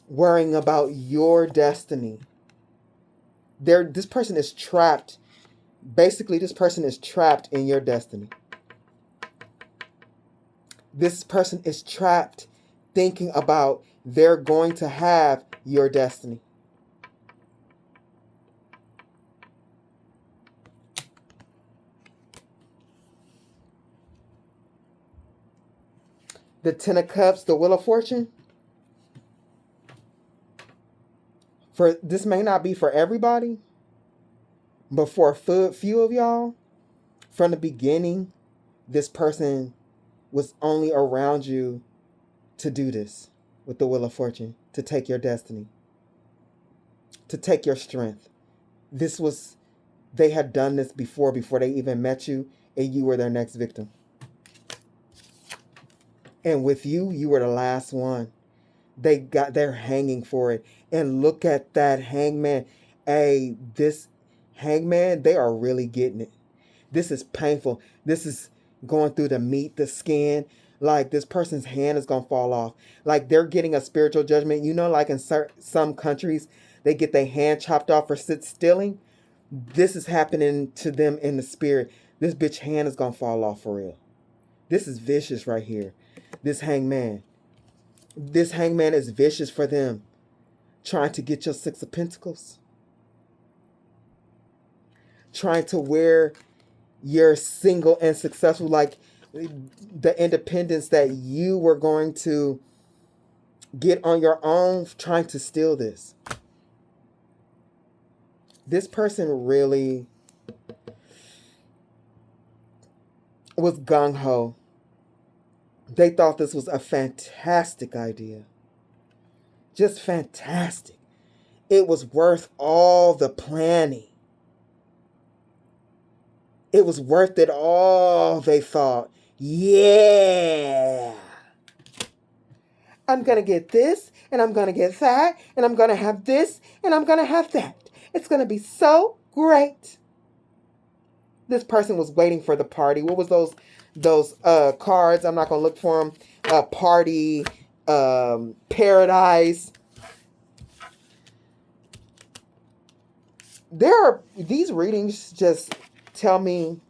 worrying about your destiny. This person is trapped. Basically, this person is trapped in your destiny. This person is trapped thinking about they're going to have your destiny. The Ten of Cups, the Wheel of Fortune. This may not be for everybody, but for a few of y'all, from the beginning, this person was only around you to do this with the Wheel of Fortune, to take your destiny, to take your strength. They had done this before they even met you, and you were their next victim. And with you, you were the last one. They're hanging for it. And look at that hangman. Hey, this hangman, they are really getting it. This is painful. This is going through the meat, the skin. Like, this person's hand is going to fall off. Like, they're getting a spiritual judgment. You know, like in some countries, they get their hand chopped off for stealing. This is happening to them in the spirit. This bitch hand is going to fall off for real. This is vicious right here. This hangman. This hangman is vicious for them. Trying to get your Six of Pentacles. Trying to wear your single and successful, like the independence that you were going to get on your own, trying to steal this. This person really was gung-ho. They thought this was a fantastic idea. Just fantastic. It was worth all the planning. It was worth it all, they thought. Yeah. I'm going to get this, and I'm going to get that, and I'm going to have this, and I'm going to have that. It's going to be so great. This person was waiting for the party. What was those cards? I'm not going to look for them. Party, paradise. These readings just tell me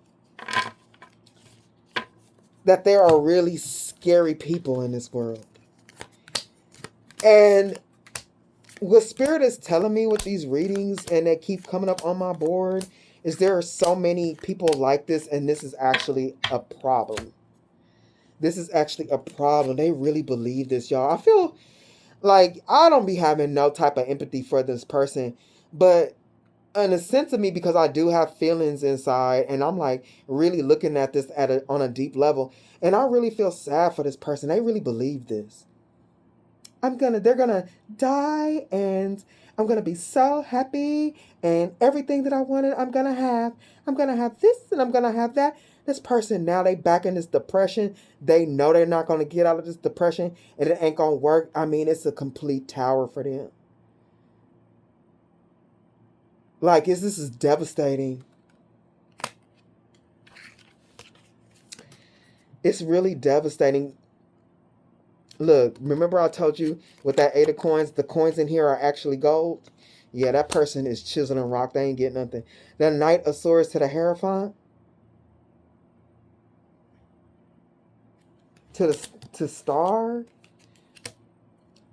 that there are really scary people in this world. And what Spirit is telling me with these readings, and they keep coming up on my board, is there are so many people like this, and this is actually a problem. This is actually a problem. They really believe this, y'all. I feel like I don't be having no type of empathy for this person, but in a sense of me, because I do have feelings inside, and I'm like really looking at this on a deep level, and I really feel sad for this person. They really believe this. They're gonna die, and I'm gonna be so happy, and everything that I wanted, I'm gonna have this, and I'm gonna have that. This person, now they back in this depression. They know they're not gonna get out of this depression, and it ain't gonna work. I mean, it's a complete tower for them. Like, this is devastating. It's really devastating. Look, remember I told you with that 8 of coins, the coins in here are actually gold? Yeah, that person is chiseling rock. They ain't getting nothing. The Knight of Swords to the Hierophant. To Star.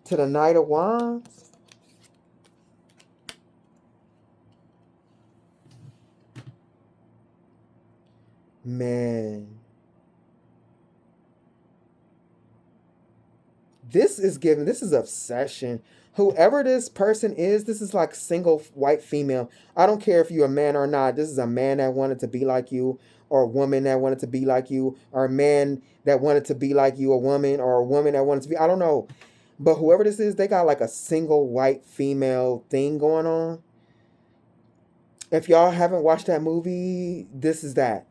To the Knight of Wands. Man. This is obsession. Whoever this person is, this is like single white female. I don't care if you're a man or not. This is a man that wanted to be like you, or a woman that wanted to be like you, or a man that wanted to be like you, a woman, or a woman that wanted to be, I don't know. But whoever this is, they got like a single white female thing going on. If y'all haven't watched that movie, this is that.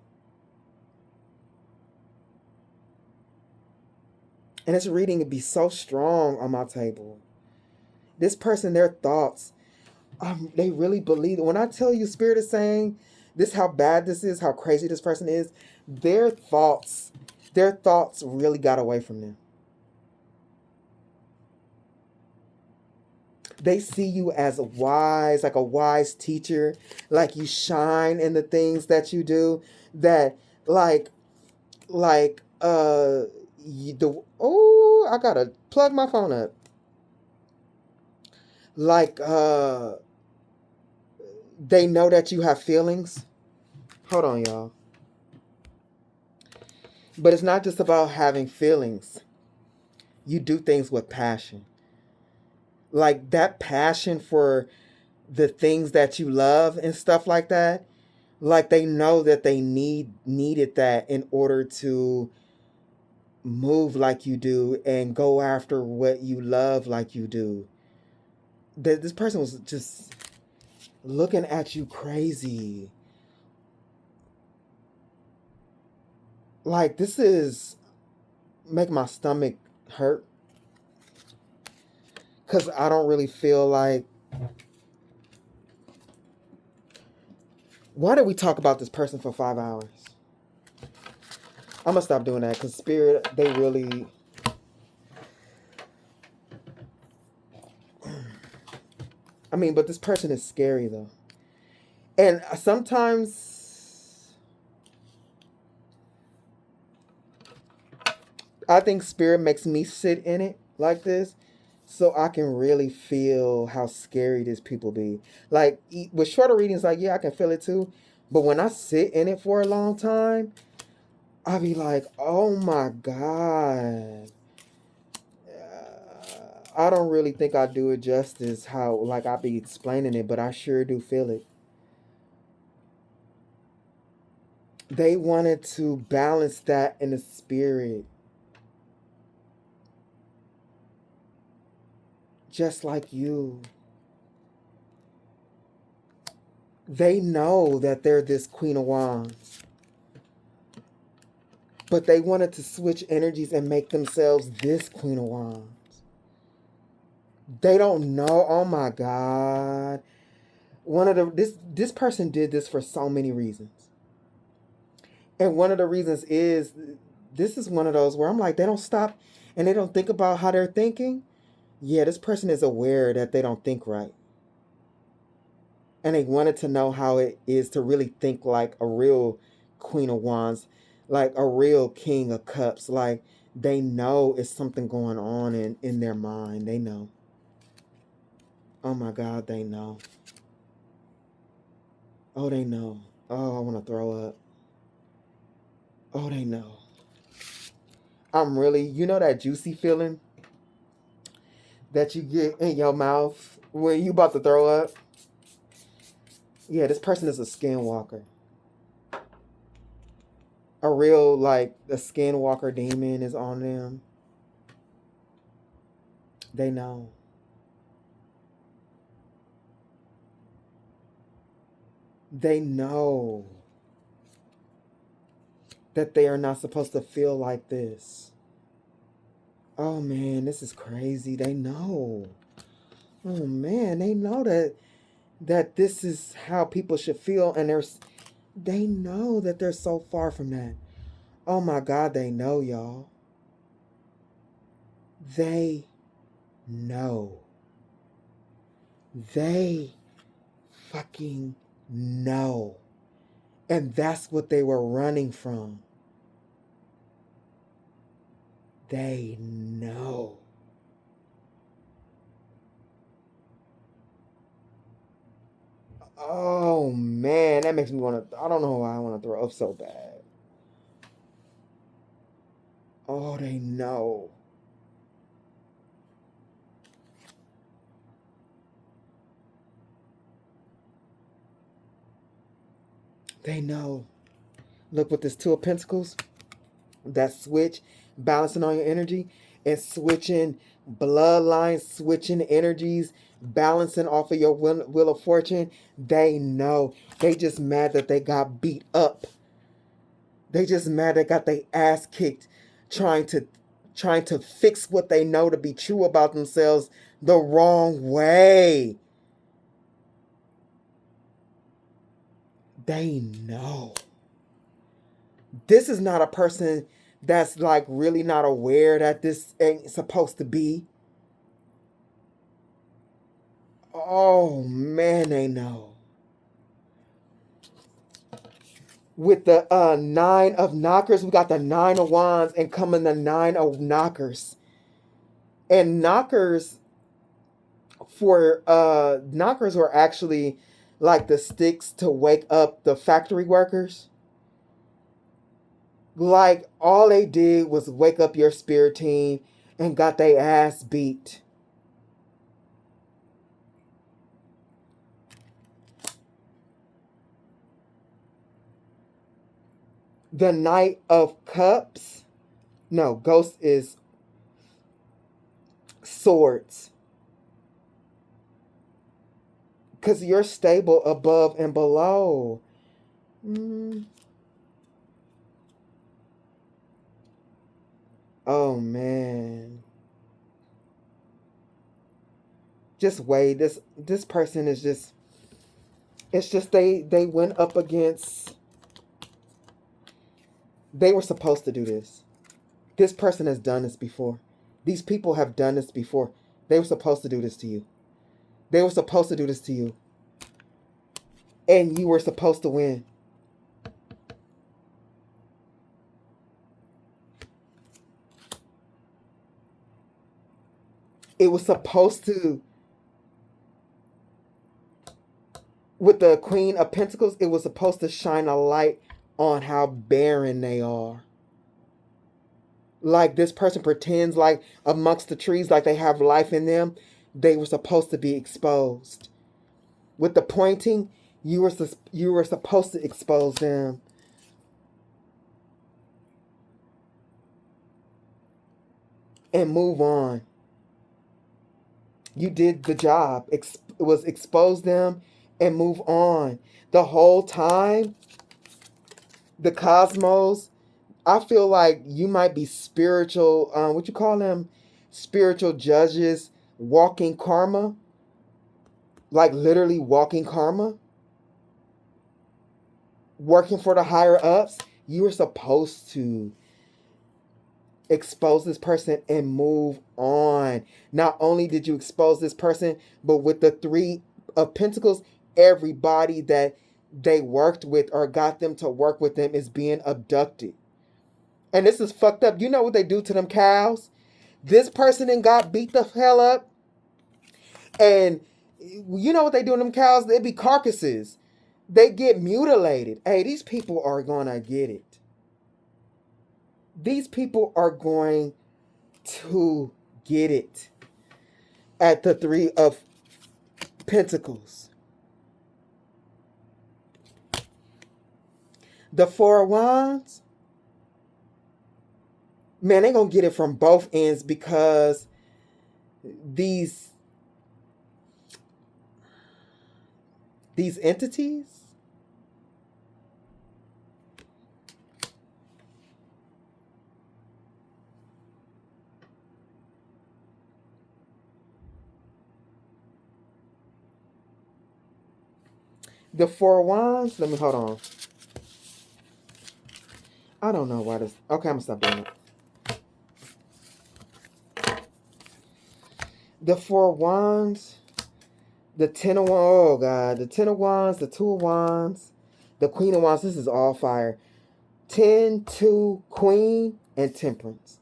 And this reading would be so strong on my table. This person, their thoughts, they really believe it. When I tell you, Spirit is saying this, how bad this is, how crazy this person is, their thoughts really got away from them. They see you as a wise teacher, like you shine in the things that you do, that I gotta plug my phone up. They know that you have feelings. Hold on, y'all. But it's not just about having feelings. You do things with passion. Like that passion for the things that you love and stuff like that. Like they know that they needed that in order to move like you do and go after what you love like you do. This person was just looking at you crazy. Like, this is make my stomach hurt. Because I don't really feel like... Why did we talk about this person for 5 hours? I'm going to stop doing that because Spirit, they really... I mean, but this person is scary though. And sometimes I think Spirit makes me sit in it like this so I can really feel how scary these people be. Like, with shorter readings, like, yeah, I can feel it too. But when I sit in it for a long time, I'll be like, oh my God. I don't really think I do it justice how, like, I be explaining it, but I sure do feel it. They wanted to balance that in the spirit. Just like you. They know that they're this Queen of Wands. But they wanted to switch energies and make themselves this Queen of Wands. They don't know. Oh my God. This person did this for so many reasons. And one of the reasons is, this is one of those where I'm like, they don't stop and they don't think about how they're thinking. Yeah, this person is aware that they don't think right. And they wanted to know how it is to really think like a real Queen of Wands, like a real King of Cups. Like, they know it's something going on in their mind. They know. Oh my God, they know. Oh, they know. Oh, I want to throw up. Oh, they know. I'm really, you know that juicy feeling that you get in your mouth when you about to throw up? Yeah, this person is a skinwalker. A real, like, the skinwalker demon is on them. They know. They know that they are not supposed to feel like this. Oh man, this is crazy. They know. Oh man, they know that this is how people should feel, and they know that they're so far from that. Oh my God, they know, y'all. They know. They fucking know. And that's what they were running from. They know. Oh man, that makes me want to... I don't know why I want to throw up so bad. Oh, they know. They know. Look with this Two of Pentacles. That switch, balancing on your energy and switching bloodlines, switching energies, balancing off of your wheel of fortune. They know. They just mad that they got beat up. They just mad they got their ass kicked trying to fix what they know to be true about themselves the wrong way. They know. This is not a person that's like really not aware that this ain't supposed to be. Oh man, they know. With the 9 of knockers, we got the 9 of wands and coming the 9 of knockers. And knockers were actually like the sticks to wake up the factory workers. Like all they did was wake up your spirit team and got their ass beat. The Knight of Cups. No, Ghost is swords. Because you're stable above and below. Oh, man. Just wait. This person is just... It's just they went up against... They were supposed to do this. This person has done this before. These people have done this before. They were supposed to do this to you. They were supposed to do this to you. And you were supposed to win. It was supposed to... With the Queen of Pentacles, it was supposed to shine a light on how barren they are. Like this person pretends like amongst the trees like they have life in them. They were supposed to be exposed. With the pointing, you were supposed to expose them. And move on. You did the job. It was expose them and move on. The whole time, the cosmos, I feel like you might be spiritual, what you call them? Spiritual judges walking karma. Like literally walking karma. Working for the higher ups. You were supposed to expose this person and move on. Not only did you expose this person, but with the 3 of Pentacles, everybody that they worked with or got them to work with them is being abducted. And this is fucked up. You know what they do to them cows? This person then got beat the hell up. And you know what they do to them cows? They be carcasses. They get mutilated. Hey, these people are going to get it. These people are going to get it at the 3 of Pentacles. The 4 of Wands. Man, they're going to get it from both ends because these entities, the 4 of Wands, let me hold on. I don't know why this, okay, I'm going to stop doing it. The 4 of Wands, the 10 of Wands, oh God, the 10 of Wands, the 2 of Wands, the Queen of Wands, this is all fire. 10, 2, Queen, and Temperance.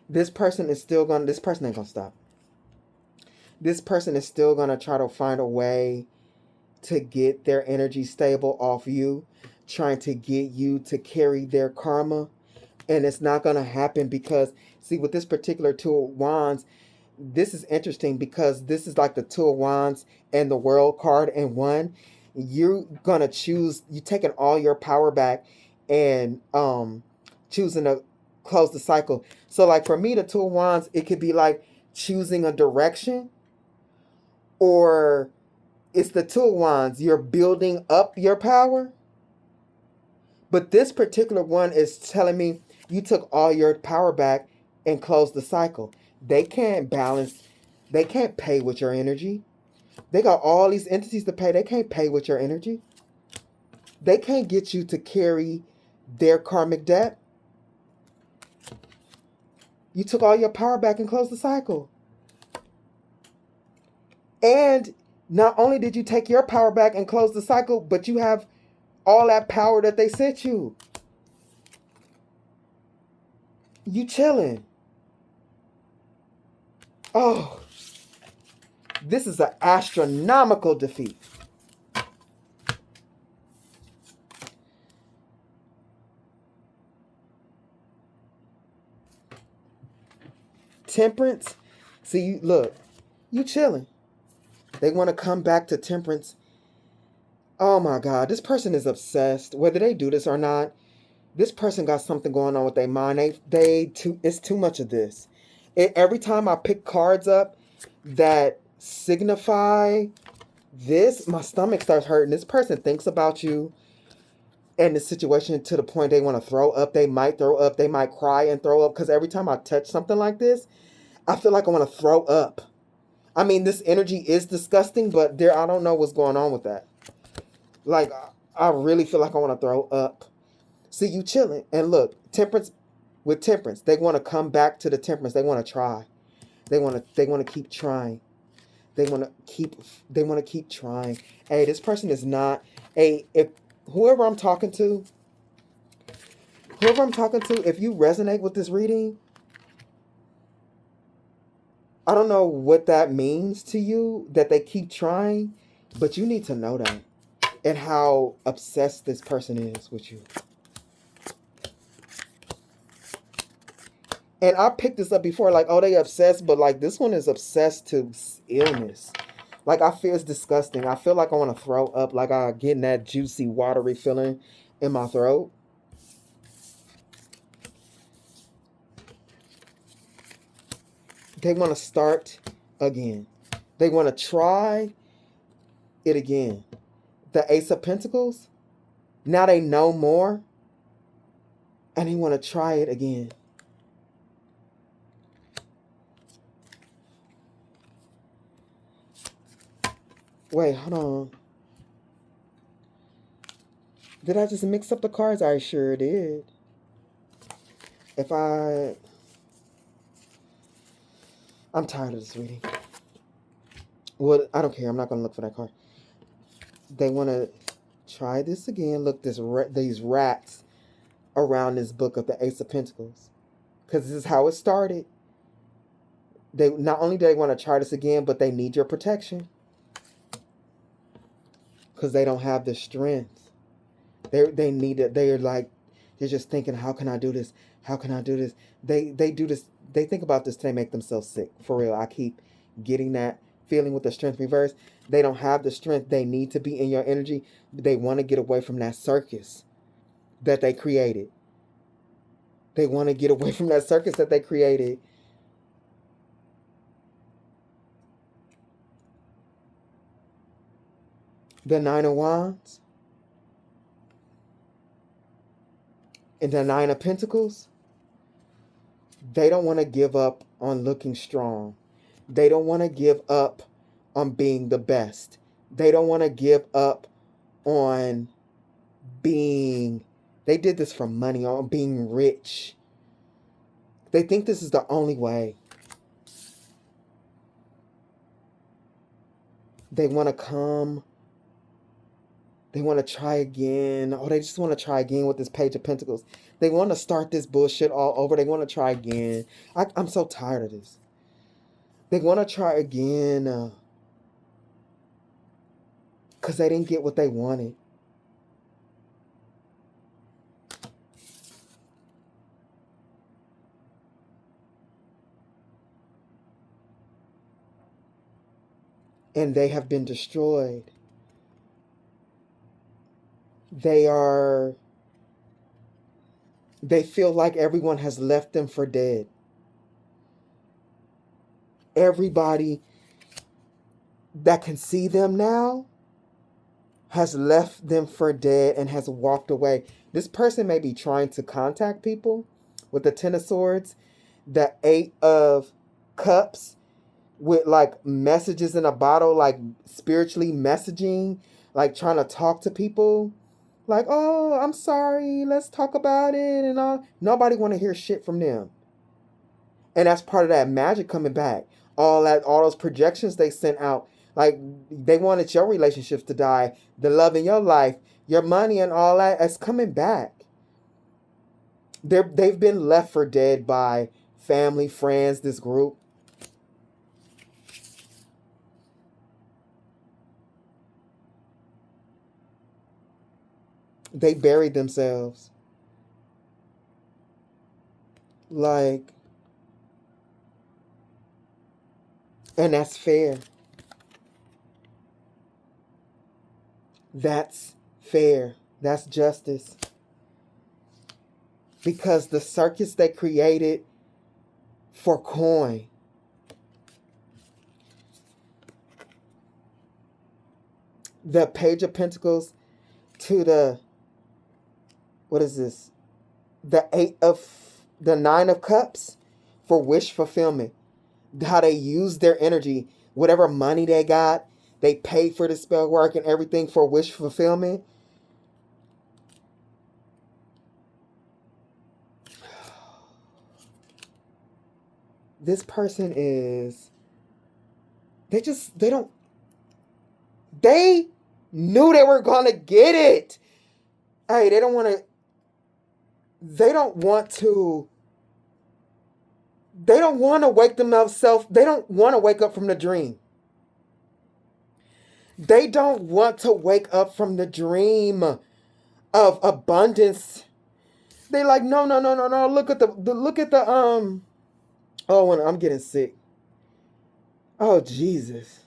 This person ain't going to stop. This person is still going to try to find a way to get their energy stable off you, trying to get you to carry their karma. And it's not going to happen because, see, with this particular Two of Wands, this is interesting because this is like the Two of Wands and the World card in one. You're going to choose, you taking all your power back and choosing to close the cycle. So like for me, the Two of Wands, it could be like choosing a direction, or it's the Two of Wands, you're building up your power. But this particular one is telling me you took all your power back and closed the cycle. They can't balance. They can't pay with your energy. They got all these entities to pay. They can't pay with your energy. They can't get you to carry their karmic debt. You took all your power back and closed the cycle. And not only did you take your power back and close the cycle, but you have all that power that they sent you. You chilling. Oh, this is an astronomical defeat. Temperance. See, look, you chilling. They want to come back to temperance. Oh my God, this person is obsessed. Whether they do this or not, this person got something going on with their mind. It's too much of this. Every time I pick cards up that signify this, my stomach starts hurting. This person thinks about you and the situation to the point they want to throw up. They might throw up. They might cry and throw up, because every time I touch something like this, I feel like I want to throw up. I mean, this energy is disgusting, but I don't know what's going on with that. Like, I really feel like I want to throw up. See, you chilling. And look, temperance, they want to come back to the temperance. They want to try. They want to keep trying. They want to keep trying. Hey, this person is not if whoever I'm talking to, if you resonate with this reading, I don't know what that means to you, that they keep trying, but you need to know that and how obsessed this person is with you. And I picked this up before, like, oh, they obsessed, but like this one is obsessed to illness. Like, I feel it's disgusting. I feel like I want to throw up, like I getting that juicy, watery feeling in my throat. They want to start again. They want to try it again. The Ace of Pentacles, now they know more, and they want to try it again. Wait, hold on. Did I just mix up the cards? I sure did. I'm tired of this reading. Well, I don't care. I'm not going to look for that card. They want to try this again. Look, these rats around this book of the Ace of Pentacles. Because this is how it started. They not only do they want to try this again, but they need your protection. Because they don't have the strength. They need it. They're just thinking, how can I do this? How can I do this? They do this. They think about this to make themselves sick. For real. I keep getting that feeling with the strength reverse. They don't have the strength. They need to be in your energy. They want to get away from that circus that they created. They want to get away from that circus that they created. The Nine of Wands and the Nine of Pentacles. They don't want to give up on looking strong. They don't want to give up on being the best. They don't want to give up on being... They did this for money, on being rich. They think this is the only way. They want to come. They want to try again. Oh, they just want to try again with this Page of Pentacles. They want to start this bullshit all over. They want to try again. I'm so tired of this. They want to try again because they didn't get what they wanted. And they have been destroyed. They feel like everyone has left them for dead. Everybody that can see them now has left them for dead and has walked away. This person may be trying to contact people with the Ten of Swords, the Eight of Cups, with like messages in a bottle, like spiritually messaging, like trying to talk to people. Like, oh, I'm sorry, let's talk about it and all. Nobody want to hear shit from them. And that's part of that magic coming back. All those projections they sent out. Like, they wanted your relationships to die. The love in your life, your money and all that. It's coming back. They've been left for dead by family, friends, this group. They buried themselves. Like, and that's fair. That's fair. That's justice. Because the circus they created for coin, the Page of Pentacles to the, what is this? The Nine of Cups for wish fulfillment. How they use their energy, whatever money they got, they paid for the spell work and everything for wish fulfillment. This person is, they knew they were going to get it. Hey, they don't want to wake themselves. They don't want to wake up from the dream. They don't want to wake up from the dream of abundance. They like, no. Look at the oh, when I'm getting sick. Oh, Jesus.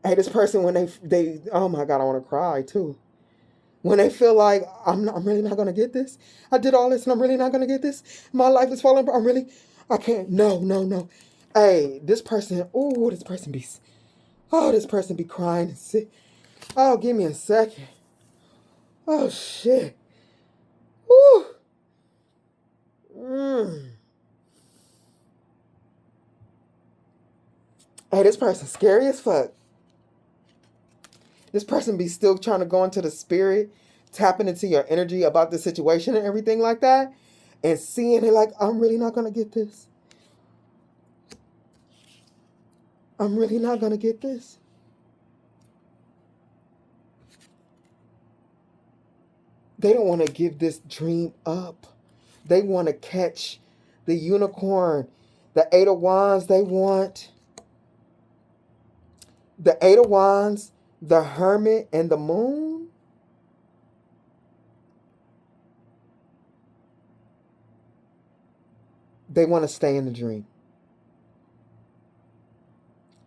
Hey, this person, when they oh my God, I want to cry too. When they feel like, I'm really not going to get this. I did all this and I'm really not going to get this. My life is falling apart. I can't. No. Hey, this person be crying and sick. Oh, give me a second. Oh, shit. Woo. Hey, this person's scary as fuck. This person be still trying to go into the spirit, tapping into your energy about the situation and everything like that, and seeing it like, I'm really not going to get this. I'm really not going to get this. They don't want to give this dream up. They want to catch the unicorn, the Eight of Wands. They want the Eight of Wands, the Hermit, and the Moon. They want to stay in the dream.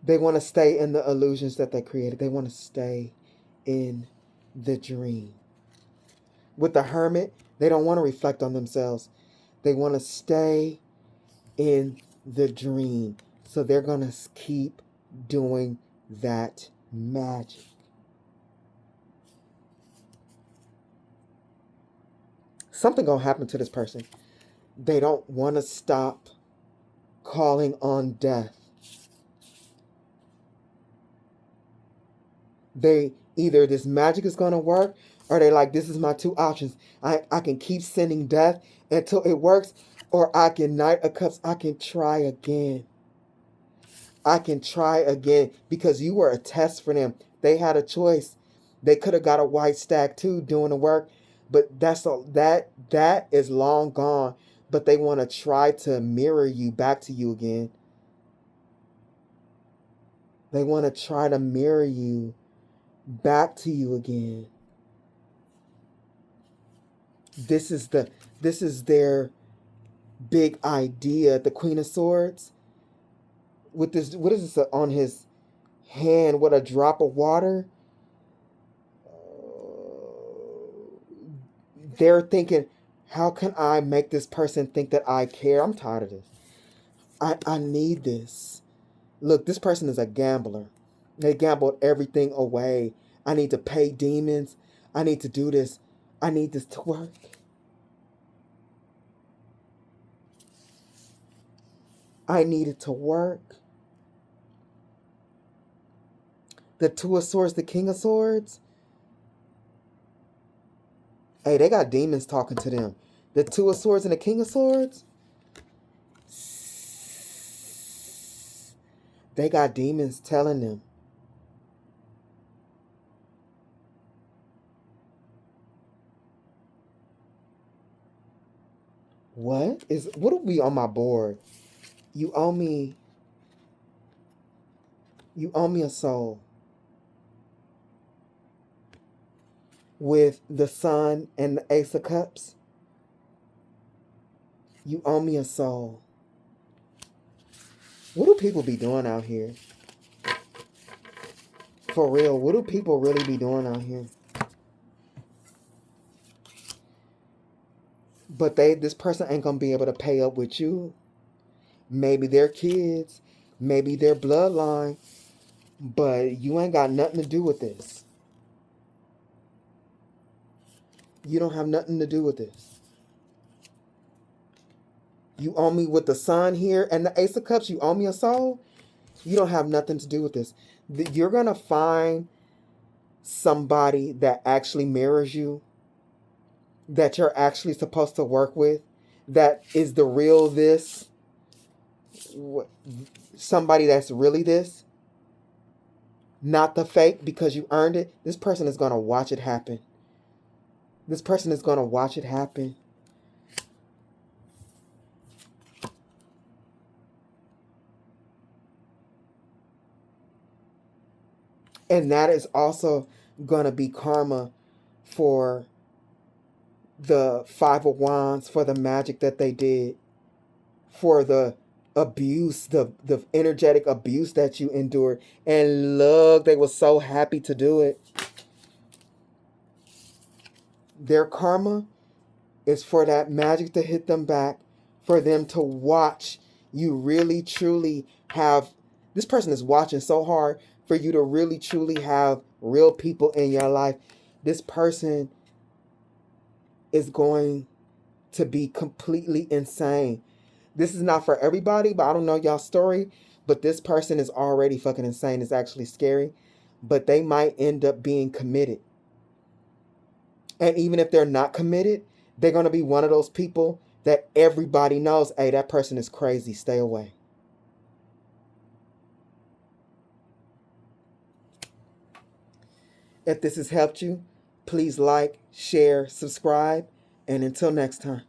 They want to stay in the illusions that they created. They want to stay in the dream. With the Hermit, they don't want to reflect on themselves. They want to stay in the dream. So they're going to keep doing that magic. Something going to happen to this person. They don't want to stop calling on death. They either this magic is going to work, or they like, this is my two options. I can keep sending death until it works, or I can Knight of Cups. I can try again. Because you were a test for them. They had a choice. They could have got a white stag too doing the work, But that is long gone. But they want to try to mirror you back to you again. They want to try to mirror you back to you again. This is their big idea. The Queen of Swords with this, what is this on his hand? What, a drop of water? They're thinking, how can I make this person think that I care? I'm tired of this. I need this. Look, this person is a gambler. They gambled everything away. I need to pay demons. I need to do this. I need this to work. I need it to work. The Two of Swords, the King of Swords. Hey, they got demons talking to them. The Two of Swords and the King of Swords. They got demons telling them. What will be on my board? You owe me a soul. With the Sun and the Ace of Cups. You owe me a soul. What do people be doing out here? For real, what do people really be doing out here? But this person ain't gonna be able to pay up with you. Maybe their kids, maybe their bloodline, but you ain't got nothing to do with this. You don't have nothing to do with this. You owe me with the Sun here and the Ace of Cups. You owe me a soul. You don't have nothing to do with this. You're going to find somebody that actually mirrors you, that you're actually supposed to work with, that is the real this. Somebody that's really this. Not the fake because you earned it. This person is going to watch it happen. This person is going to watch it happen. And that is also going to be karma for the Five of Wands, for the magic that they did, for the abuse, the energetic abuse that you endured. And look, they were so happy to do it. Their karma is for that magic to hit them back, for them to watch you really truly have, this person is watching so hard for you to really truly have real people in your life. This person is going to be completely insane. This is not for everybody, but I don't know y'all's story, but this person is already fucking insane. It's actually scary, but they might end up being committed. And even if they're not committed, they're going to be one of those people that everybody knows, hey, that person is crazy. Stay away. If this has helped you, please like, share, subscribe, and until next time.